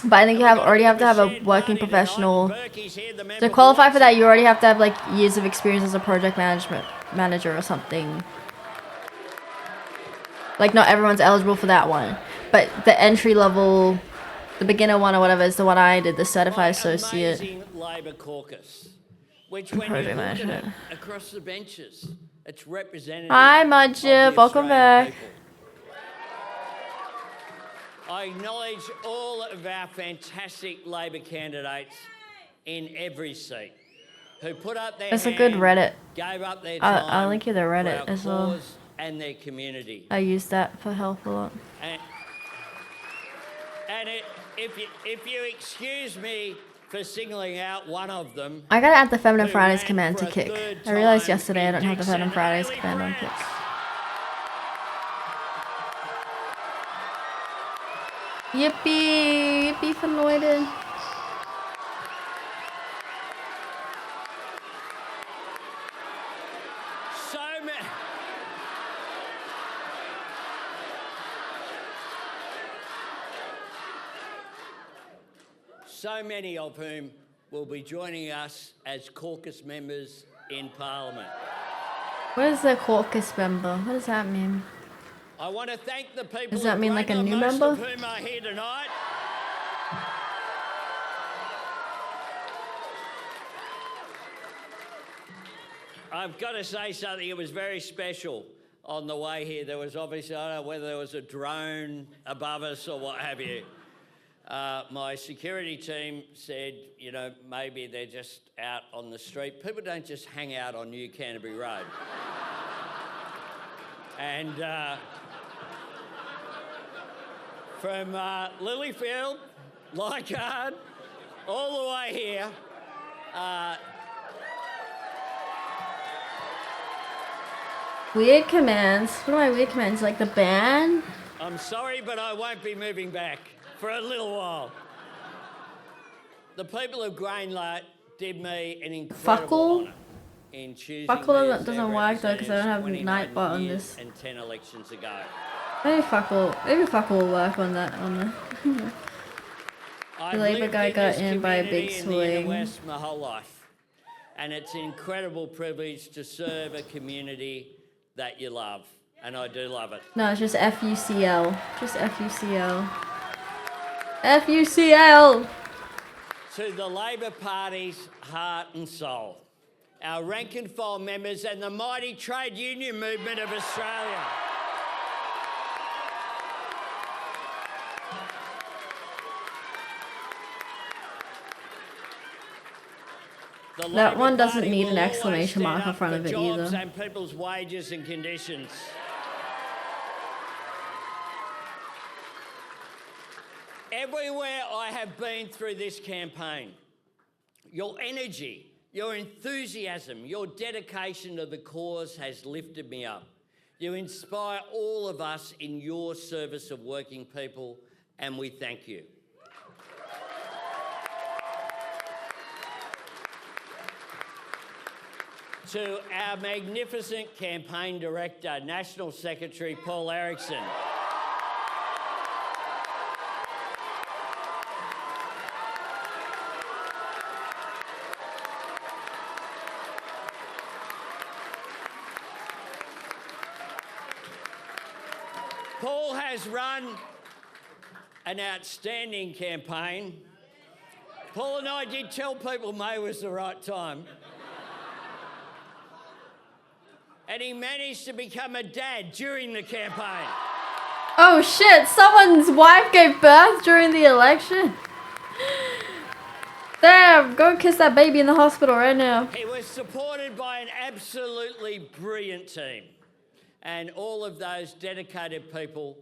But I think you already have to have a working professional. To qualify for that, you already have to have like years of experience as a project management manager or something. Like not everyone's eligible for that one. But the entry level, the beginner one or whatever is the one I did, the certified associate. Amazing Labor caucus, which when you Project look at management. it across the benches, it's representative. Hi, of the Mudjib. Welcome Australian back. people. I acknowledge all of our fantastic Labor candidates in every seat who put up their That's a hand, good Reddit. gave up their I'll time link you the for Reddit our as well. cause and their community. I use that for help a lot. If you excuse me for singling out one of them. I gotta add the Feminine Fridays command to kick. I realized yesterday I don't have the Feminine Fridays command on kick. Yippee! Yippee for Lloyded. So many of whom will be joining us as caucus members in Parliament. What is a caucus member? What does that mean? I want to thank the people. Does that mean like a new member? Most of whom are here tonight. I've got to say something. It was very special on the way here. There was obviously, I don't know whether there was a drone above us or what have you. My security team said, you know, maybe they're just out on the street. People don't just hang out on New Canterbury Road. And from Lilyfield, Leichhardt, all the way here, weird commands. What are my weird commands? Like the ban? I'm sorry, but I won't be moving back for a little while. The people of Greenlight did me an incredible honour in choosing Fuckle me as doesn't their work though because I don't have representative Nightbot on 29 this. years and 10 elections ago. Maybe Fuckle will work on that. The Labour guy got in by a big in the inner swing. West my whole life, and it's an incredible privilege to serve a community that you love, and I do love it. No, it's just FUCL. Just FUCL. FUCL! To the Labor Party's heart and soul, our rank and file members and the mighty trade union movement of Australia. That one doesn't need an exclamation mark in front of it jobs either. and people's wages and conditions. Everywhere I have been through this campaign, your energy, your enthusiasm, your dedication to the cause has lifted me up. You inspire all of us in your service of working people, and we thank you. To our magnificent campaign director, National Secretary Paul Erickson. Paul has run an outstanding campaign. Paul and I did tell people May was the right time. And he managed to become a dad during the campaign. Oh shit, someone's wife gave birth during the election. Damn, go kiss that baby in the hospital right now. He was supported by an absolutely brilliant team. And all of those dedicated people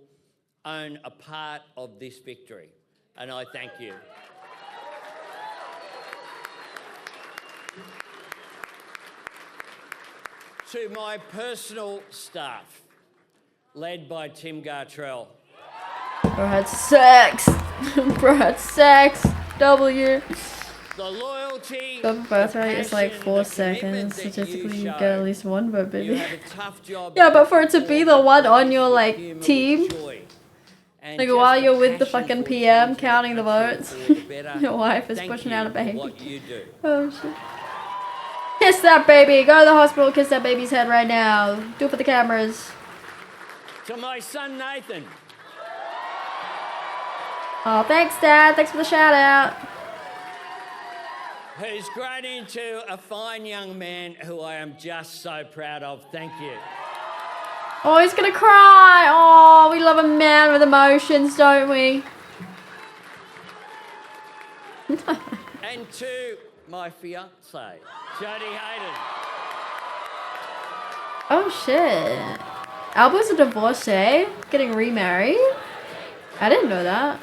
own a part of this victory. And I thank you. To my personal staff, led by Tim Gartrell. Bro had sex. Bro had sex. W. The loyalty. The birth rate is like 4 seconds. Statistically, you get at least one vote, baby. Yeah, but for it to be the one on your like team, like while you're with the fucking PM counting the votes, your wife is pushing out a baby. Oh shit. Kiss that baby. Go to the hospital. Kiss that baby's head right now. Do it for the cameras. To my son Nathan. Oh, thanks, Dad. Thanks for the shout out. Who's grown into a fine young man who I am just so proud of. Thank you. Oh, he's gonna cry. Oh, we love a man with emotions, don't we? And to my fiancée, Jodie Hayden. Oh shit. Alba's a divorcee, getting remarried. I didn't know that.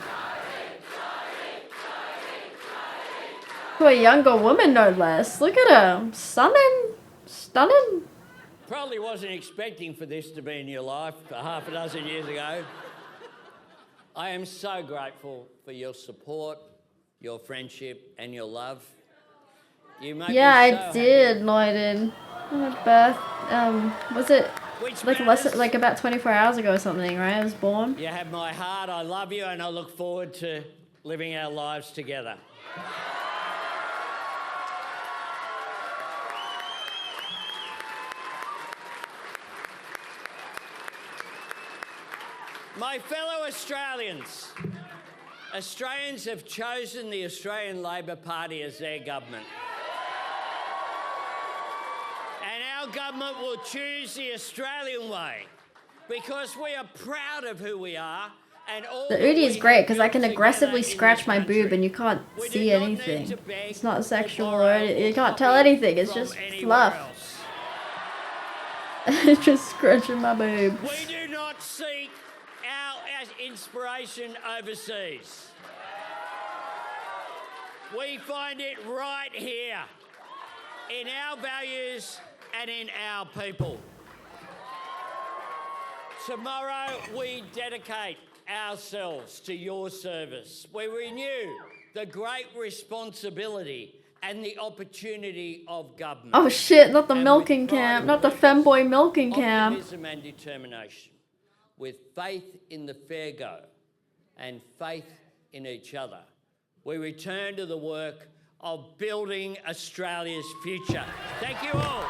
To a younger woman, no less. Look at her, stunning. Probably wasn't expecting for this to be in your life half a dozen years ago. I am so grateful for your support, your friendship, and your love. You make Yeah, me so I did, Lloydon. On my birth, was it like about 24 hours ago or something, right? I was born. You have my heart, I love you, and I look forward to living our lives together. My fellow Australians, Australians have chosen the Australian Labor Party as their government. And our government will choose the Australian way because we are proud of who we are and all. The Udi is great because I can aggressively scratch my boob and you can't see anything. It's not sexual or anything. You can't tell anything. It's just fluff. It's just scratching my boob. We do not seek our inspiration overseas. We find it right here in our values and in our people. Tomorrow we dedicate ourselves to your service. We renew the great responsibility and the opportunity of government. Oh shit, not the milking camp, not the femboy milking camp. Optimism and determination, with faith in the fair go and faith in each other, we return to the work of building Australia's future. Thank you all.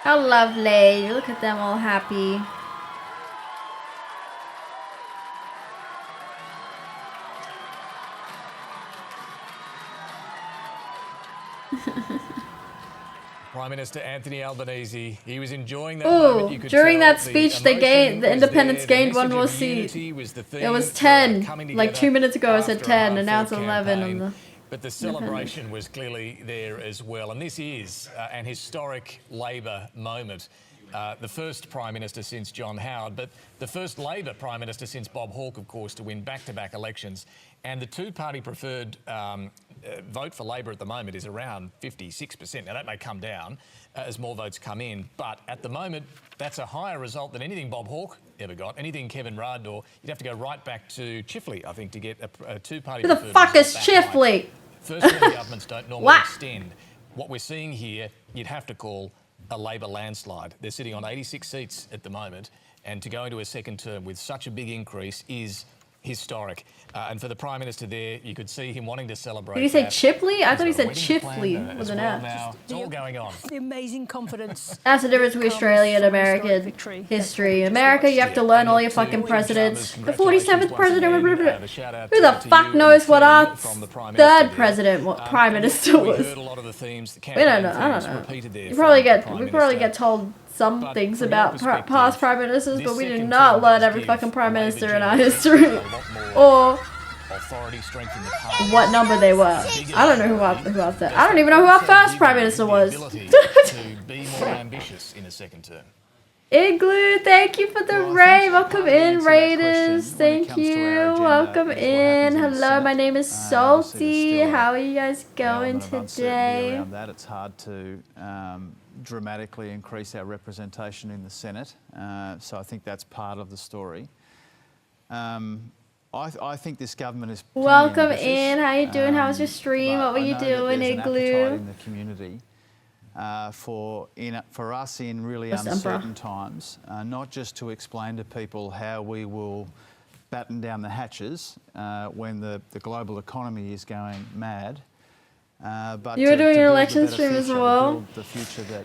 How lovely. Look at them all happy. Prime Minister Anthony Albanese, he was enjoying that Ooh, moment. You could during tell that speech, the independents gained one more seat. It was 10. Like 2 minutes ago, I said 10, and now it's 11 on the. But the celebration was clearly there as well. And this is an historic Labor moment. The first Prime Minister since John Howard, but the first Labor Prime Minister since Bob Hawke, of course, to win back-to-back elections. And the two-party preferred vote for Labor at the moment is around 56%. Now, that may come down as more votes come in, but at the moment, that's a higher result than anything Bob Hawke ever got, anything Kevin Rudd, or you'd have to go right back to Chifley, I think, to get a two-party Who the fuck is Chifley? First-party governments don't normally extend. What we're seeing here, you'd have to call a Labor landslide. They're sitting on 86 seats at the moment, and to go into a second term with such a big increase is historic. And for the Prime Minister there, you could see him wanting to celebrate. Did he say that. Chipley? I thought he said Wedding Chifley plan, with as an well F. now. It's all going on. The amazing confidence. That's the difference between Australia and American history. America, you have to learn all your fucking presidents. The 47th president. Who the fuck knows what our third president, what prime minister was? We don't know. I don't know. We probably get told some things about past prime ministers, but we do not learn every fucking prime minister in our history, or what number they were. I don't know who else said. I don't even know who our first prime minister was. To be more ambitious in a second term. Igloo, thank you for the raid. Welcome in, Raiders. Thank you. Welcome in. Hello, my name is Salty. How are you guys going today? Around that, it's hard to dramatically increase our representation in the Senate. So I think that's part of the story. I think this government is welcome in. How you doing? How was your stream? What were you doing, Igloo? In the community for us in really uncertain times, not just to explain to people how we will batten down the hatches when the global economy is going mad. But you were doing an build a election better stream as future, well. build the future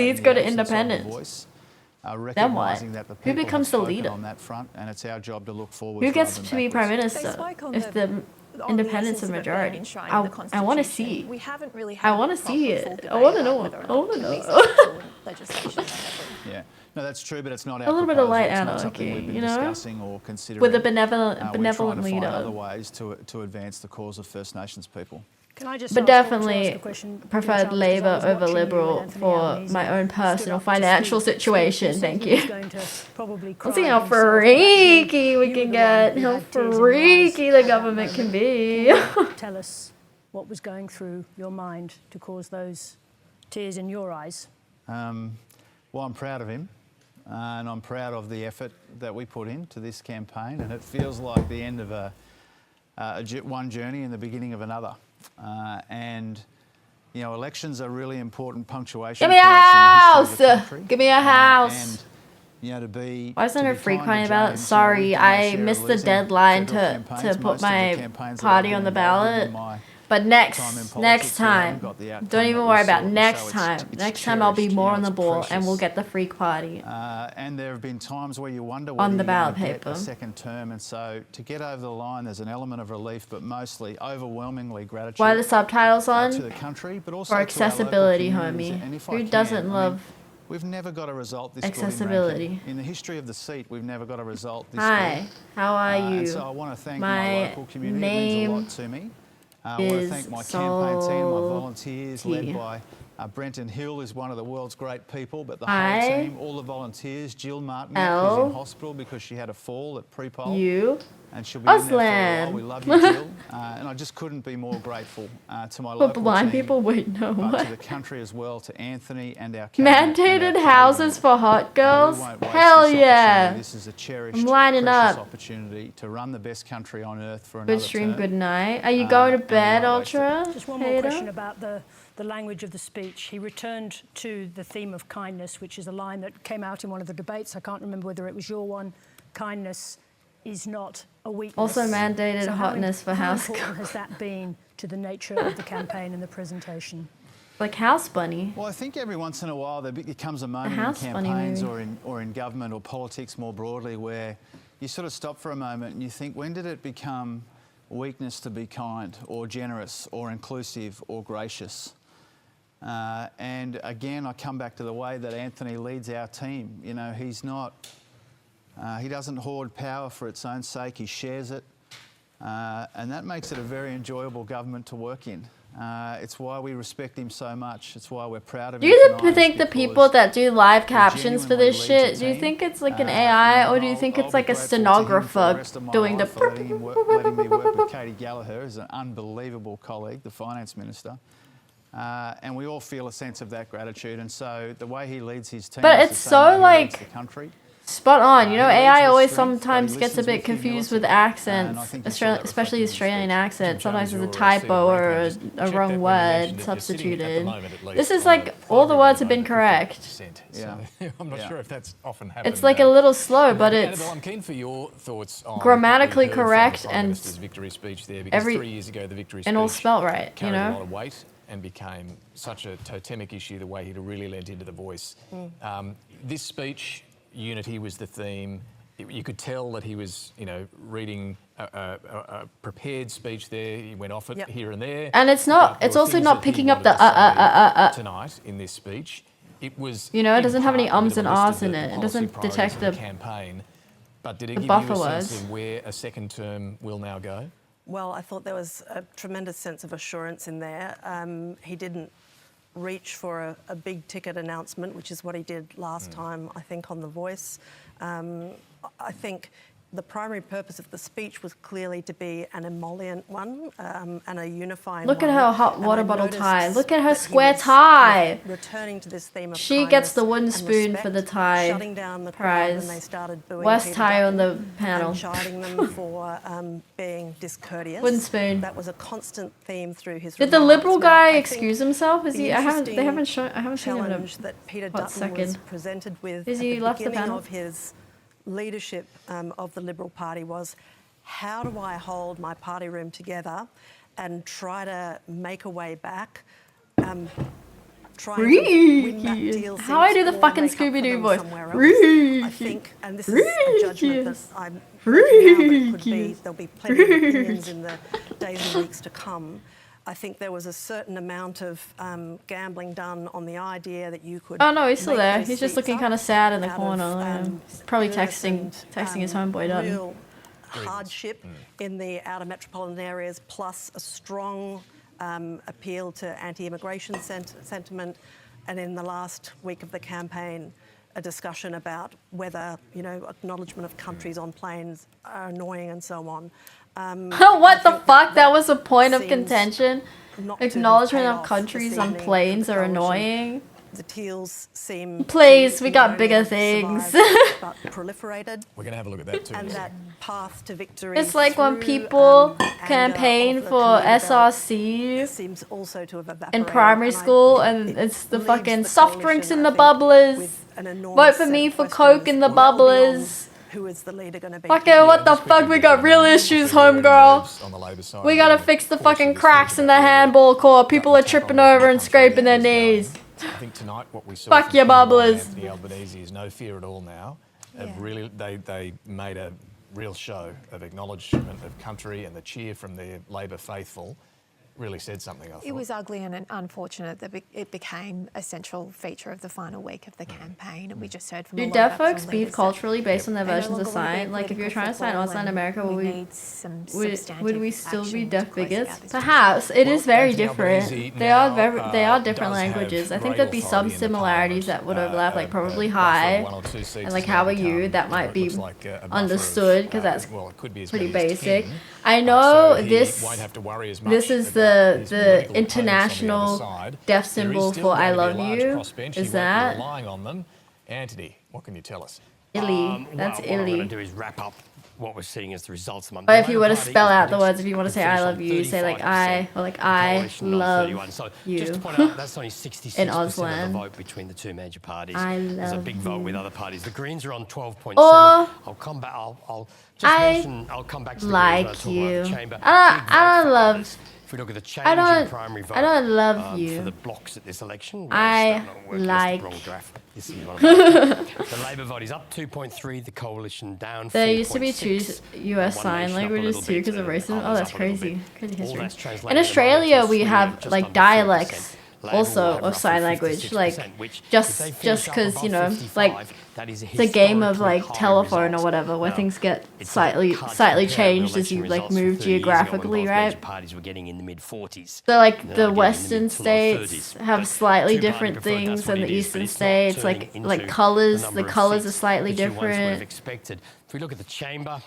seats go to independent. Then what? Who becomes the leader? on that front, and it's our job to look forward. Who gets to be prime minister if the on the independence essence of of it being majority. enshrined in I the Constitution. want to see. We haven't really I had want a to see proper, full it. debate I want to about know. whether or I not want to it can be know. acceptable in legislation. Yeah, no, that's true, but it's not our A little bit of proposal. light It's not something anarchy, we've been you know, discussing or considering. with a benevolent We're trying to leader. find other ways to advance the cause of First Nations people. Can I just But ask definitely a question, preferred Charles, Labour because I was over watching you Liberal and Anthony for Albanese my own stood personal up to financial speak. situation. He Thank said he was you. going to probably Let's cry see how himself, but actually freaky we you can were the get, one who how had tears in your eyes freaky the at that government can moment. be. Can you tell us what was going through your mind to cause those tears in your eyes? Well, I'm proud of him, and I'm proud of the effort that we put into this campaign, and it feels like the end of one journey and the beginning of another. And you know, elections are really important punctuation. Give me a house! Give me a house! And you know, to be. Why isn't to there be free kind crying to about it? James, Sorry, you know, we've done our I share of missed the losing deadline federal to campaigns. put Most of the my campaigns that party I've on been the involved in ballot. in my But time in next politics, time, we haven't got the outcome don't even that we worry about sought, and next so it's- time. it's Next time I'll be cherished, you more know, on the it's ball and we'll precious. get the free party. And there have been times where you wonder On whether the you're ballot going to get paper. a second term, and so to get over the line, there's an element of relief, but mostly overwhelmingly gratitude. Why are the subtitles on? To the country, but also For to our accessibility, local communities. homie. And if I Who can, doesn't I love mean, we've never got a result this good in accessibility? ranking. In the history of the seat, we've never got a result this Hi, good. how are you? And so I want to thank my My local community. It means a name lot to me. I want to is thank my campaign team, my volunteers, Salty. led by Brenton Hill, is one of the world's great people, but the I, whole team, all the volunteers, Jill Martin, who's L, in hospital because she had a fall at pre-poll. you, And she'll be in there for a Auslan. while. We love you, Jill. And I just couldn't be more grateful to my For local blind team, people, wait, no, to what? the country as well, to Anthony and our cabinet and our Mandated party houses for hot girls? we won't waste Hell this yeah! opportunity. This is a cherished, I'm lining precious up. opportunity to run the best country on earth for another Good stream, term. good night. Are you going to and we bed, won't waste it. Ultra? Just one more Hater? question about the language of the speech. He returned to the theme of kindness, which is a line that came out in one of the debates. I can't remember whether it was your one. Kindness is not a weakness. Also mandated So hotness for how house important has that been to the nature of the campaign and the presentation? Like House Bunny. Well, I think every once in a while there becomes a moment in House Bunny campaigns movie. or in government or politics more broadly where you sort of stop for a moment and you think, when did it become weakness to be kind or generous or inclusive or gracious? And again, I come back to the way that Anthony leads our team. You know, he's not, he doesn't hoard power for its own sake, he shares it. And that makes it a very enjoyable government to work in. It's why we respect him so much. It's why we're proud of Do him. you tonight, think the because people that do live captions for this genuinely shit, leads do you the think team. it's like an AI or do you think it's like a stenographer doing the... letting me work with Katie Gallagher, who's an unbelievable colleague, the finance minister. And we all feel a sense of that gratitude. And so the way he leads his team But is it's the same so way he leads like the country. spot on. You know, He leads AI with always strength, but he sometimes gets a listens bit with confused humility. with And I accents, think you saw that especially Australian accents. Sometimes there's a your typo seat or ranking. Just a check wrong that when you word mentioned that you're sitting at the substituted. moment at least This is on a like all the words have been correct. So I'm not Yeah. sure if that's often happened. It's like a little slow, but it's Annabelle, I'm keen for your thoughts on grammatically what we heard from correct the Prime and Minister's victory speech there, because 3 years ago the victory and all speech spelt right, you carried a know? lot of weight and became such a totemic issue, the way he'd really lent into the voice. This speech, unity was the theme. You could tell that he was, you know, reading a prepared speech there. He went off it here and there. And it's not. But there It's were also things not that he picking up wanted the to say tonight in this speech. It was, You know, it in doesn't have any part, a ums bit and of a list ahs of in the it. It policy doesn't priorities detect of the campaign. But did it the give you a buffer sense words. of where a second term will now go? Well, I thought there was a tremendous sense of assurance in there. He didn't reach for a big ticket announcement, which is what he did last time, I think, on The Voice. I think the primary purpose of the speech was clearly to be an emollient one and a unifying Look one. at her hot And water I bottle noticed tie. Look at her that he square was tie. returning to this theme of She gets kindness the wooden and spoon for the respect, tie shutting down the crowd prize. when they started booing Worst Peter tie on the Dutton panel. and chiding them for being discourteous. Wooden spoon. That was a constant theme through his Did the remarks. Liberal Now, guy I think excuse himself? Is the he? I haven't. They haven't interesting shown. I haven't seen him in a challenge that Peter hot Dutton was second. presented with Is at he the left the beginning panel? of his leadership of the Liberal Party was, how do I hold my party room together and try to make a way back? trying to win that deal How I do the seats or fucking make up for Scooby-Doo them voice. somewhere else. I think, and this is a judgment that I'm making now, but it could be, there'll be plenty of opinions in the days and weeks to come. I think there was a certain amount of gambling done on the idea that you could. Oh no, he's still make there. those He's just seats looking up kind of sad in the out corner. of, Probably goodness texting his homeboy Dutton. Real hardship in the outer metropolitan areas, plus a strong appeal to anti-immigration sentiment, and in the last week of the campaign, a discussion about whether, you know, acknowledgement of countries on planes are annoying and so on. What the fuck? That was a point of contention? not to have Acknowledgement paid of off countries this on evening for planes the are coalition. annoying. The Teals seem Please, to we not got only bigger have things. survived, but proliferated. We're going to have a look at that too. And that path to victory. It's like when through, people anger campaign of the for community belt SRC seems also to have in evaporated, primary and I school, think and it's the leaves fucking the soft drinks coalition, in I the think, bubblers. with an enormous Vote for set me of for questions Coke in the well beyond bubblers. who is the leader going to be? Fucking what the fuck? We got real issues, homegirl. We gotta fix the fucking cracks in the handball court. People are tripping over and scraping their knees. I think tonight what we saw Fuck from your Keir Starmer and bubblers. Anthony Albanese is no fear at all now. Really, they made a real show of acknowledgement of country, and the cheer from the Labor faithful really said something, I thought. It was ugly and unfortunate that it became a central feature of the final week of the campaign, and we just heard from Do a lot deaf of folks Aboriginal beef leaders culturally based on their they no versions of longer wanna be sign? Like if you're political trying to sign football, Auslan and America, we would need some we substantive still be action deaf to close bigots? out this Perhaps. It is very Anthony different. Albanese They are now, they are different does have languages. I think great there'd be some authority in the similarities that would overlap, like probably high. And like how are you? That might be understood because that's pretty basic. I know this is the international deaf symbol for I love you. Is that? Relying on them. Anthony, what can you tell us? Illy. That's What I want illy. to do is wrap up what we're seeing as the results of the month. But if you were to spell out the words, if you want to say I love you, you say like I, or like I love you Just to point out, that's only 66% in of Auslan. the vote between the two major parties. I There's a love big vote with you. other parties. The Greens are on 12.7. Or I'll come back. I'll just mention. I'll come back to the like Greens when I you. talk about the chamber. I don't love. If we look at the change I in don't. primary vote I don't love for you. the blocks at this election, I that's like the wrong draft. This is what I'm the Labor vote is up 2.3. The Coalition down. There used to be 4.6. two U.S. One sign Nation up a languages little too bit, because of racism. Oh, others that's up a little crazy. bit. Crazy All history. that's translated In in Australia, America we to have just like under 4%. dialects Labour will also have of roughly sign language, like 56%, which if just they finish just up because above you know 55, like that is a the game of historically like high telephone result. or whatever where Now, things get it's slightly hard to slightly compare changed with as you election like results from move 30 years ago when geographically, both right? major parties were getting in the mid-40s. So like Now the getting western in the mid to low states 30s. have But slightly two-party different preferred, that's things what than it the is, but eastern it's not states. turning Like into colors, the the number of colors are seats slightly that you once would have different. expected. If we look at the chamber,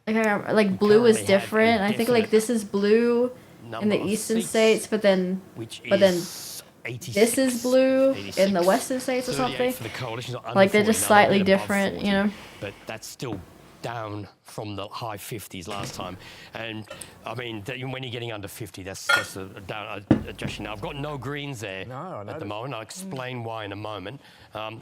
Like, I remember, like blue is currently have a different. I think like definite this is blue in number the of eastern seats, states, but then which is this is blue in the 86, western states or 38 something. for the coalition, not Like they're under just 40, now, they're a slightly bit above different, 40, you know. But that's still down from the high 50s last time. And I mean, when you're getting under 50, that's a down adjustment. Now, I've got no Greens there at the moment. I'll explain why in a moment.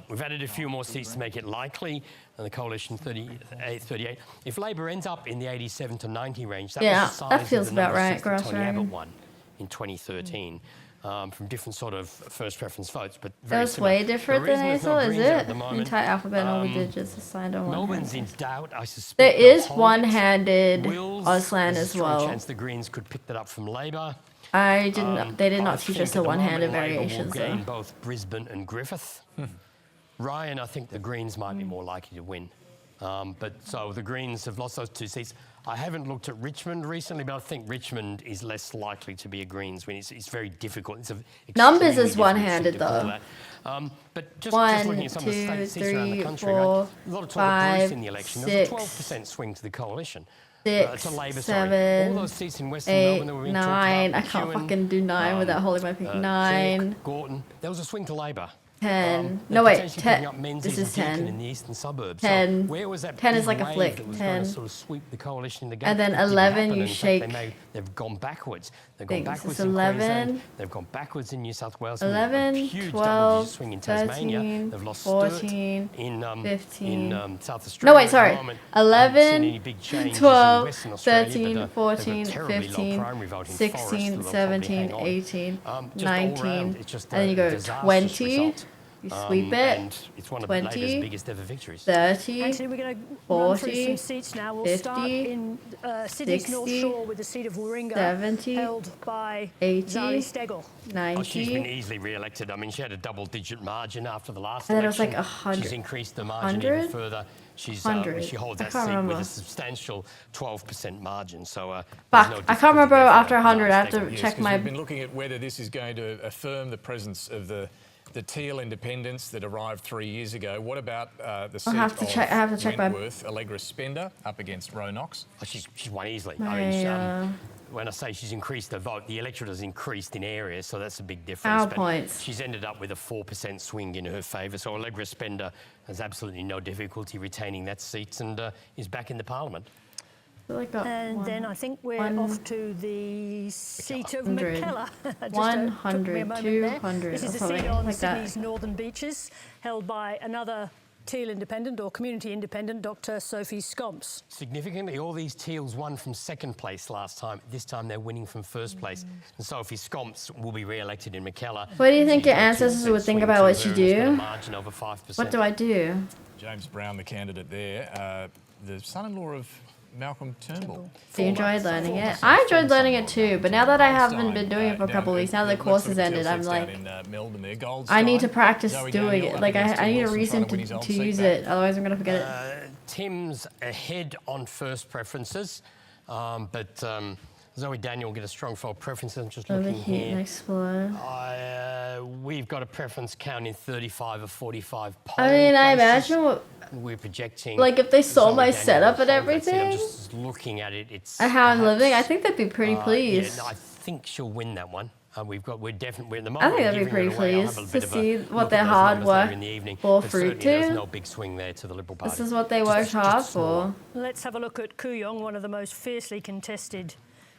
We've added a few more seats to make it likely, and the coalition 38. If Labor ends up in the 87 to 90 range, that Yeah, was the size that feels of the about number of right, seats that Gross Tony Abbott Ryan. won in 2013. From different sort of first preference votes, but That very was similar. way The different than reason there's no ASL, is Greens there it? at the The moment, entire alphabet and all we did just assigned on one Melbourne's hand. in doubt. I suspect There they'll is hold it. one-handed Wills, Auslan there's a as strong well. chance the Greens could pick that up from Labor. I didn't. They did I not teach think us the at the moment one-handed Labor will variations though. gain both Brisbane and Griffith. Ryan, I think the Greens might be more likely to win. But so the Greens have lost those two seats. I haven't looked at Richmond recently, but I think Richmond is less likely to be a Greens win. It's very difficult. It's Numbers extremely is difficult one-handed seat to call though. that. But just 1, looking at some of the 2, state seats around the 3, country, 4, right? A lot of talk of Bruce 5, in the election. There was a 6, 12% swing to the coalition. 6, to Labor, sorry. 7, All those seats in Western 8, Melbourne that were being talked 9. about, I can't McEwen, fucking do 9 without holding my finger. 9. Hawke, Gorton. There was a swing to Labor. 10. They're No, wait. potentially 10. picking up Menzies This is and Deakin 10. in the eastern suburbs. 10. So where was that 10 is big like a wave flick. that was 10. going to sort of sweep the coalition in the gap? And then It didn't 11, happen. you In fact, shake. they've gone backwards. They've Things. gone backwards It's in 11, Queensland. They've gone backwards in New South Wales. and 11, a huge 12, double-digit swing in Tasmania. 13, They've lost 14, Sturt in 15. South Australia. No, wait, at the sorry. moment. I haven't seen 11, any big changes in 12, Western Australia, but, 13, they've got 14, terribly low 15, primary vote in 16, Forest, so they'll probably 17, hang on. 18, Just all 19. round, it's just And then you a go disastrous 20. result. You sweep it. And it's one of Labor's 20, biggest ever victories. 30, Anthony, we're going to run through 40, some seats now. We'll 50, start in Sydney's North 60, Shore with the seat of Warringah, 70, held by 80, Zali Steggall. 90. Oh, she's been easily re-elected. I mean, she had a double-digit margin after the last And then it was election. like 100. She's increased the margin even 100? further. She's, 100. she holds I that can't seat with remember. a substantial 12% margin. So, there's Fuck, no I can't remember difficulty there after for 100. I have Zali to Steggall. Yes, check 'cause my. we've been looking at whether this is going to affirm the presence of the teal independents that arrived 3 years ago. What about the seat I have to check my. Wentworth, Allegra Spender up against Ro Knox? Oh, she's won easily. My, I mean, when I say she's increased her vote, the electorate has increased in areas, so that's a big difference. Our But points. she's ended up with a 4% swing in her favour. So Allegra Spender has absolutely no difficulty retaining that seat and is back in the parliament. And then I think we're off to the seat of 100, Mackellar. Just, 100, took me a moment there. 200, This is or a something seat on like that. Sydney's Northern Beaches, held by another Teal independent or community independent, Dr. Sophie Scomps. Significantly, all these Teals won from second place last time. This time they're winning from first place. And Sophie Scomps will be re-elected in Mackellar. What do you think She's your got a ancestors 2% would think swing about to what her you and has got a do? margin over 5%. What do I do? James Brown, the candidate there, the son-in-law of Malcolm Turnbull. So you enjoyed learning it? I enjoyed learning it too, but now that I haven't been doing it for a couple of weeks, now the course has ended, I'm like, I need to practice doing it. Like, I need a reason to use it, otherwise I'm going to forget it. Tim's ahead on first preferences, but Zoe Daniel will get a strong fold preferences. I'm just Over looking here here. next floor. We've got a preference count in 35 or 45 polls. I mean, I imagine what, we're projecting. like, if they saw Zoe my Daniel setup and will hold that seat. I'm everything, just looking at it. It's and how I'm living, I perhaps, think they'd be pretty pleased. Yeah, no, I think she'll win that one. We're definitely at the I moment. think they'd be giving pretty it away. I'll have a pleased bit to of a see look what at their those hard numbers later work in the evening, bore but fruit certainly There's to. no big swing there to the Liberal Party. This is what they worked hard for. Let's have a look at Kooyong, one of the most fiercely contested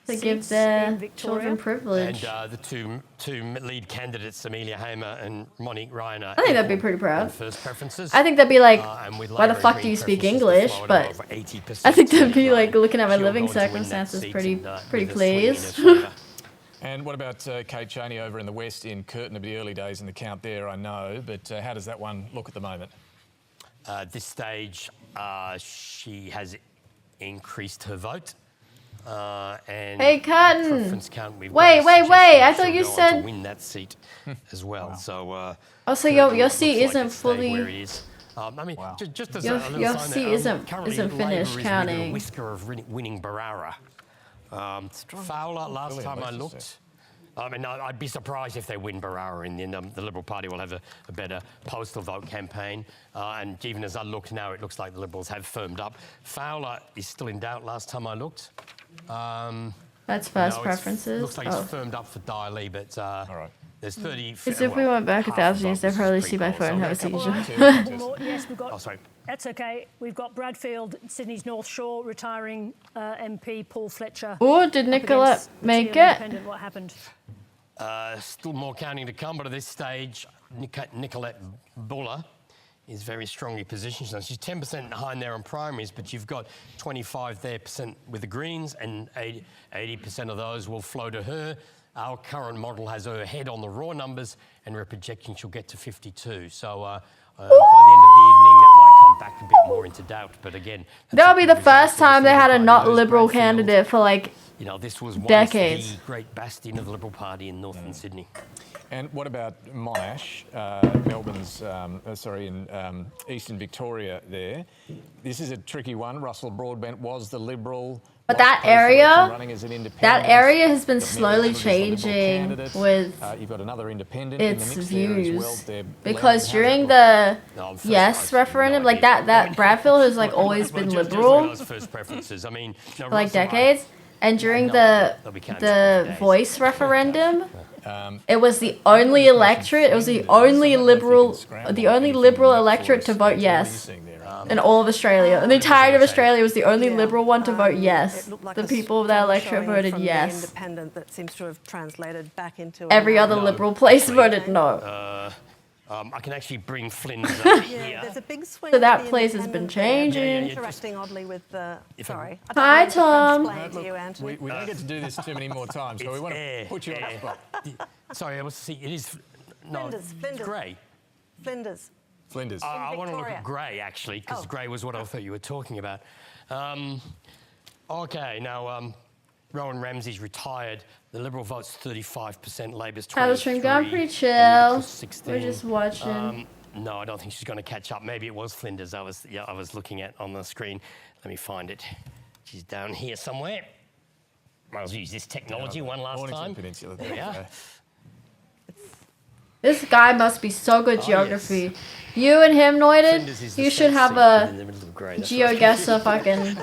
To seats give their in Victoria. children privilege. And the two lead candidates, Amelia Hamer and Monique Ryan, are I think they'd be equal pretty proud. on first preferences. I think they'd be like, and with why the Labor fuck and do you Green speak preferences English? to But over 80%. I think they'd be like looking at my She'll living go on to win that circumstances seat pretty and, pretty with a swing in her pleased. favour. And what about Kate Cheney over in the West in Curtin? It'll be early days in the count there, I know, but how does that one look at the moment? At this stage, she has increased her vote. And Hey, Cotton. preference count, we've Wait, got wait, suggested wait. I she'll thought you go on said. to win that seat as well. So. Oh, so Curtin your looks seat like isn't it stayed where fully. it is. I mean, just as Your- a little your sign seat there, isn't currently finished Labor is within counting. a whisker of winning Barara. Fowler, last Fully time I unless, looked. I mean, I'd be surprised if they win Barara, and then the Liberal Party will have a better postal vote campaign. And even as I look now, it looks like the Liberals have firmed up. Fowler is still in doubt last time I looked. That's first no, preferences. Looks like Oh. it's firmed up for Daly, but there's 30. Because if we went back 1,000 years, they'd probably see my phone and have a seizure. One more. Yes, we've got. Oh, sorry. That's okay. We've got Bradfield, Sydney's North Shore, retiring MP Paul Fletcher. Oh, did up Nicolette against the make Teal it? Independent. What happened? Still more counting to come, but at this stage, Nicolette Buller is very strongly positioned. So she's 10% behind there on primaries, but you've got 25% there with the Greens, and 80% of those will flow to her. Our current model has her ahead on the raw numbers, and we're projecting she'll get to 52. So by the end of the evening, that might come back a bit more into doubt. But again, That'll be the first time they had a not Liberal candidate for like you know, this was once decades. the great bastion of the Liberal Party in northern Sydney. And what about Monash, Melbourne's, in eastern Victoria there? This is a tricky one. Russell Broadbent was the Liberal. But that area has been slowly changing with you've got another independent its in the mix there as views. well. They're Because during the yes referendum, like that Bradfield has like always been Liberal First preferences. I mean, for like decades. And during the voice referendum, It was the only electorate. It was the only liberal electorate to vote yes in all of Australia. In the entirety of Australia, was the only liberal one to vote yes. The people of that electorate voted yes. Independent that seems to have translated back into Every other liberal place voted no. I can actually bring Flinders up here. There's a big swing. So that place has been changing. Interacting oddly with the. Sorry. Hi, Tom. We don't get to do this too many more times, so we want to put you on the spot. Sorry, I must see. It is. No, Flinders. it's grey. Flinders. Flinders. I want to look at grey, actually, because grey was what I thought you were talking about. Okay, now, Rowan Ramsey's retired. The Liberal vote's 35%, Labor's 23%. How's the stream going? Pretty chill. We're just watching. No, I don't think she's going to catch up. Maybe it was Flinders I was looking at on the screen. Let me find it. She's down here somewhere. Might as well use this technology one last time. Peninsula. There we are. This guy must be so good geography. Yes. You and him, Noided, you should have a GeoGuessr fucking...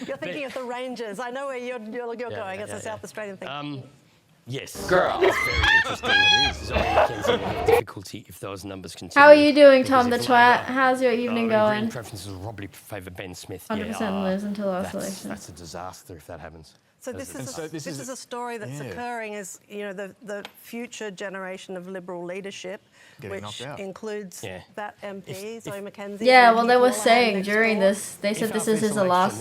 You're thinking of the Rangers. I know where you're going. It's a South Australian thing. Yes. Girl. That's very interesting. It is. Zoe Mackenzie will have difficulty if those numbers continue. How are you doing, Tom the Twat? How's your evening going? Green preferences will probably favour Ben Smith. 100% lose until last election. That's a disaster if that happens. So this is a story that's occurring as the future generation of Liberal leadership, which includes that MP, Zoe Mackenzie. Yeah, well, they were saying during this, they said this is his last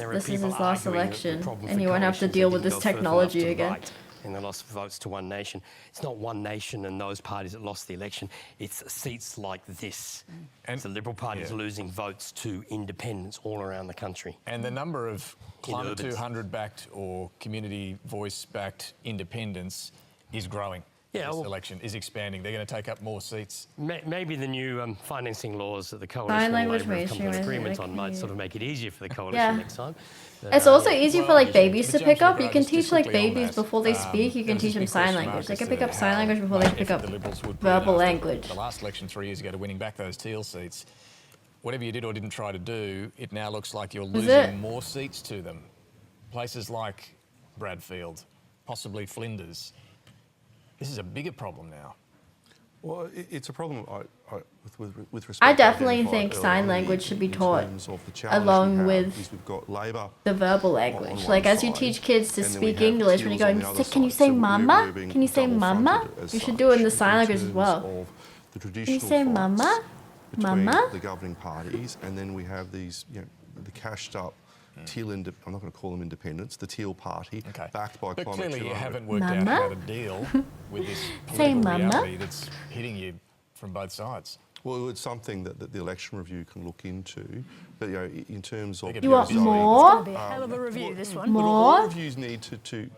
election, and he won't have to deal with this technology again. And they lost votes to One Nation. It's not One Nation and those parties that lost the election. It's seats like this. And the Liberal Party is losing votes to independents all around the country. And the number of Climate 200 backed or community voice backed independents is growing. Yeah, this election is expanding. They're going to take up more seats. Maybe the new financing laws that the coalition and Labor have come to an agreement on might sort of make it easier for the coalition next time. It's also easier for like babies to pick up. You can teach like babies before they speak. You can teach them sign language. They can pick up sign language before they pick up verbal language. The last election 3 years ago to winning back those teal seats, whatever you did or didn't try to do, it now looks like you're losing more seats to them. Places like Bradfield, possibly Flinders. This is a bigger problem now. Well, it's a problem with respect. I definitely think sign language should be taught along with the verbal language. Like as you teach kids to speak English, when you go, can you say mama? Can you say mama? You should do it in the sign language as well. Can you say mama? Mama? The governing parties, and then we have these, the cashed up Teal, I'm not going to call them independents, the Teal Party, backed by but Climate 200. Clearly you haven't worked out how to deal with this political reality that's hitting you from both sides. Well, it's something that the election review can look into, but in terms of... You want more? It's going to be a hell of a review, this one. More? All reviews need to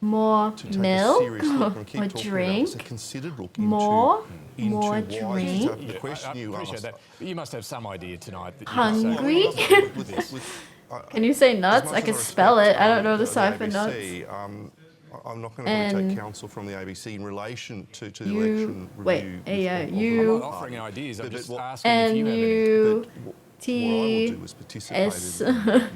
more take milk a serious look and keep or talking drink. about a considered look more into drink. The question you asked. That. You must have some idea tonight. That Hungry? Can you say nuts? I can spell it. I don't know the cipher nuts. I'm not going to take counsel from the ABC in relation to the election review. I'm not offering ideas. I'm just asking if you have any. What I will do is participate in the review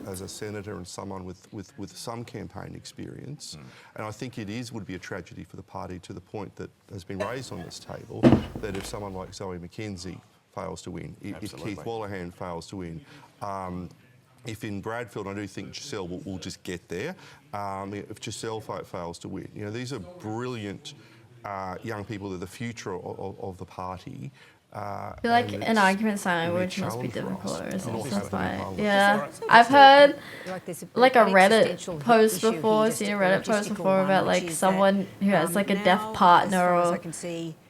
as a senator and someone with some campaign experience. And I think would be a tragedy for the party to the point that has been raised on this table, that if someone like Zoe Mackenzie fails to win, if Keith Wallahan fails to win, if in Bradfield, I do think Giselle will just get there. If Giselle fails to win, these are brilliant young people. They're the future of the party. I feel like an argument sign language must be difficult or simplified. Yeah, I've heard like a Reddit post before, seen a Reddit post before about like someone who has like a deaf partner or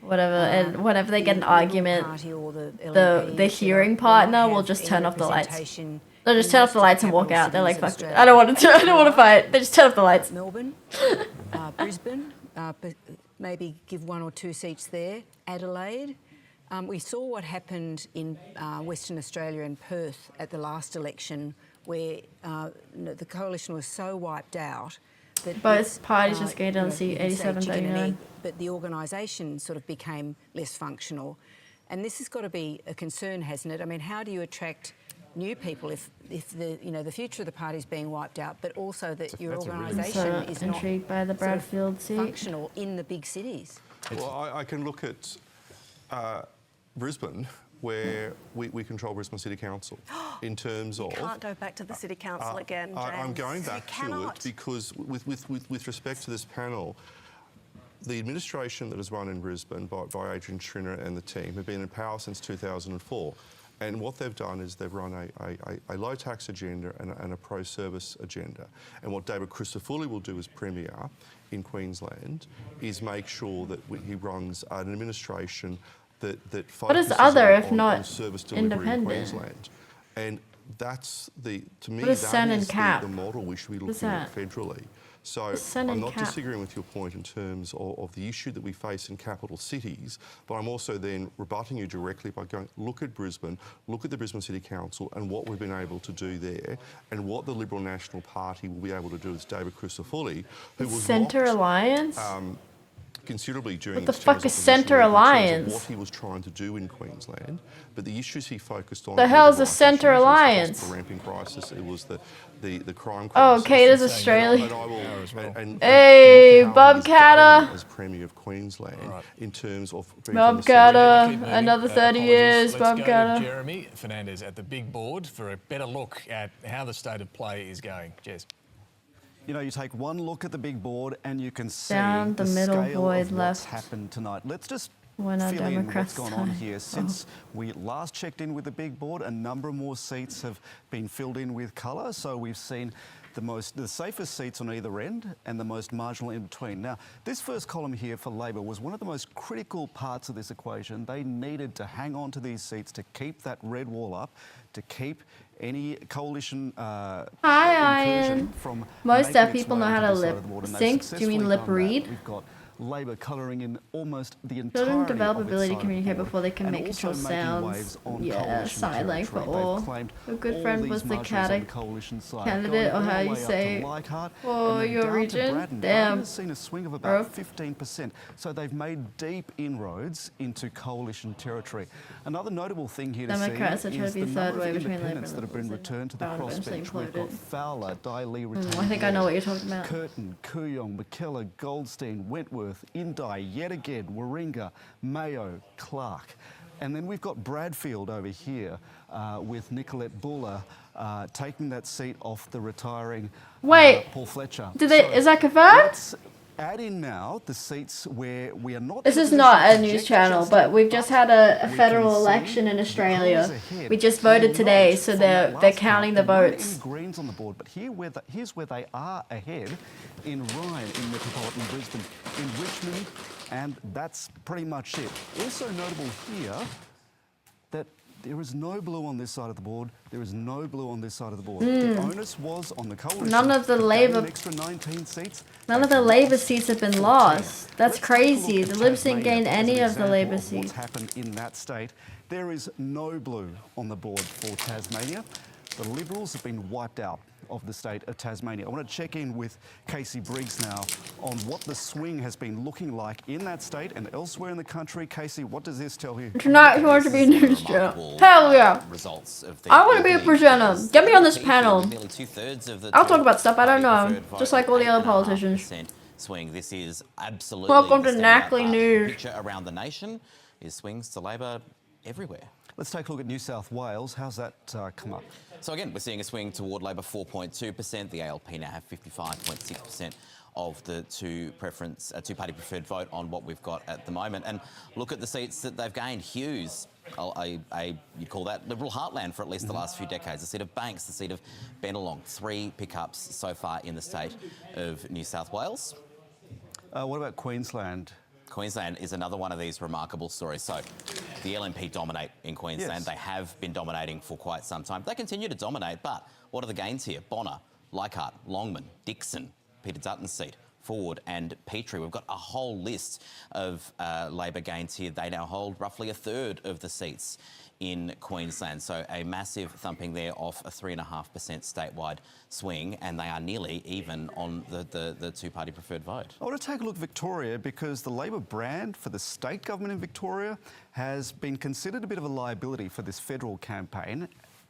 whatever, and whenever they get an argument, the hearing partner will just turn off the lights. They'll just turn off the lights and walk out. They're like, fuck it. I don't want to fight. They just turn off the lights. Melbourne, Brisbane, maybe give 1 or 2 seats there. Adelaide. We saw what happened in Western Australia and Perth at the last election, where the coalition was so wiped out that both parties just gained on seat 87-39. But the organisation sort of became less functional, and this has got to be a concern, hasn't it? I mean, how do you attract new people if the the future of the party is being wiped out, but also that your I'm organisation so is intrigued by the not sort of Bradfield seat. functional in the big cities. Well, I can look at Brisbane, where we control Brisbane City Council in terms of... You can't go back to the City Council again, James. I'm going back You to cannot. it because with respect to this panel, the administration that is run in Brisbane by Adrian Schrinner and the team have been in power since 2004. And what they've done is they've run a low tax agenda and a pro-service agenda. And what David Crisafulli will do as Premier in Queensland is make sure that he runs an administration that focuses other if on not service delivery in independent? Queensland. And that's to me, What is that Sen and is Cap? the model we should be What's looking at that? federally. So What's Sen I'm and not Cap? disagreeing with your point in terms of the issue that we face in capital cities, but I'm also then rebutting you directly by going, look at Brisbane, look at the Brisbane City Council and what we've been able to do there and what the Liberal National Party will be able to do as David Crisafulli, who was Centre locked, Alliance? considerably during What the his fuck terms is of Centre opposition in terms of Alliance? what he was trying to do in Queensland, but the issues he focused on... The were hell is a right Centre issues. It was Alliance? the ramping crisis, it was the crime Oh, crisis. okay, it is Australia. But I will- and Hey, how Bob he's done as Catter. Premier of Queensland in terms of... Bob Catter, another 30 years, Let's Bob go Catter. to Jeremy Fernandez at the big board for a better look at how the state of play is going. Jez. You know, you take one look at the big board and you can see Down the middle scale void of what's left. happened tonight. Let's just When our fill in Democrats what's gone on die. here. Since we last checked in with the big board, a number more seats have been filled in with colour. So we've seen the safest seats on either end and the most marginal in between. Now, this first column here for Labor was one of the most critical parts of this equation. They needed to hang on to these seats to keep that red wall up, to keep any coalition Hi, incursion Ian. from Most making deaf its people way know how onto to this side lip of the board, and they've sync. Do you mean successfully lip done that. read? We've got Labor colouring in almost the Children entirety develop of its ability side to of communicate the before they can board, make and also control making sounds. waves on Yeah, coalition sign language for territory. They've all. claimed A good all friend these was the marshals on candidate, coalition side, candidate, going or how all the you way up say, to Leichhardt, for and then your down to region. Braddon. Damn. Braddon has seen a swing of about 15%. So they've made deep inroads into coalition territory. Another notable thing here to Democrats see are trying to is be the third number way of between Labor independents and that have been Liberals, returned to the and eventually crossbench. We've got imploded. Fowler, Daly retained. I think I know what you're talking about. Curtin, Kooyong, McKellar, Goldstein, Wentworth, Indi, yet again, Warringah, Mayo, Clark. And then we've got Bradfield over here with Nicolette Buller taking that seat off the retiring Wait, Paul Fletcher. is that confirmed? Let's add in now the seats where we are not... This is not a news channel, but we've just had a federal election in Australia. We just voted today, so they're counting the votes. Any Greens on the board, but here's where they are ahead in Ryan, in metropolitan Brisbane, in Richmond, and that's pretty much it. Also notable here that there is no blue on this side of the board. There is no blue on this side of the board. The onus was on the coalition. None of the to gain Labor- an extra 19 seats. None of the Labour seats have been lost. That's crazy. The Libs didn't gain any of the Labour What's seats. happened in that state? There is no blue on the board for Tasmania. The Liberals have been wiped out of the state of Tasmania. I want to check in with Casey Briggs now on what the swing has been looking like in that state and elsewhere in the country. Casey, what does this tell you? Tonight, you want to be a news channel. Hell yeah. Results of the I want to be a presenter. Get me on this panel. Nearly 2/3 of the I'll talk about stuff I don't know, preferred vote, just like all the other politicians. 8.5% swing. This is absolutely Welcome the to standout Knackley part. News. Picture around the nation is swings to Labor everywhere. Let's take a look at New South Wales. How's that come up? So again, we're seeing a swing toward Labor 4.2%. The ALP now have 55.6% of the two-party preferred vote on what we've got at the moment. And look at the seats that they've gained. Hughes, you'd call that Liberal heartland for at least the last few decades. The seat of Banks, the seat of Bennelong. 3 pickups so far in the state of New South Wales. What about Queensland? Queensland is another one of these remarkable stories. So the LNP dominate in Queensland. Yes. They have been dominating for quite some time. They continue to dominate, but what are the gains here? Bonner, Leichhardt, Longman, Dixon, Peter Dutton's seat, Ford and Petrie. We've got a whole list of Labor gains here. They now hold roughly 1/3 of the seats in Queensland. So a massive thumping there off a 3.5% statewide swing, and they are nearly even on the two-party preferred vote. I want to take a look at Victoria because the Labor brand for the state government in Victoria has been considered a bit of a liability for this federal campaign.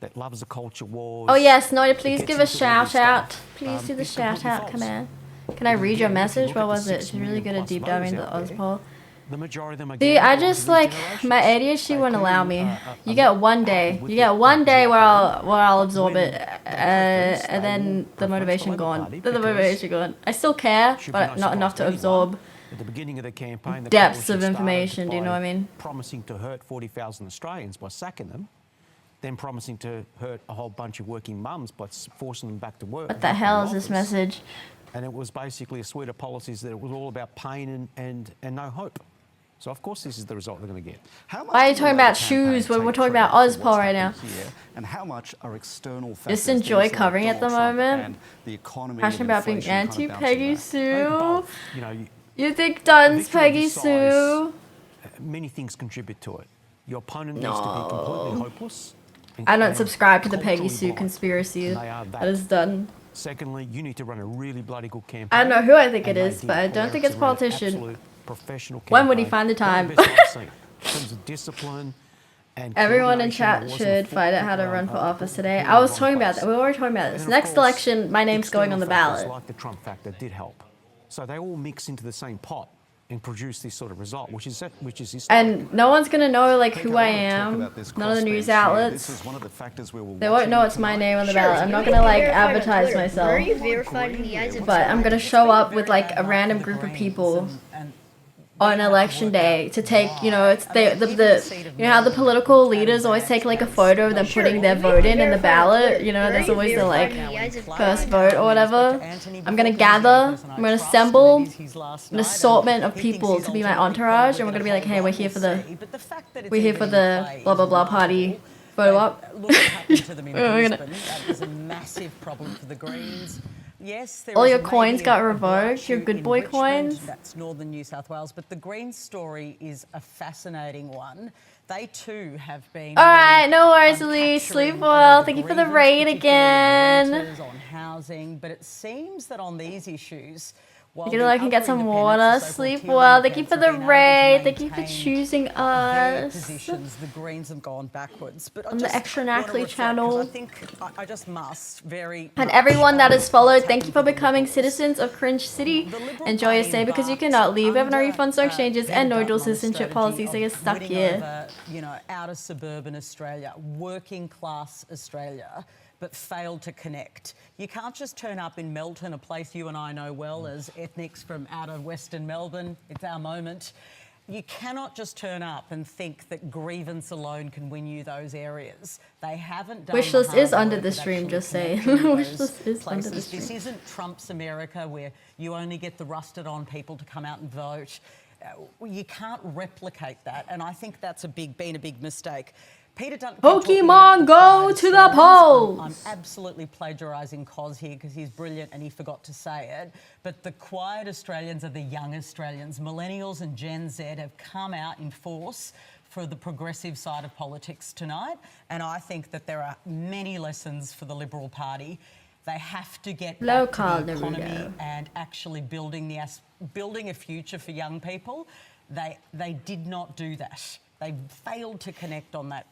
that loves the culture wars. Oh yes, Noida, please gets give a into all this shout out. stuff, Please do the is shout completely out false. command. Can I read your message? What was it? She's really good at deep diving into the Oz poll. The majority of them are See, I just like my ADHD won't allow me. You get one day. You get one day where I'll absorb it, and then the motivation gone. Then the motivation gone. I still care, but not enough to absorb at the beginning of the campaign, the depths of coalition information. started Do you know what I mean? Promising to hurt 40,000 Australians by sacking them, then promising to hurt a whole bunch of working mums by forcing them back to work. What the hell is this message? And it was basically a suite of policies that it was all about pain and no hope. So of course this is the result they're going to get. Why are you talking about shoes when we're talking about Ozpol right now? And how much are external Just enjoy covering at the moment. Passionate about being anti-Peggy Sue. You think Dunn's Peggy Sue? Many things contribute to it. Your opponent needs to be completely hopeless. I don't subscribe to the Peggy Sue conspiracy. That is done. Secondly, you need to run a really bloody good campaign. I don't know who I think it is, but I don't think it's a politician. When would he find the time? In terms of discipline and everyone in chat should find out how to run for office today. I was talking about that. We were already talking about this. Next election, my name's going on the ballot. Like the Trump factor did help. So they all mix into the same pot and produce this sort of result, which is historic. And no one's gonna know like who I am. None of the news outlets. They won't know it's my name on the ballot. I'm not gonna like advertise myself. Where are you verified in the eyes of But I'm gonna show up with like a random group of people on election day to take, you know, it's the you know how the political leaders always take like a photo of them putting their vote in the ballot, you know, there's always the like first vote or whatever. I'm gonna gather, I'm gonna assemble an assortment of people to be my entourage, and we're gonna be like, hey, we're here for the blah blah blah party photo op. Look what happened to them in Brisbane. That was a massive problem for the Greens. Yes, there all was your a coins got maniac revoked, your good boy coins. That's northern New South Wales, but the Greens story is a fascinating one. They too have been. All right, no worries, Elise. Sleep well. Thank you for the raid again. On housing, but it seems that on these issues, you're gonna like and get some water. Sleep well. Thank you for the raid. Thank you for choosing us. Positions, the Greens have gone backwards. But on the Extra Natalie channel. I think I just must very. And everyone that has followed, thank you for becoming citizens of Cringe City. Enjoy your stay because you cannot leave. We have no refunds, no exchanges, and no dual citizenship policies. So you're stuck here. You know, outer suburban Australia, working class Australia, but failed to connect. You can't just turn up in Melton, a place you and I know well as ethnics from out of Western Melbourne. It's our moment. You cannot just turn up and think that grievance alone can win you those areas. They haven't done. Wishlist is under the stream, just saying. Wishlist is under the stream. This isn't Trump's America where you only get the rusted on people to come out and vote. You can't replicate that, and I think that's been a big mistake. Peter Dutton. Pokemon go to the polls. I'm absolutely plagiarising Cos here because he's brilliant and he forgot to say it. But the quiet Australians are the young Australians. Millennials and Gen Z have come out in force for the progressive side of politics tonight, and I think that there are many lessons for the Liberal Party. They have to get back to the economy and actually building a future for young people. They did not do that. They failed to connect on that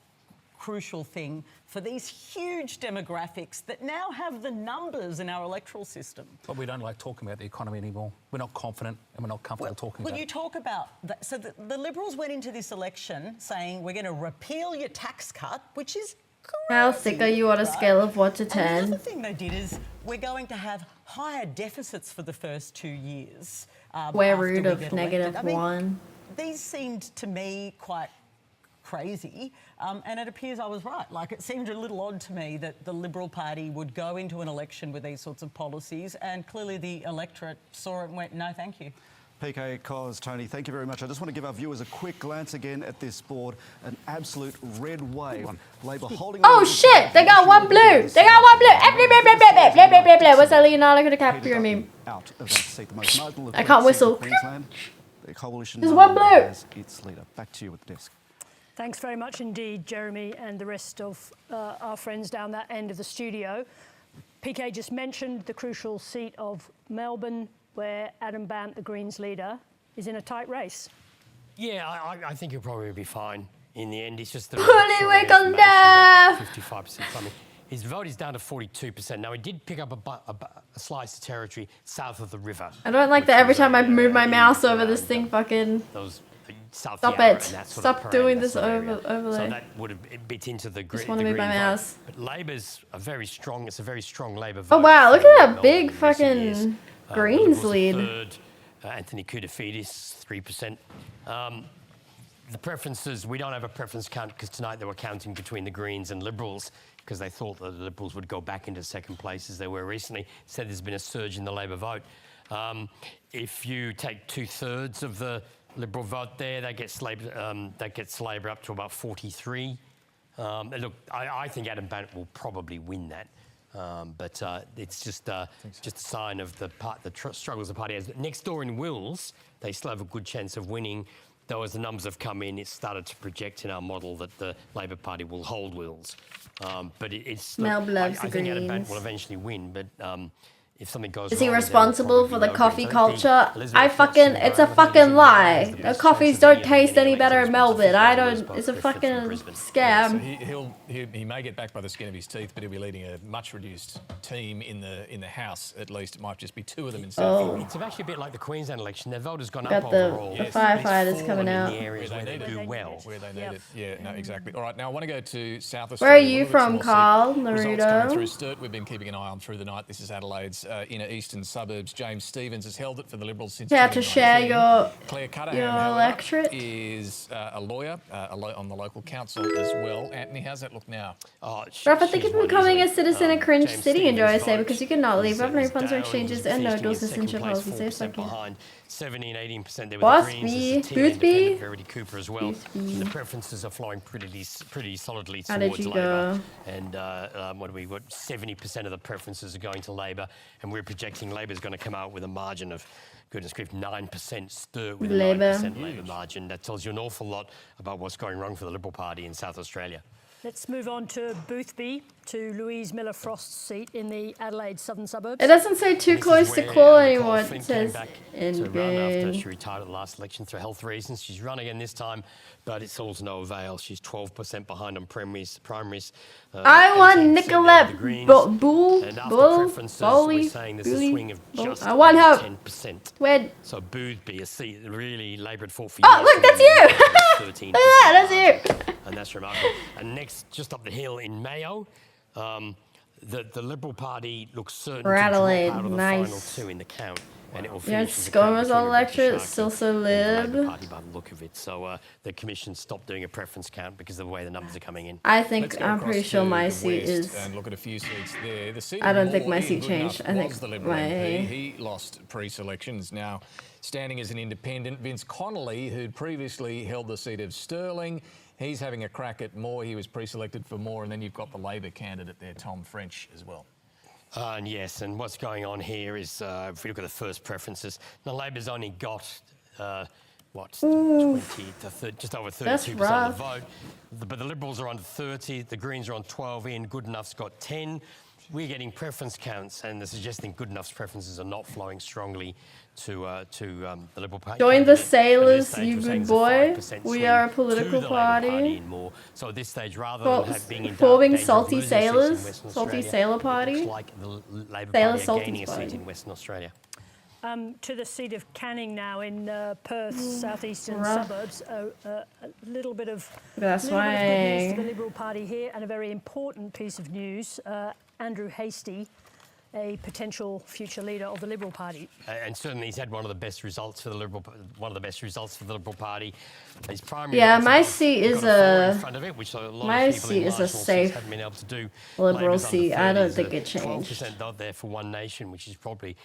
crucial thing for these huge demographics that now have the numbers in our electoral system. But we don't like talking about the economy anymore. We're not confident and we're not comfortable talking about it. Well, you talk about that. So the Liberals went into this election saying we're going to repeal your tax cut, which is crazy. How sick are you on a scale of 1 to 10? And the other thing they did is we're going to have higher deficits for the first 2 years. Square root of -1. These seemed to me quite crazy, and it appears I was right. Like, it seemed a little odd to me that the Liberal Party would go into an election with these sorts of policies, and clearly the electorate saw it and went, no, thank you. PK, Cos, Tony, thank you very much. I just want to give our viewers a quick glance again at this board. An absolute red wave. Labor holding. Oh shit! They got one blue. They got one blue. What's that Leonardo DiCaprio meme? Out of that seat, the most marginal of I can't whistle. Queensland. The coalition. There's one blue. As its leader. Back to you at the desk. Thanks very much indeed, Jeremy, and the rest of our friends down that end of the studio. PK just mentioned the crucial seat of Melbourne, where Adam Bandt, the Greens leader, is in a tight race. Yeah, I think he'll probably be fine in the end. It's just the 55%. I mean, His vote is down to 42%. Now, he did pick up a slice of territory south of the river. I don't like that every time I move my mouse over this thing fucking... South Stop Yarra it. and that sort Stop of doing parameter, this that area. overlay. So that would have bit into the Just want to move my mouse. But Labor's a very strong, it's a very strong Labor Oh vote. wow, look at that Melbourne big in recent years. fucking The Greens Liberals are lead. third, Anthony Koutafidis, 3%. The preferences, we don't have a preference count because tonight they were counting between the Greens and Liberals because they thought that the Liberals would go back into second place as they were recently. Said there's been a surge in the Labor vote. If you take 2/3 of the Liberal vote there, that gets Labor up to about 43. Look, I think Adam Bennett will probably win that. But it's just a sign of the struggles the party has. Next door in Wills, they still have a good chance of winning. Though as the numbers have come in, it's started to project in our model that the Labor Party will hold Wills. But I think Adam Bennett will eventually win. But if something goes Is he wrong, responsible for the coffee culture? It's a fucking lie. The coffees don't taste any better in Melbourne. It's a fucking scam. So he may get back by the skin of his teeth, but he'll be leading a much reduced team in the House. At least it might just be 2 of them instead. It's actually a bit like the Queensland election. Their vote has gone Got up the overall. firefighters coming out. In the areas where they do well. Where they need it. Yeah, no, exactly. All right, now I want to go to South Australia. Where are you from, Carl? Results coming through Naruto? Sturt. We've been keeping an eye on through the night. This is Adelaide's inner eastern suburbs. James Stephens has held it for the Liberals since Yeah, to share 2019. Claire Cudahan, your however, electorate. is a lawyer on the local council as well. Anthony, how's that look now? Ralph, I think it's becoming a citizen in cringe city, enjoy I say, because you cannot leave up no funds or exchanges and no dual citizenship policies. Say second. 17, 18% there with Boss the Greens. B, There's a team Boothby. independent, Verity Cooper as well. And the preferences are flowing pretty solidly How did towards you Labor. go? And what 70% of the preferences are going to Labor, and we're projecting Labor's going to come out with a margin of, goodness grief, 9%. Sturt with a Labor. 9% Labor margin. That tells you an awful lot about what's going wrong for the Liberal Party in South Australia. Let's move on to Boothby, to Louise Miller-Frost's seat in the Adelaide southern suburbs. It doesn't say too close to call anymore. It says in to run after green. she retired at the last election for health reasons. She's run again this time, but it's all to no avail. She's 12% behind on primaries. I want 18% Nicolette of the Greens. Bull, And after Bull, preferences, Bowley, we're saying there's a swing of just I want over her. 10%. Wed. So Boothby, a seat that really Labor had fought for Oh, years. look, that's you. 13%. Look at that, that's you. And that's remarkable. And next, just up the hill in Mayo, the Liberal Party looks certain to Adelaide, drop out of the nice. final 2 in the count. And it will Yeah, finish as a count ScoMo's between Rebecca electorate, Sharkey still so and the Labor lib. Party by the look of it. So the Commission stopped doing a preference count because of the way the numbers are coming in. I Let's think go I'm across pretty sure to my the seat west is. and look at a few seats there. The seat I don't think more my in seat Goodenough changed. I think was the Liberal my- MP. He lost pre-selections. Now standing as an independent, Vince Connolly, who'd previously held the seat of Stirling, he's having a crack at Moore. He was pre-selected for Moore, and then you've got the Labor candidate there, Tom French, as well. And yes, and what's going on here is, if we look at the first preferences, now Labor's only got, 20 to just over 32% of rough. the vote. But the Liberals are on 30, the Greens are on 12, Ian Goodenough's got 10. We're getting preference counts, and they're suggesting Goodenough's preferences are not flowing strongly to the Liberal Party. Join the candidate. At this sailors, stage, you we're saying good there's a boy. 5% We swing are a to political the Labor Party party. in more. So at this stage, rather Fo- than being in forming danger of salty losing seats in sailors, Western salty Australia, sailor it party. looks like the Labor Sailor Party are salty gaining a seat party. in Western Australia. To the seat of Canning now in Perth's southeastern rough. suburbs. A little bit of That's little bit of good news why. for the Liberal Party here, and a very important piece of news. Andrew Hastie, a potential future leader of the Liberal Party. And certainly he's had one of the best results for the Liberal Party. His primary Yeah, results my have seat got is a 4 in a- front of it, which a lot my of people in seat is a marginal seats safe haven't been able to do. Liberal Labor's under seat. I don't 30s, think it changed. 12% vote there for One Nation, which is probably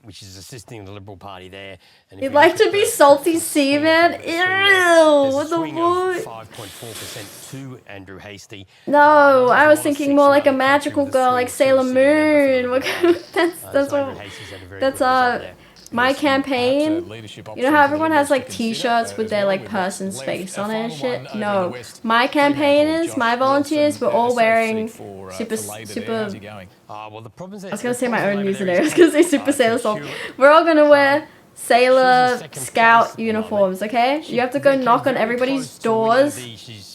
which is assisting the Liberal Party there. And if You'd we like look to at be the salty seaman? Ew! there's What a the swing of boy? 5.4% to Andrew Hastie. No, I was thinking more like a section magical with a girl, swing like to the Sailor city member Moon. What- that's so what. Andrew Hastie's had a very That's good result there. my campaign. leadership You know how everyone has like T-shirts with their like person's face on it and shit? No, my campaigners, my volunteers, were all wearing super. Well, the problem is I was gonna say my own username. I was gonna say Super Sailor Salt. We're all gonna wear Sailor Scout uniforms, okay? You have to go knock on everybody's doors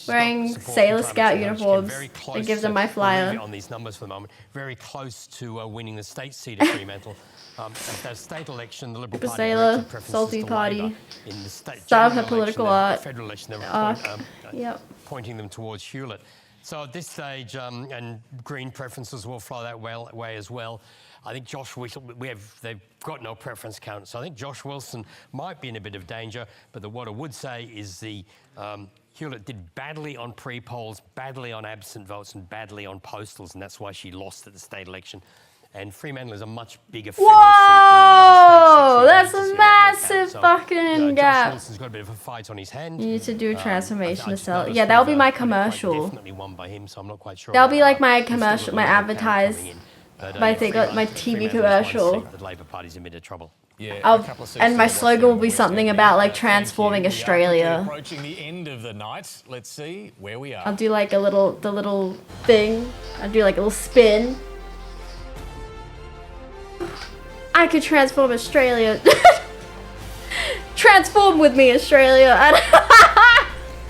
wearing Sailor Scout uniforms. It gives them my flyer. On these numbers for the moment, very close to winning the state seat of Fremantle. At the state election, the Liberal Party Sailor, directed preferences Salty to Party. Labor. In the state Start her general political election, art. the federal election, they were Yep. pointing them towards Hewlett. So at this stage, and Green preferences will flow that way as well. I think Josh Wilson, they've got no preference count, so I think Josh Wilson might be in a bit of danger. But what I would say is the Hewlett did badly on pre-polls, badly on absent votes, and badly on postals, and that's why she lost at the state election. And Fremantle is a much bigger federal Whoa! seat That's a massive fucking Josh gap. Wilson's got a bit of a fight on his hand. You need to do a transformation to I just sell. noticed Yeah, that'll be we've, my quite commercial. definitely won by him, so I'm not quite sure. That'll about be like that. my There's still commercial, a my little bit of advertise, coming in. But, my thing, my Fremantle TV is one commercial. seat. The Labor Party's in a bit of trouble. And my slogan will be something about like transforming Australia. Approaching the end of the night. Let's see where we are. I'll do like the little thing. I'll do like a little spin. I could transform Australia. Transform with me, Australia.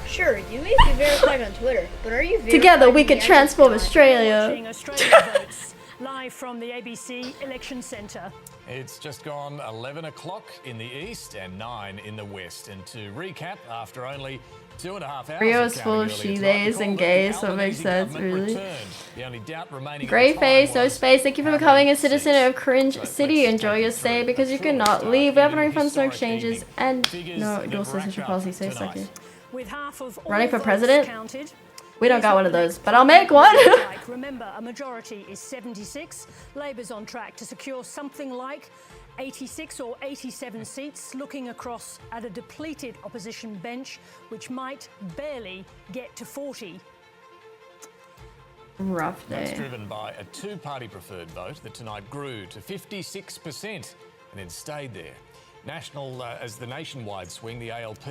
Sure, you may be verified on Twitter, but are you verified? Together we in could the transform actual Australia. Australia votes live from the ABC Election Centre. It's just gone 11 o'clock in the east and 9 in the west. And to recap, after only 2.5 hours Rio of is full of counting she, earlier tonight, theys, and recall that gays, the so it makes Albanese sense, government really. returned. The only doubt remaining Grey at the face, time no was space. Thank you for how becoming many a citizen seats. of Cringe City. Enjoy your stay because you cannot leave. We have no refunds, no exchanges, and no dual citizenship policy. Say second. With half of all Running for votes president? counted, We don't got one of those, but I'll make one. like, remember, a majority is 76. Labor's on track to secure something like 86 or 87 seats, looking across at a depleted opposition bench, which might barely get to 40. Rough That's day. driven by a two-party preferred vote that tonight grew to 56% and then stayed there. National, as the nationwide swing, the ALP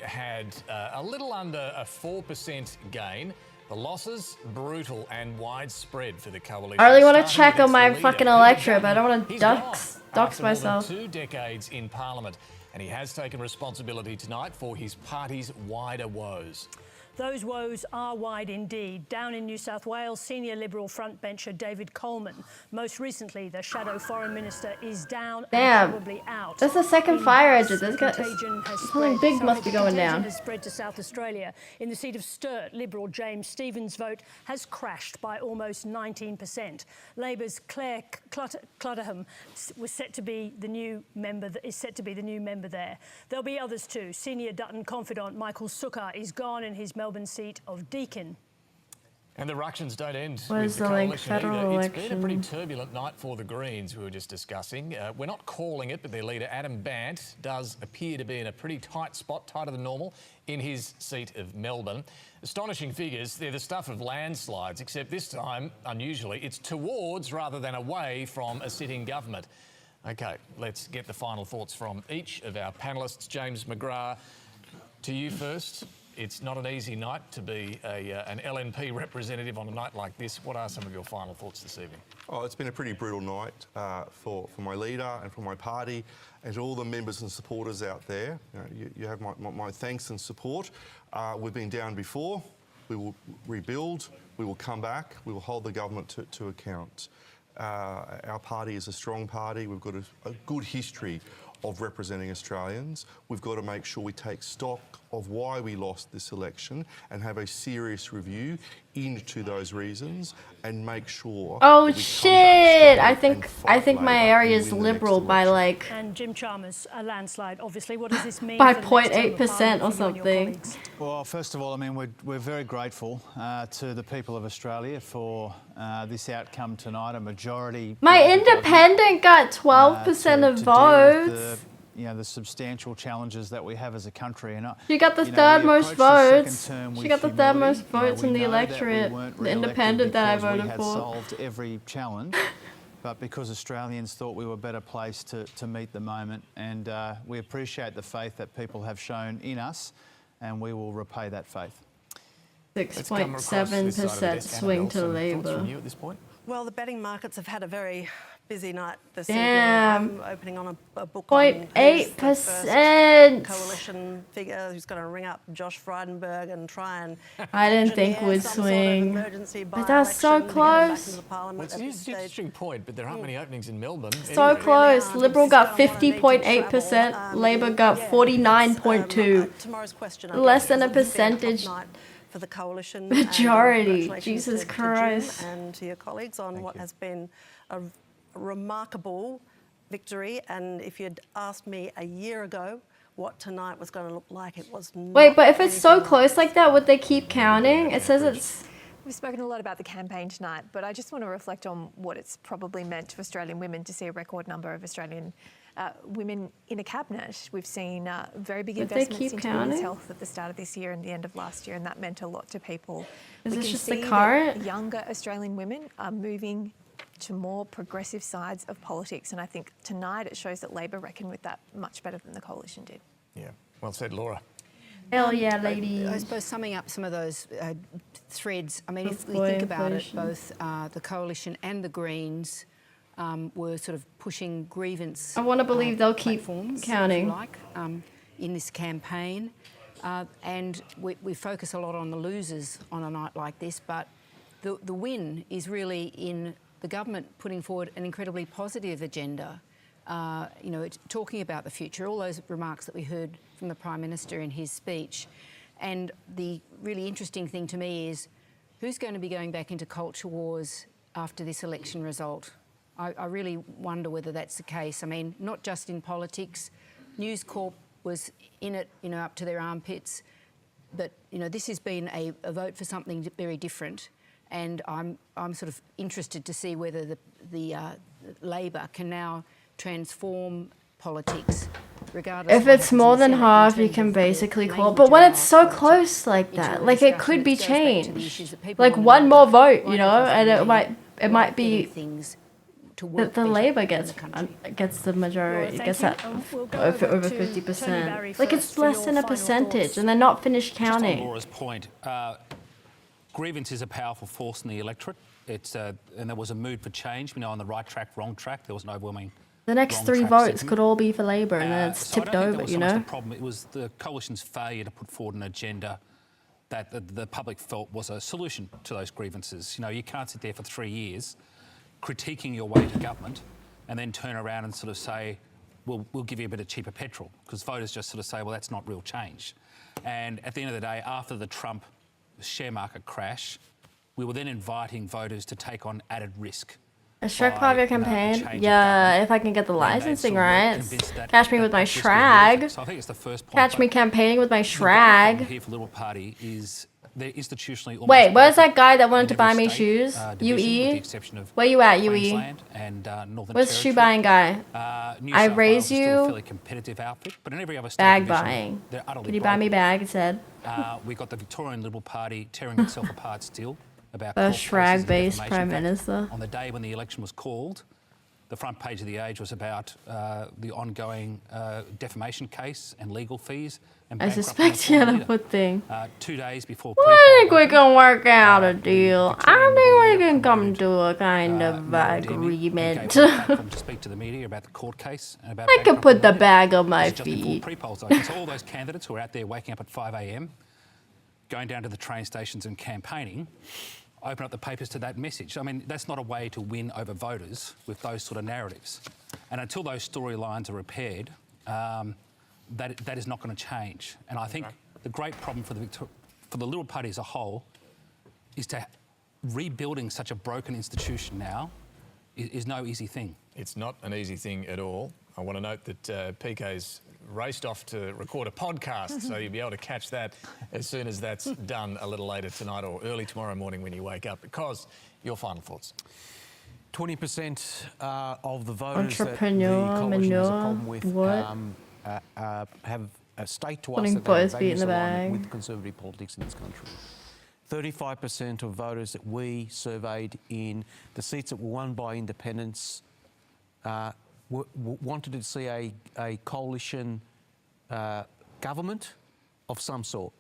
had a little under a 4% gain. The losses, brutal and widespread for the coalition. I really want to Starting check with on my its fucking leader, electorate, but I don't want to He's dox gone after more than myself. 2 decades in Parliament, and he has taken responsibility tonight for his party's wider woes. Those woes are wide indeed. Down in New South Wales, senior Liberal frontbencher David Coleman. Most recently, the shadow foreign minister is down Damn. and probably out. That's the second fire exit. This guy, Contagion has something spread. big must be going Contagion down. has spread to South Australia. In the seat of Sturt, Liberal James Stephens' vote has crashed by almost 19%. Labor's Claire Clutterham was set to be the new member. Is set to be the new member there. There'll be others too. Senior Dutton confidant Michael Sukkar is gone in his Melbourne seat of Deakin. And the ructions don't end What with is the the, like, coalition federal either. It's been a pretty election? turbulent night for the Greens, we were just discussing. We're not calling it, but their leader, Adam Bant, does appear to be in a pretty tight spot, tighter than normal, in his seat of Melbourne. Astonishing figures. They're the stuff of landslides, except this time, unusually, it's towards rather than away from a sitting government. OK, let's get the final thoughts from each of our panellists. James McGrath, to you first. It's not an easy night to be an LNP representative on a night like this. What are some of your final thoughts this evening? Oh, it's been a pretty brutal night for my leader and for my party and to all the members and supporters out there. You have my thanks and support. We've been down before. We will rebuild. We will come back. We will hold the government to account. Our party is a strong party. We've got a good history of representing Australians. We've got to make sure we take stock of why we lost this election and have a serious review into those reasons and make sure. Oh that we come shit! back I strong and think fight my Labor area and is win the next liberal by election. like And Jim Chalmers, a landslide, obviously. What does this mean by for the next term of 0.8% or Parliament for you and your something. colleagues? Well, first of all, I mean, we're very grateful to the people of Australia for this outcome tonight. A majority. My independent got 12% of votes. The substantial challenges that we have as a country. And She got the third most votes. She got the third most votes in the electorate. The independent that I voted we had for. solved every challenge. But because Australians thought we were better placed to meet the moment, and we appreciate the faith that people have shown in us, and we will repay that faith. 6.7% swing to Labor. Well, the betting markets have had a very busy night this Damn. evening. I'm opening on a book on who's the first 0.8%. coalition figure who's going to ring up Josh Frydenberg and try and I didn't think engineer would some sort of swing. emergency But that's so by-election to get him back close. into the Parliament It's at an this stage. interesting point, but there aren't many openings in Melbourne. So anyway. close. Liberal got 50.8%. Labor got 49.2%. Tomorrow's question. Less than a I guess, is it been top percentage. night for the coalition. Majority. And congratulations Jesus to Jim Christ. and to your colleagues on what has been a remarkable victory. And if you'd asked me a year ago what tonight was going to look like, it was not. Wait, but if it's so anything close like that, would they keep counting? It says it's... We've spoken a lot about the campaign tonight, but I just want to reflect on what it's probably meant to Australian women to see a record number of Australian women in a cabinet. We've seen very big Would they investments keep into counting? women's health at the start of this year and the end of last year, and that meant a lot to people. Is We this can just the see that current? younger Australian women are moving to more progressive sides of politics, and I think tonight it shows that Labor reckon with that much better than the coalition did. Yeah, well said, Laura. Hell yeah, ladies. I suppose summing up some of those threads, I mean, if we Employee think about it, inflation. both the Coalition and the Greens were sort of pushing grievance I want to believe they'll keep platforms, if you counting. like, in this campaign. And we focus a lot on the losers on a night like this, but the win is really in the government putting forward an incredibly positive agenda. You know, talking about the future, all those remarks that we heard from the Prime Minister in his speech. And the really interesting thing to me is who's going to be going back into culture wars after this election result? I really wonder whether that's the case. I mean, not just in politics. News Corp was in it, you know, up to their armpits. But, you know, this has been a vote for something very different. And I'm sort of interested to see whether the Labor can now transform politics, regardless. If of what it's happens more in than Senate in half, terms you can of the basically call. language But when around it's so politics, close like into that, a like it discussion could be that goes back to the issues changed. that people Like wanna one know more about. vote, Right you know, across the and it nation, might getting be things to that work the better Labor in gets the country. gets the majority, Laura, gets thank that you. We'll go over over to 50%. Tony Barry Like first it's for less your than a final percentage, thoughts. and they're not finished Just on counting. Laura's point, grievance is a powerful force in the electorate. It's and there was a mood for change. We know on the right track, wrong track. There was an overwhelming. The next wrong 3 track votes sentiment. could all be for Labor, and then it's So I tipped don't think over, that was you so much know? the problem. It was the coalition's failure to put forward an agenda that the public felt was a solution to those grievances. You know, you can't sit there for 3 years critiquing your way to government and then turn around and sort of say, we'll give you a bit of cheaper petrol, because voters just sort of say, well, that's not real change. And at the end of the day, after the Trump share market crash, we were then inviting voters to take on added risk. A Shrek by, part of your change campaign? of Yeah, if I can get the And they licensing sort of right. convinced that- Catch me that with my risk was worth it. shrag. So I think it's the first point. Catch but me campaigning with my the great problem shrag. here for Liberal Party is they're institutionally almost Wait, where's broken that guy that wanted in to buy every me state, shoes? division, with the UE? exception of Where you at, UE? Queensland and Northern Where's shoe Territory. buying guy? New I South raise Wales is still a you. fairly competitive outfit, but in every other state Bag division, buying. they're utterly Can you buy me broken. bag? It said. We got the Victorian Liberal Party tearing itself apart still about First court cases and shrag-based defamation. Prime In fact, Minister. On the day when the election was called, the front page of The Age was about the ongoing defamation case and legal fees. And I bankrupting suspect the he former had a leader. foot thing. 2 days before I think we can work out a deal. I think we can come to a kind of agreement. to speak to the media about the court case and about I could put the bankrupting bag on my This is just before feet. pre-polls open. So all those candidates who are out there waking up at 5 a.m, going down to the train stations and campaigning, open up the papers to that message. I mean, that's not a way to win over voters with those sort of narratives. And until those storylines are repaired, that is not going to change. And I think the great problem for the Liberal Party as a whole is to rebuilding such a broken institution now is no easy thing. It's not an easy thing at all. I want to note that PK's raced off to record a podcast, so you'll be able to catch that as soon as that's done a little later tonight or early tomorrow morning when you wake up. Because your final thoughts. 20% of the voters that the Entrepreneur, coalition has a manure, problem with what? have state to Putting us that they have both feet in values the alignment bag. with conservative politics in this country. 35% of voters that we surveyed in the seats that were won by independents wanted to see a coalition government of some sort.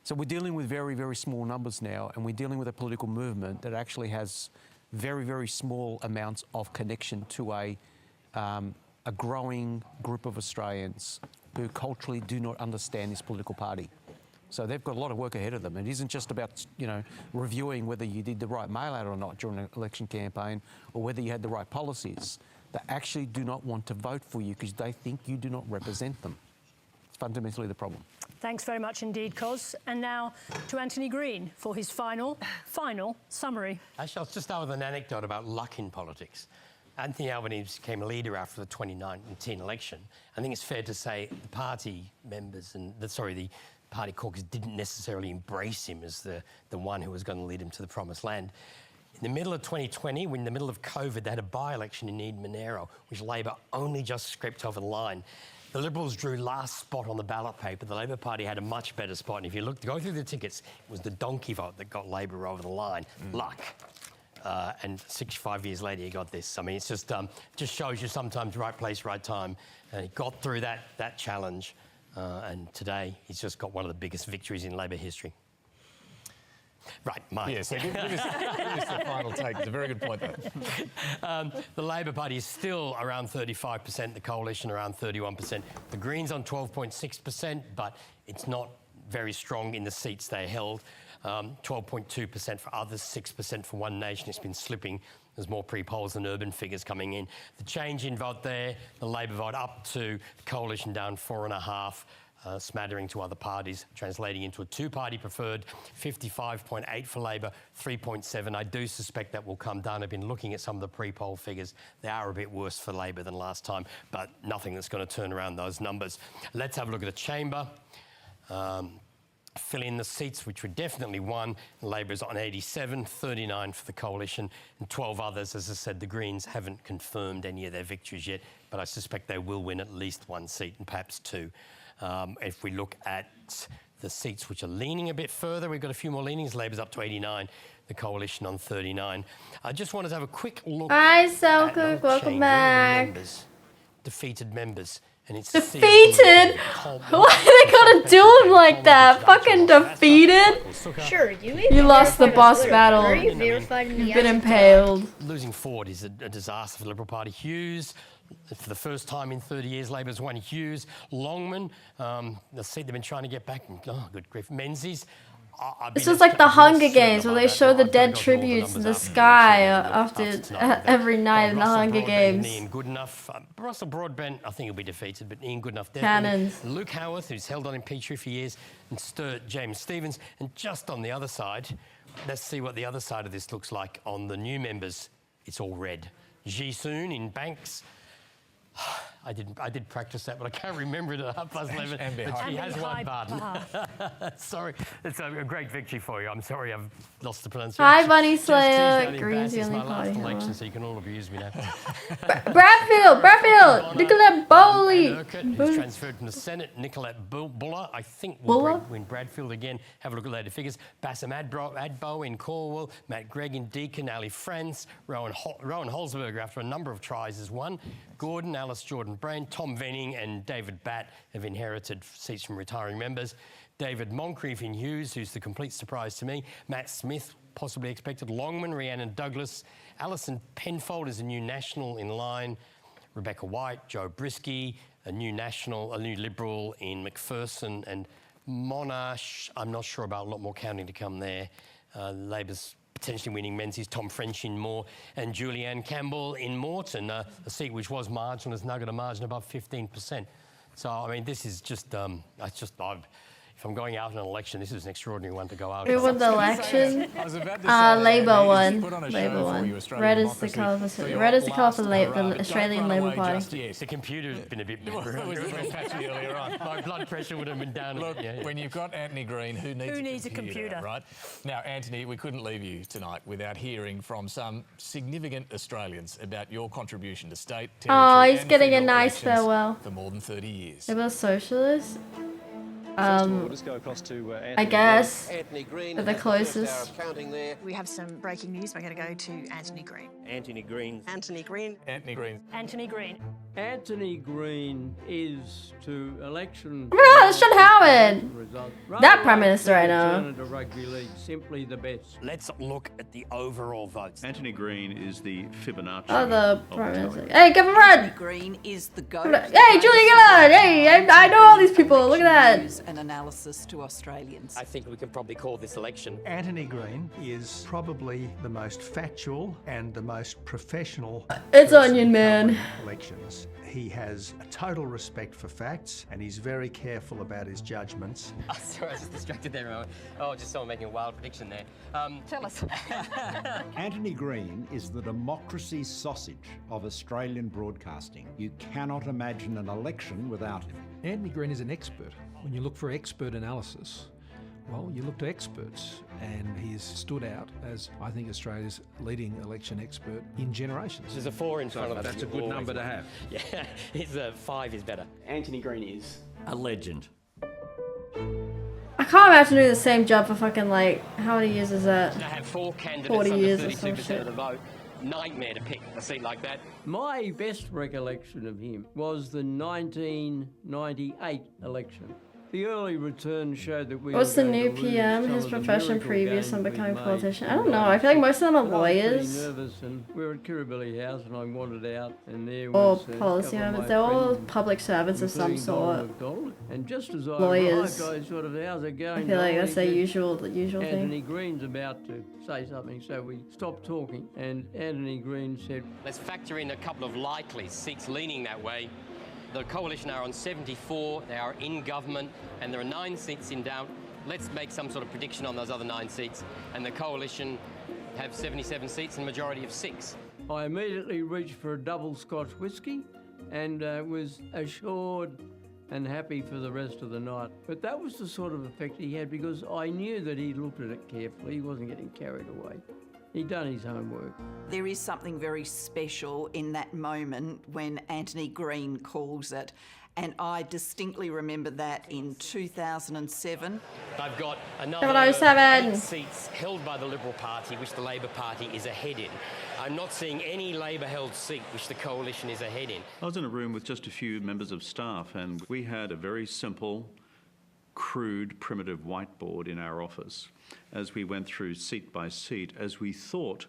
So we're dealing with very, very small numbers now, and we're dealing with a political movement that actually has very, very small amounts of connection to a growing group of Australians who culturally do not understand this political party. So they've got a lot of work ahead of them. It isn't just about, you know, reviewing whether you did the right mail-out or not during an election campaign or whether you had the right policies. They actually do not want to vote for you because they think you do not represent them. It's fundamentally the problem. Thanks very much indeed, Cos. And now to Anthony Green for his final summary. Actually, I'll just start with an anecdote about luck in politics. Anthony Albanese became leader after the 2019 election. I think it's fair to say the party members and the party caucus didn't necessarily embrace him as the one who was going to lead him to the promised land. In the middle of 2020, in the middle of COVID, they had a by-election in Eden Monaro, which Labor only just scraped over the line. The Liberals drew last spot on the ballot paper. The Labor Party had a much better spot. And if you go through the tickets, it was the donkey vote that got Labor over the line. Luck. And 65 years later, you got this. I mean, it's just shows you sometimes right place, right time. And he got through that challenge. And today, he's just got one of the biggest victories in Labor history. Right, Mike. Yes, give us the final take. It's a very good point, though. The Labor Party is still around 35%, the Coalition around 31%. The Greens on 12.6%, but it's not very strong in the seats they held. 12.2% for others, 6% for One Nation. It's been slipping. There's more pre-polls and urban figures coming in. The change in vote there, the Labor vote up to the Coalition down 4.5%. Smattering to other parties, translating into a two-party preferred, 55.8 for Labor, 3.7. I do suspect that will come down. I've been looking at some of the pre-poll figures. They are a bit worse for Labor than last time, but nothing that's going to turn around those numbers. Let's have a look at the chamber. Fill in the seats, which were definitely won. Labor's on 87, 39 for the Coalition, and 12 others. As I said, the Greens haven't confirmed any of their victories yet, but I suspect they will win at least one seat and perhaps two. If we look at the seats which are leaning a bit further, we've got a few more leanings. Labor's up to 89, the Coalition on 39. I just wanted to have a quick look Hi, at Selkirk, welcome back. Defeated members. And it's defeated? Why they gotta do him like that? Fucking defeated? Sure, you lost the boss battle. Are you verified in the You've been impaled. Losing Ford is a disaster for the Liberal Party. Hughes, for the first time in 30 years, Labor's won. Hughes, Longman, the seat they've been trying to get back. Oh, good grief. Menzies. This is like the Hunger Games where they show the dead tributes in the sky after every night in the Hunger Games. Ian Goodenough. Russell Broadbent, I think he'll be defeated, but Ian Goodenough definitely. Cannons. Luke Howarth, who's held on in Petrie for years, and Sturt James Stephens. And just on the other side, let's see what the other side of this looks like on the new members. It's all red. Ji Soon in Banks. I did practice that, but I can't remember it at 11:30. But she has one button. Sorry, it's a great victory for you. I'm sorry I've lost the pronunciation. Hi, Bunny Slayer. Green's the It's only my last party. election, so you can all abuse me now. Bradfield, Nicolette Bowley. Who's transferred from the Senate. Nicolette Buller, I think, will win Bradfield again. Have a look at later figures. Bassam Adbo in Cornwall. Matt Gregg in Deakin. Ali France. Rowan Holzberger, after a number of tries, has won. Gordon, Alice Jordan Brain, Tom Venning and David Batt have inherited seats from retiring members. David Moncrief in Hughes, who's the complete surprise to me. Matt Smith, possibly expected. Longman, Rhiannon Douglas. Alison Penfold is a new National in line. Rebecca White, Joe Brisky, a new Liberal in McPherson. And Monash, I'm not sure about, a lot more counting to come there. Labor's potentially winning Menzies, Tom French in Moore, and Julianne Campbell in Moreton, a seat which was marginal, has now got a margin above 15%. So, I mean, this is just, if I'm going out in an election, this is an extraordinary one to go out. Who won the election? Labour won. Labour won. Red is the colour for the Australian Labour Party. The computer's been a bit better. It was a bit patchy earlier on. My blood pressure would have been down. Look, when you've got Anthony Green, who needs a computer, right? Now, Anthony, we couldn't leave you tonight without hearing from some significant Australians about your contribution to state, territory, he's getting a nice farewell. For more than 30 years. Labour socialist? We'll just go across to I guess for the closest. We have some breaking news. We're going to go to Anthony Green. Anthony Green. Anthony Green. Anthony Green. Anthony Green. Anthony Green is to election. Oh my God, it's John Howard. Result. That Prime Minister I know. Return to rugby league, simply the best. Let's look at the overall votes. Anthony Green is the Fibonacci. Oh, the of Prime Minister. Tory. Hey, Kevin Rudd. Green is the GOAT. Hey, Julia Gillard. Hey, I know all these people. Look at that. And analysis to Australians. I think we can probably call this election. Anthony Green is probably the most factual and the most professional. It's Onion Man. Elections. He has a total respect for facts and he's very careful about his judgments. Oh, sorry, I was just distracted there. Oh, just someone making a wild prediction there. Tell us. Anthony Green is the democracy sausage of Australian broadcasting. You cannot imagine an election without him. Anthony Green is an expert. When you look for expert analysis, well, you look to experts, and he's stood out as, I think, Australia's leading election expert in generations. There's a 4 in front of That's you. a good number to have. Yeah, his 5 is better. Anthony Green is a legend. I can't imagine doing the same job for fucking like, how many years is that? To have 4 candidates 40 under years or some 32% shit. of the vote, nightmare to pick a seat like that. My best recollection of him was the 1998 election. The early returns showed that we What's were the going new to lose PM, some his of the profession miracle previous gains and we becoming a made. politician? I don't know. I feel like most of them are But I was pretty lawyers nervous, and we were at Kirribilli House, and I wandered out, and there or was a policy couple of members. my They're all friends, public servants of some including Donald sort. McDonald. And just as I Lawyers. arrived, I sort of, how's it going? I feel like Donald?" that's He their said, usual Anthony thing. Green's about to say something, so we stopped talking, and Anthony Green said, Let's factor in a couple of likely seats leaning that way. The Coalition are on 74, they are in government, and there are 9 seats in doubt. Let's make some sort of prediction on those other 9 seats, and the Coalition have 77 seats and a majority of 6. I immediately reached for a double Scotch whiskey and was assured and happy for the rest of the night. But that was the sort of effect he had because I knew that he looked at it carefully. He wasn't getting carried away. He'd done his homework. There is something very special in that moment when Anthony Green calls it. And I distinctly remember that in 2007. They've got another 007. 8 seats held by the Liberal Party, which the Labor Party is ahead in. I'm not seeing any Labor-held seat which the Coalition is ahead in. I was in a room with just a few members of staff, and we had a very simple, crude, primitive whiteboard in our office as we went through seat by seat, as we thought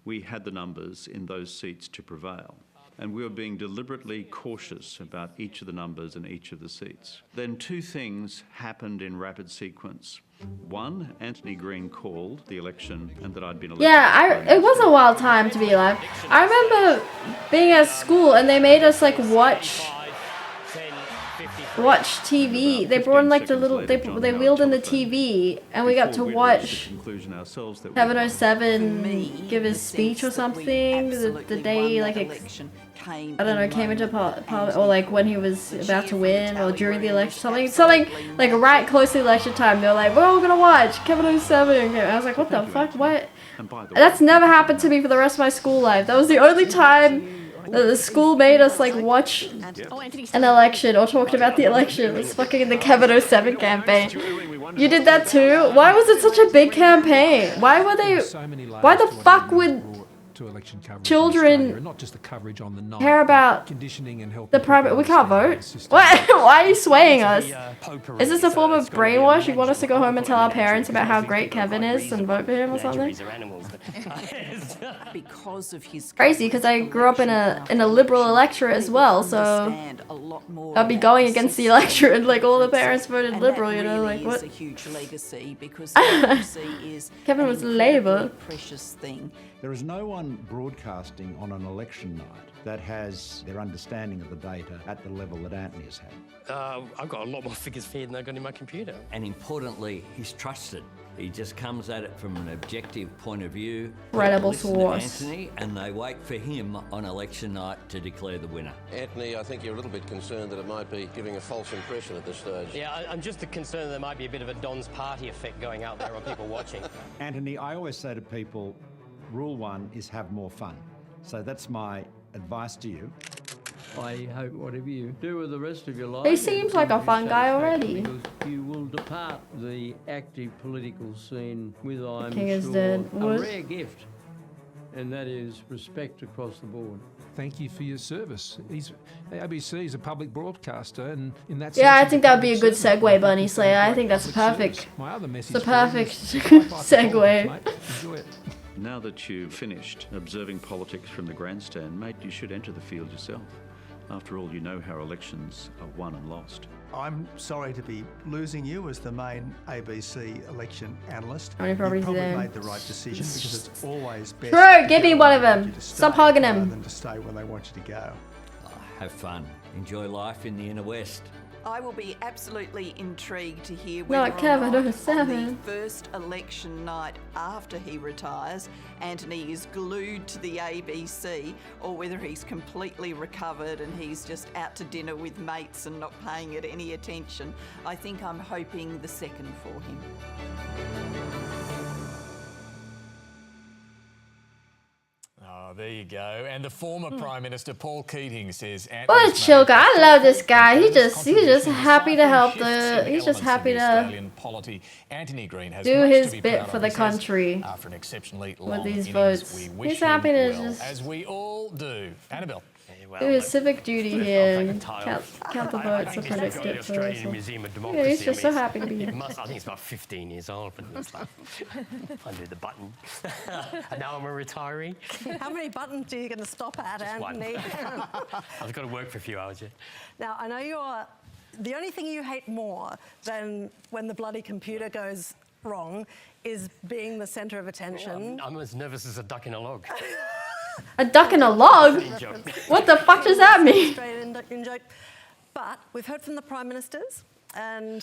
we had the numbers in those seats to prevail. And we were being deliberately cautious about each of the numbers in each of the seats. Then 2 things happened in rapid sequence. One, Anthony Green called the election and that I'd been elected. Yeah, it was a wild time to be alive. I remember being at school and they made us like watch TV. They brought in like the little, they wheeled in the TV and we got to watch 707 give his speech or something the day like I don't know, came into parliament, or like when he was about to win, or during the election, something like right close to the election time. They're like, we're all gonna watch Kevin 07. I was like, what the fuck? What? That's never happened to me for the rest of my school life. That was the only time that the school made us like watch an election or talked about the election. It's fucking the Kevin 07 campaign. You did that too? Why was it such a big campaign? Why the fuck would children not just the coverage on the night, care about conditioning and help the private? We can't vote. What? Why are you swaying us? Is this a form of brainwash? You want us to go home and tell our parents about how great Kevin is and vote for him or something? Because of his Crazy, because I grew up in a liberal electorate as well, so I'd be going against the electorate and like all the parents voted liberal, you know, like what? Is a huge legacy because democracy is Kevin was Labour. Precious thing. There is no one broadcasting on an election night that has their understanding of the data at the level that Anthony has had. I've got a lot more figures here than I've got in my computer. And importantly, he's trusted. He just comes at it from an objective point of view. Credible Listen to source. Anthony, and they wait for him on election night to declare the winner. Anthony, I think you're a little bit concerned that it might be giving a false impression at this stage. Yeah, I'm just concerned there might be a bit of a Don's Party effect going out there on people watching. Anthony, I always say to people, rule 1 is have more fun. So that's my advice to you. I hope whatever you do with the rest of your life... He seems like a fun guy already. Because you will depart the active political scene with, I'm king is sure, dead. a What? rare gift. and that is respect across the board. Thank you for your service. ABC is a public broadcaster, and in that sense, Yeah, I he's a think that would be a public good servant. segue, Bunny Thank you for Slayer. I great think that's public perfect. service. My other message It's a for you perfect is fight for politics, segue. mate. Enjoy it. Now that you've finished observing politics from the grandstand, mate, you should enter the field yourself. After all, you know how elections are won and lost. I'm sorry to be losing you as the main ABC election analyst. How many You properties probably are there? made the right decision because it's always best True, to give me go one where of they want them. you to Stop stay hogging rather them. than to stay when they want you to go. Have fun. Enjoy life in the inner west. I will be absolutely intrigued to hear Not whether Kevin, or not or Seven. on the first election night after he retires, Anthony is glued to the ABC, or whether he's completely recovered and he's just out to dinner with mates and not paying it any attention. I think I'm hoping the second for him. Oh, there you go. And the former Prime Minister Paul Keating says, What a chill guy. I love this guy. He's just happy to help he's just happy to Australian polity. Anthony Green has do much his to be bit proud for of, the he says, country after an exceptionally with long these innings. votes. We wish He's happy him to well, just as we all do. Annabelle. do his civic duty here and count the I votes think and it's predict got the it. Australian Museum of Yeah, Democracy. he's just so happy to be It here. must, I think it's about 15 years old, but it's like, undo the button. And now I'm a retiree. How many buttons are you going to stop at, Just one. Anthony? I've got to work for a few hours yet. Now, I know you're the only thing you hate more than when the bloody computer goes wrong is being the centre of attention. I'm as nervous as a duck in a log. A duck in a log? Joke. What the fuck does that mean? Straight in joke. But we've heard from the Prime Ministers, and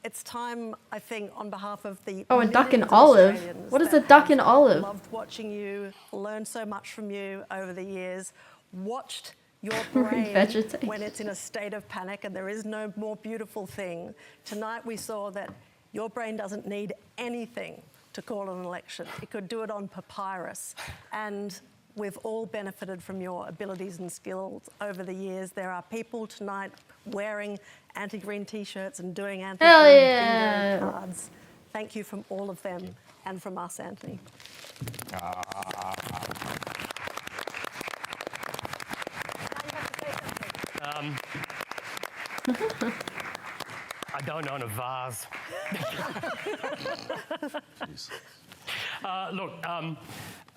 it's time, I think, on behalf of the Oh, a duck in millions of olive. Australians What is that a duck in have olive? Loved watching you, learned so much from you over the years, watched your brain Vegetation. when it's in a state of panic, and there is no more beautiful thing. Tonight we saw that your brain doesn't need anything to call an election. It could do it on papyrus. And we've all benefited from your abilities and skills over the years. There are people tonight wearing anti-green T-shirts and doing Hell anti-green yeah. bingo cards. Thank you from all of them and from us, Anthony. I don't own a vase. Look,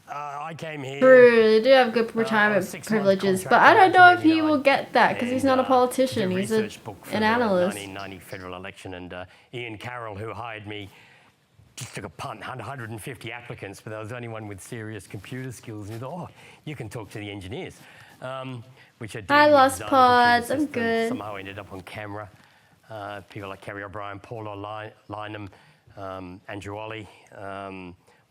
I came here. True, they do have good retirement 6-month privileges, but contract I don't know if he 1989. will get that because he's not a politician. Did a He's a, research book for an the analyst. 1990 federal election, and Ian Carroll, who hired me, just took a punt, 150 applicants, but there was only one with serious computer skills. And he thought, oh, you can talk to the engineers, which I did. Hi, We Lost designed the Pods. computer I'm system. good. Somehow ended up on camera. People like Kerry O'Brien, Paula Lynham, Andrew Ollie,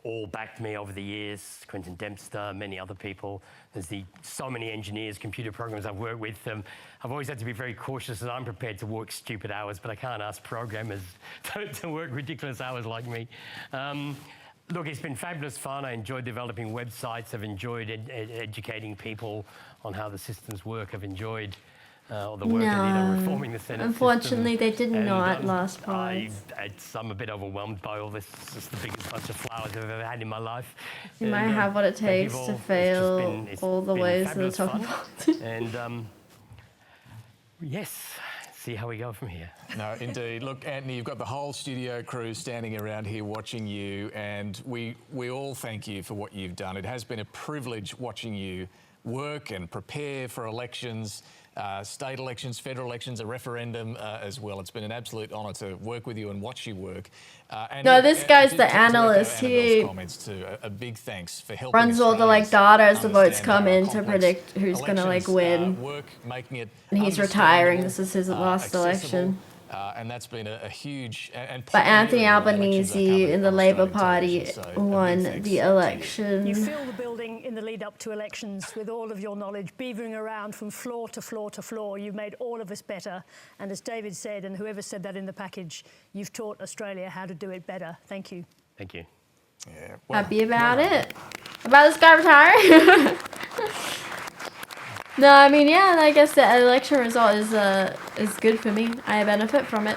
all backed me over the years. Quentin Dempster, many other people. There's so many engineers, computer programmers I've worked with. I've always had to be very cautious, and I'm prepared to work stupid hours, but I can't ask programmers to work ridiculous hours like me. Look, it's been fabulous fun. I enjoyed developing websites. I've enjoyed educating people on how the systems work. I've enjoyed all the work I did on reforming the Senate Unfortunately, system. they did And, not last I'm a bit overwhelmed by all this. It's the biggest bunch of flowers I've ever had in my life. You might And, have what it thank you takes all. to It's just fail it's all the been ways that they're fabulous talking fun. about. And yes, see how we go from here. No, indeed. Look, Anthony, you've got the whole studio crew standing around here watching you, and we all thank you for what you've done. It has been a privilege watching you work and prepare for elections, state elections, federal elections, a referendum as well. It's been an absolute honour to work with you and watch you work. And No, look, this guy's to the echo analyst. Annabelle's He comments too. A big thanks for helping runs all the like data as the votes come in to predict who's gonna like win. work, making it And he's retiring. This is his last election. and that's been a huge and But Anthony pioneering elections that Albanese come in the on Labour Australian Party television. So a big won thanks the to you. election. You fill the building in the lead up to elections with all of your knowledge, beavering around from floor to floor to floor. You've made all of us better. And as David said, and whoever said that in the package, you've taught Australia how to do it better. Thank you. Thank you. Yeah, Happy about it? About this guy retiring? No, I mean, yeah, I guess the election result is good for me. I benefit from it.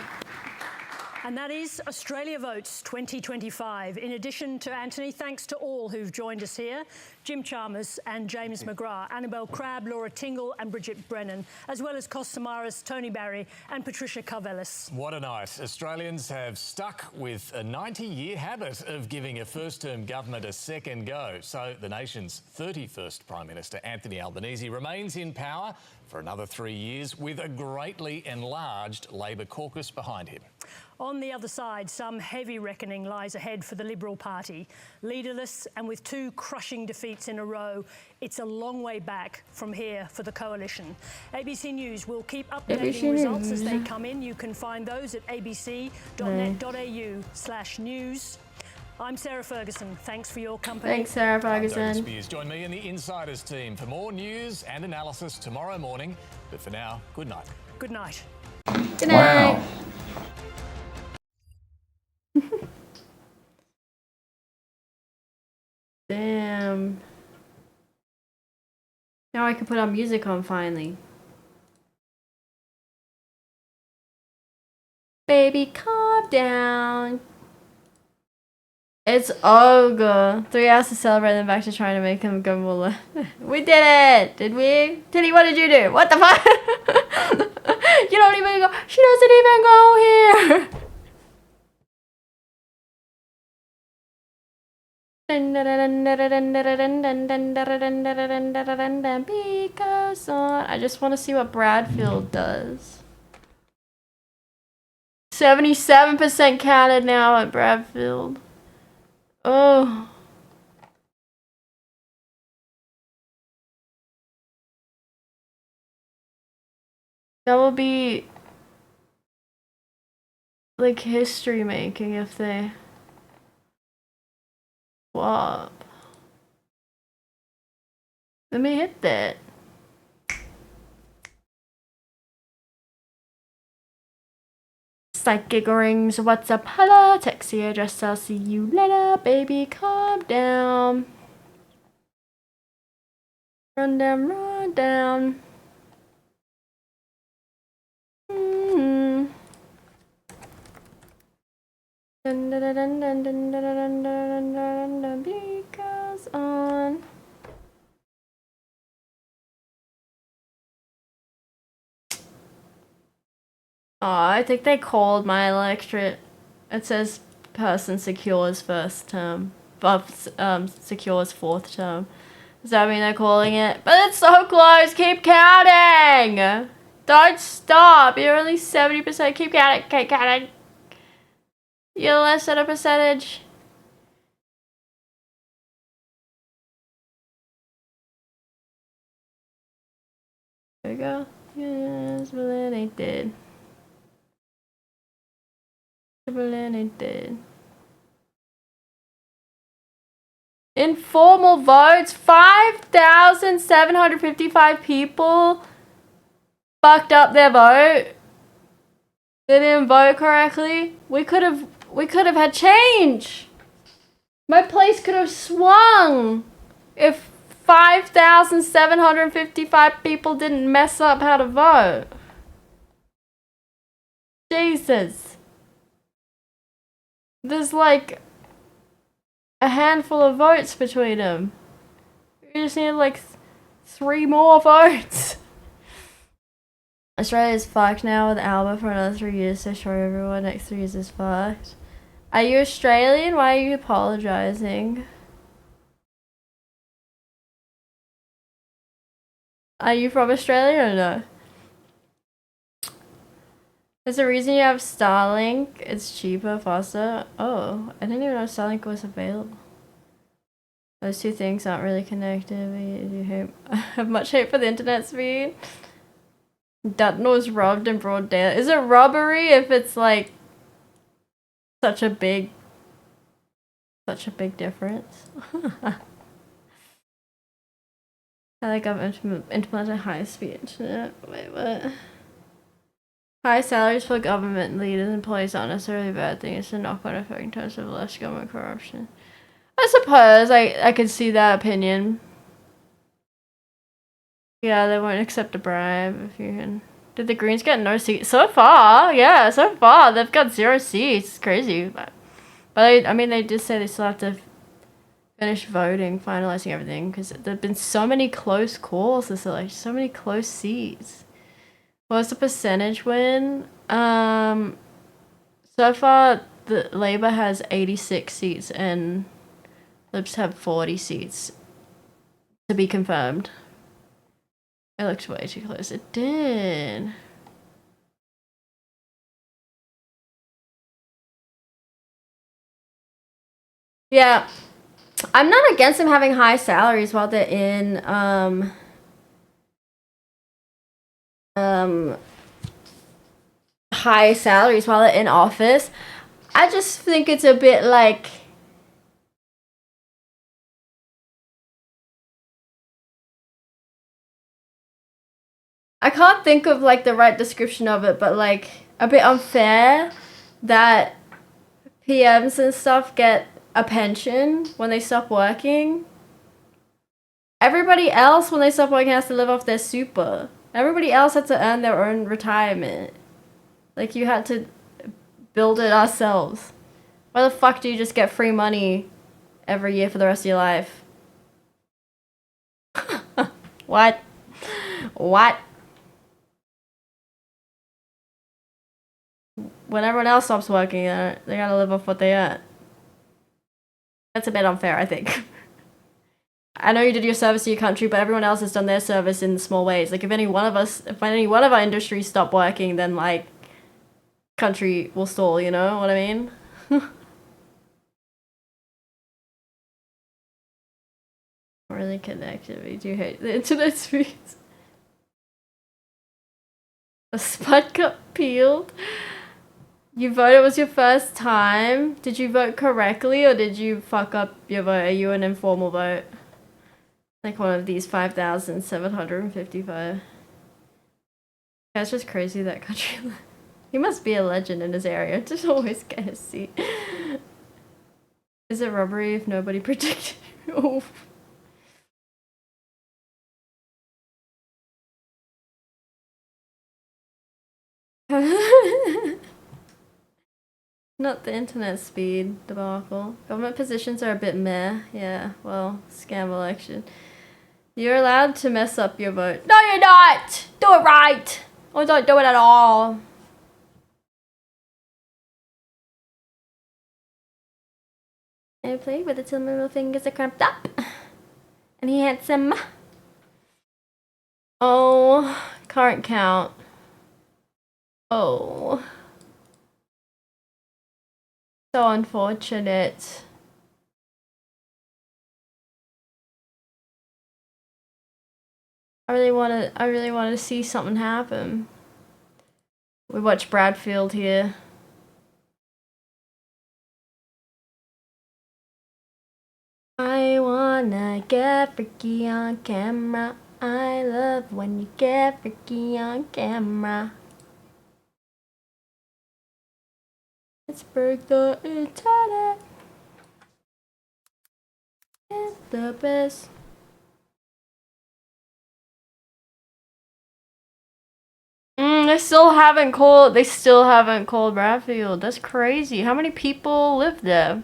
And that is Australia Votes 2025. In addition to Anthony, thanks to all who've joined us here, Jim Chalmers and James McGrath, Annabelle Crabb, Laura Tingle and Bridget Brennan, as well as Kos Samaras, Tony Barry and Patricia Karvelis. What a night. Australians have stuck with a 90-year habit of giving a first-term government a second go. So the nation's 31st Prime Minister, Anthony Albanese, remains in power for another 3 years with a greatly enlarged Labor caucus behind him. On the other side, some heavy reckoning lies ahead for the Liberal Party. Leaderless and with 2 crushing defeats in a row, it's a long way back from here for the coalition. ABC News will keep updating results as they come in. You can find those at abc.net.au/news. I'm Sarah Ferguson. Thanks for your company. Thanks, Sarah Ferguson. I'm David Spears. Join me and the Insiders team for more news and analysis tomorrow morning. But for now, good night. Good night. Good night. Wow. Damn. Now I can put our music on finally. Baby, calm down. It's over. 3 hours to celebrate, then back to trying to make him go more. We did it! Did we? Tilly, what did you do? What the fuck? You don't even go. She doesn't even go here. Because I just want to see what Bradfield does. 77% counted now at Bradfield. Oh. That will be like history making if they swap. Let me hit that. Psychic rings, what's up, hello? Text the address, I'll see you later. Baby, calm down. Run down, run down. Dun, dun, dun, dun, dun, dun, dun, dun, dun, dun, dun, because on. Oh, I think they called my electorate. It says person secures first term, but secures fourth term. Does that mean they're calling it? But it's so close. Keep counting. Don't stop. You're only 70%. Keep counting. Keep counting. You're less than a percentage. There we go. Yes, but it ain't dead. Informal votes, 5,755 people fucked up their vote. They didn't vote correctly. We could have had change. My place could have swung if 5,755 people didn't mess up how to vote. Jesus. There's like a handful of votes between them. We just need like 3 more votes. Australia's fucked now with Alba for another 3 years, so show everyone next 3 years is fucked. Are you Australian? Why are you apologizing? Are you from Australia or no? There's a reason you have Starlink. It's cheaper, faster. Oh, I didn't even know Starlink was available. Those 2 things aren't really connected. I have much hate for the internet speed. Dutton was robbed in broad daylight. Is it robbery if it's like such a big difference? I like I've implemented high-speed internet. Wait, what? High salaries for government leaders and employees aren't necessarily a bad thing. It's a knock-on effect in terms of less government corruption. I suppose I could see that opinion. Yeah, they won't accept a bribe if you can Did the Greens get no seats? So far, yeah, so far they've got 0 seats. It's crazy. But I mean, they did say they still have to finish voting, finalizing everything, because there've been so many close calls this election, so many close seats. What's the percentage win? So far, the Labour has 86 seats and Libs have 40 seats to be confirmed. It looked way too close. It did. Yeah. I'm not against them having high salaries while they're in high salaries while they're in office. I just think it's a bit like I can't think of like the right description of it, but like a bit unfair that PMs and stuff get a pension when they stop working. Everybody else, when they stop working, has to live off their super. Everybody else had to earn their own retirement. Like, you had to build it ourselves. Why the fuck do you just get free money every year for the rest of your life? What? What? When everyone else stops working, they gotta live off what they earn. That's a bit unfair, I think. I know you did your service to your country, but everyone else has done their service in small ways. Like, if any one of our industries stop working, then, like, country will stall, you know what I mean? Really connected. We do hate the internet speeds. A spud got peeled. You voted, was your first time. Did you vote correctly or did you fuck up your vote? Are you an informal vote? Like one of these 5,755. That's just crazy, that country. He must be a legend in his area. Just always get a seat. Is it robbery if nobody predicted? Oh. Not the internet speed debacle. Government positions are a bit meh. Yeah, well, scam election. You're allowed to mess up your vote. No, you're not! Do it right! Or don't do it at all. I play with the two middle fingers are cramped up. And he handsome. Oh, current count. Oh. So unfortunate. I really want to see something happen. We watch Bradfield here. I wanna get freaky on camera. I love when you get freaky on camera. Let's break the internet. It's the best. They still haven't called Bradfield. That's crazy. How many people live there?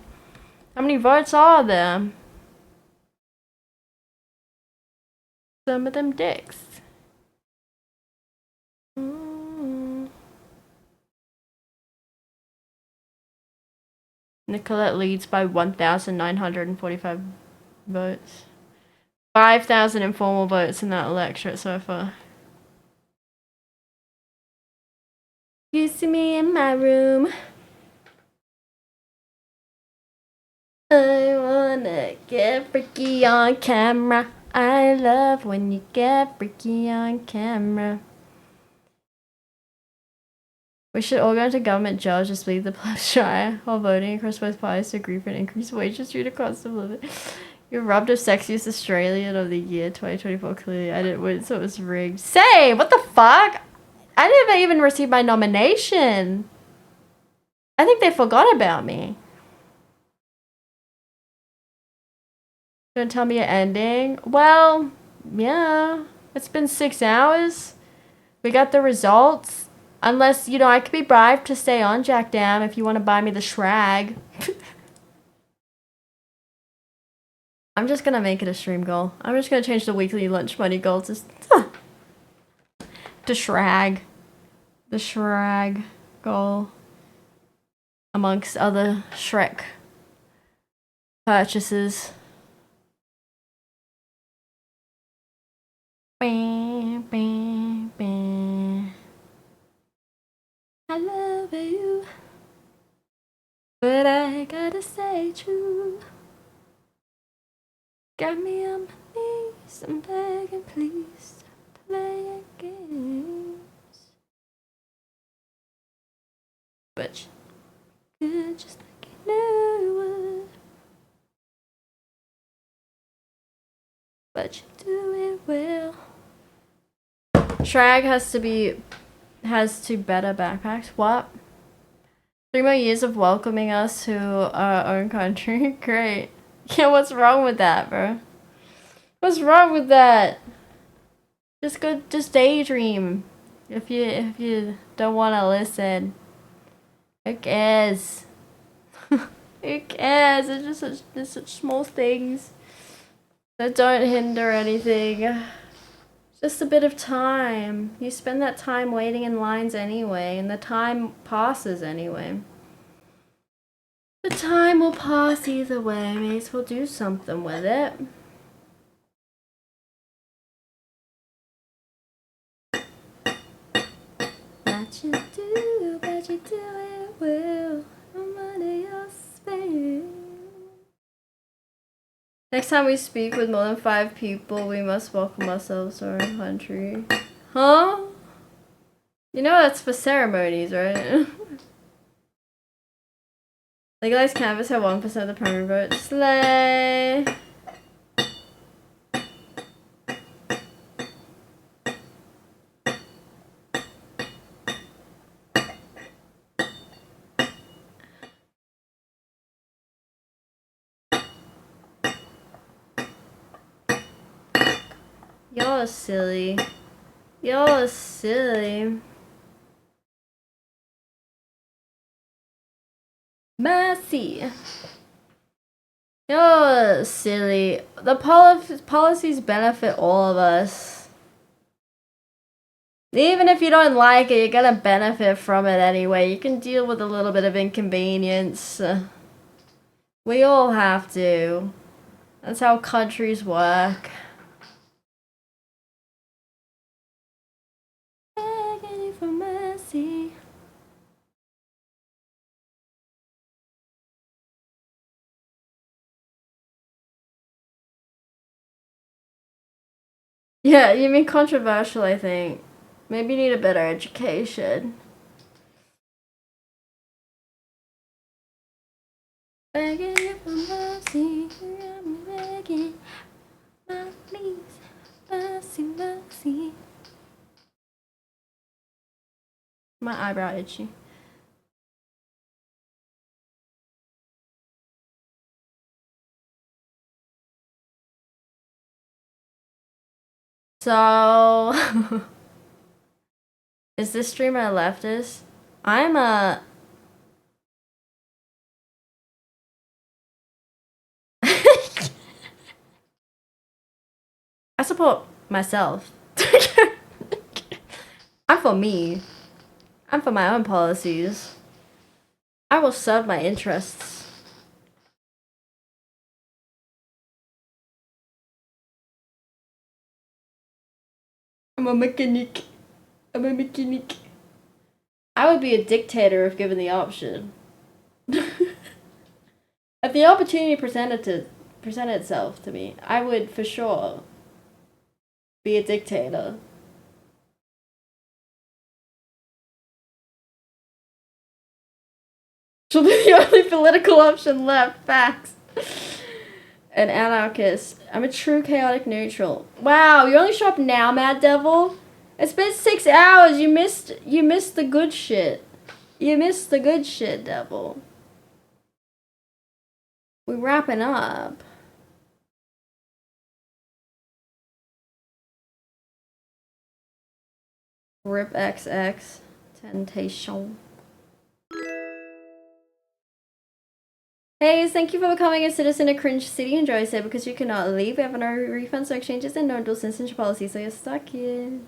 How many votes are there? Some of them dicks. Nicolette leads by 1,945 votes. 5,000 informal votes in that electorate so far. You see me in my room. I wanna get freaky on camera. I love when you get freaky on camera. We should all go into government jail, just leave the plebs shy while voting across both parties to agree for an increased wages due to cost of living. You're robbed of Sexiest Australian of the Year 2024. Clearly, I didn't win, so it was rigged. Say, what the fuck? I never even received my nomination. I think they forgot about me. Gonna tell me your ending? Well, yeah. It's been 6 hours. We got the results. Unless, you know, I could be bribed to stay on Jack Dam if you want to buy me the shrag. I'm just gonna make it a stream goal. I'm just gonna change the weekly lunch money goal to shrag. The shrag goal. Amongst other Shrek purchases. Bam, bam, bam. I love you, but I gotta stay true. Got me on my knees, I'm begging, please stop playing games. But you could just like you knew you would. But you do it well. Shrag has to better backpacks. What? 3 more years of welcoming us to our own country. Great. Yeah, what's wrong with that, bro? What's wrong with that? Just daydream. If you don't wanna listen. Who cares? Who cares? It's such small things that don't hinder anything. Just a bit of time. You spend that time waiting in lines anyway, and the time passes anyway. The time will pass either way. May as well do something with it. What you do, but you do it well. I'm under your spell. Next time we speak with more than 5 people, we must welcome ourselves to our own country. Huh? You know that's for ceremonies, right? Legalized cannabis had 1% of the primary vote. Slay! Y'all are silly. Y'all are silly. Mercy. Y'all are silly. The policies benefit all of us. Even if you don't like it, you're gonna benefit from it anyway. You can deal with a little bit of inconvenience. We all have to. That's how countries work. Begging you for mercy. Yeah, you mean controversial, I think. Maybe you need a better education. Begging you for mercy, I'm begging, please, mercy, mercy. My eyebrow itchy. So, is this streamer a leftist? I'm a... I support myself. I'm for me. I'm for my own policies. I will serve my interests. I'm a mechanic. I'm a mechanic. I would be a dictator if given the option. If the opportunity presented itself to me, I would for sure be a dictator. She'll be the only political option left. Facts. An anarchist. I'm a true chaotic neutral. Wow, you only show up now, Mad Devil? It's been 6 hours. You missed the good shit. You missed the good shit, Devil. We're wrapping up. Rip XX. Temptation. Hey, thank you for becoming a citizen of Cringe City. Enjoy it because you cannot leave. We have no refunds, no exchanges, and no dual citizenship policy, so you're stuck here.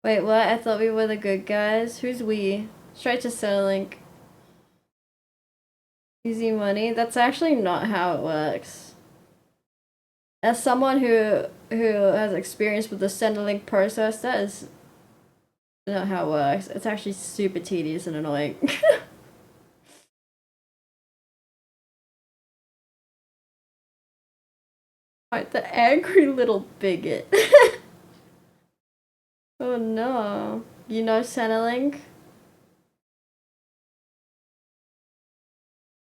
Wait, what? I thought we were the good guys. Who's we? Straight to Centrelink. Easy money? That's actually not how it works. As someone who has experience with the Centrelink process, that is not how it works. It's actually super tedious and annoying. Right, the angry little bigot. Oh no. You know Centrelink?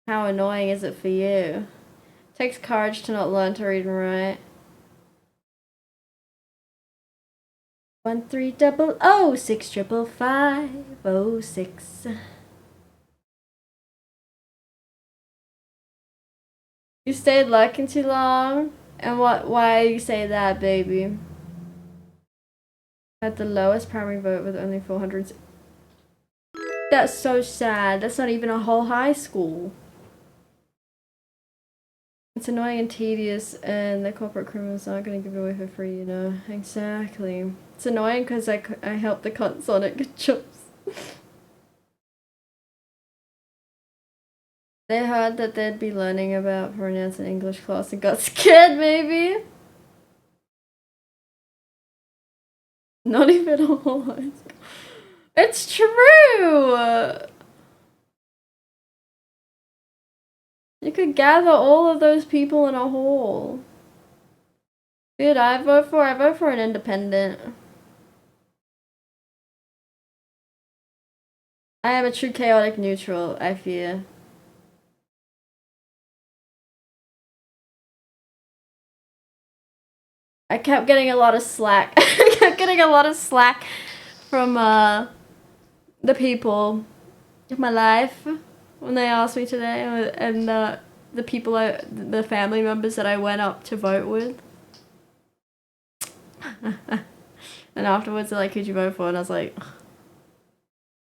How annoying is it for you? Takes courage to not learn to read and write. 1300655506. You stayed lurking too long? And why you say that, baby? Had the lowest primary vote with only 400. That's so sad. That's not even a whole high school. It's annoying and tedious, and the corporate criminals aren't going to give it away for free, you know. Exactly. It's annoying because I helped the cunts on it. Good jobs. They heard that they'd be learning about pronouns in English class and got scared, maybe? Not even a whole high school. It's true! You could gather all of those people in a hall. Dude, I vote for an independent. I am a true chaotic neutral, I fear. I kept getting a lot of slack. I kept getting a lot of slack from the people in my life when they asked me today, and the people, the family members that I went up to vote with. And afterwards they're like, who'd you vote for? And I was like,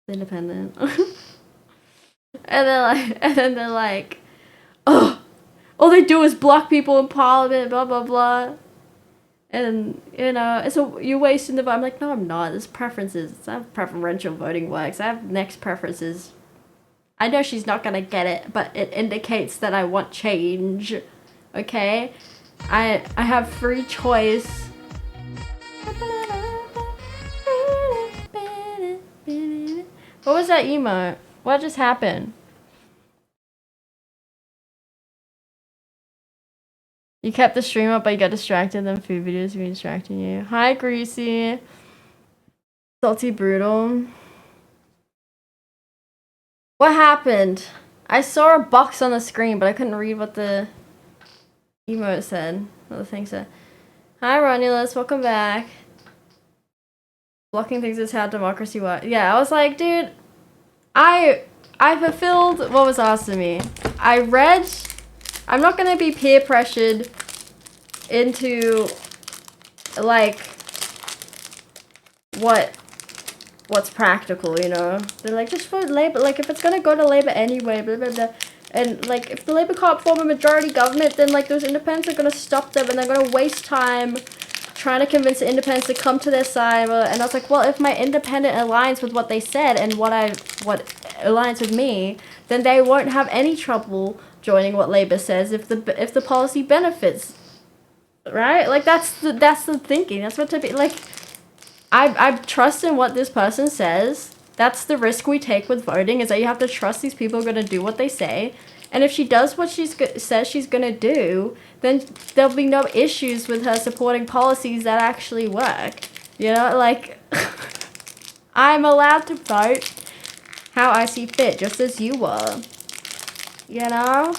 independent. And then they're like, oh, all they do is block people in parliament, blah blah blah. And, you know, so you're wasting the vote. I'm like, no, I'm not. There's preferences. I have preferential voting works. I have next preferences. I know she's not going to get it, but it indicates that I want change. Okay? I have free choice. What was that emote? What just happened? You kept the stream up, but you got distracted, then food videos were distracting you. Hi, Greasy. Salty Brutal. What happened? I saw a box on the screen, but I couldn't read what the emote said. What the thing said. Hi, Romulus. Welcome back. Blocking things is how democracy works. Yeah, I was like, dude, I fulfilled what was asked of me. I read... I'm not gonna be peer pressured into like what's practical, you know? They're like, just vote Labour. Like, if it's gonna go to Labour anyway, blah blah blah. And like, if the Labour can't form a majority government, then like those independents are gonna stop them, and they're gonna waste time trying to convince the independents to come to their side. And I was like, well, if my independent aligns with what they said and what aligns with me, then they won't have any trouble joining what Labour says if the policy benefits, right? Like that's the thinking. That's what to be like. I trust in what this person says. That's the risk we take with voting, is that you have to trust these people are gonna do what they say. And if she does what she says she's gonna do, then there'll be no issues with her supporting policies that actually work. You know, like I'm allowed to vote how I see fit, just as you were. You know?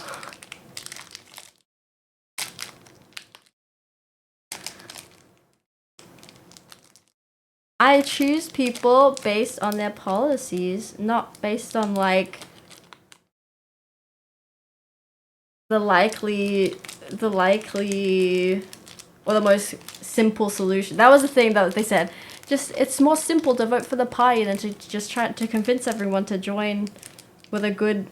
I choose people based on their policies, not based on like the likely or the most simple solution. That was the thing that they said. Just, it's more simple to vote for the party than to just try to convince everyone to join with a good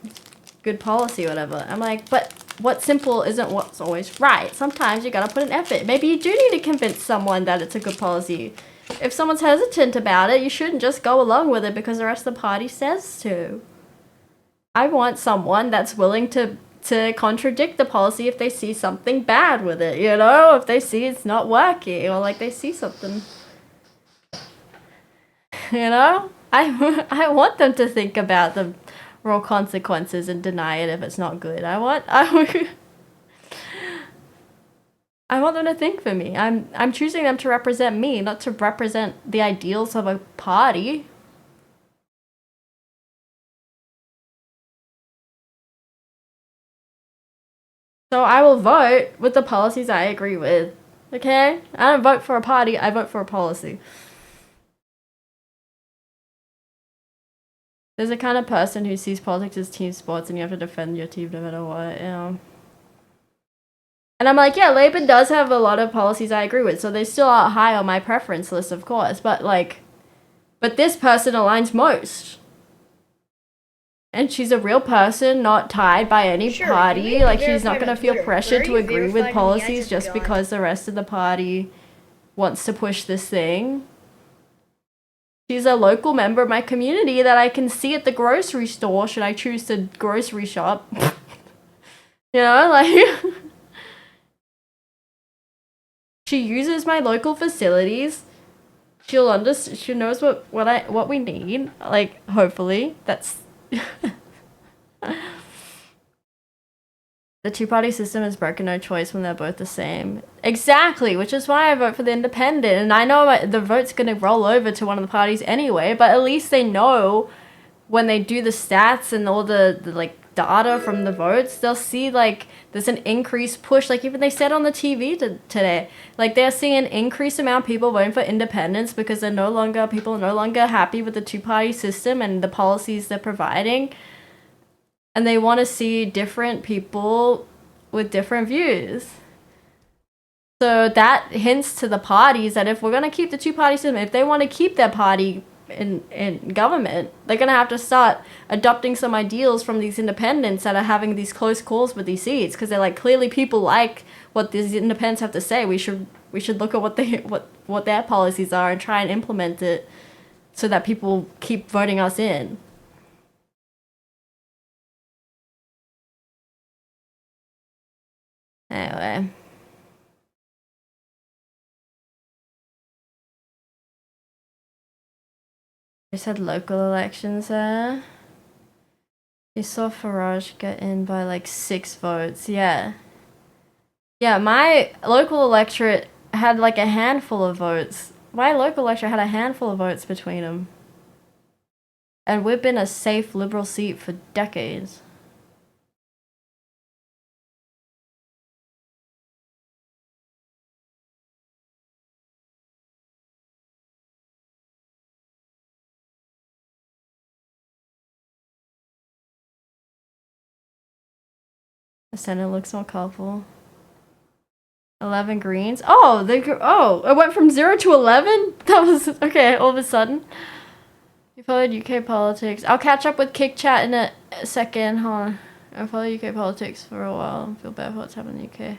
policy or whatever. I'm like, but what's simple isn't what's always right. Sometimes you gotta put an effort. Maybe you do need to convince someone that it's a good policy. If someone's hesitant about it, you shouldn't just go along with it because the rest of the party says to. I want someone that's willing to contradict the policy if they see something bad with it, you know? If they see it's not working or like they see something, you know? I want them to think about the real consequences and deny it if it's not good. I want them to think for me. I'm choosing them to represent me, not to represent the ideals of a party. So I will vote with the policies I agree with. Okay? I don't vote for a party, I vote for a policy. There's a kind of person who sees politics as team sports and you have to defend your team no matter what, you know. And I'm like, yeah, Labour does have a lot of policies I agree with, so they still are high on my preference list, of course. But like, but this person aligns most. And she's a real person, not tied by any party. Like, she's not going to feel pressured to agree with policies just because the rest of the party wants to push this thing. She's a local member of my community that I can see at the grocery store should I choose to grocery shop. You know, like... She uses my local facilities. She knows what we need. Like, hopefully. That's... The two-party system is broken, no choice when they're both the same. Exactly, which is why I vote for the independent. And I know the vote's going to roll over to one of the parties anyway, but at least they know when they do the stats and all the like data from the votes, they'll see like there's an increased push. Like even they said on the TV today, like they're seeing an increased amount of people voting for independence because people are no longer happy with the two-party system and the policies they're providing. And they want to see different people with different views. So that hints to the parties that if we're going to keep the two-party system, if they want to keep their party in government, they're going to have to start adopting some ideals from these independents that are having these close calls with these seats. Because they're like, clearly people like what these independents have to say. We should look at what their policies are and try and implement it so that people keep voting us in. Anyway. They said local elections there. You saw Farage get in by like 6 votes. Yeah. Yeah, my local electorate had like a handful of votes. My local electorate had a handful of votes between them. And we've been a safe Liberal seat for decades. The Senate looks more colorful. 11 greens. Oh, it went from 0 to 11? That was okay, all of a sudden. You followed UK politics. I'll catch up with Kick Chat in a second. Hold on. I followed UK politics for a while. I feel bad for what's happening in the UK.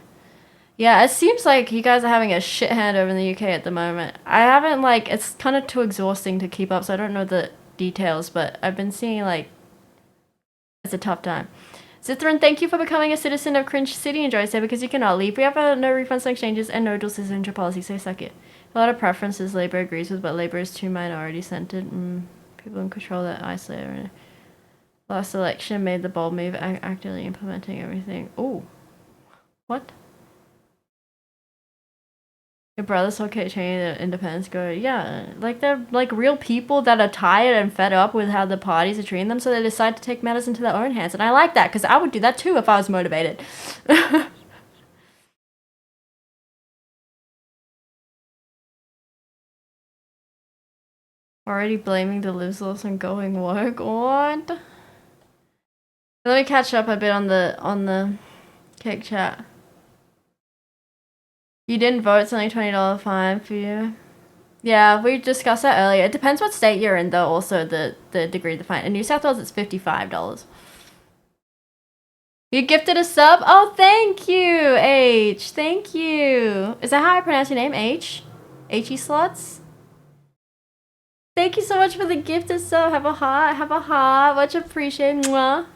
Yeah, it seems like you guys are having a shit hand over in the UK at the moment. I haven't, like, it's kind of too exhausting to keep up, so I don't know the details, but I've been seeing, like, it's a tough time. Zithran, thank you for becoming a citizen of Cringe City. Enjoy stay because you cannot leave. We have no refunds, no exchanges, and no dual citizenship policy, so suck it. A lot of preferences Labour agrees with, but Labour is too minority-centred. People in control that isolate. Last election made the bold move, actively implementing everything. Oh, what? Your brother's okay changing the independents go, yeah, like they're like real people that are tired and fed up with how the parties are treating them, so they decide to take matters into their own hands. And I like that because I would do that too if I was motivated. Already blaming the lives loss and going work. What? Let me catch up a bit on the Cake Chat. You didn't vote, it's only $20 fine for you. Yeah, we discussed that earlier. It depends what state you're in, though, also the degree of the fine. In New South Wales, it's $55. You gifted a sub? Oh, thank you, H. Thank you. Is that how I pronounce your name, H? H-E slots? Thank you so much for the gifted sub. Have a heart. Have a heart. Much appreciated. Mwah.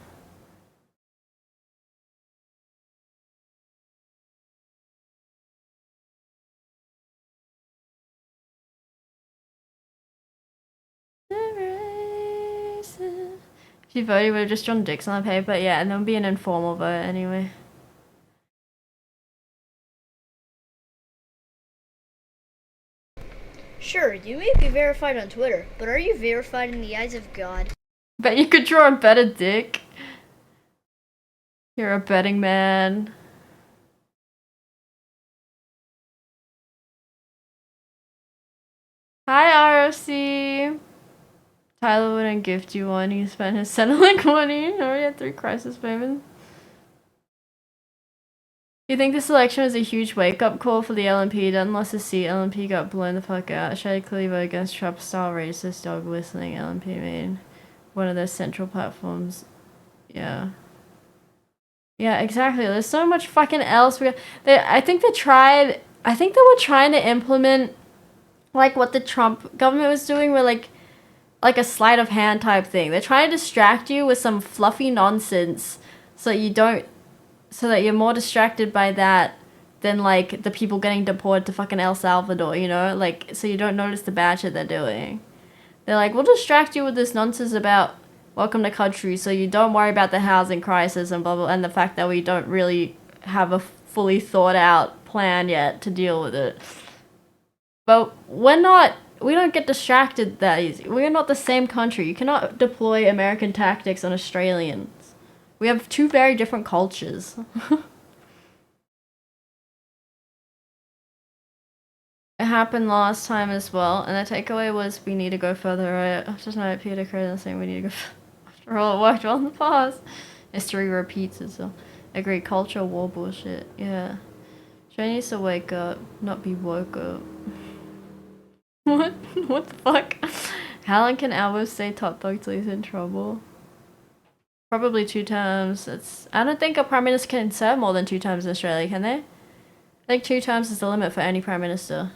If you voted, you would have just drawn dicks on the paper. Yeah, and there'll be an informal vote anyway. Sure, you may be verified on Twitter, but are you verified in the eyes of God? Bet you could draw a better dick. You're a betting man. Hi, RFC. Tyler wouldn't gift you one. He spent his Centrelink money. Already had 3 crisis payments. You think this election was a huge wake-up call for the LNP? Done lost a seat. LNP got blown the fuck out. Shady Cleaver against Trump-style racist dog whistling. LNP made one of their central platforms. Yeah. Yeah, exactly. There's so much fucking else. I think they were trying to implement like what the Trump government was doing, where like a sleight of hand type thing. They're trying to distract you with some fluffy nonsense so that you're more distracted by that than like the people getting deported to fucking El Salvador, you know? Like, so you don't notice the bad shit they're doing. They're like, we'll distract you with this nonsense about welcome to country so you don't worry about the housing crisis and blah blah, and the fact that we don't really have a fully thought out plan yet to deal with it. But we don't get distracted that easy. We're not the same country. You cannot deploy American tactics on Australians. We have 2 very different cultures. It happened last time as well, and the takeaway was we need to go further right. After tonight, Peter Craig saying we need to go after all, it worked well in the past. History repeats itself. Agree, culture, war bullshit. Yeah. She needs to wake up, not be woke up. What? What the fuck? How long can Albert stay top dog till he's in trouble? Probably 2 terms. I don't think a prime minister can serve more than 2 terms in Australia, can they? I think 2 terms is the limit for any prime minister.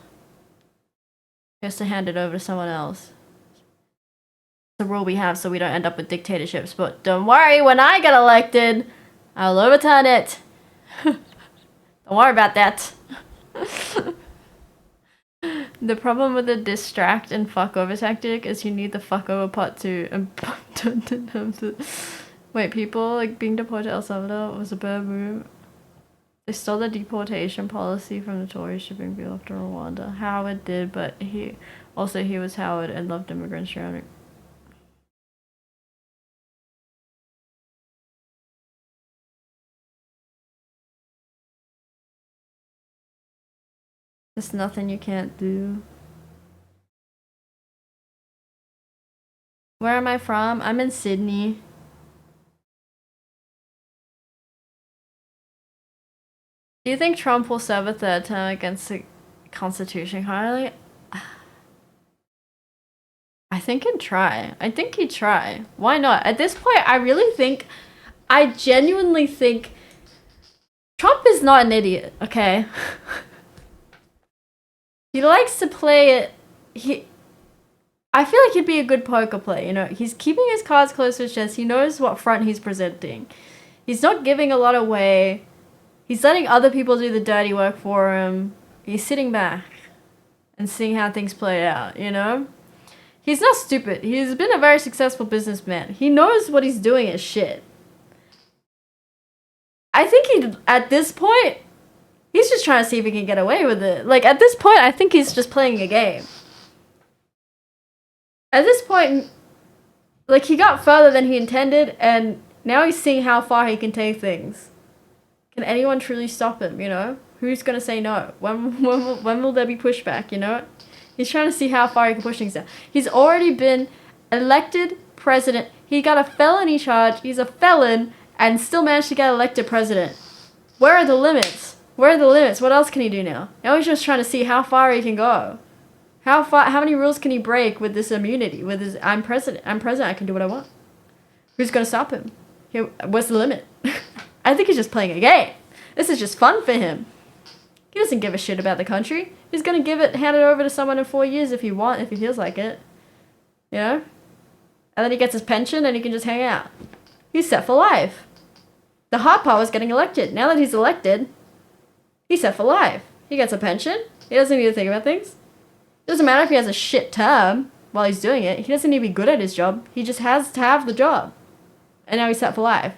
He has to hand it over to someone else. It's the rule we have so we don't end up with dictatorships, but don't worry, when I get elected, I'll overturn it. Don't worry about that. The problem with the distract and fuck over tactic is you need the fuck over part 2 and wait, people like being deported to El Salvador was a bad move. They stole the deportation policy from the Tories shipping people off to Rwanda. Howard did, but he was Howard and loved immigrants drowning. There's nothing you can't do. Where am I from? I'm in Sydney. Do you think Trump will serve a 3rd term against the Constitution currently? I think he'd try. I think he'd try. Why not? At this point, I genuinely think Trump is not an idiot, okay? He likes to play it. I feel like he'd be a good poker player, you know? He's keeping his cards close to his chest. He knows what front he's presenting. He's not giving a lot away. He's letting other people do the dirty work for him. He's sitting back and seeing how things play out, you know? He's not stupid. He's been a very successful businessman. He knows what he's doing is shit. I think at this point, he's just trying to see if he can get away with it. Like, at this point, I think he's just playing a game. At this point, like, he got further than he intended, and now he's seeing how far he can take things. Can anyone truly stop him, you know? Who's gonna say no? When will there be pushback, you know? He's trying to see how far he can push things down. He's already been elected president. He got a felony charge. He's a felon and still managed to get elected president. Where are the limits? Where are the limits? What else can he do now? Now he's just trying to see how far he can go. How many rules can he break with this immunity? With his, I'm president, I can do what I want. Who's gonna stop him? What's the limit? I think he's just playing a game. This is just fun for him. He doesn't give a shit about the country. He's gonna hand it over to someone in 4 years if he feels like it. You know? And then he gets his pension and he can just hang out. He's set for life. The hard part was getting elected. Now that he's elected, he's set for life. He gets a pension. He doesn't need to think about things. It doesn't matter if he has a shit term while he's doing it. He doesn't need to be good at his job. He just has to have the job. And now he's set for life.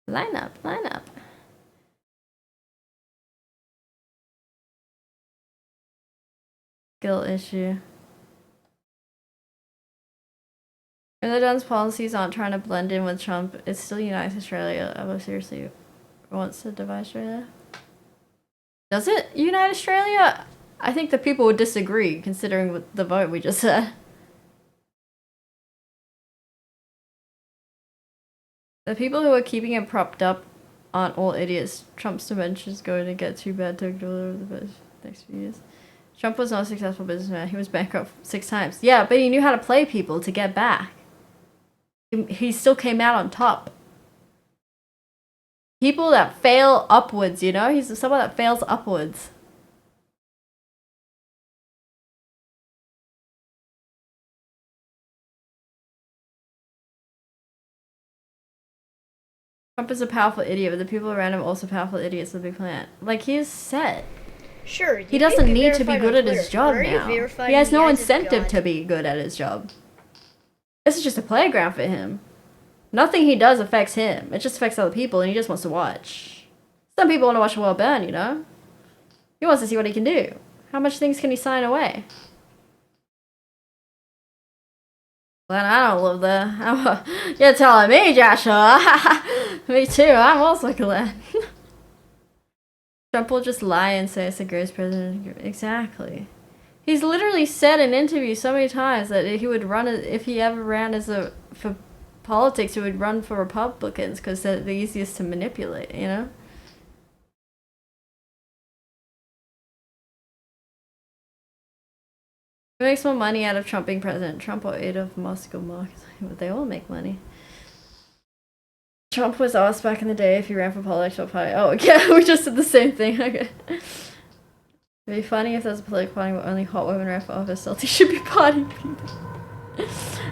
Line up, line up. Skill issue. Erdogan's policies aren't trying to blend in with Trump. It still unites Australia. Oh, seriously wants to divide Australia? Does it unite Australia? I think the people would disagree, considering the vote we just said. The people who are keeping it propped up aren't all idiots. Trump's dementia is going to get too bad to ignore the next few years. Trump was not a successful businessman. He was bankrupt 6 times. Yeah, but he knew how to play people to get back. He still came out on top. People that fail upwards, you know? He's someone that fails upwards. Trump is a powerful idiot, but the people around him are also powerful idiots with a big plan. Like, he is set. Sure. He doesn't need to be good at his job now. He has no incentive to be good at his job. This is just a playground for him. Nothing he does affects him. It just affects other people, and he just wants to watch. Some people want to watch the world burn, you know? He wants to see what he can do. How much things can he sign away? Glenn, I don't live there. You're telling me, Joshua. Me too, I'm also Glenn. Trump will just lie and say it's the greatest president. Exactly. He's literally said in interviews so many times that he would run, if he ever ran for politics, he would run for Republicans because they're the easiest to manipulate, you know? Who makes more money out of Trump being president? Trump or Adolf Moscow Marks? They all make money. Trump was asked back in the day if he ran for political party. Oh, yeah, we just did the same thing. Okay. It'd be funny if there's a political party where only hot women ran for office. Salty should be party people.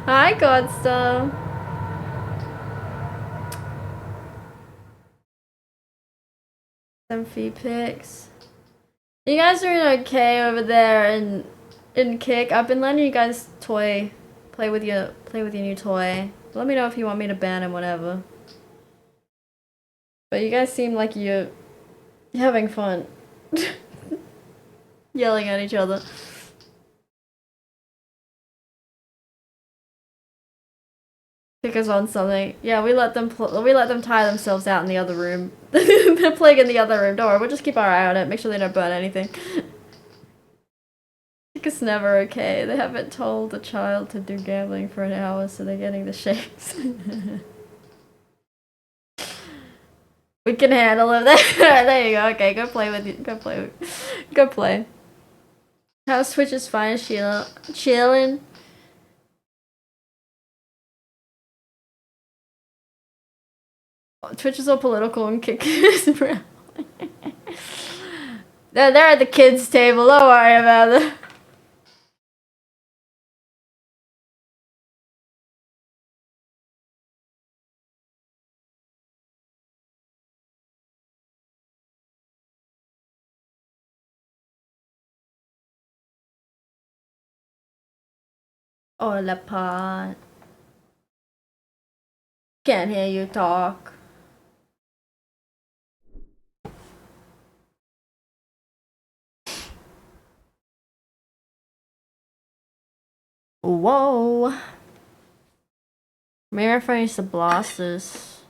Hi, Godstar. Some feed pics. You guys are doing okay over there in Kick. I've been letting you guys play with your new toy. Let me know if you want me to ban him, whatever. But you guys seem like you're having fun. Yelling at each other. Pick us on something. Yeah, we let them tie themselves out in the other room. They're playing in the other room. Don't worry, we'll just keep our eye on it. Make sure they don't burn anything. It's never okay. They haven't told a child to do gambling for an hour, so they're getting the shakes. We can handle it. There you go. Okay, go play with you. Go play. How's Twitch's fine, Sheila? Chillin'. Twitch is all political and Kick is around. They're at the kids' table. Don't worry about it. Hola, Pot. Can't hear you talk. Whoa. Maybe if I used to blast this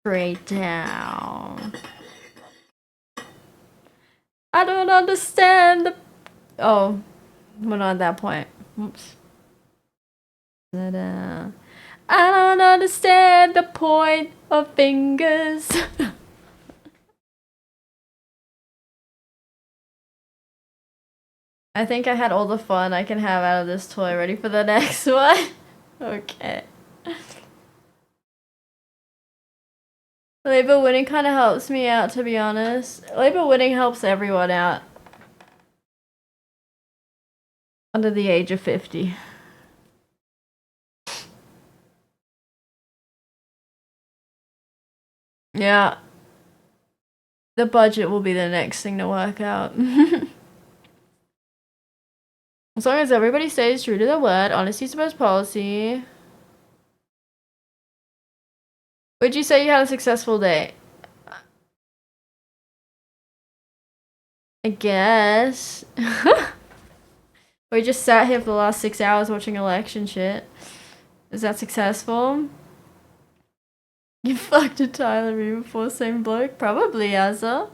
straight down. I don't understand the... Oh, We're not at that point. Oops. Ta-da. I don't understand the point of fingers. I think I had all the fun I can have out of this toy. Ready for the next one? Okay. Labour winning kind of helps me out, to be honest. Labour winning helps everyone out under the age of 50. Yeah. The budget will be the next thing to work out. As long as everybody stays true to their word, honesty is the best policy. Would you say you had a successful day? I guess. We just sat here for the last 6 hours watching election shit. Is that successful? You fucked a Tyler Reed before, same bloke? Probably, Azza.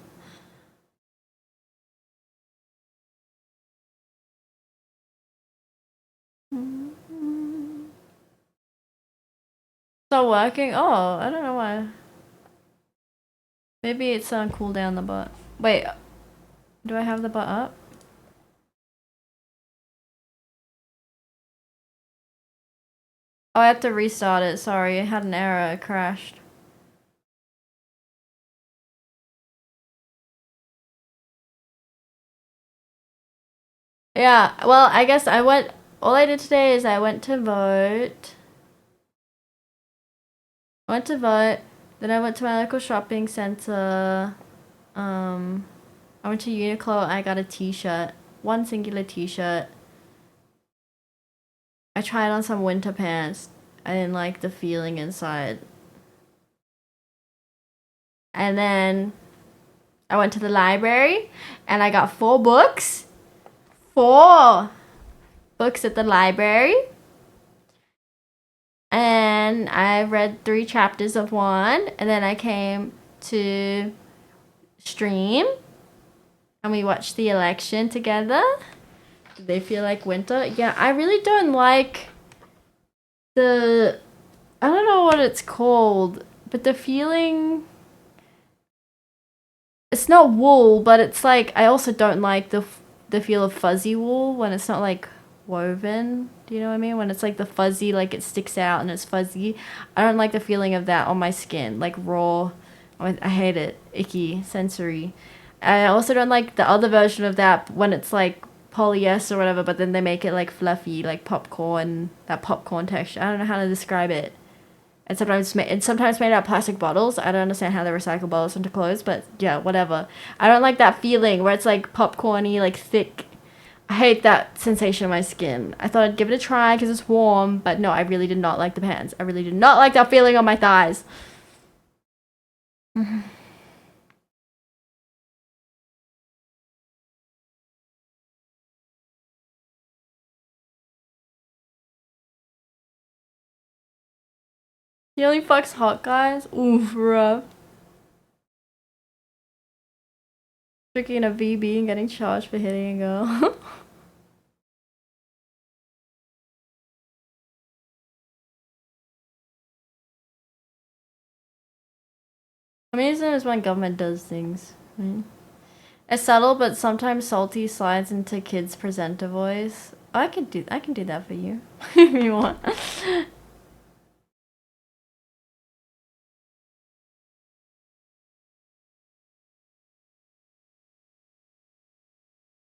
It's not working? Oh, I don't know why. Maybe it's on cooldown the bot. Wait, do I have the bot up? Oh, I have to restart it. Sorry, it had an error. It crashed. Yeah, well, I guess all I did today is I went to vote. Then I went to my local shopping center. I went to Uniqlo. I got a t-shirt. One singular t-shirt. I tried on some winter pants. I didn't like the feeling inside. And then I went to the library and I got 4 books. 4 books at the library. And I read 3 chapters of one. And then I came to stream. And we watched the election together. Did they feel like winter? Yeah, I really don't like I don't know what it's called, but the feeling, it's not wool, but it's like, I also don't like the feel of fuzzy wool when it's not like woven. Do you know what I mean? When it's like the fuzzy, like it sticks out and it's fuzzy. I don't like the feeling of that on my skin, like raw. I hate it. Icky, sensory. I also don't like the other version of that when it's like polyester or whatever, but then they make it like fluffy, like popcorn, that popcorn texture. I don't know how to describe it. And sometimes made out of plastic bottles. I don't understand how they recycle bottles into clothes, but yeah, whatever. I don't like that feeling where it's like popcorny, like thick. I hate that sensation in my skin. I thought I'd give it a try because it's warm, but no, I really did not like the pants. I really did not like that feeling on my thighs. He only fucks hot guys? Oof, rough. Tricking a VB and getting charged for hitting a girl. Amazing is when government does things. Right? It's subtle, but sometimes salty slides into kids' presenter voice. Oh, I can do that for you if you want.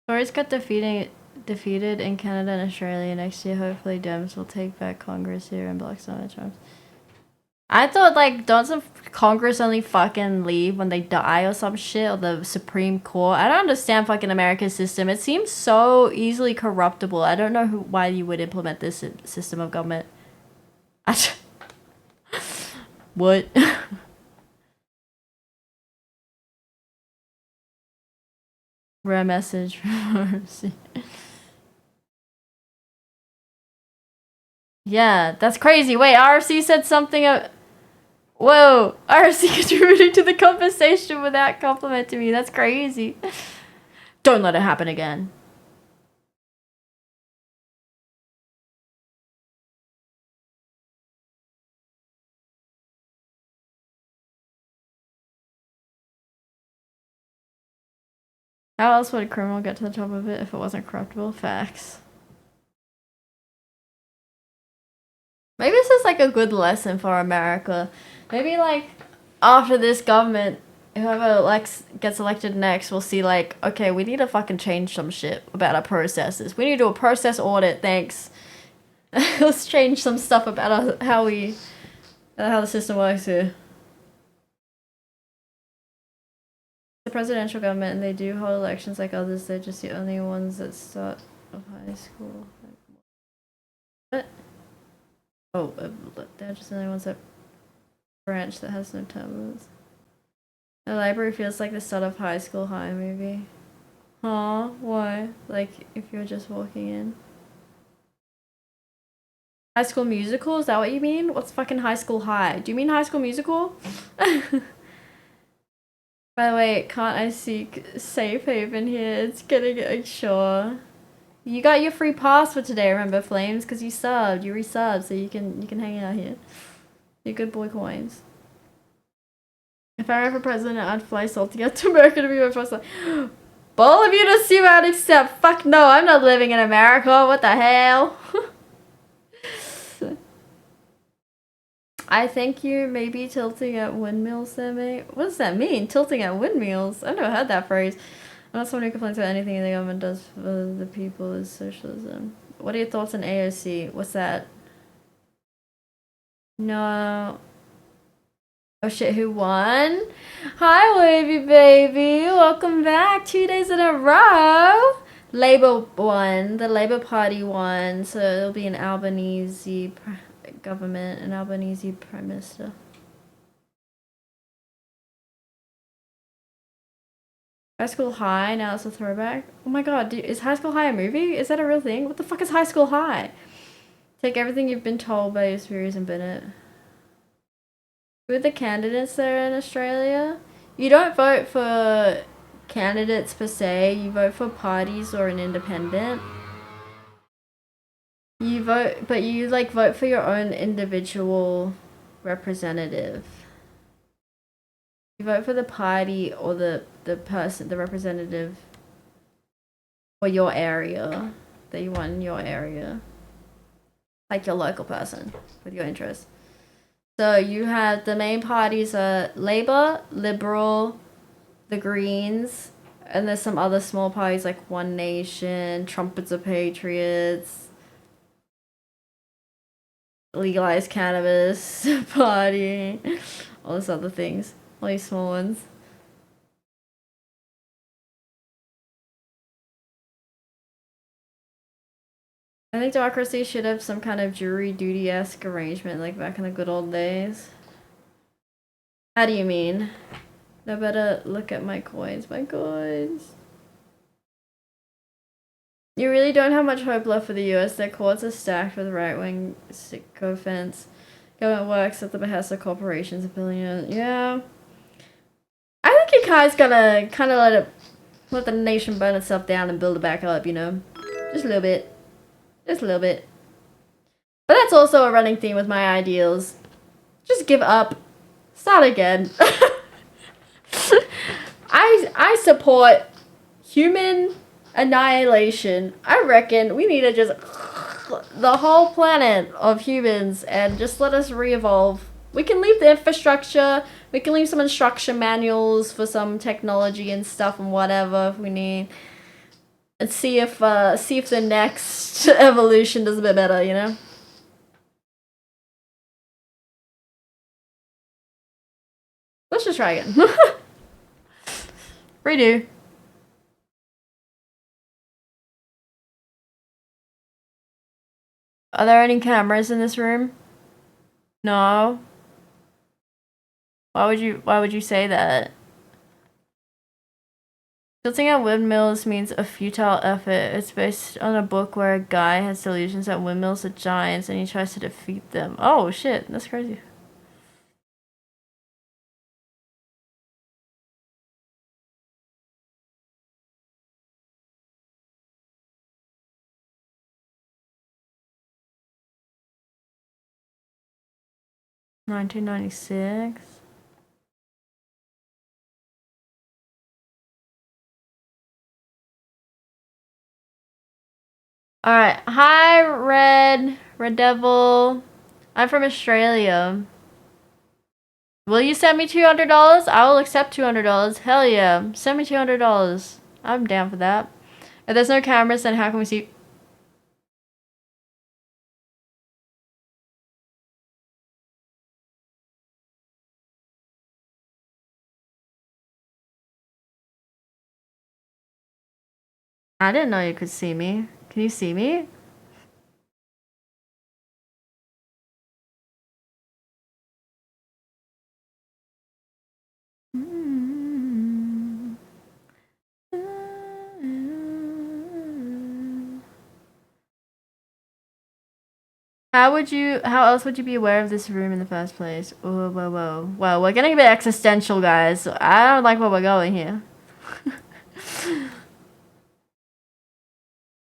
Tories got defeated in Canada and Australia next year. Hopefully Dems will take back Congress here and block some of the Trumps. I thought, like, don't Congress only fucking leave when they die or some shit, or the Supreme Court? I don't understand fucking America's system. It seems so easily corruptible. I don't know why you would implement this system of government. What? Rare message from RC. Yeah, that's crazy. Wait, RC said something. Whoa, RC contributing to the conversation without complimenting me. That's crazy. Don't let it happen again. How else would a criminal get to the top of it if it wasn't corruptible? Facts. Maybe this is like a good lesson for America. Maybe like after this government, whoever gets elected next will see like, okay, we need to fucking change some shit about our processes. We need to do a process audit, thanks. Let's change some stuff about how the system works here. The presidential government, and they do hold elections like others. They're just the only ones that start of high school. What? Oh, they're just the only ones that branch that has no term limits. The library feels like the start of High School High movie. Huh? Why? Like if you're just walking in. High School Musical? Is that what you mean? What's fucking High School High? Do you mean High School Musical? By the way, can't I seek safe haven here? It's getting sure. You got your free pass for today, remember, Flames? Because you subbed, you resubbed, so you can hang out here. You good boy coins. If I were ever president, I'd fly salty out to America to be my first. All of you to see what I'd accept. Fuck no, I'm not living in America. What the hell? I think you may be tilting at windmills there, mate. What does that mean? Tilting at windmills? I've never heard that phrase. I'm not someone who complains about anything the government does for the people is socialism. What are your thoughts on AOC? What's that? No. Oh shit, who won? Hi, Wavy baby. Welcome back. 2 days in a row. Labour won. The Labour Party won. So it'll be an Albanese government, an Albanese Prime Minister. High School High, now it's a throwback. Oh my god, is High School High a movie? Is that a real thing? What the fuck is High School High? Take everything you've been told by your superiors and bin it. Who are the candidates there in Australia? You don't vote for candidates per se, you vote for parties or an independent. You vote, but you like vote for your own individual representative. You vote for the party or the person, the representative for your area that you want in your area. Like your local person with your interests. So you have the main parties are Labour, Liberal, the Greens, and there's some other small parties like One Nation, Trumpets of Patriots, Legalized Cannabis Party, all those other things, all these small ones. I think democracy should have some kind of jury duty-esque arrangement like back in the good old days. How do you mean? I better look at my coins, my coins. You really don't have much hope left for the US. Their courts are stacked with right-wing sycophants. Government works at the behest of corporations and billionaires. Yeah. I think you guys gotta kind of let the nation burn itself down and build it back up, you know? Just a little bit. Just a little bit. But that's also a running theme with my ideals. Just give up. Start again. I support human annihilation. I reckon we need to just the whole planet of humans and just let us re-evolve. We can leave the infrastructure. We can leave some instruction manuals for some technology and stuff and whatever if we need. And see if the next evolution does a bit better, you know? Let's just try again. Redo. Are there any cameras in this room? No. Why would you say that? Tilting at windmills means a futile effort. It's based on a book where a guy has delusions that windmills are giants and he tries to defeat them. Oh shit, that's crazy. $1996. Alright. Hi, Red Devil. I'm from Australia. Will you send me $200? I will accept $200. Hell yeah. Send me $200. I'm down for that. If there's no cameras, then how can we see? I didn't know you could see me. Can you see me? How else would you be aware of this room in the first place? Whoa, whoa, whoa. Well, we're getting a bit existential, guys. I don't like where we're going here.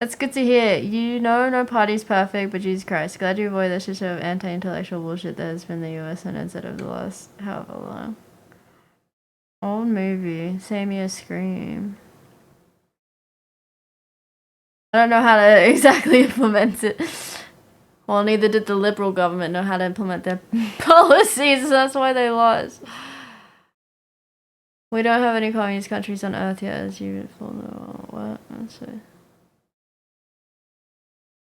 That's good to hear. You know no party's perfect, but Jesus Christ. Glad you avoid this sort of anti-intellectual bullshit that has been the US and instead of the last however long. Old movie. Same year Scream. I don't know how to exactly implement it. Well, neither did the Liberal government know how to implement their policies, so that's why they lost. We don't have any communist countries on Earth yet, as you know. What? Let's see.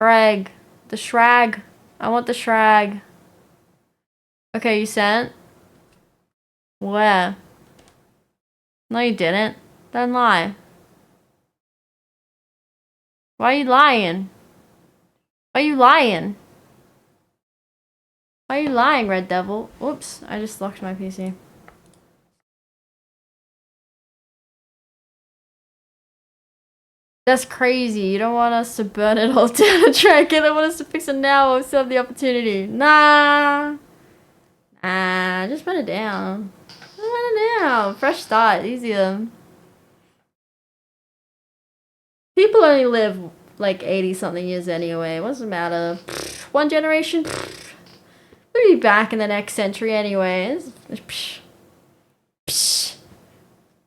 Shrag. The Shrag. I want the Shrag. Okay, you sent? Where? No, you didn't. Don't lie. Why are you lying? Why are you lying? Why are you lying, Red Devil? Oops, I just locked my PC. That's crazy. You don't want us to burn it all down and track it. You don't want us to fix it now while we still have the opportunity. Nah. Nah, just burn it down. Just burn it down. Fresh start. Easier. People only live like 80-something years anyway. What does it matter? One generation? We'll be back in the next century anyway. We'll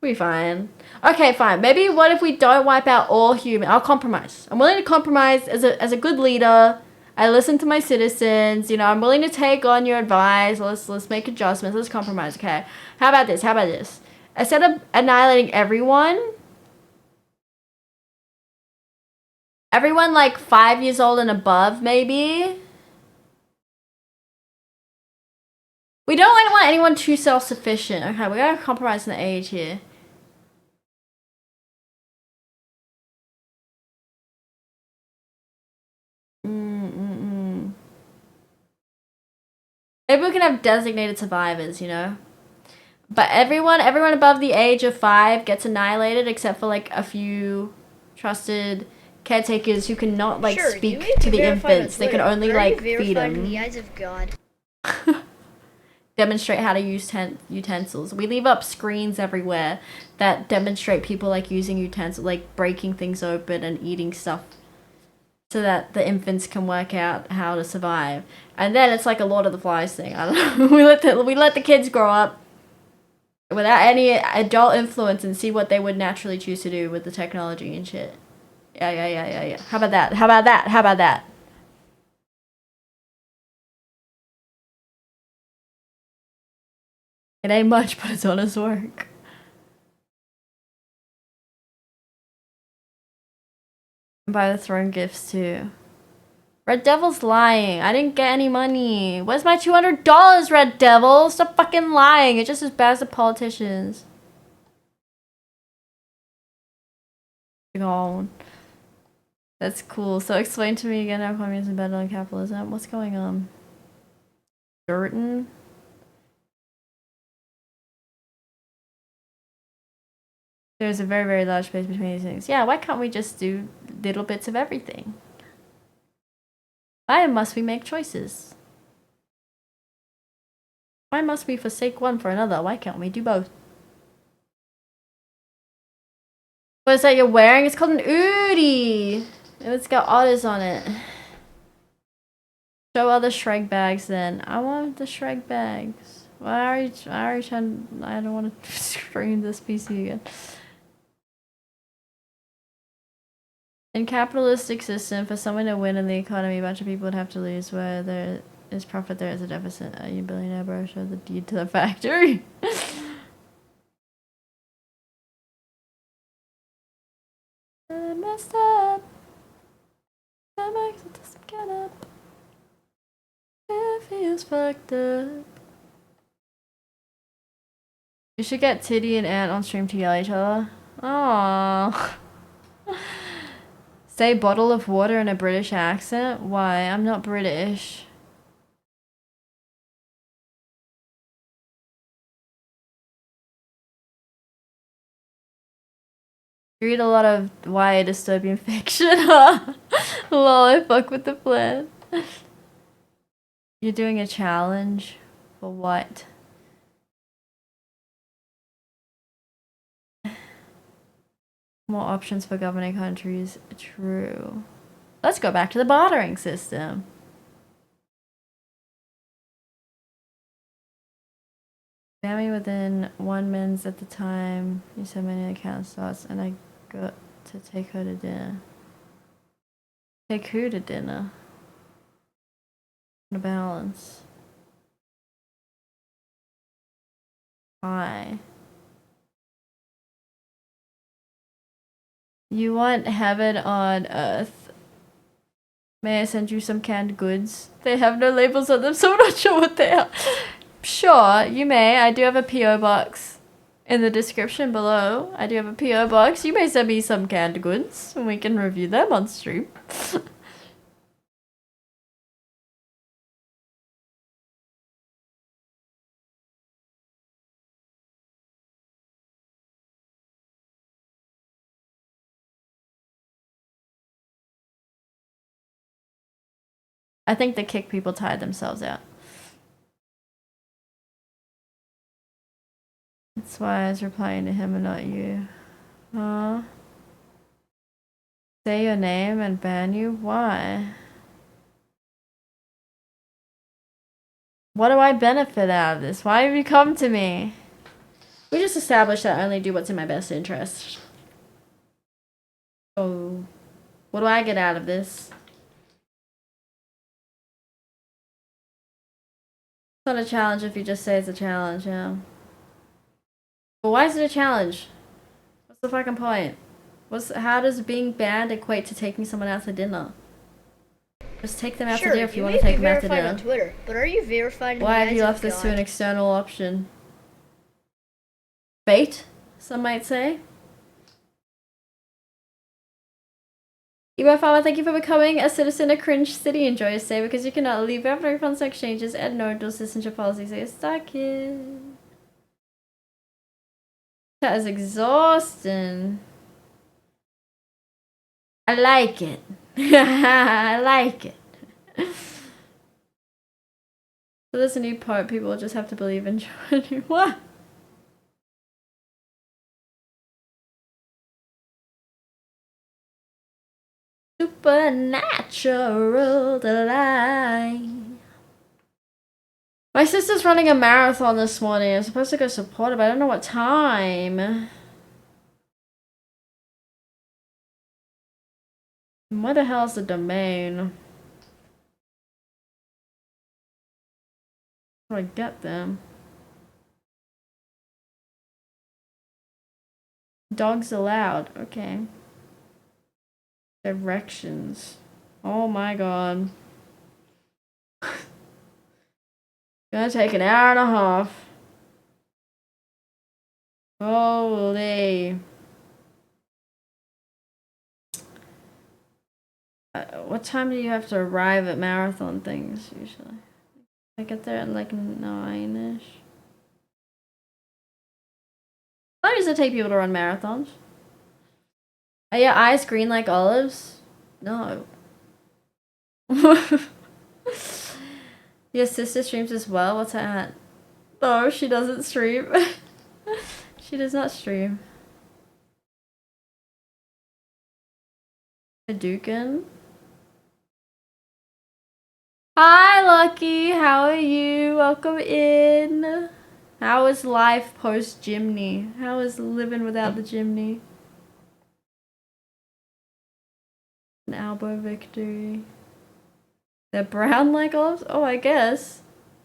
be fine. Okay, fine. Maybe what if we don't wipe out all human? I'll compromise. I'm willing to compromise as a good leader. I listen to my citizens. You know, I'm willing to take on your advice. Let's make adjustments. Let's compromise. Okay. How about this? How about this? Instead of annihilating everyone like 5 years old and above, maybe. We don't want anyone too self-sufficient. Okay, we gotta compromise in the age here. Maybe we can have designated survivors, you know? But everyone above the age of 5 gets annihilated except for like a few trusted caretakers who cannot like speak to the infants. They can only like feed them. In the eyes of God. Demonstrate how to use utensils. We leave up screens everywhere that demonstrate people like using utensils, like breaking things open and eating stuff, so that the infants can work out how to survive. And then it's like a Lord of the Flies thing. I don't know. we let the kids grow up without any adult influence and see what they would naturally choose to do with the technology and shit. Yeah. How about that? How about that? How about that? It ain't much, but it's honest work. Buy the throne gifts too. Red Devil's lying. I didn't get any money. Where's my $200, Red Devil? Stop fucking lying. It's just as bad as the politicians. Gone. That's cool. So explain to me again how communism is better than capitalism. What's going on? Durton? There's a very, very large space between these things. Yeah, why can't we just do little bits of everything? Why must we make choices? Why must we forsake one for another? Why can't we do both? What is that you're wearing? It's called an Udi. It's got otters on it. Show other Shrek bags then. I want the Shrek bags. Why are you trying? I don't want to stream this PC again. In capitalistic system, for someone to win in the economy, a bunch of people would have to lose. Where there is profit, there is a deficit. Are you a billionaire, bro? Show the deed to the factory. I messed up. I makes it just get up. It feels fucked up. You should get Titty and Ant on stream to yell at each other. Aww. Say bottle of water in a British accent? Why? I'm not British. You read a lot of YA dystopian fiction, huh? Lol, I fuck with the plan. You're doing a challenge? For what? More options for governing countries. True. Let's go back to the bartering system. Family within 1 minute at the time. You said many account starts, and I got to take her to dinner. Take who to dinner? The balance. Why? You want heaven on earth. May I send you some canned goods? They have no labels on them, so I'm not sure what they are. Sure, you may. I do have a P.O. box in the description below. I do have a P.O. box. You may send me some canned goods, and we can review them on stream. I think the kick people tired themselves out. That's why I was replying to him and not you. Say your name and ban you? Why? What do I benefit out of this? Why have you come to me? We just established that I only do what's in my best interest. So, what do I get out of this? It's not a challenge if you just say it's a challenge, yeah. But why is it a challenge? What's the fucking point? How does being banned equate to taking someone out to dinner? Just take them out to dinner if you want to take them out to dinner. On Twitter, but are you verified in Why the have you eyes left of this God? to an external option? Bait, some might say. Ebo Farmer, thank you for becoming a citizen of Cringe City. Enjoy your stay because you cannot leave after refunds and exchanges and no dual citizenship policies, so you're stuck here. That is exhausting. I like it. I like it. So there's a new part. People just have to believe in Jordan. What? Supernatural delight. My sister's running a marathon this morning. I'm supposed to go support her, but I don't know what time. Where the hell is the domain? How do I get them? Dogs allowed. Okay. Directions. Oh my god. Gonna take an hour and a half. Holy. What time do you have to arrive at marathon things usually? I get there at like 9-ish. How long does it take people to run marathons? Are your eyes green like olives? No. Your sister streams as well? What's that? No, she doesn't stream. She does not stream. Hadouken? Hi, Lucky. How are you? Welcome in. How is life post Jimny? How is living without the Jimny? An elbow victory. They're brown like olives? Oh, I guess.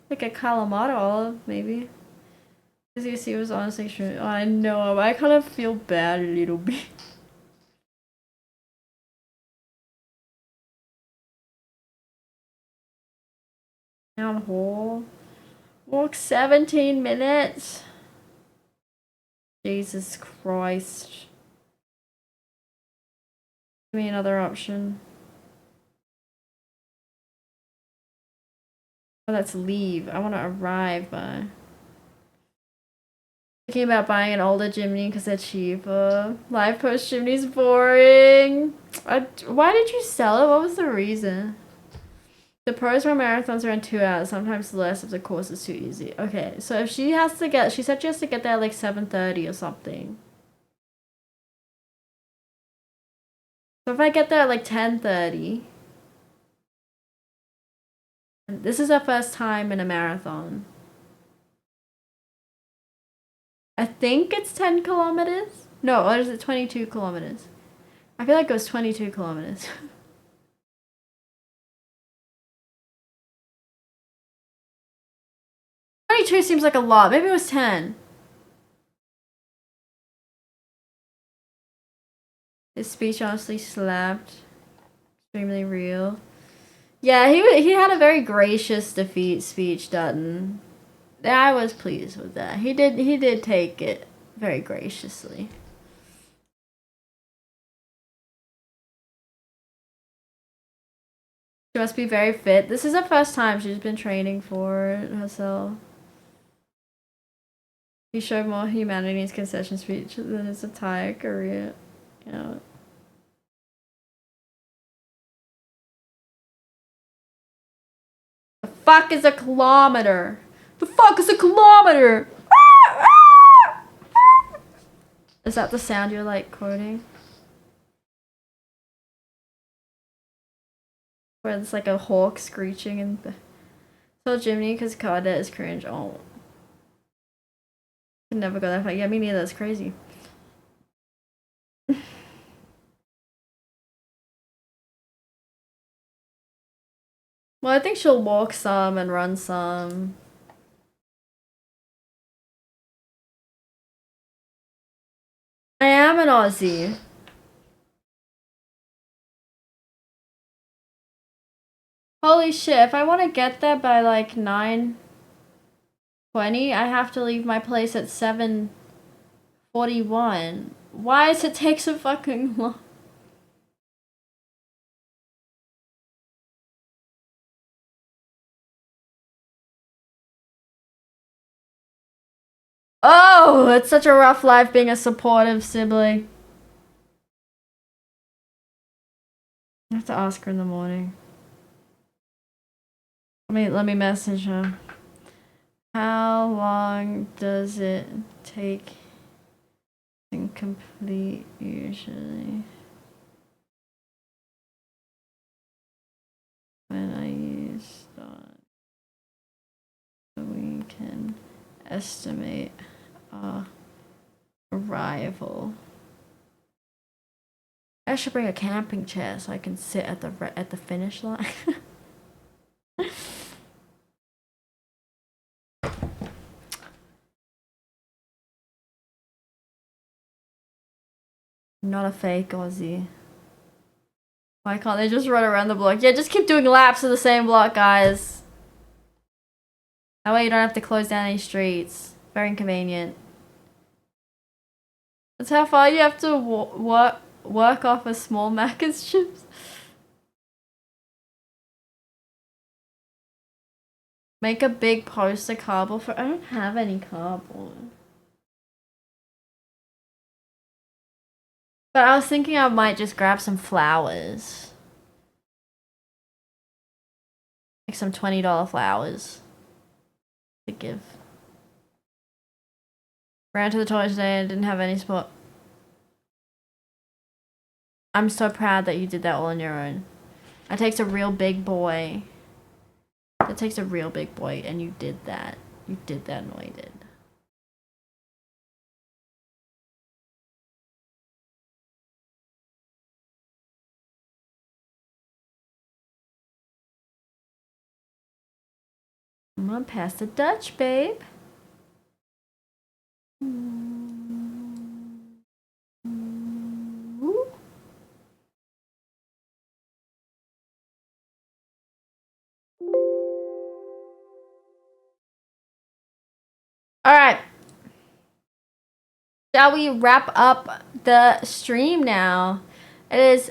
Like a Kalamata olive, maybe. As you see, it was honestly true. Oh, I know, I kind of feel bad a little bit. Town hall. Walk 17 minutes. Jesus Christ. Give me another option. Oh, that's leave. I want to arrive by. Thinking about buying an older Jimny because they're cheaper. Live post Jimny's boring. Why did you sell it? What was the reason? The pros run marathons around 2 hours, sometimes less if the course is too easy. Okay, so if she has to get, she said she has to get there at like 7:30 or something. So if I get there at like 10:30, this is her first time in a marathon. I think it's 10 kilometers. No, or is it 22 kilometers? I feel like it was 22 kilometers. 22 seems like a lot. Maybe it was 10. His speech honestly slapped. Extremely real. Yeah, he had a very gracious defeat speech, Dutton. Yeah, I was pleased with that. He did take it very graciously. She must be very fit. This is her first time. She's been training for it herself. He showed more humanity in his concession speech than his entire career. Yeah. The fuck is a kilometer? The fuck is a kilometer? Is that the sound you're like quoting? Where it's like a hawk screeching and so Jimny because Cardet is cringe. Oh. Can never go that far. Yeah, me neither. That's crazy. Well, I think she'll walk some and run some. I am an Aussie. Holy shit, if I want to get there by like 9:20, I have to leave my place at 7:41. Why does it take so fucking long? Oh, it's such a rough life being a supportive sibling. I have to ask her in the morning. Let me message her. How long does it take to complete usually? When I use that, we can estimate arrival. I should bring a camping chair so I can sit at the finish line. Not a fake Aussie. Why can't they just run around the block? Yeah, just keep doing laps of the same block, guys. That way you don't have to close down any streets. Very inconvenient. That's how far you have to work off a small Macca's chips. Make a big poster cardboard for. I don't have any cardboard. But I was thinking I might just grab some flowers. Like some $20 flowers to give. Ran to the toilet today and didn't have any spot. I'm so proud that you did that all on your own. It takes a real big boy. It takes a real big boy, and you did that. You did that, no, you did. I'm gonna pass the Dutch, babe. All right. Shall we wrap up the stream now? It is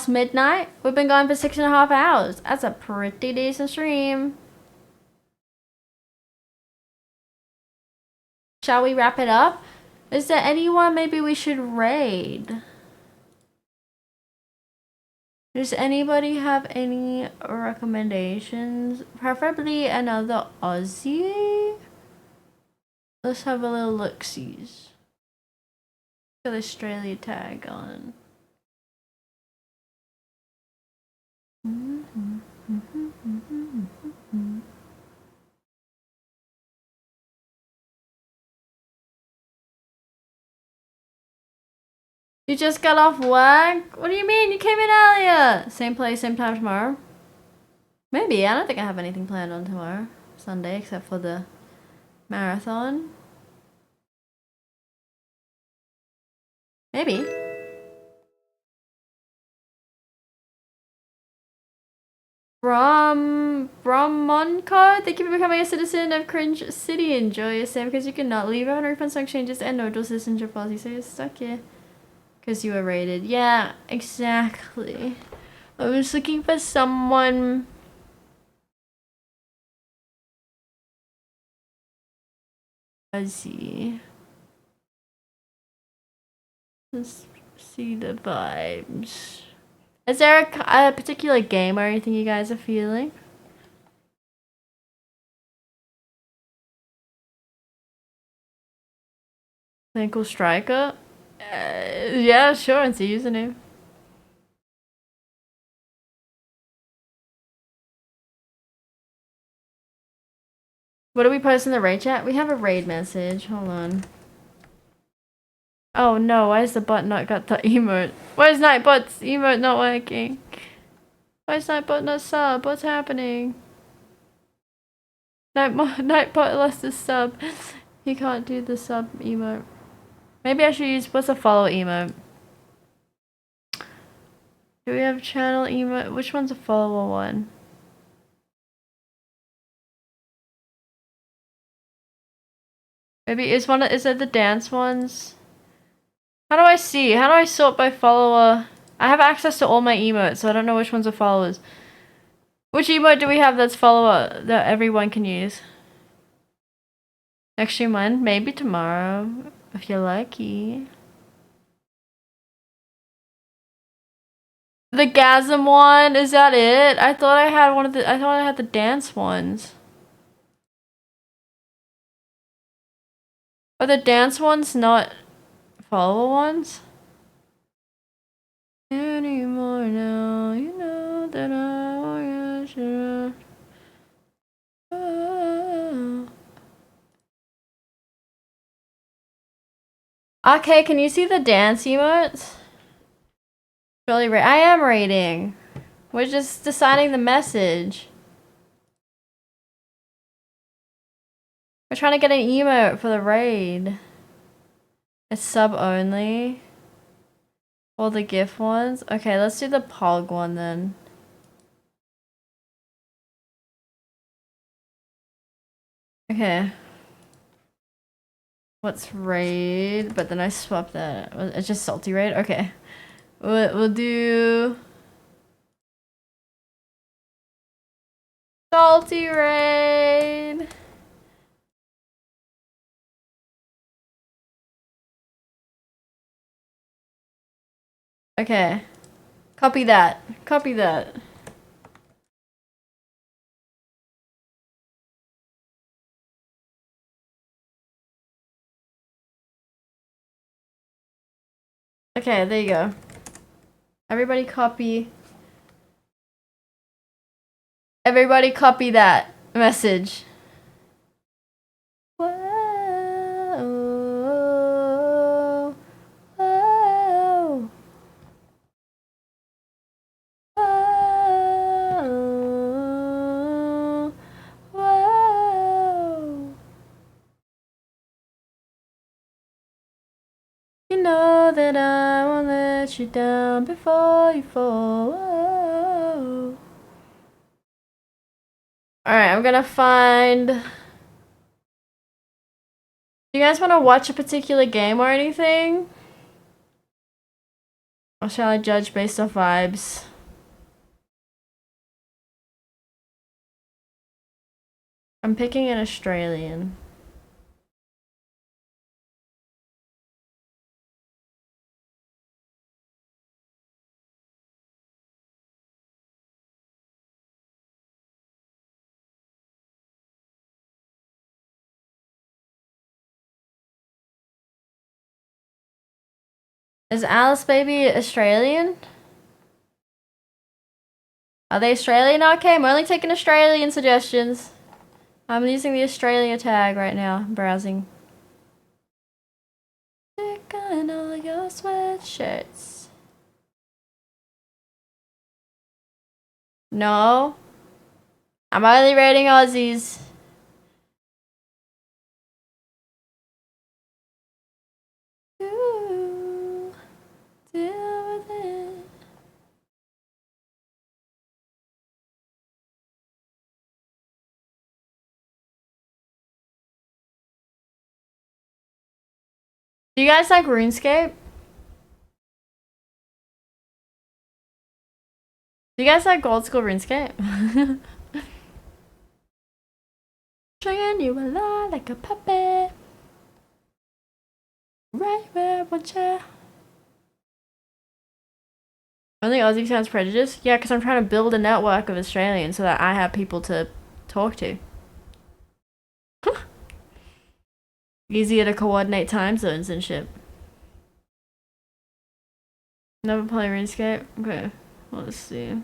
midnight. We've been going for 6.5 hours. That's a pretty decent stream. Shall we wrap it up? Is there anyone maybe we should raid? Does anybody have any recommendations? Preferably another Aussie? Let's have a little look-sees. Got the Australia tag on. You just got off work? What do you mean? You came in earlier. Same place, same time tomorrow? Maybe. I don't think I have anything planned on tomorrow. Sunday, except for the marathon. Maybe. Monco, thank you for becoming a citizen of Cringe City. Enjoy your stay because you cannot leave on refunds, exchanges, and no dual citizenship policy, so you're stuck here. Because you were raided. Yeah, exactly. I was looking for someone. Let's see. Let's see the vibes. Is there a particular game or anything you guys are feeling? Thankful Striker? Yeah, sure, it's a username. What do we post in the raid chat? We have a raid message. Hold on. Oh no, why is the bot not got the emote? Why is Nightbot's emote not working? Why is Nightbot not sub? What's happening? Nightbot lost his sub. He can't do the sub emote. Maybe I should use, what's a follow emote? Do we have channel emote? Which one's a follower one? Maybe is it the dance ones? How do I see? How do I sort by follower? I have access to all my emotes, so I don't know which ones are followers. Which emote do we have that's follower that everyone can use? Next stream one? Maybe tomorrow, if you're lucky. The Gasm one, is that it? I thought I had I thought I had the dance ones. Are the dance ones not follower ones? Anymore now, you know that I should. Okay, can you see the dance emotes? Really, I am rating. We're just deciding the message. We're trying to get an emote for the raid. It's sub only. All the GIF ones. Okay, let's do the Pog one then. Okay. What's raid? But then I swapped that. It's just salty raid? Okay. We'll do salty raid. Okay. Copy that. Copy that. Okay, there you go. Everybody copy. Everybody copy that message. Whoa, whoa, whoa, whoa. know that I won't let you down before you fall. Whoa. Alright, I'm gonna find... Do you guys want to watch a particular game or anything? Or shall I judge based off vibes? I'm picking an Australian. Is Alice Baby Australian? Are they Australian? Okay, I'm only taking Australian suggestions. I'm using the Australia tag right now, browsing. Stick on all your sweatshirts. No. I'm only rating Aussies. Ooh, deal with it. Do you guys like RuneScape? Do you guys like old school RuneScape? Stringing you along like a puppet. Right where I want ya. Only Aussie sounds prejudiced? Yeah, because I'm trying to build a network of Australians so that I have people to talk to. Easier to coordinate time zones and shit. Never play RuneScape? Okay, let's see.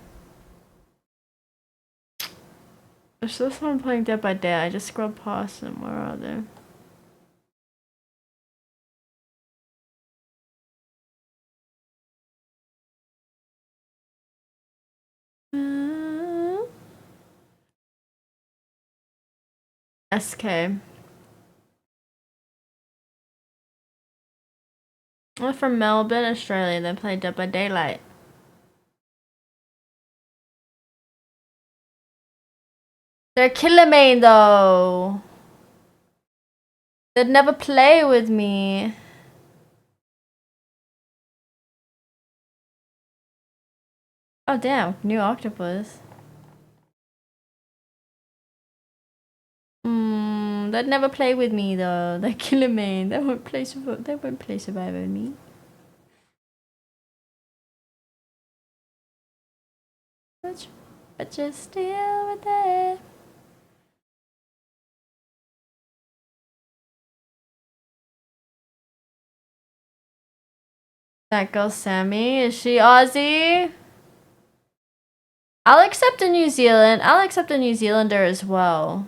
I saw someone playing Dead by Day. I just scrolled past them. Where are they? SK. They're from Melbourne, Australia. They play Dead by Daylight. They're killing me though. They'd never play with me. Oh damn, new octopus. They'd never play with me though. They're killing me. They won't play Survivor with me. But just deal with it. That girl Sammy, is she Aussie? I'll accept a New Zealand. I'll accept a New Zealander as well.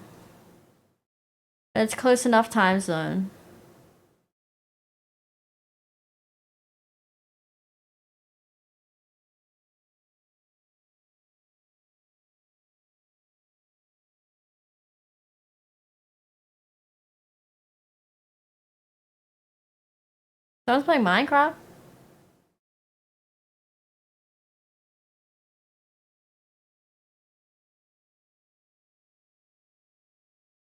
It's close enough time zone. Someone's playing Minecraft.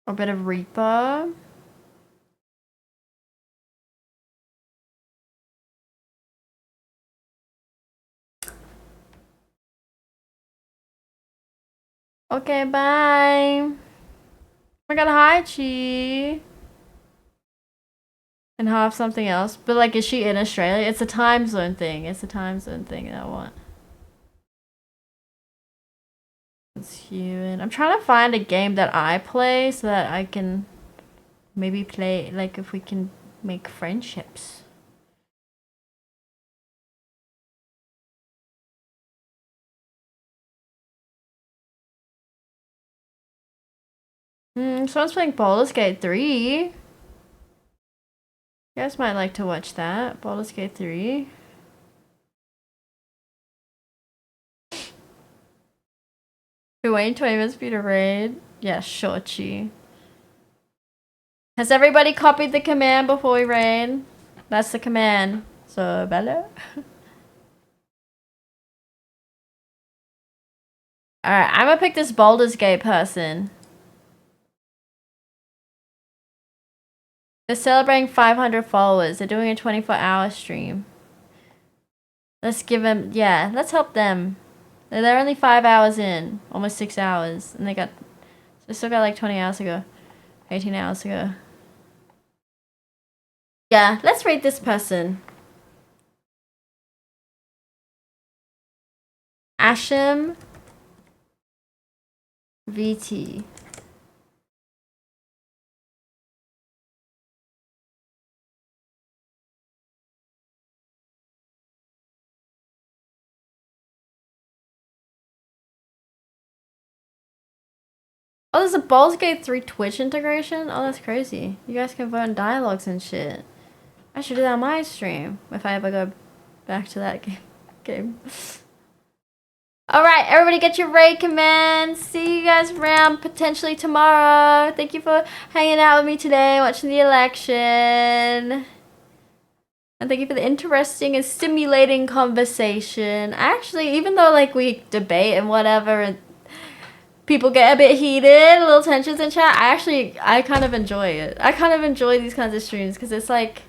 A bit of Reaper. Okay, bye. I got hi, Chi. And half something else. But like, is she in Australia? It's a time zone thing. It's a time zone thing that I want. It's human. I'm trying to find a game that I play so that I can maybe play, like if we can make friendships. Someone's playing Baldur's Gate 3. You guys might like to watch that. Baldur's Gate 3. We're waiting 20 minutes for you to raid. Yeah, sure, Chi. Has everybody copied the command before we raid? That's the command. So better. Alright, I'm gonna pick this Baldur's Gate person. They're celebrating 500 followers. They're doing a 24-hour stream. Let's give them, yeah, let's help them. They're only 5 hours in, almost 6 hours, and they still got like 20 hours to go, 18 hours to go. Yeah, let's rate this person. Asham VT. Oh, there's a Baldur's Gate 3 Twitch integration? Oh, that's crazy. You guys can vote on dialogues and shit. I should do that on my stream if I ever go back to that game. Alright, everybody get your raid commands. See you guys around potentially tomorrow. Thank you for hanging out with me today, watching the election. And thank you for the interesting and stimulating conversation. Actually, even though like we debate and whatever, and people get a bit heated, little tensions in chat, I kind of enjoy it. I kind of enjoy these kinds of streams because it's like,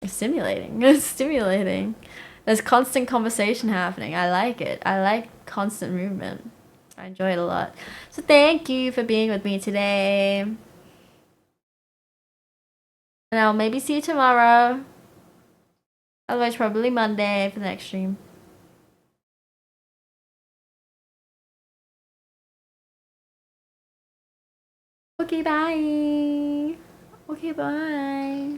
it's stimulating. It's stimulating. There's constant conversation happening. I like it. I like constant movement. I enjoy it a lot. So thank you for being with me today. And I'll maybe see you tomorrow. Otherwise, probably Monday for the next stream. Okay, bye. Okay, bye.